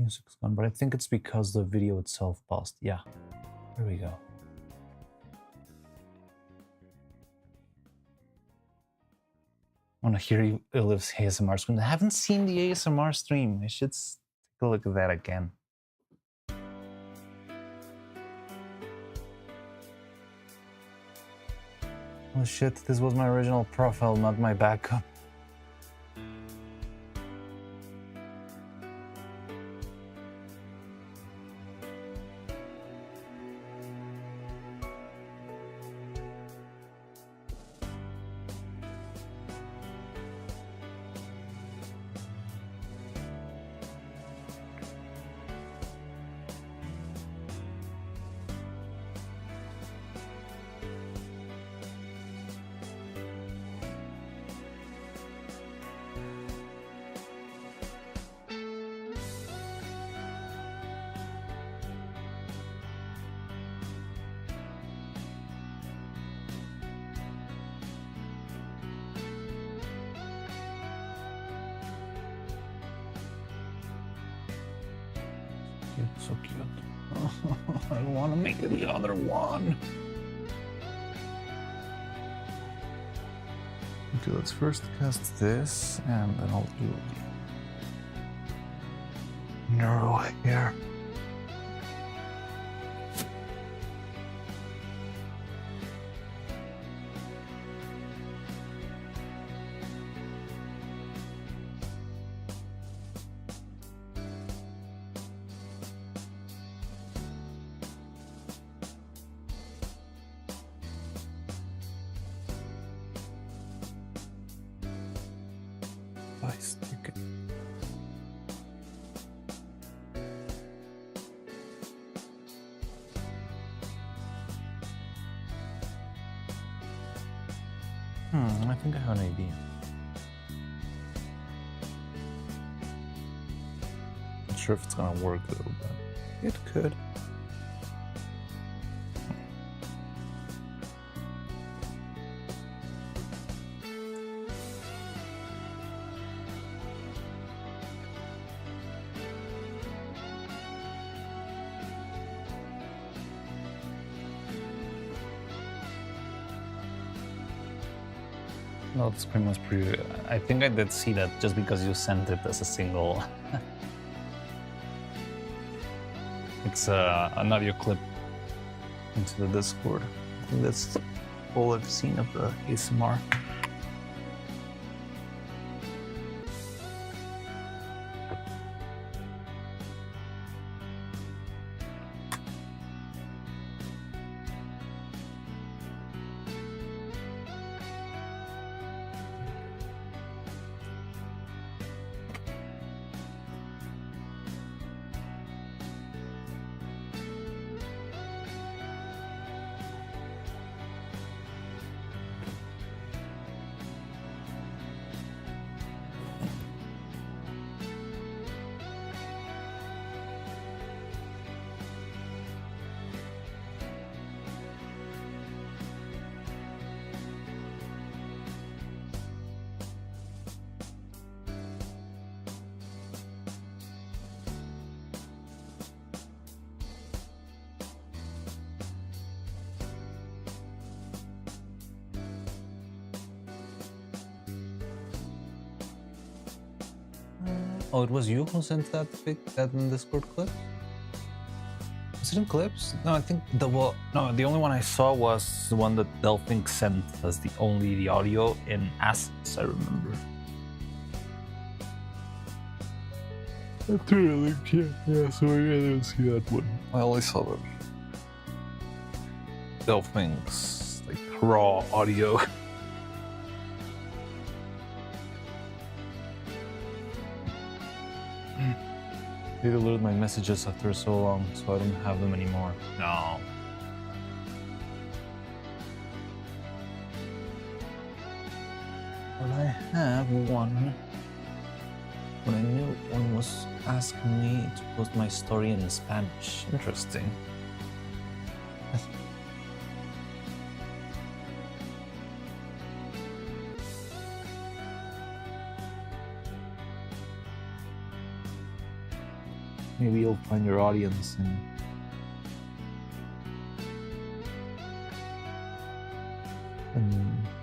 Music's gone, but I think it's because the video itself paused. Yeah, there we go. I want to hear Elif's ASMR stream. I haven't seen the ASMR stream. I should take a look at that again. Oh shit, this was my original profile, not my backup. Cute, so cute. I want to make it the other one. Okay, let's first cast this, and then I'll do Neuro here. Stick it. I think I have an idea. Not sure if it's gonna work though, but it could. No, the screen was pretty. I think I did see that just because you sent it as a single. It's an audio clip into the Discord. I think that's all I've seen of the ASMR. Oh, it was you who sent that in Discord clip? Was it in clips? No, I think the the only one I saw was the one that Delphink sent as the audio in assets, I remember. After a link, yeah, sorry, I didn't see that one. I only saw the Delphink's like raw audio. They deleted my messages after so long, so I don't have them anymore. No. Well, I have one. When I knew one was asking me to post my story in Spanish. Interesting. Maybe you'll find your audience in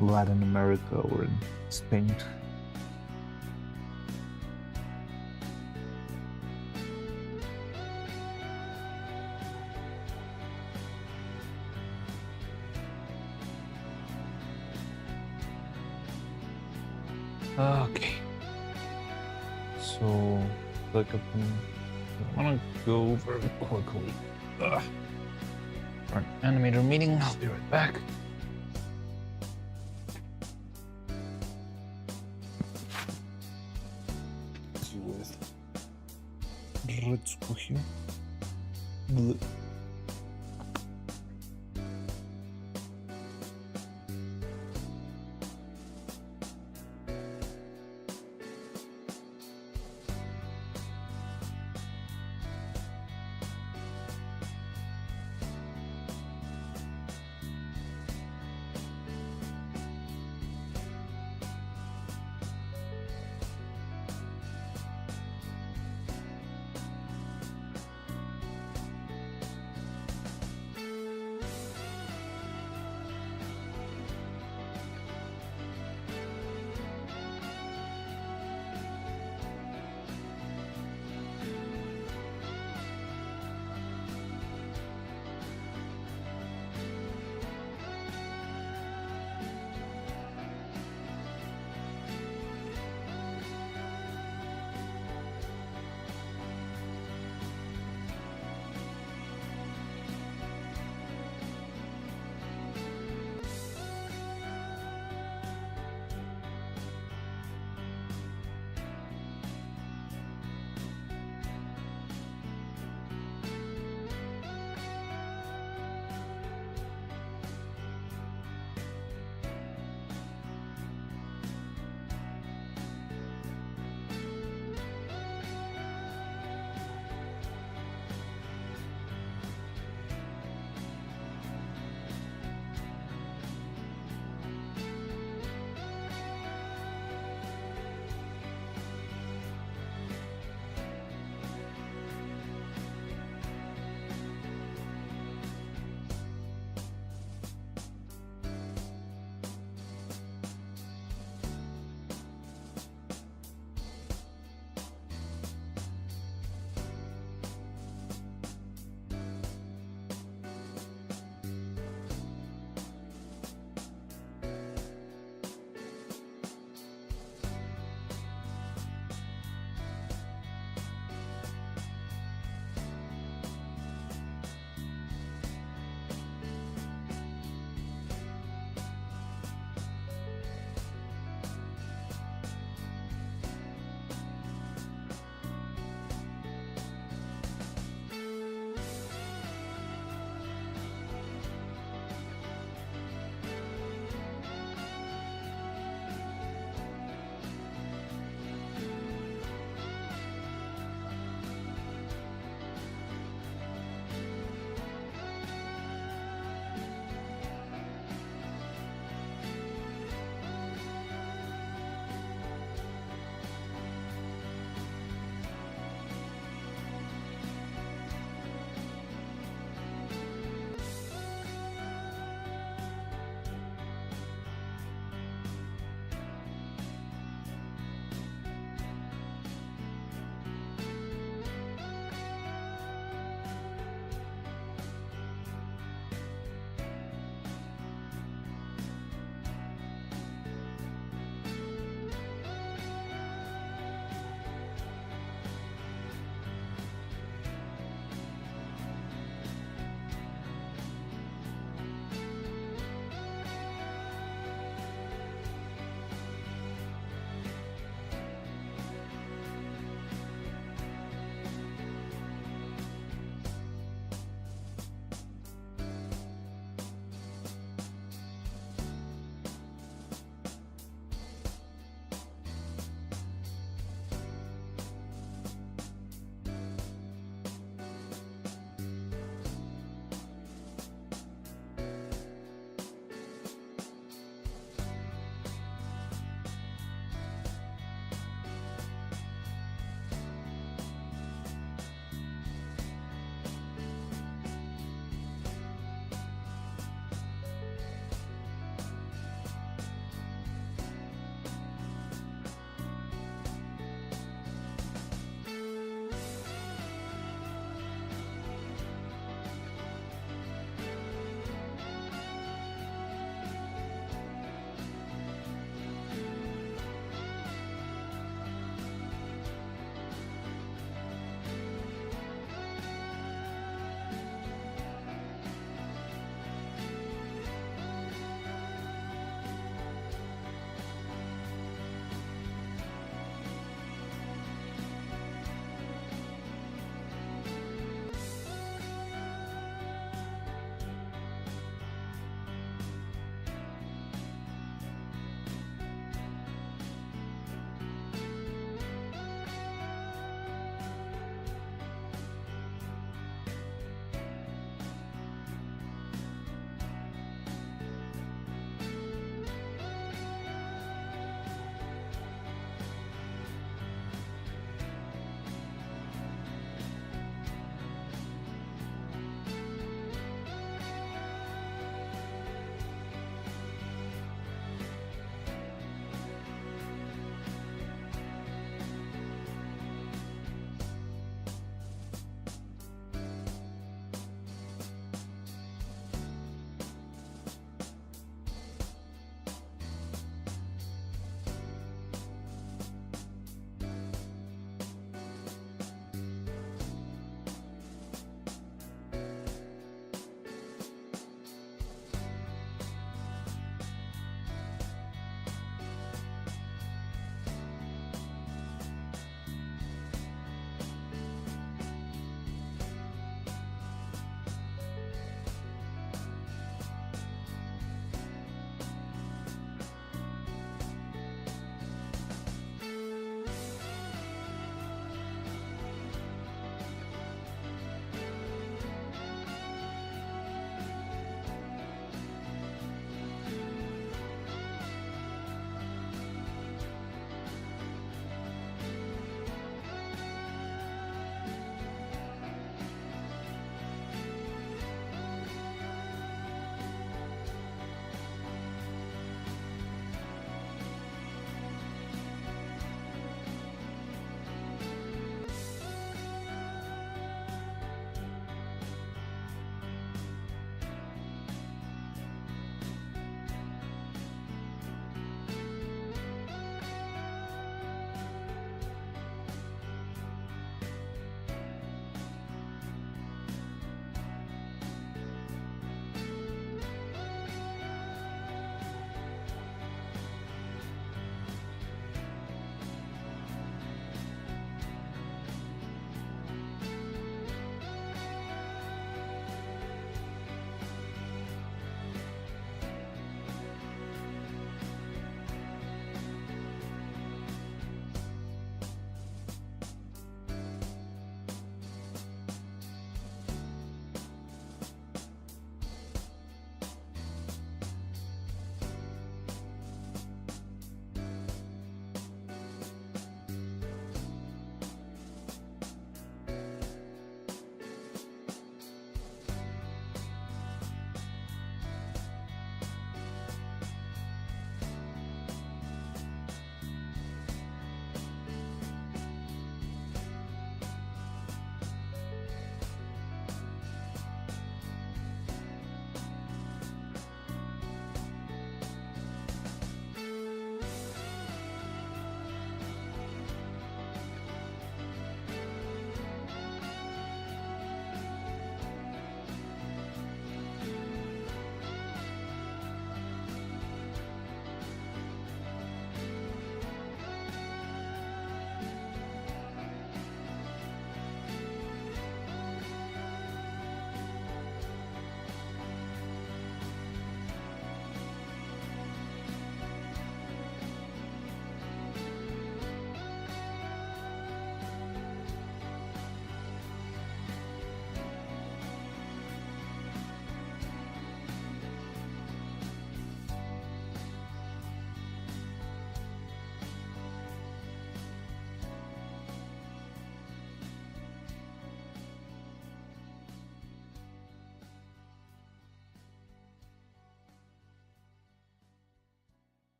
Latin America or in Spain. Okay. So, click up and I want to go very quickly. For an animator meeting. I'll be right back. with Red here.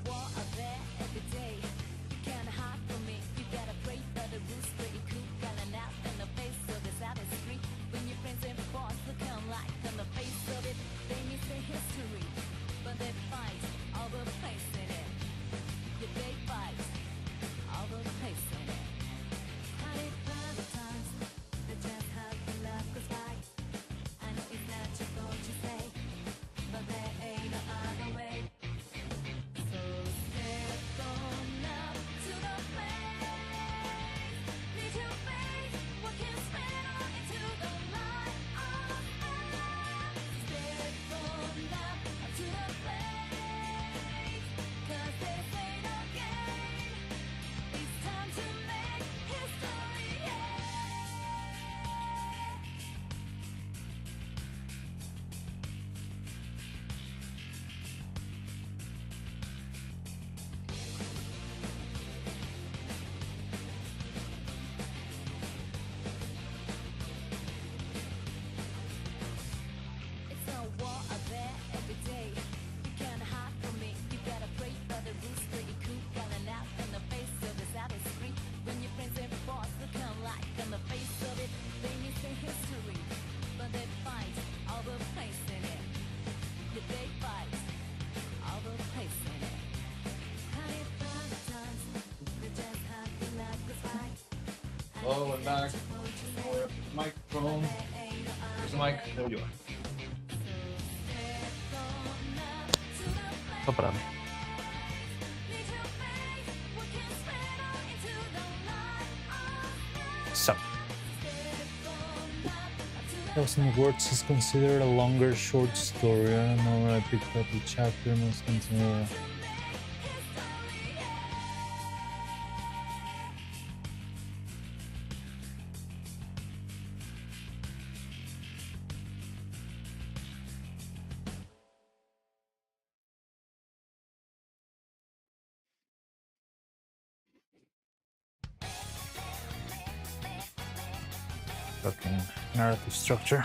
war out there every day. You can't hide from me. You gotta pray for the rules, pretty cool, calling out in the face of this outer street. When your friends and boss look on like on the face of it, they miss their history, but they fight all the place in it. Yeah, they fight all the place in it. Crowded by the times, they just have to love goes by. I know it's not just what you say, but there ain't no other way. So step on up to the place. Need your faith, what can spin on into the light of us. Step on up to the place. 'Cause this ain't no game. It's time to make history, yeah. It's a war out there every day. You can't hide from me. You gotta pray for the rules, pretty cool, calling out in the face of this outer street. When your friends and boss look on like on the face of it, they miss their history, but they fight all the place in it. Yeah, they fight all the place in it. Crowded by the times, they just have to let goes by. Oh, we're back. Microphone. Where's the mic? There you are. Soprano. So, Thousand Words is considered a longer short story. I don't know where I picked up the chapter. Must continue. fucking narrative structure.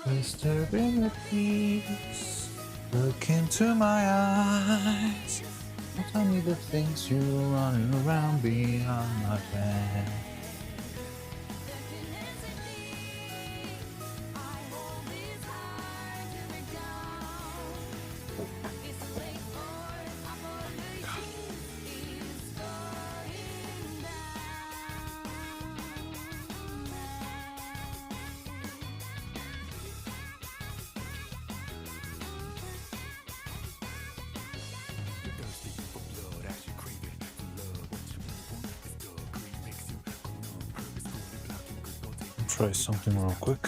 Disturbing the peace. Look into my eyes. Don't tell me the things you're running around beyond my bed. Try something real quick.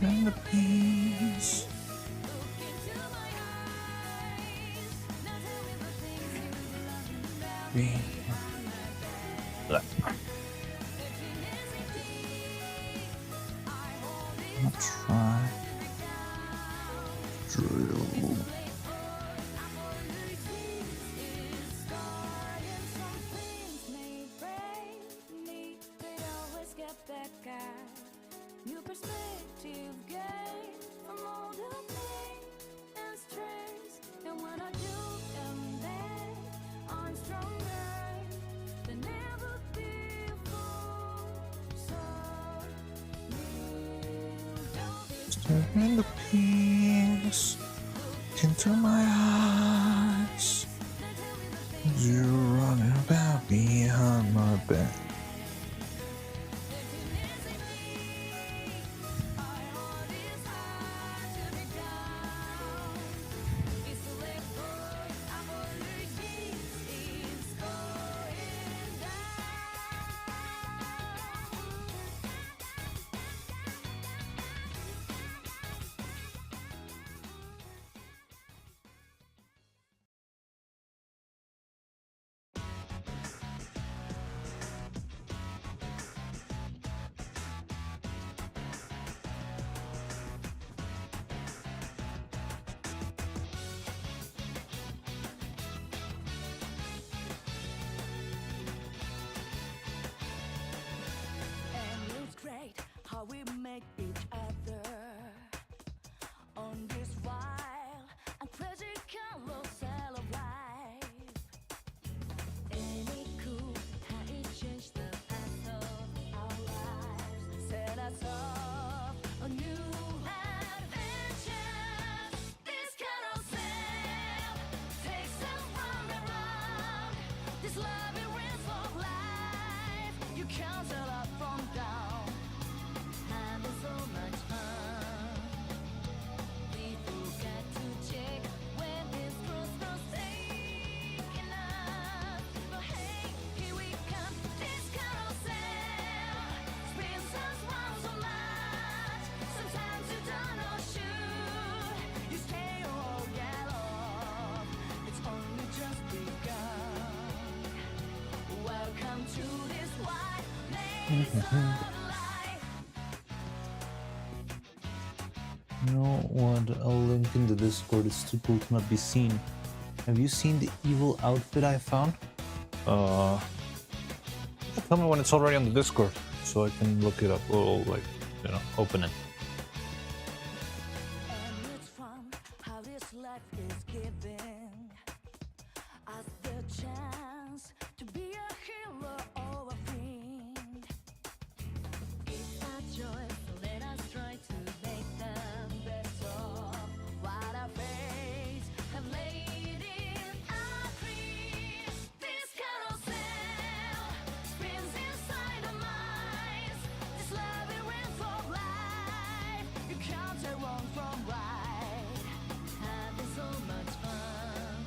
And the peace. I'll try. Drill. New perspective gain from all the pain and stress. And when I do come back, I'm stronger than ever before. So Disturbing the peace. Into my eyes. You're running about behind my back. can't tell up from down. Having so much fun. We forget to check when this crossroads taking us. But hey, here we come, this carousel spins us round so much. Sometimes you don't know should you stay or get off. It's only just begun. Welcome to this wide maze of life. You know what? I'll link in the Discord. It's too cool to not be seen. Have you seen the evil outfit I found? Tell me when it's already on the Discord so I can look it up or like, open it. And it's from how this life is giving us the chance to be a hero or a fiend. It's our choice, so let us try to make the best of what our fates have laid in our dreams. This carousel spins inside our minds. This labyrinth of life, you can't tell wrong from right. Having so much fun.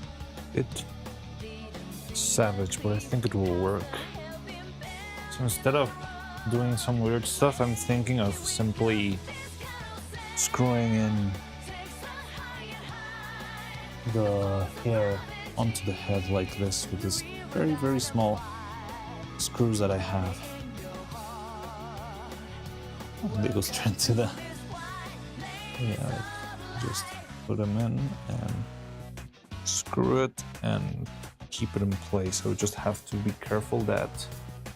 It's savage, but I think it will work. So instead of doing some weird stuff, I'm thinking of simply screwing in The hair onto the head like this with this very, very small screws that I have. They go straight to the... Yeah, just put them in and screw it and keep it in place. So we just have to be careful that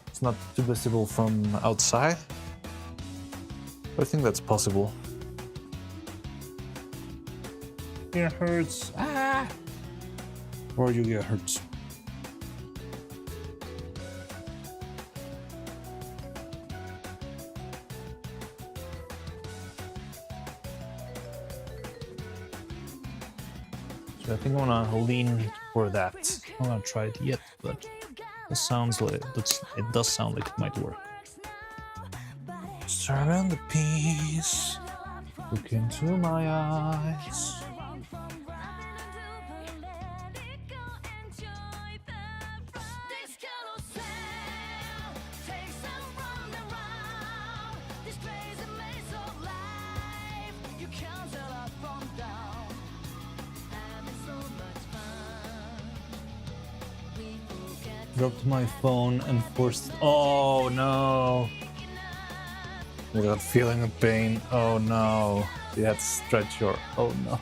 it's not too visible from outside. I think that's possible. It hurts. Ah! Or you get hurt. So I think I'm gonna lean for that. I'm not gonna try it yet, but it sounds like it does sound like it might work. Surround the peace. Look into my eyes. Dropped my phone and forced. Oh no! Without feeling the pain. Oh no! You had to stretch your. Oh no!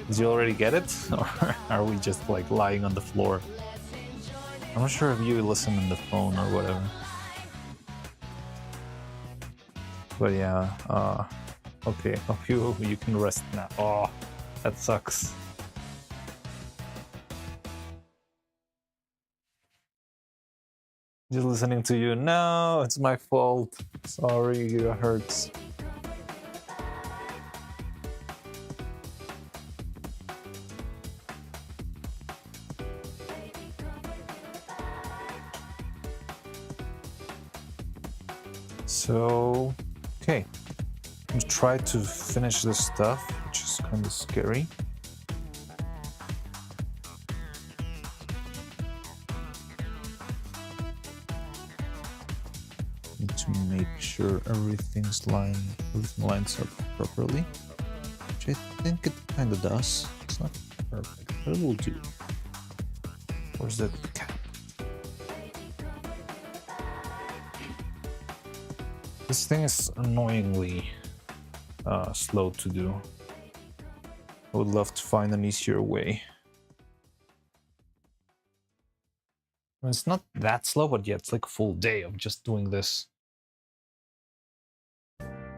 Did you already get it, or are we just like lying on the floor? I'm not sure if you listen on the phone or whatever. But yeah. Okay, hope you can rest now. Oh, that sucks. Just listening to you. No, it's my fault. Sorry, it hurts. So, okay. I'm gonna try to finish this stuff, which is kind of scary. Need to make sure everything lines up properly, which I think it kind of does. It's not perfect, but it will do. Where's that cap? This thing is annoyingly slow to do. I would love to find an easier way. It's not that slow, but yeah, it's like a full day of just doing this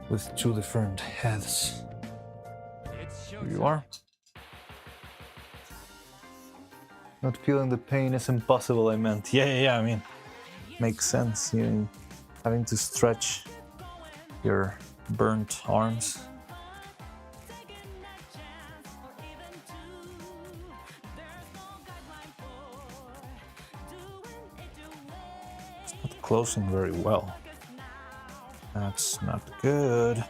with two different heads. Here you are. Not feeling the pain is impossible, I meant. Yeah, I mean, makes sense. You having to stretch your burnt arms. closing very well. That's not good.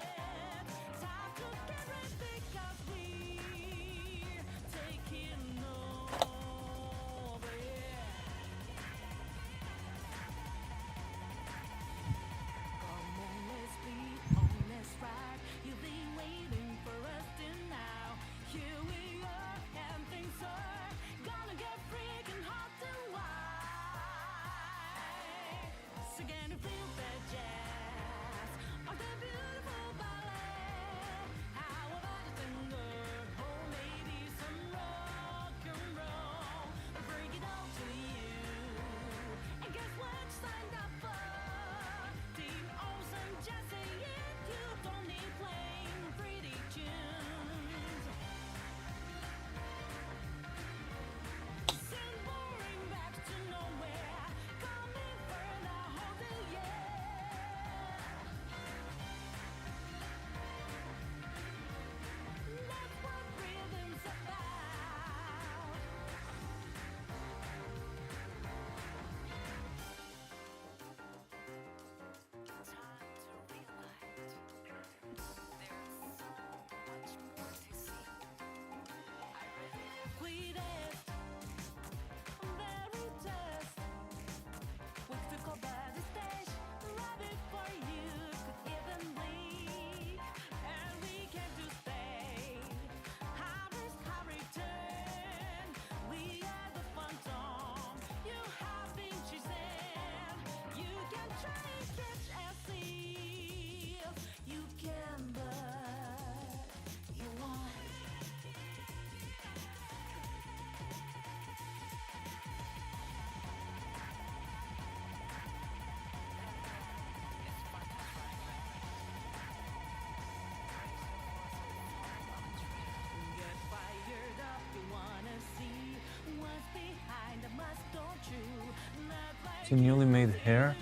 The newly made hair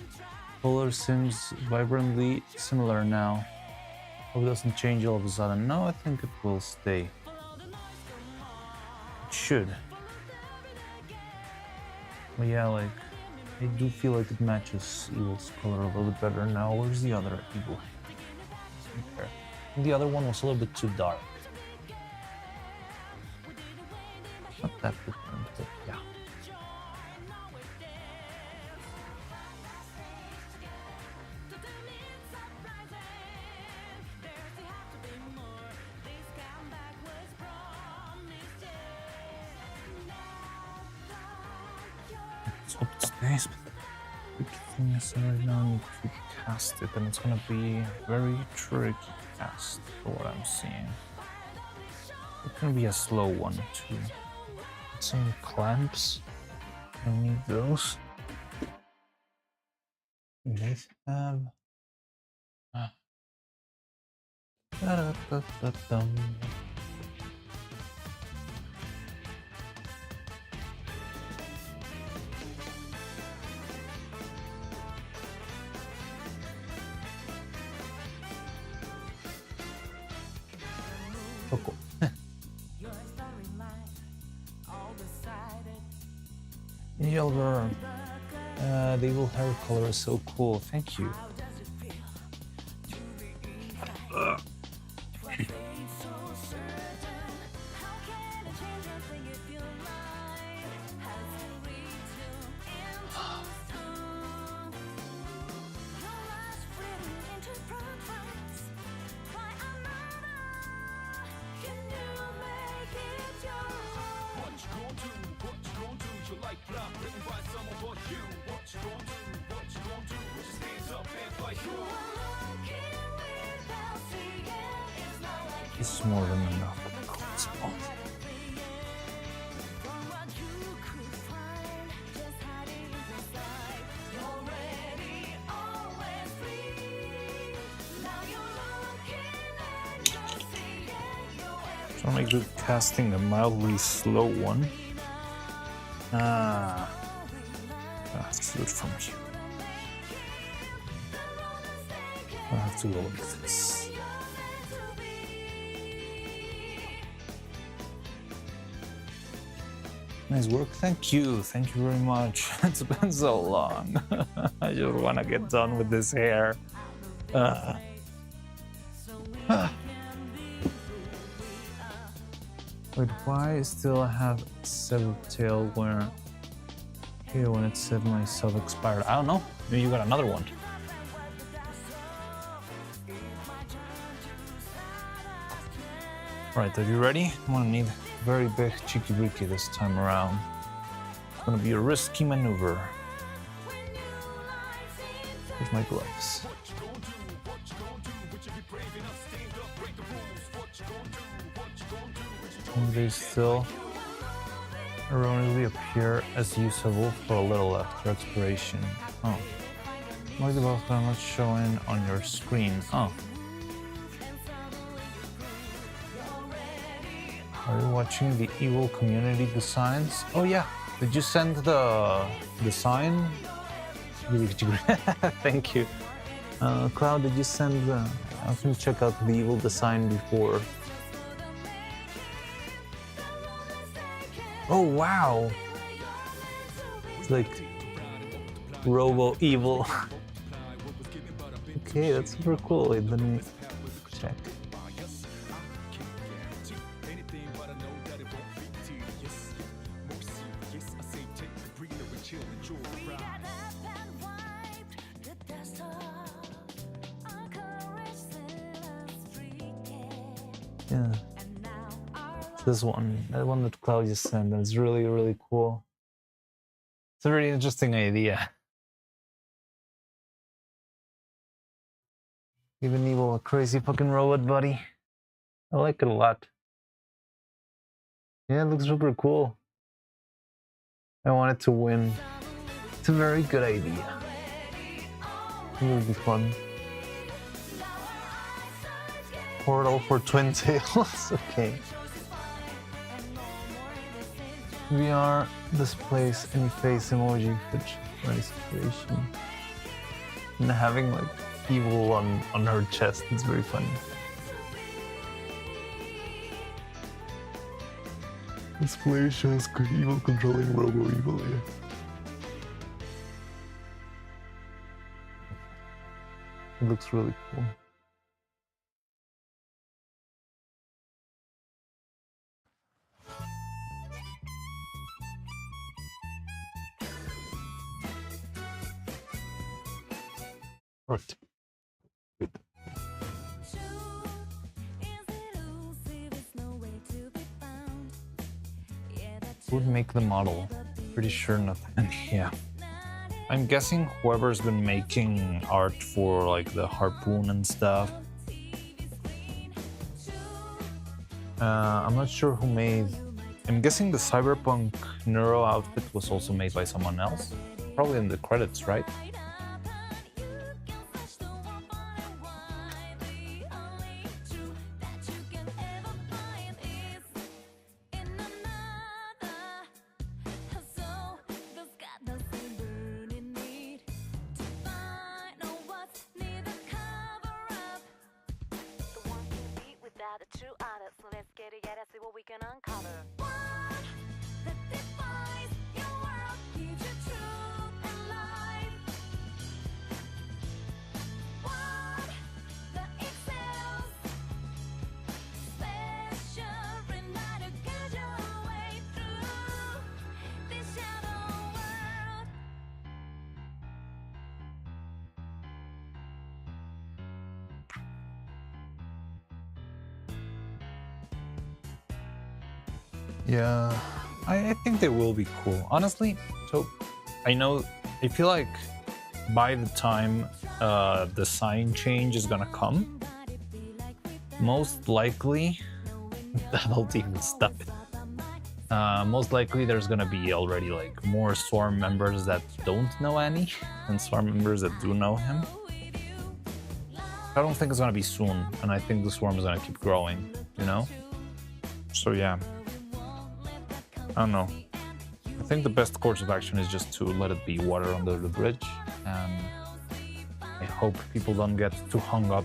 color seems vibrantly similar now. Hope it doesn't change all of a sudden. No, I think it will stay. It should. But yeah, like, I do feel like it matches Evil's color a little bit better now. Where's the other Evil? There. The other one was a little bit too dark. Not that different, but yeah. Let's hope it stays, but the big thing is that right now I need to cast it, and it's gonna be a very tricky cast for what I'm seeing. It can be a slow one too. Some clamps. I need those. Let's have. Da-da-da-da-dum. Coco. Yelver, the evil hair color is so cool. Thank you. This is more than enough. It's all. So make the casting a mildly slow one. That's good for me. I have to go with this. Nice work. Thank you. Thank you very much. It's been so long. I just want to get done with this hair. Wait, why still I have severed tail where here when it said my sub expired? I don't know. Maybe you got another one. Right, are you ready? I'm gonna need very big cheeky breaky this time around. It's gonna be a risky maneuver. Here's my gloves. And they still erroneously appear as usable for a little after expiration. Oh. Like the both are not showing on your screen. Oh. Are you watching the evil community designs? Oh yeah. Did you send the design? Thank you. Cloud, did you send the... I can check out the evil design before. Oh wow! It's like Robo Evil. Okay, that's super cool. Wait, let me check. Yeah. This one, that one that Cloud just sent, that's really, really cool. It's a very interesting idea. Even evil, a crazy fucking robot buddy. I like it a lot. Yeah, it looks super cool. I want it to win. It's a very good idea. It would be fun. Portal for Twin Tails, okay. VR displays any face emoji which inspiration. And having like evil on her chest, it's very funny. Display shows evil controlling Robo Evil, yeah. It looks really cool. Right. Good. Who'd make the model? Pretty sure nothing. Yeah. I'm guessing whoever's been making art for like the harpoon and stuff. I'm not sure who made. I'm guessing the Cyberpunk Neuro outfit was also made by someone else. Probably in the credits, right? Yeah, I think they will be cool. Honestly, so I feel like by the time the sign change is gonna come, most likely, that'll even stop it. Most likely there's gonna be already like more Swarm members that don't know Annie and Swarm members that do know him. I don't think it's gonna be soon, and I think the Swarm is gonna keep growing, you know? So yeah. I don't know. I think the best course of action is just to let it be water under the bridge, and I hope people don't get too hung up.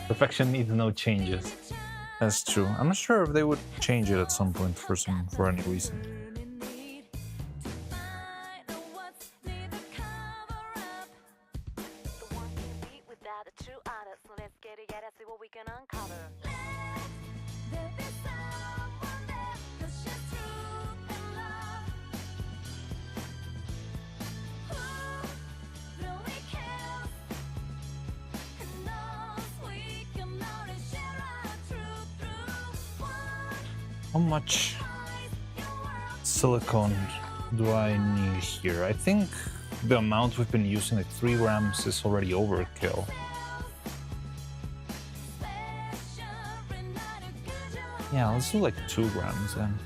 Perfection needs no changes. That's true. I'm not sure if they would change it at some point for any reason. How much silicone do I need here? I think the amount we've been using, like 3 grams, is already overkill. Yeah, let's do like 2 grams then.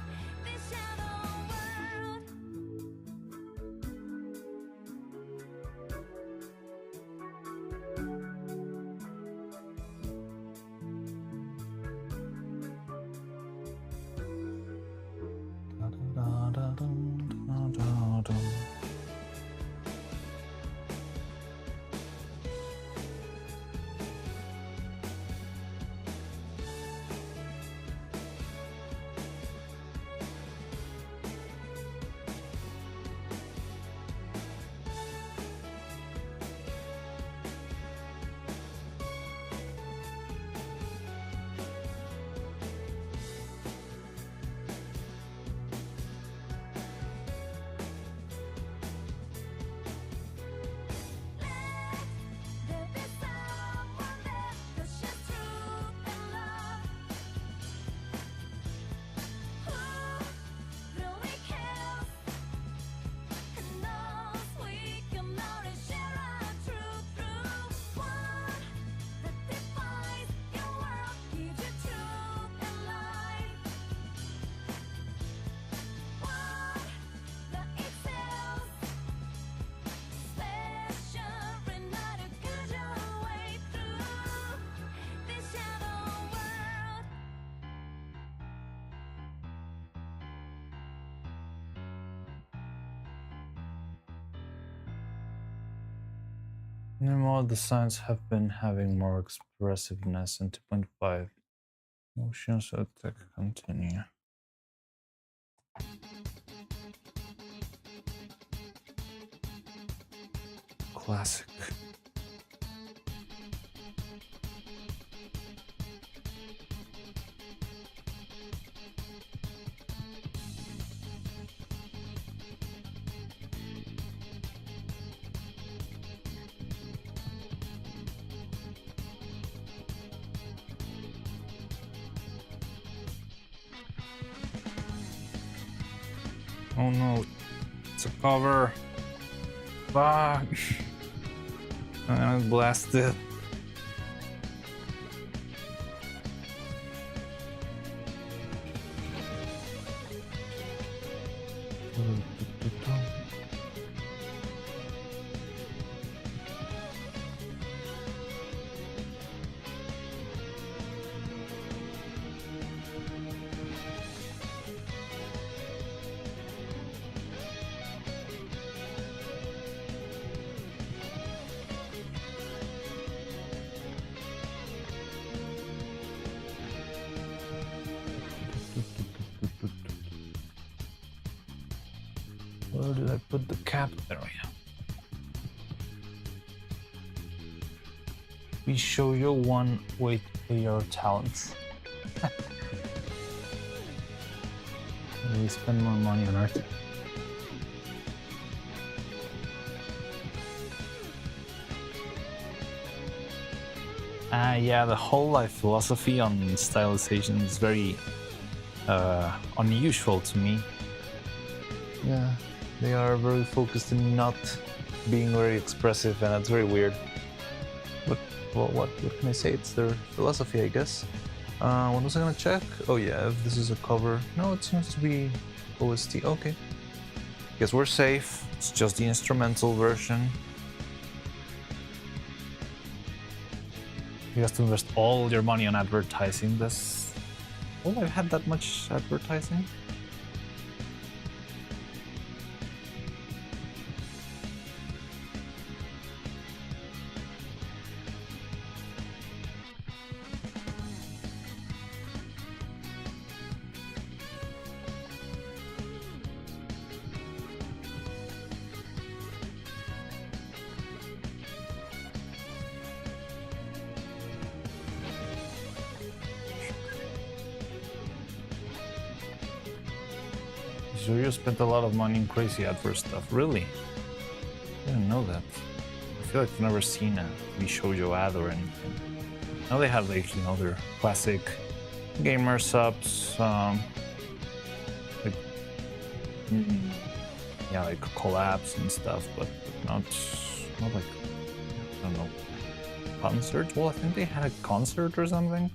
Meanwhile, the signs have been having more expressiveness in 2.5. Motions attack continue. Classic. Oh no, it's a cover. Fuck. I'm gonna blast it. Where did I put the cap? There we go. We show you one way to pay your talents. We spend more money on art. Yeah, the whole life philosophy on stylization is very unusual to me. Yeah, they are very focused in not being very expressive, and that's very weird. But well, what can I say? It's their philosophy, I guess. What was I gonna check? Oh yeah, if this is a cover. No, it seems to be OST. Okay. Guess we're safe. It's just the instrumental version. You have to invest all your money on advertising. This. Oh, I've had that much advertising. So you spent a lot of money in crazy advert stuff, really? I didn't know that. I feel like I've never seen a Shoujo ad or anything. Now they have, like, you know, their classic gamer subs, Yeah, like collabs and stuff, but not like, I don't know, concert. Well, I think they had a concert or something.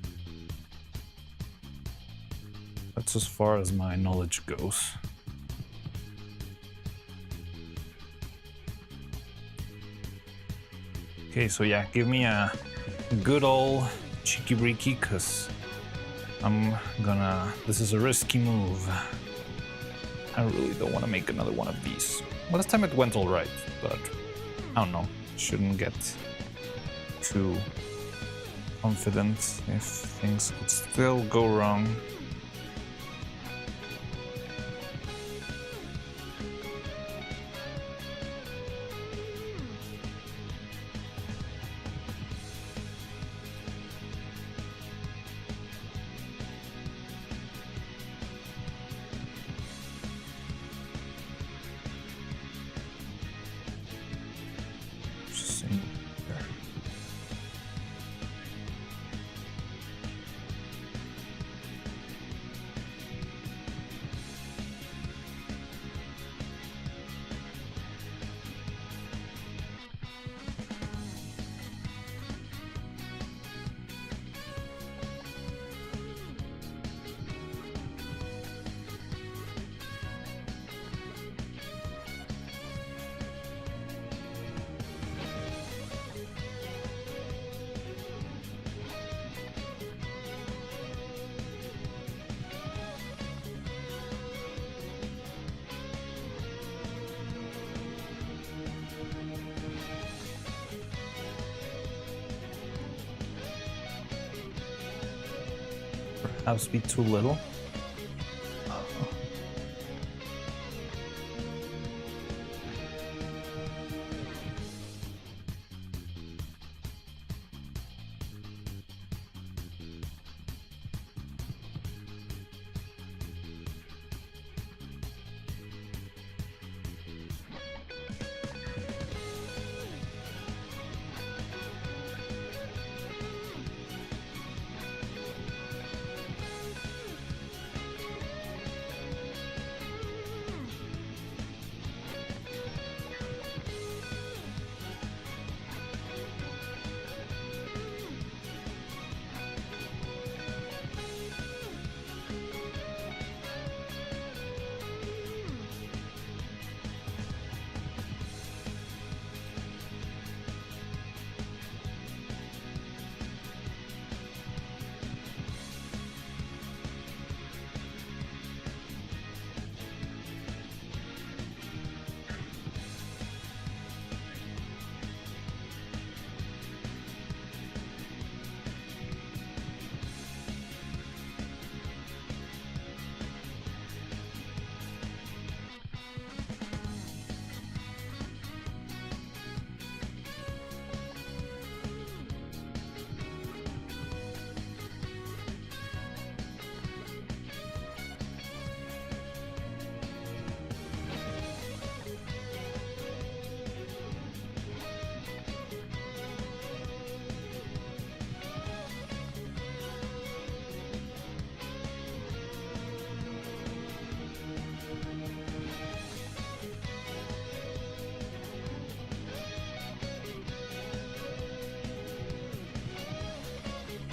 That's as far as my knowledge goes. Okay, so yeah, give me a good old cheeky breaky, cause this is a risky move. I really don't want to make another one of these. Well, this time it went all right, but I don't know. Shouldn't get too confident if things could still go wrong. Just in there. Perhaps be too little.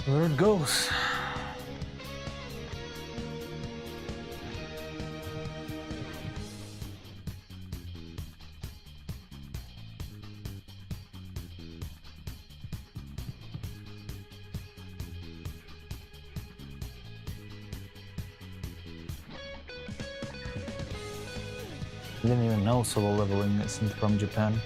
There it goes. I didn't even know solo leveling isn't from Japan.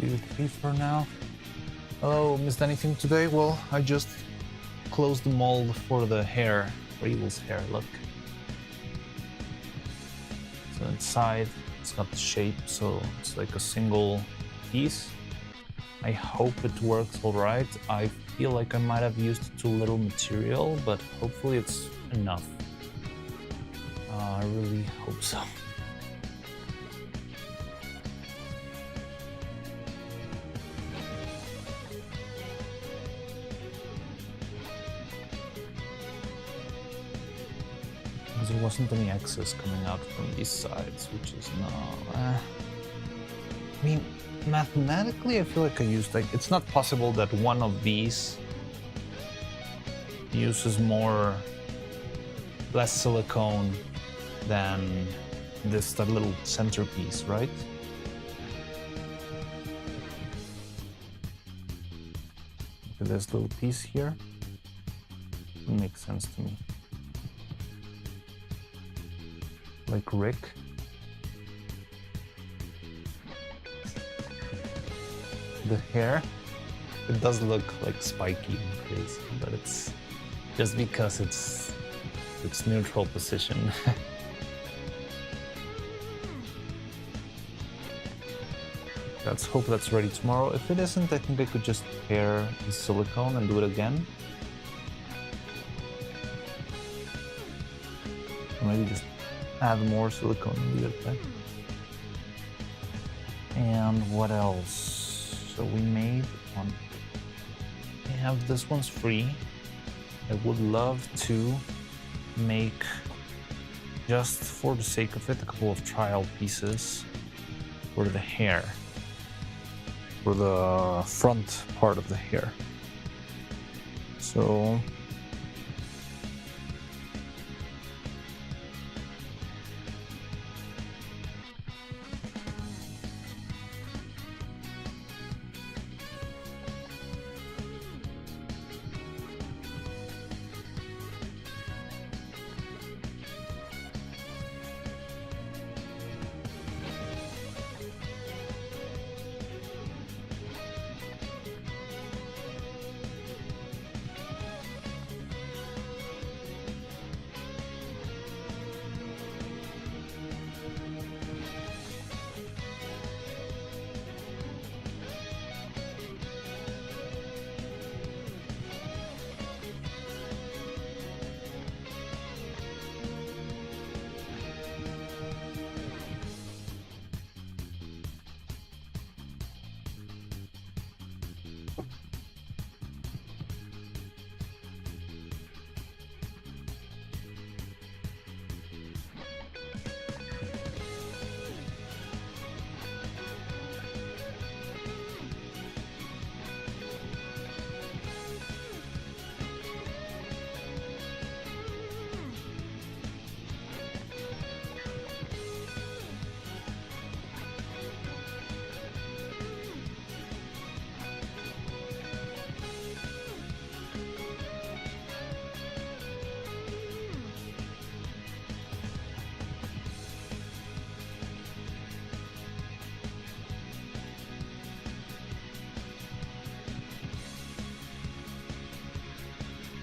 Leave it be for now. Oh, missed anything today? Well, I just close the mold for the hair, for Evil's hair, look. So inside, it's got the shape, so it's like a single piece. I hope it works all right. I feel like I might have used too little material, but hopefully it's enough. I really hope so. Because there wasn't any excess coming out from these sides, which is no. I mean, mathematically, I feel like I used like it's not possible that one of these uses less silicone than that little centerpiece, right? Look at this little piece here. It makes sense to me. Like Rick. The hair, it does look like spiky and crazy, but it's just because it's neutral position. Let's hope that's ready tomorrow. If it isn't, I think I could just pair the silicone and do it again. Or maybe just add more silicone and leave it there. And what else? So we made one. We have this one's free. I would love to make, just for the sake of it, a couple of trial pieces for the hair, for the front part of the hair. So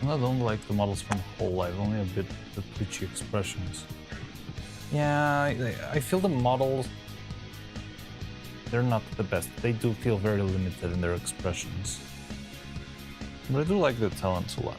I don't like the models from Hololive, only a bit the twitchy expressions. Yeah, I feel the models, they're not the best. They do feel very limited in their expressions. But I do like the talents a lot.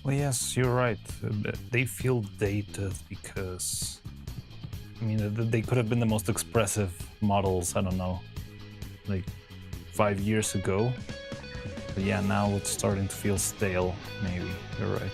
Well, yes, you're right. They feel dated because, I mean, they could have been the most expressive models, I don't know, like 5 years ago. But yeah, now it's starting to feel stale, maybe. You're right.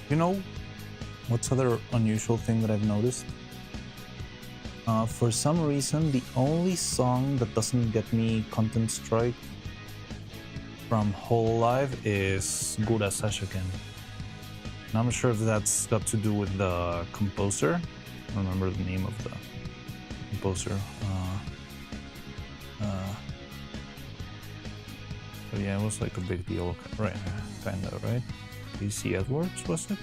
You know, what's other unusual thing that I've noticed? For some reason, the only song that doesn't get me content strike from Whole Live is Gura Sashaken. And I'm not sure if that's got to do with the composer. I don't remember the name of the composer. But yeah, it was like a big deal, right? Kinda, right? DC Edwards, was it?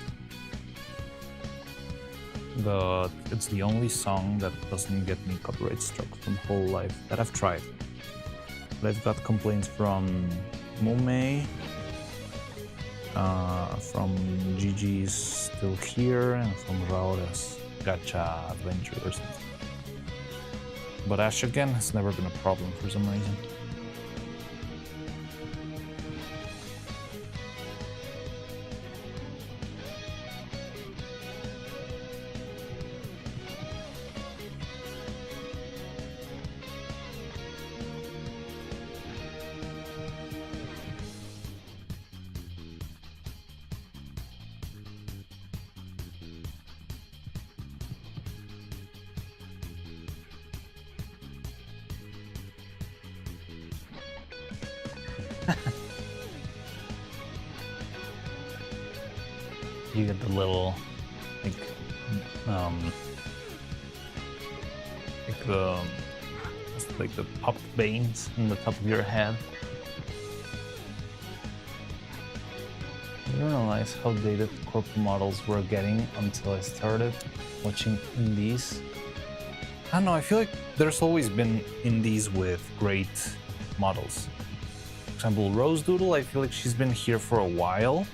But it's the only song that doesn't get me copyright struck from Whole Life that I've tried. But I've got complaints from Mume, from Gigi's Still Here, and from Raora's Gacha Adventure or something. But Ash again has never been a problem for some reason. You get the little, like the popped veins in the top of your head. I didn't realize how dated corporate models were getting until I started watching indies. I don't know, I feel like there's always been indies with great models. For example, Rose Doodle, I feel like she's been here for a while.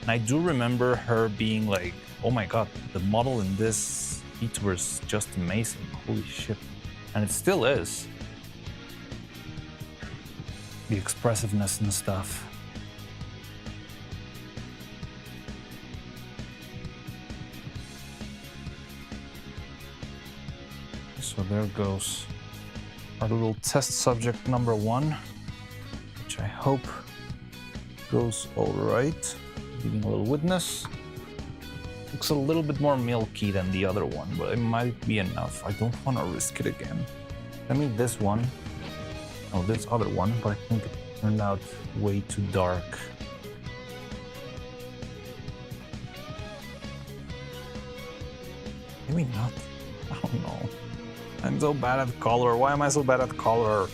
And I do remember her being like, oh my god, the model in this VTuber is just amazing. Holy shit. And it still is. The expressiveness and stuff. So there goes our little test subject number 1, which I hope goes all right. Giving a little witness. Looks a little bit more milky than the other one, but it might be enough. I don't want to risk it again. I mean this one. Oh, this other one, but I think it turned out way too dark. Maybe not. I don't know. I'm so bad at color. Why am I so bad at color?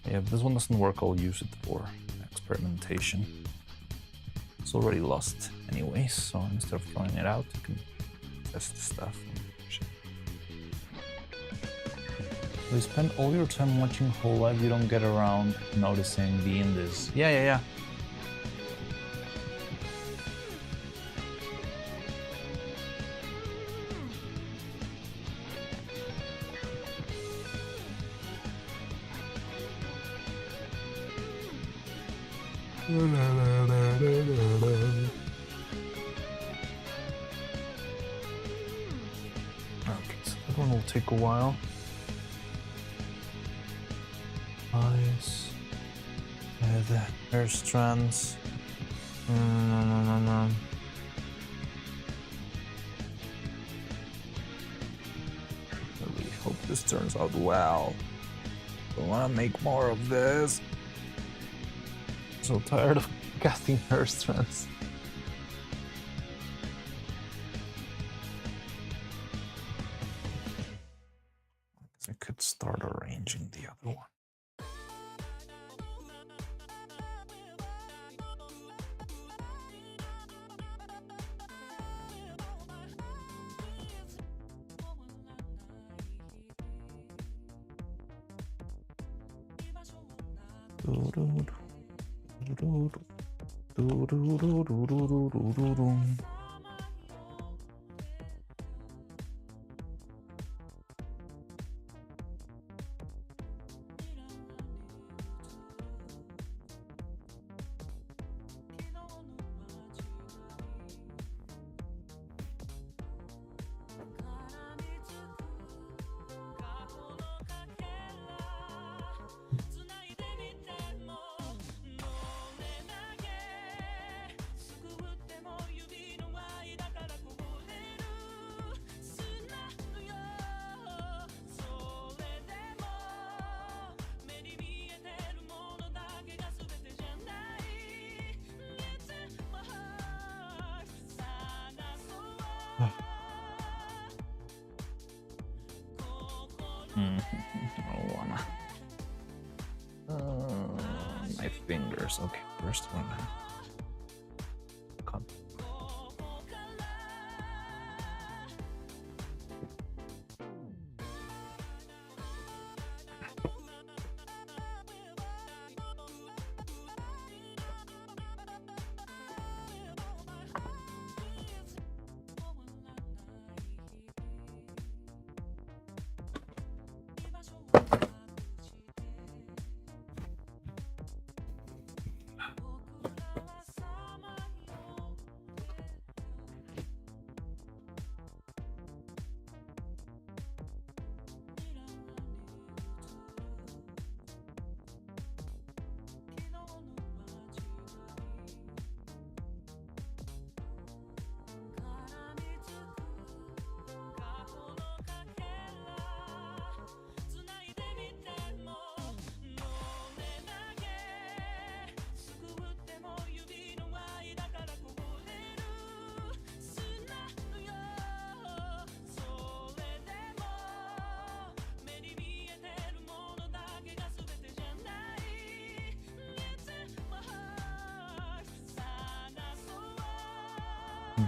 Yeah, if this one doesn't work, I'll use it for experimentation. It's already lost anyway, so instead of throwing it out, you can test the stuff. You spend all your time watching Whole Life, you don't get around noticing the indies. Yeah. Okay, so that one will take a while. Eyes, the hair strands. I really hope this turns out well. I want to make more of this. So tired of casting hair strands. I could start arranging the other one. I don't wanna. My fingers. Okay, first one. Come.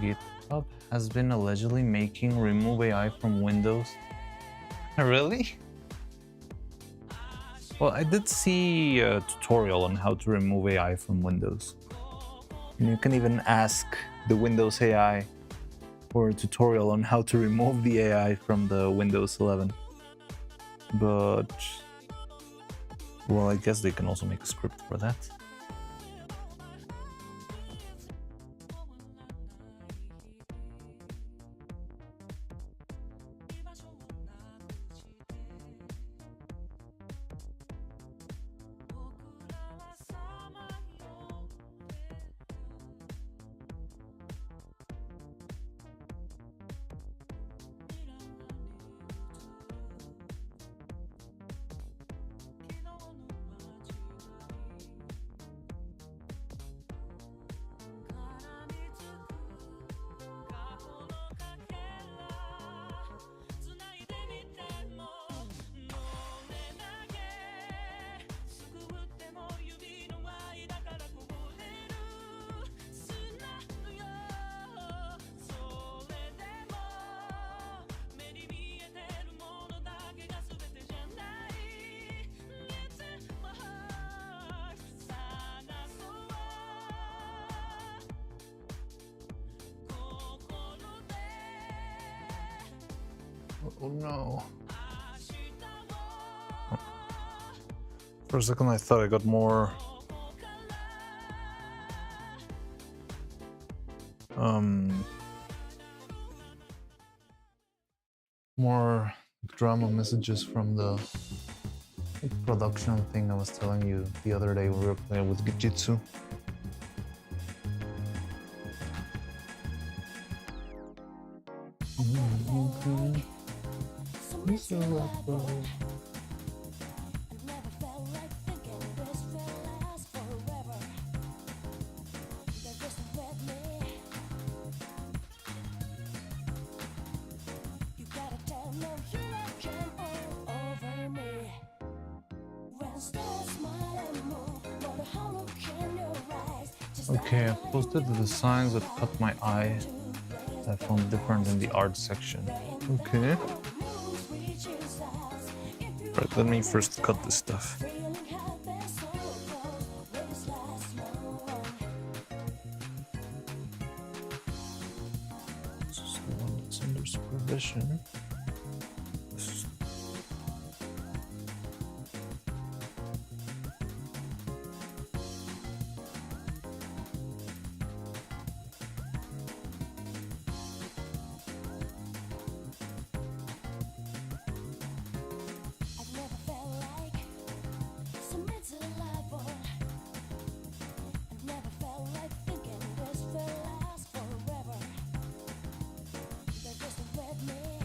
GitHub has been allegedly making remove AI from Windows. Really? Well, I did see a tutorial on how to remove AI from Windows. And you can even ask the Windows AI for a tutorial on how to remove the AI from the Windows 11. But, well, I guess they can also make a script for that. Oh no. For a second I thought I got more more drama messages from the production thing I was telling you the other day when we were playing with Jitsu. Okay, I posted the designs that caught my eye that I found different in the art section. Okay. Right, let me first cut this stuff. under supervision. I've never felt like submit to the light boy. I've never felt like thinking this will last forever. They just read me.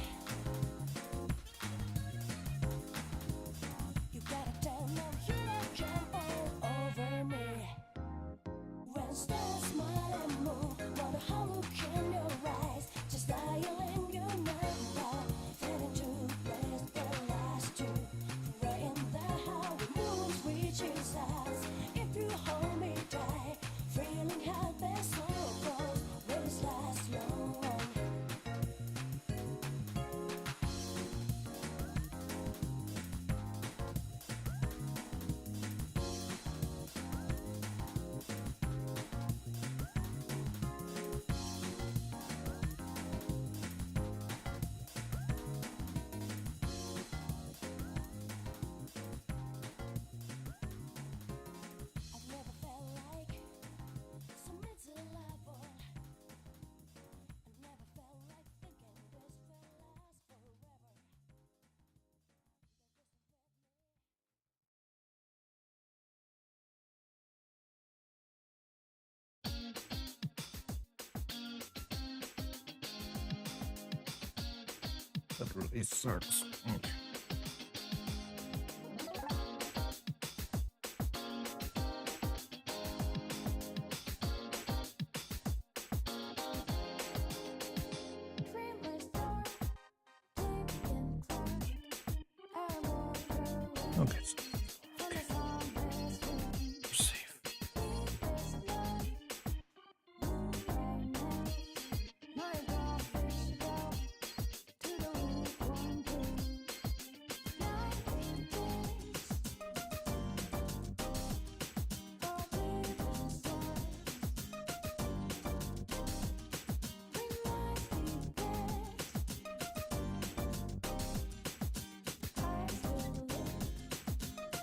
You gotta tell them you don't jump all over me. When stars smile and move, wonder how look in your eyes, just dialing your number, fading to rest the last two, praying that how it moves reaches us. If you hold me tight, feeling how their sorrow grows, will this last long? I've never felt like submit to the light boy. I've never felt like thinking this will last forever. That really sucks. Okay. Dreamless dark, deep in cloud. I want her Okay, so when the sun is warm. we're safe. Deepest night, right now. My breath is down to the weak one blue. Night days, all deepest dark. We might be best. I still live.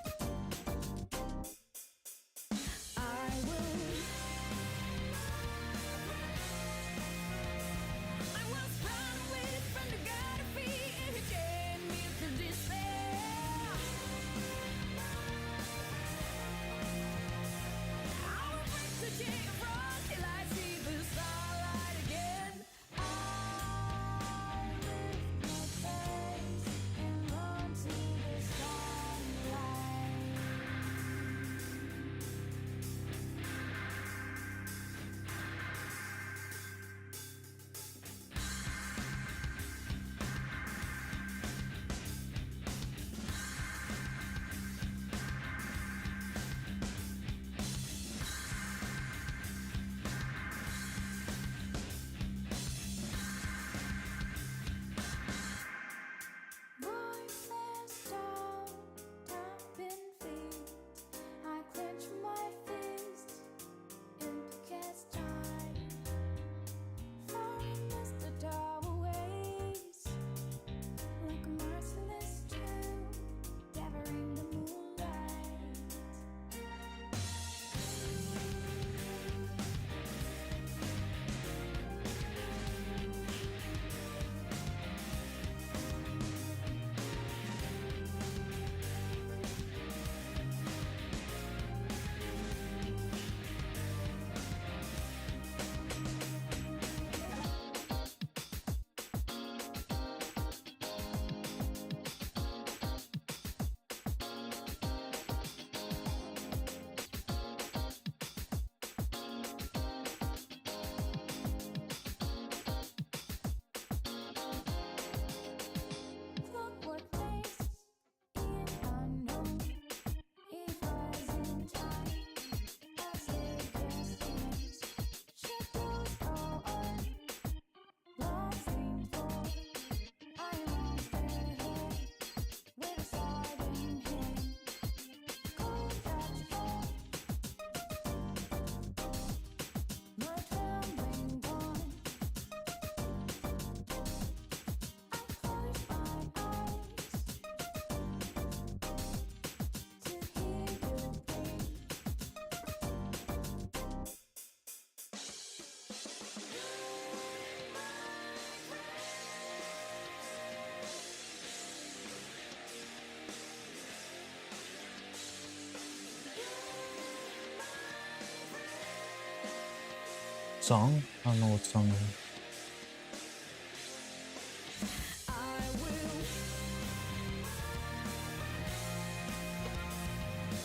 song? I don't know what song it is.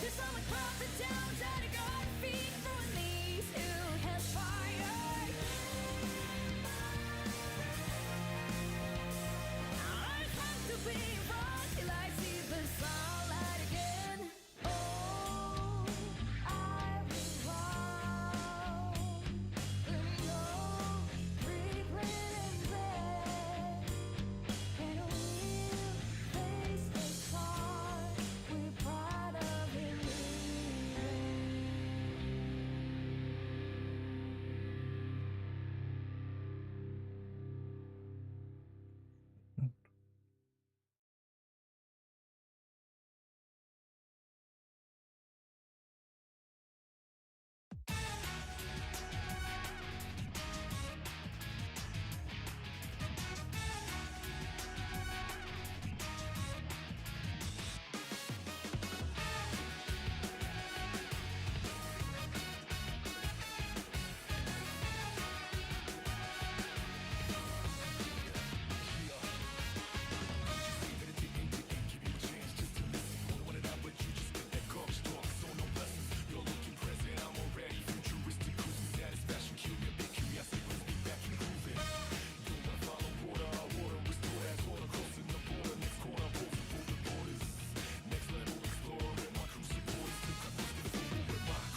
This all across the town, trying to go feet through knees who has fire. I have to be wrong till I see the sunlight again. Oh, I will walk. Let me know, regret and dread. And we'll face the scars we're proud of in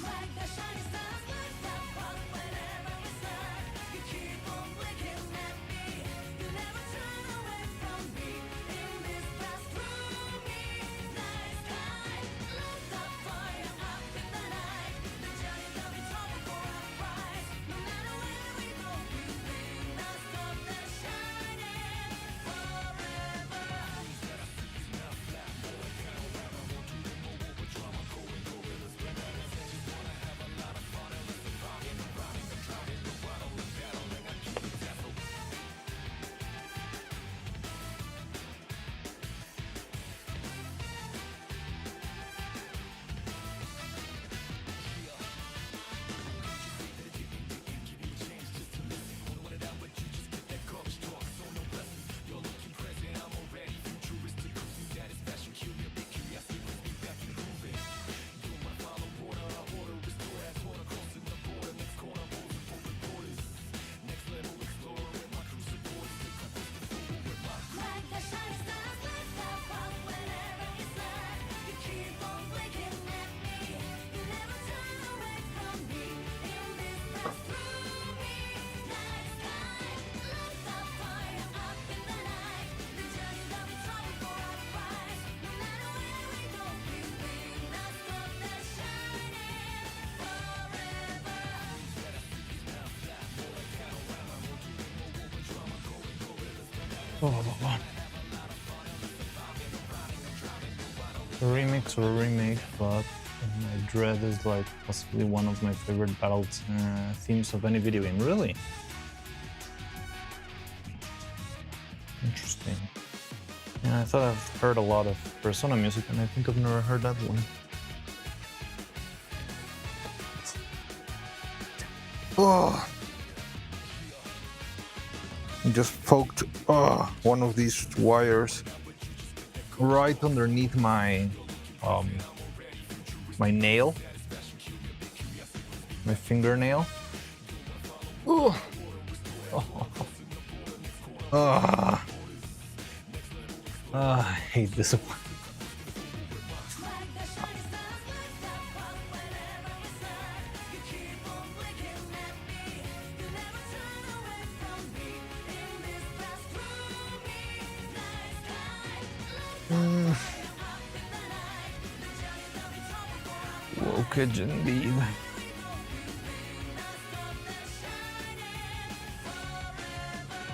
like the shining stars, like the fun whenever we start. You keep on blinking at me. You never turn away from me. In this fast gloomy night sky, look the fire up in the night. The journey will be trouble for our prize. No matter where we go, we will not stop the shining forever. Like the shining stars, like the fun whenever we start. You keep on blinking at me. You never turn away from me. In this fast gloomy night sky, look the fire up in the night. The journey will be trouble for our prize. No matter where we go, we will not stop the shining forever. A remix or a remake, but my Dread is like possibly one of my favorite battle themes of any video game. Really? Interesting. Yeah, I thought I've heard a lot of Persona music, and I think I've never heard that one. Oh. I just poked one of these wires right underneath my My nail, my fingernail. Oh. Ah. I hate this one. Like the shining stars, like the fun whenever we start. You keep on blinking at me. You never turn away from me. In this fast gloomy night sky, look the fire up in the night. The journey will be trouble for our Wokage indeed. not stop the shining forever.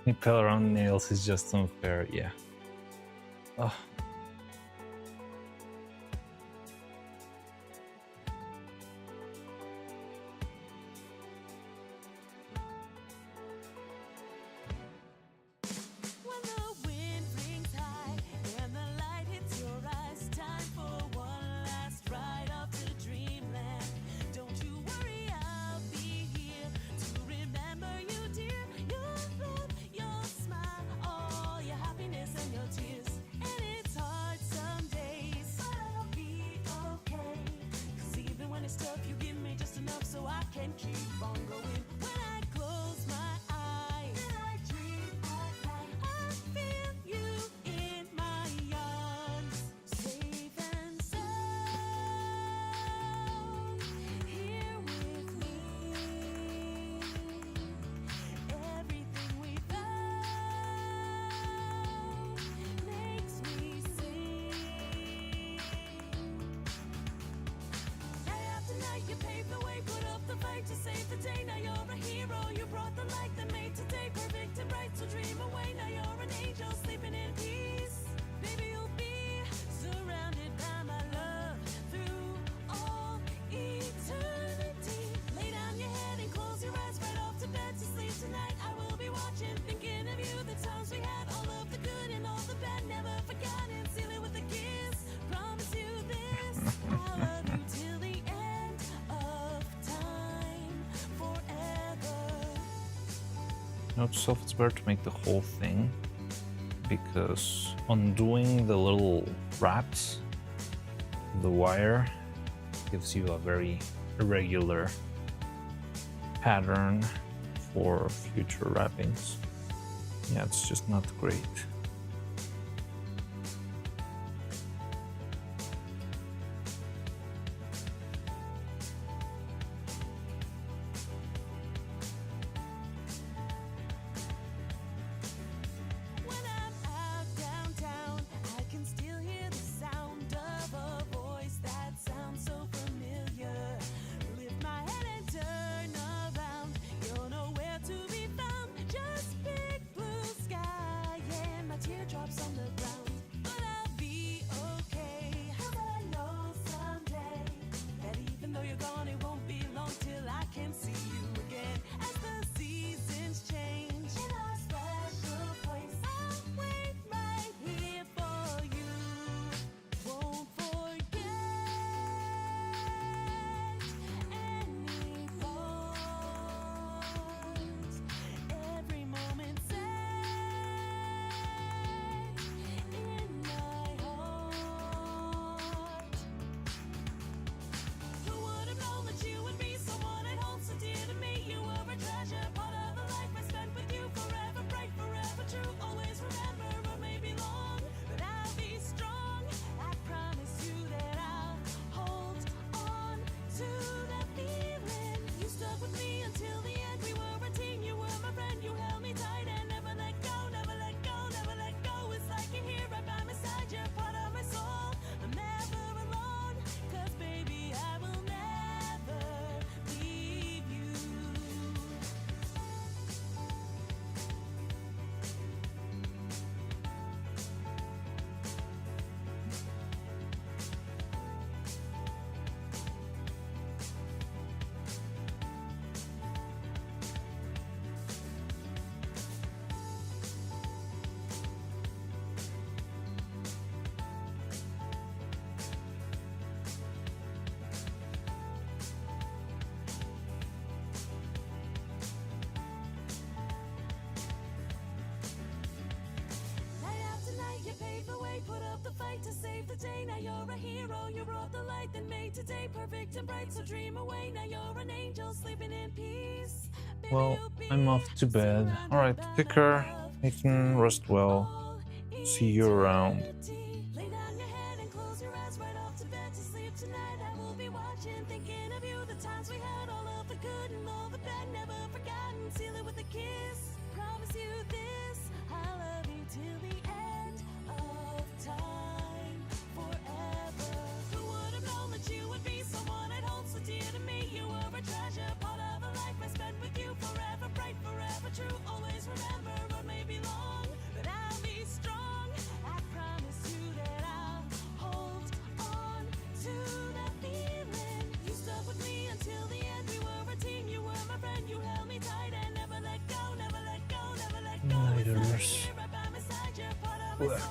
Impale around nails is just unfair, yeah. Oh. When the wind rings high and the light hits your eyes, time for one last ride off to dreamland. Don't you worry, I'll be here to remember you, dear. Your love, your smile, all your happiness and your tears. And it's hard some days, but I'll be okay. 'Cause even when it's tough, you give me just enough so I can keep on going. When I close my eyes and I dream at night, I feel you in my arms, safe and sound, here with me. Everything we found makes me sing. Day after night, you paved the way, put up the fight to save the day. Now you're a hero. You brought the light that made today perfect and bright. So dream away. Now you're an angel sleeping in peace. Baby, you'll be surrounded by my love through all eternity. Lay down your head and close your eyes, right off to bed to sleep tonight. I will be watching, thinking of you, the times we had, all of the good and all the bad, never forgotten. Seal it with a kiss. Promise you this, I'll love you till the end of time, forever. Note to self, it's better to make the whole thing, because undoing the little wraps, the wire, gives you a very irregular pattern for future wrappings. Yeah, it's just not great. When I'm out downtown, I can still hear the sound of a voice that sounds so familiar. Lift my head and turn around, you're nowhere to be found. Just big blue sky and my teardrops on the ground. But I'll be okay, 'cause I know someday that even though you're gone, it won't be long till I can see you again. As the seasons change in our special place, I'll wait right here for you. Won't forget any thoughts, every moment saved in my heart. Who would have known that you would be someone I'd hold so dear to me? You were a treasure, part of a life I spent with you. Forever bright, forever true. Always remember, it may be long, but I'll be strong. I promise you that I'll hold on to that feeling. You stuck with me until the end. We were a team, you were my friend. You held me tight and never let go, never let go, never let go. It's like you're here right by my side. You're part of my soul. I'm never alone, 'cause baby, I will never leave you. Night after night, you paved the way, put up the fight to save the day. Now you're a hero, you brought the light that made today perfect and bright. So dream away, now you're an angel sleeping in peace. Baby, Well, you'll be I'm off to bed. Alright, take care. Nathan, rest well. See you around. Lay down your head and close your eyes, right off to bed to sleep tonight. I will be watching, thinking of you, the times we had, all of the good and all the bad, never forgotten. Seal it with a kiss. Promise you this, I'll love you till the end of time, forever. Who would have known that you would be someone I'd hold so dear to me? You were a treasure, part of a life I spent with you. Forever bright, forever true. Always remember, or may Highlighters. Ugh.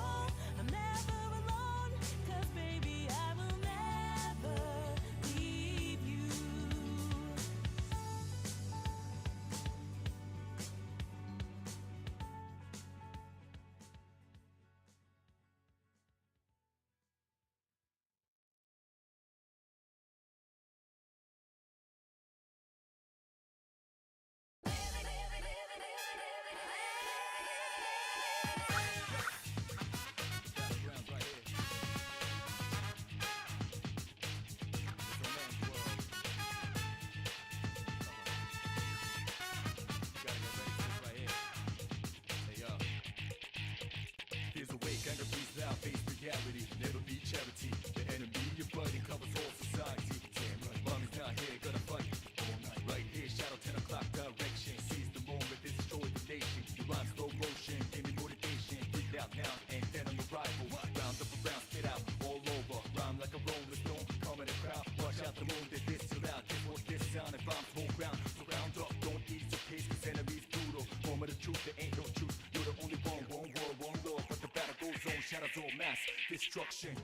There's a way, kind of breathe out, face reality, never be charity. The enemy you're fighting covers all society. Damn right, mommy's not here, gonna fight all night. Right here, shadow 10 o'clock direction. Seize the moment, destroy the nation. You rhyme slow motion, give me motivation. Breathe out now, and then on arrival. Round up around, spit out, all over. Rhyme like a rolling stone, calm in the crowd. Watch out the moon, that this too loud. This what this sound, and bombs whole ground. So round up, don't ease your pace, cause enemy's brutal. Moment of truth, there ain't no truth. You're the only one world, one love. But the battle goes on, shadows all mass destruction.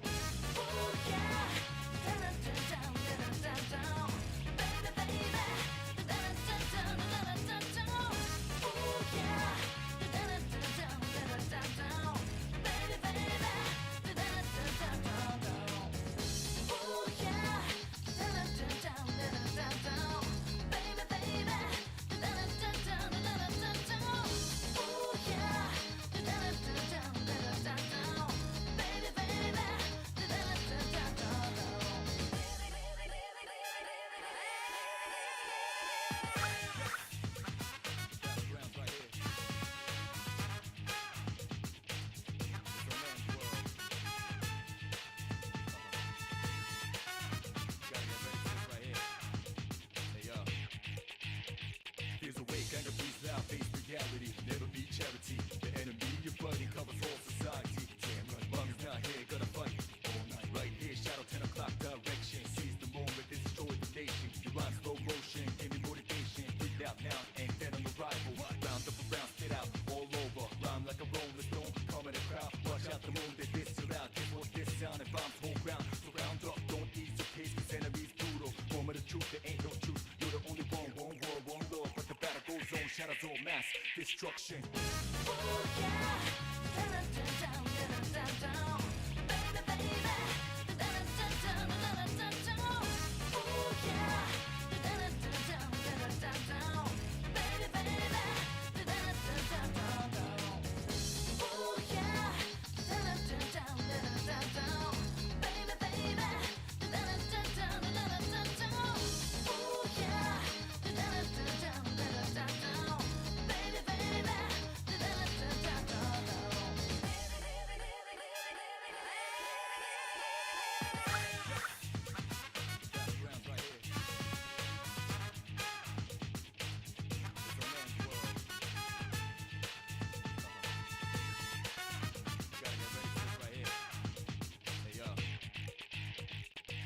There's a way, kind of breathe out, face reality, never be charity. The enemy you're fighting covers all society. Damn right, mommy's not here, gonna fight all night. Right here, shadow 10 o'clock direction. Seize the moment, destroy the nation. You rhyme slow motion, give me motivation. Breathe out now, and then on arrival. Round up around, spit out, all over. Rhyme like a rolling stone, calm in the crowd. Watch out the moon, that this too loud. This what this sound, and bombs whole ground. So round up, don't ease your pace, cause enemy's brutal. Moment of truth, there ain't no truth. You're the only one world, one love. But the battle goes on, shadows all mass destruction.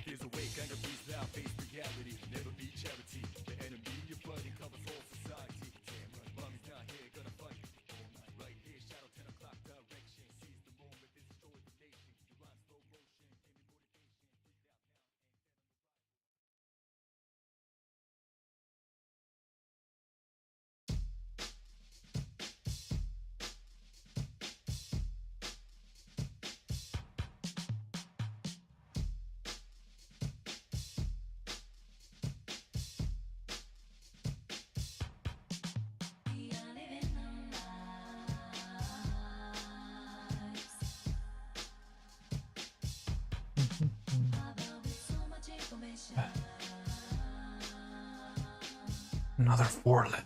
There's a way, kind of breathe out, face reality, never be charity. The enemy you're fighting covers all society. Damn right, mommy's not here, gonna fight all night. Right here, shadow 10 o'clock direction. Seize the moment, destroy the nation. You rhyme slow motion, give me motivation. Breathe out now, and then on arrival. Another forelet.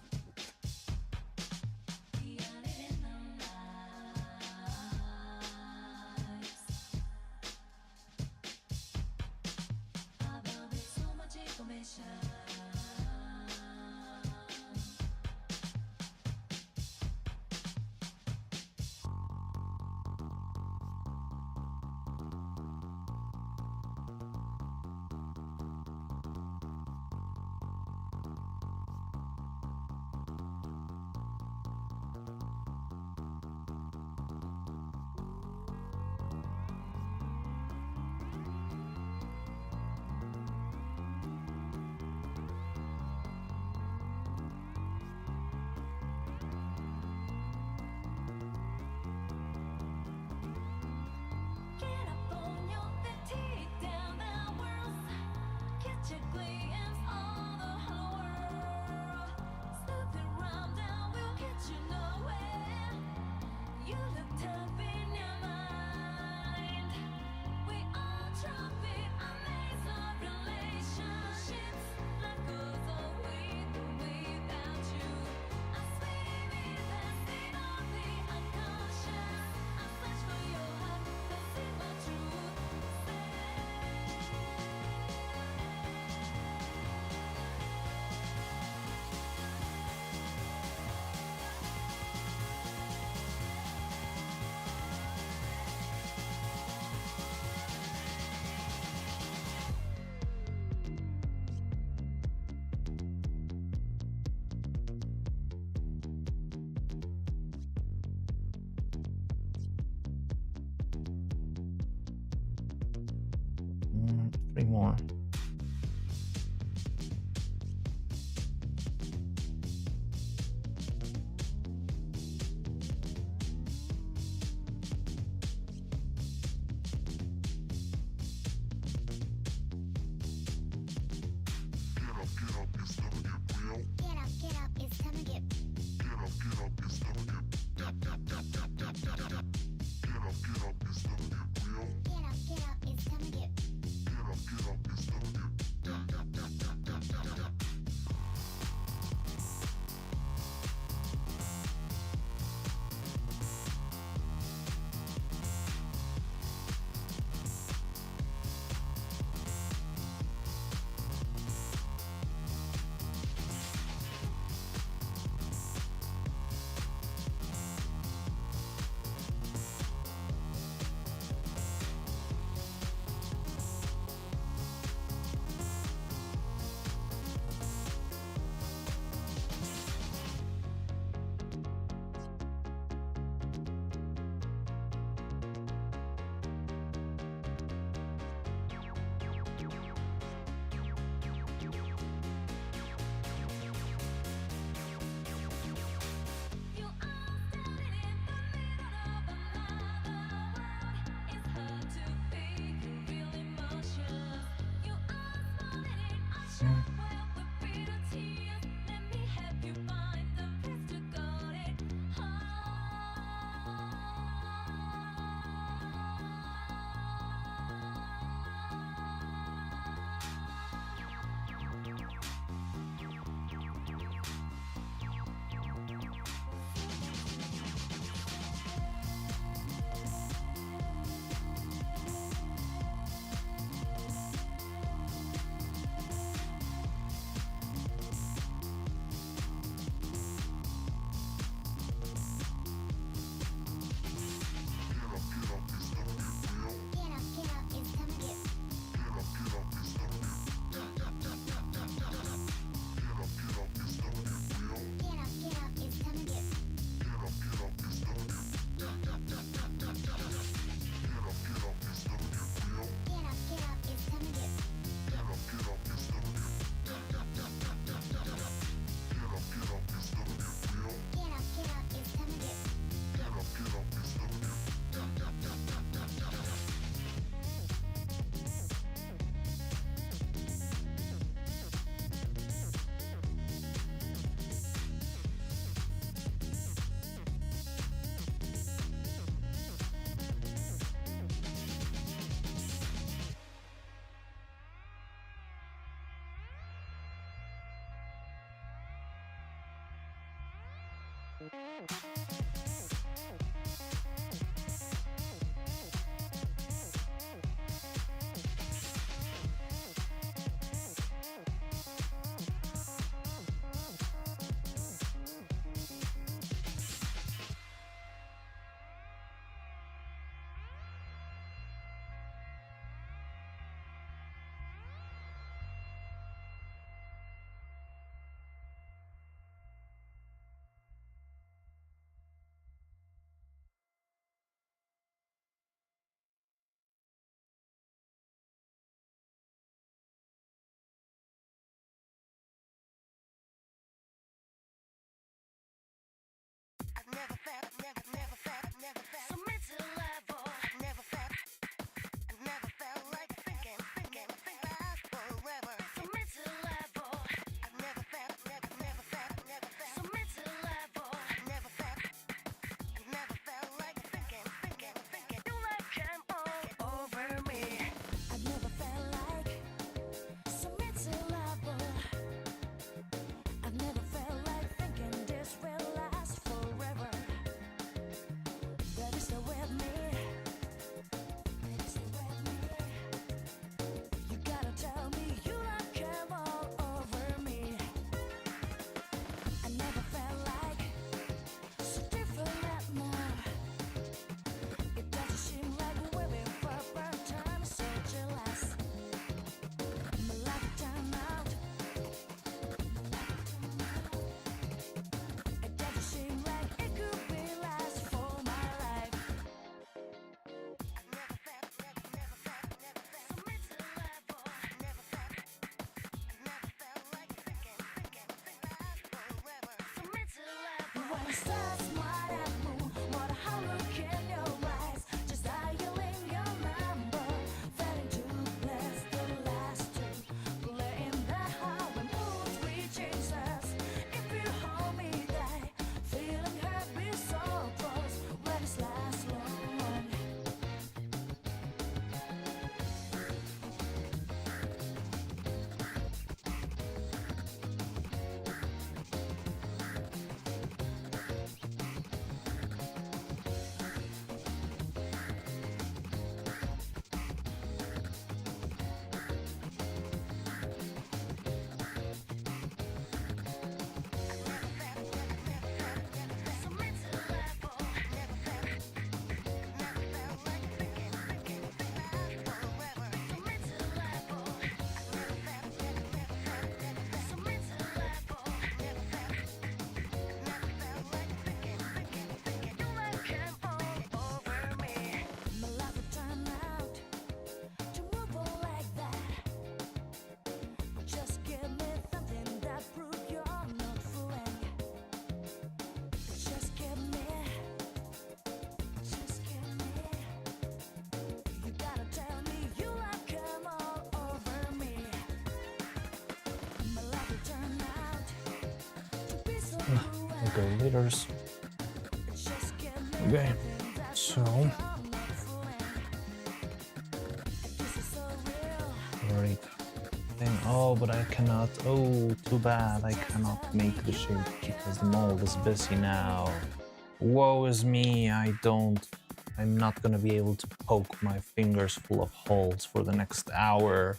3 more. Submit to the level. Submit to the level. Submit to the level. You like came over me. I've never felt like submit to the level. I've never felt like thinking this will last forever. Just give me something that proves you're not fooling. Just give me. You gotta tell me you like come all over me. My love will turn out to be so cruel. Okay, leaders. Just give me Okay, something that so proves you're not fooling. This is so real. right. Oh, but I cannot. Oh, too bad. I cannot make the shape because the mold is busy now. Woe is me. I'm not gonna be able to poke my fingers full of holes for the next hour.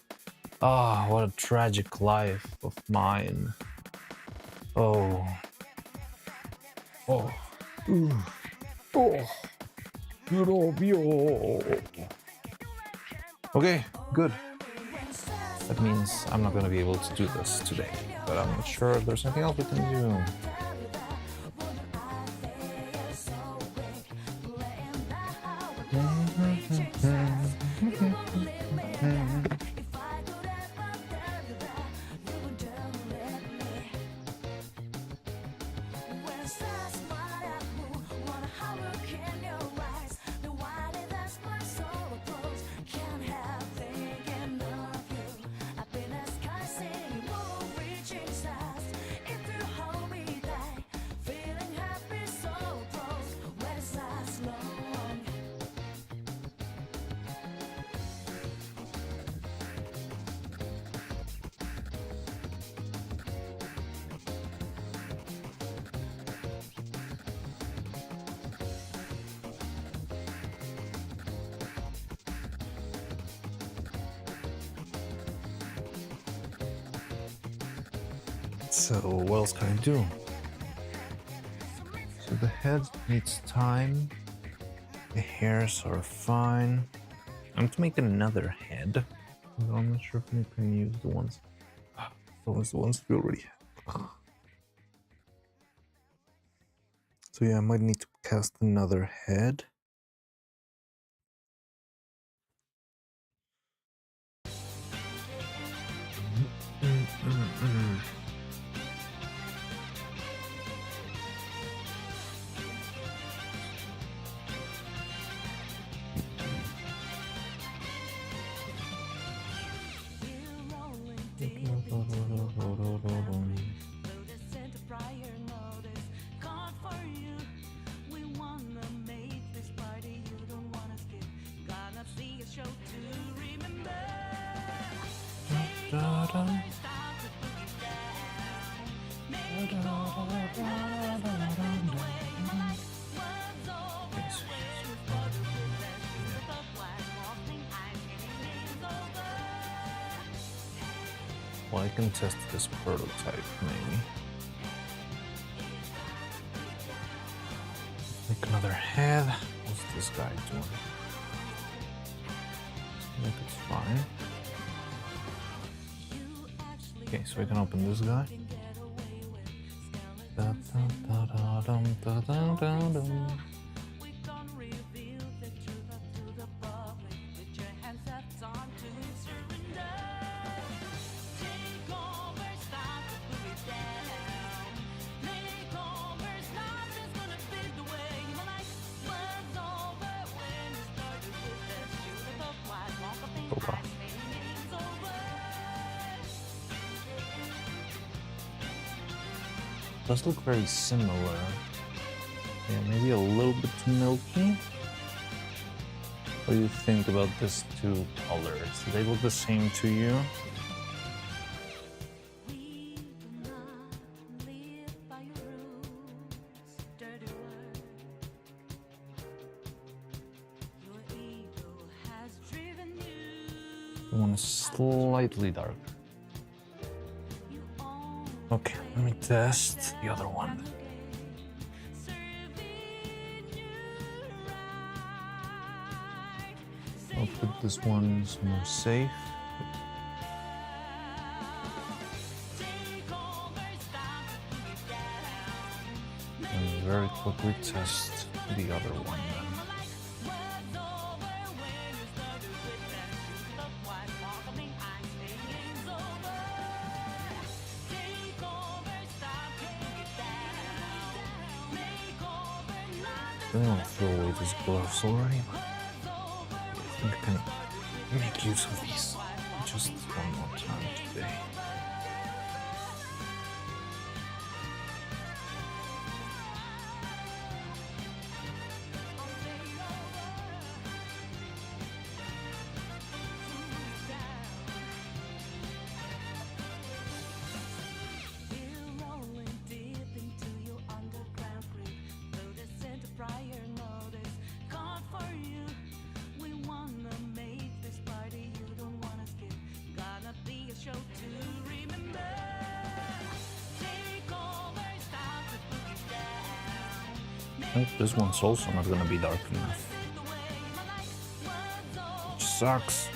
Ah, what a tragic life of mine. Oh. Oh. Ooh. Oh. Okay, good. That means I'm not gonna be able to do this today, but I'm not sure if there's anything else we can do. So what else can I do? So the head needs time. The hairs are fine. I'm going to make another head. But I'm not sure if I can use the ones we already have. So yeah, I might need to cast another head. Well, I can test this prototype, maybe. Make another head. What's this guy doing? I think it's fine. Okay, so I can open this guy. does look very similar. Yeah, maybe a little bit too milky. What do you think about these two colors? Do they look the same to you? We do not live by your rules, dirty word. Your ego has driven you. The one is slightly darker. You own Okay, let me test the other one. the game, serving you right. I'll put this one somewhere safe. Take over, stop it down. And very quickly test the other one then. What's over when you started with that shoot up white welcoming eyes, game's over. Take over, stop, take it down. Make over, I don't want to throw away these gloves already, but I think I can make use of these just one more time today. We're rolling deep into your underground grip. Though the center prior notice caught for you. We wanna make this party you don't wanna skip. Gonna be a show to remember. Take over, stop the boogie down. I think this one's also not gonna be dark enough. The way my life was over. Which sucks.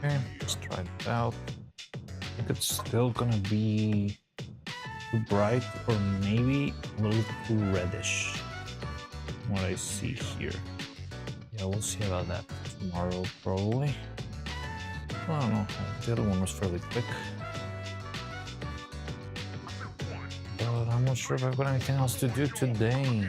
Okay, let's try it out. I think it's still gonna be too bright or maybe a little too reddish. What I see here. Yeah, we'll see about that tomorrow probably. Well, I don't know. The other one was fairly quick. But I'm not sure if I've got anything else to do today.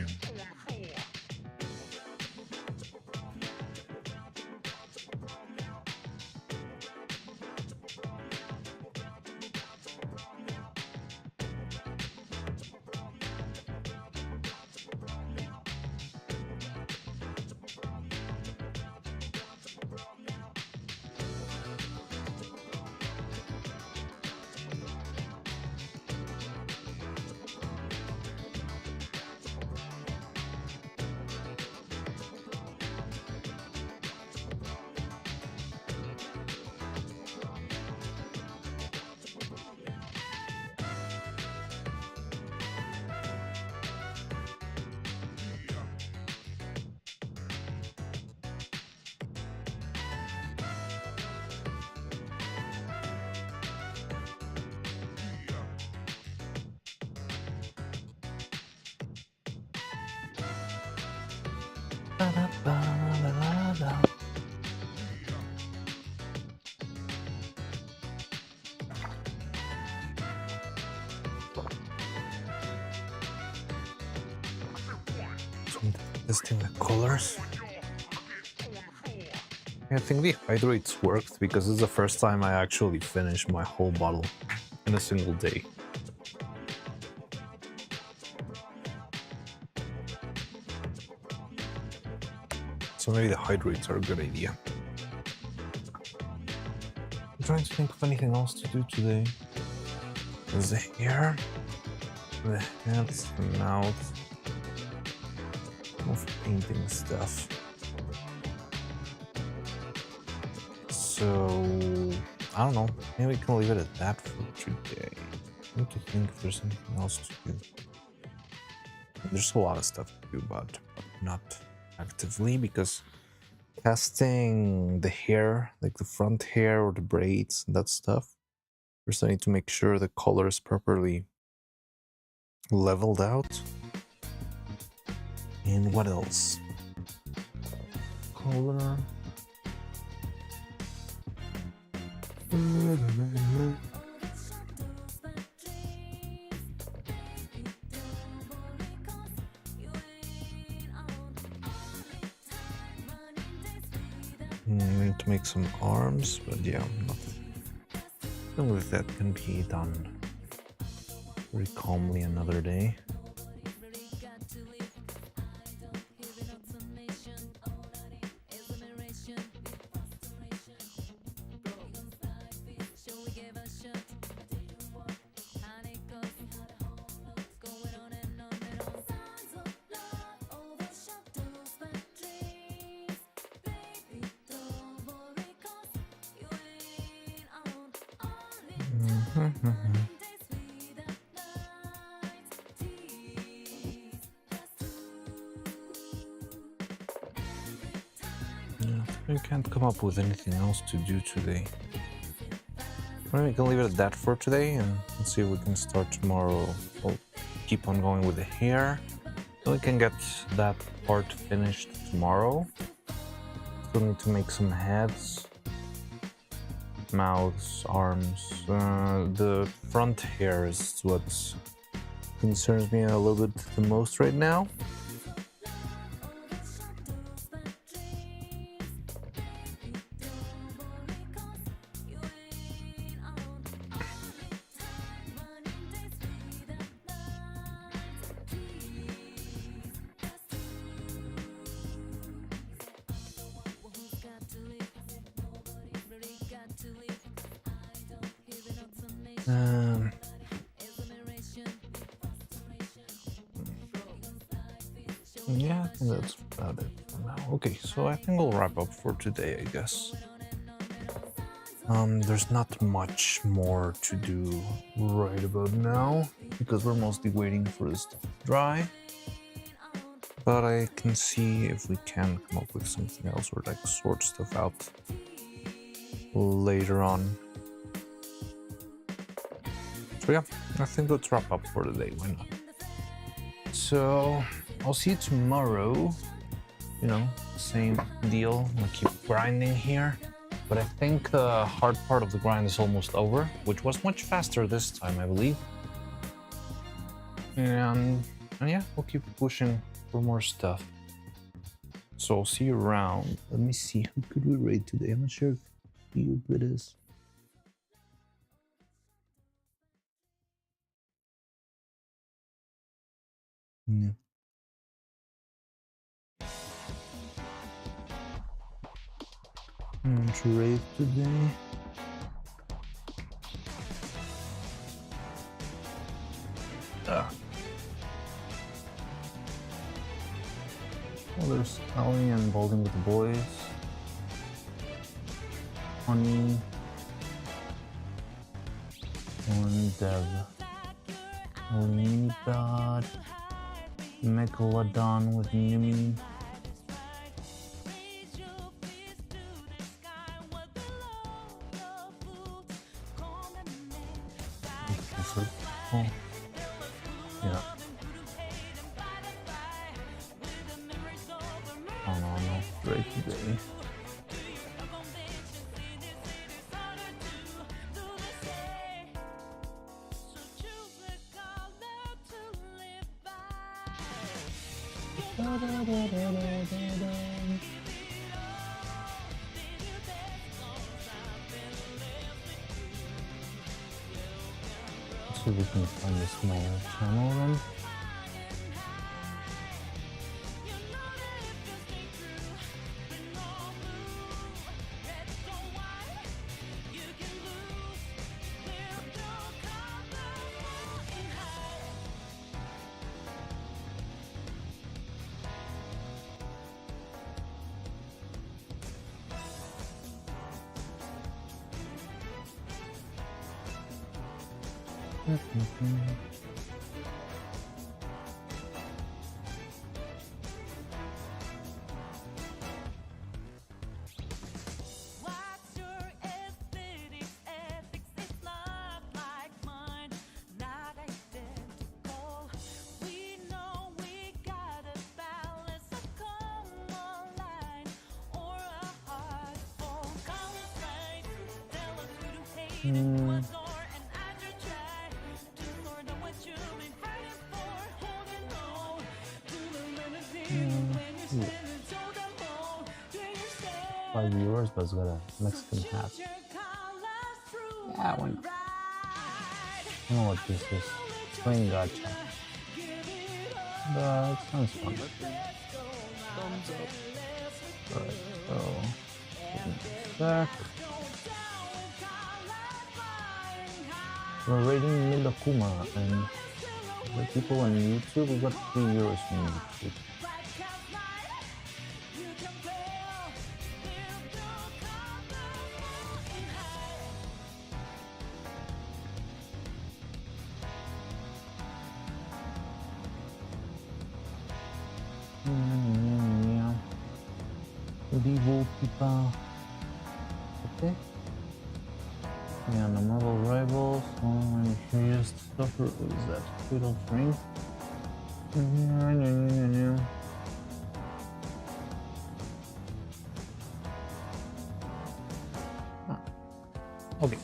Testing the colors. I think the hydrates worked because this is the first time I actually finished my whole bottle in a single day. So maybe the hydrates are a good idea. I'm trying to think of anything else to do today. There's the hair, the hands, the mouth. Of painting stuff. So I don't know. Maybe we can leave it at that for today. I need to think if there's anything else to do. There's a lot of stuff to do, but not actively because casting the hair, like the front hair or the braids and that stuff, first I need to make sure the color is properly leveled out. And what else? Color. I need to make some arms, but yeah, I believe that can be done very calmly another day. I can't come up with anything else to do today. Maybe we can leave it at that for today and see if we can start tomorrow. We'll keep on going with the hair. We can get that part finished tomorrow. Still need to make some heads, mouths, arms. The front hair is what concerns me a little bit the most right now. Yeah, I think that's about it for now. Okay, so I think we'll wrap up for today, I guess. There's not much more to do right about now because we're mostly waiting for this to dry. But I can see if we can come up with something else or like sort stuff out later on. So yeah, I think let's wrap up for the day. Why not? So I'll see you tomorrow. You know, same deal. I'll keep grinding here. But I think the hard part of the grind is almost over, which was much faster this time, I believe. And yeah, we'll keep pushing for more stuff. So I'll see you around. Let me see, who could we raid today? I'm not sure if you it is. No. To raid today. Well, there's Ellie and Bowling with the Boys. Honey. One Dev. Linidad. Megalodon with Nimi. Oh. Yeah. Oh no, right today. See if we can find a smaller channel then. What's your aesthetics? Ethics is not like mine, not identical. We know we gotta balance a common line or a heart for constraint. Tell us who to hate and who adore, and I just try to sort out what you've been fighting for. Holding on to the melody when you're standing so damn long. Do you say 5 viewers, but it's got a Mexican hat. Yeah, why not? I don't know what this is. Playing gacha. But it sounds fun. Alright, so back. We're rating Neuro-Sama, and the people on YouTube, we got 3 viewers from YouTube. Vivo people. Okay. Yeah, the Marvel Rivals. Oh, I'm curious to suffer. What is that? Fatal Frame? Okay.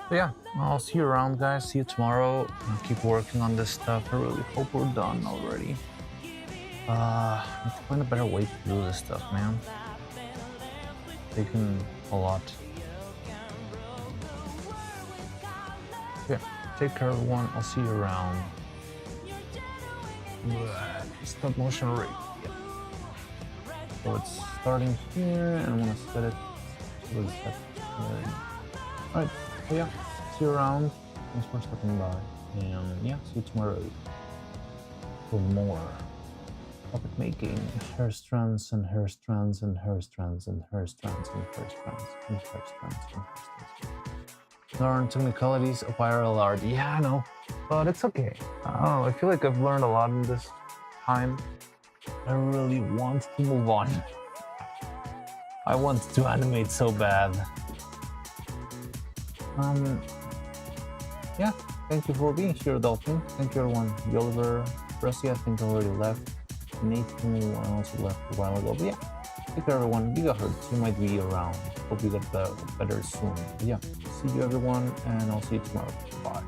So yeah, I'll see you around, guys. See you tomorrow. I'll keep working on this stuff. I really hope we're done already. I need to find a better way to do this stuff, man. Taking a lot. Yeah, take care, everyone. I'll see you around. Stop motion rate. Yeah. So it's starting here, and I'm gonna set it. What is that? Alright, so yeah, see you around. Thanks for stopping by. And yeah, see you tomorrow for more puppet making. Hair strands and hair strands and hair strands and hair strands and hair strands and hair strands and hair strands. Learn technicalities of IRL art. Yeah, I know, but it's okay. I don't know, I feel like I've learned a lot in this time. I really want to move on. I want to animate so bad. Yeah, thank you for being here, Dolphin. Thank you, everyone. Oliver, Rusty, I think already left. Nathan, I also left a while ago. But yeah, thank you, everyone. Gigahertz, you might be around. Hope you get better soon. But yeah, see you, everyone, and I'll see you tomorrow. Bye.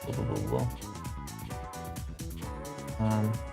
Blah, blah, blah, blah.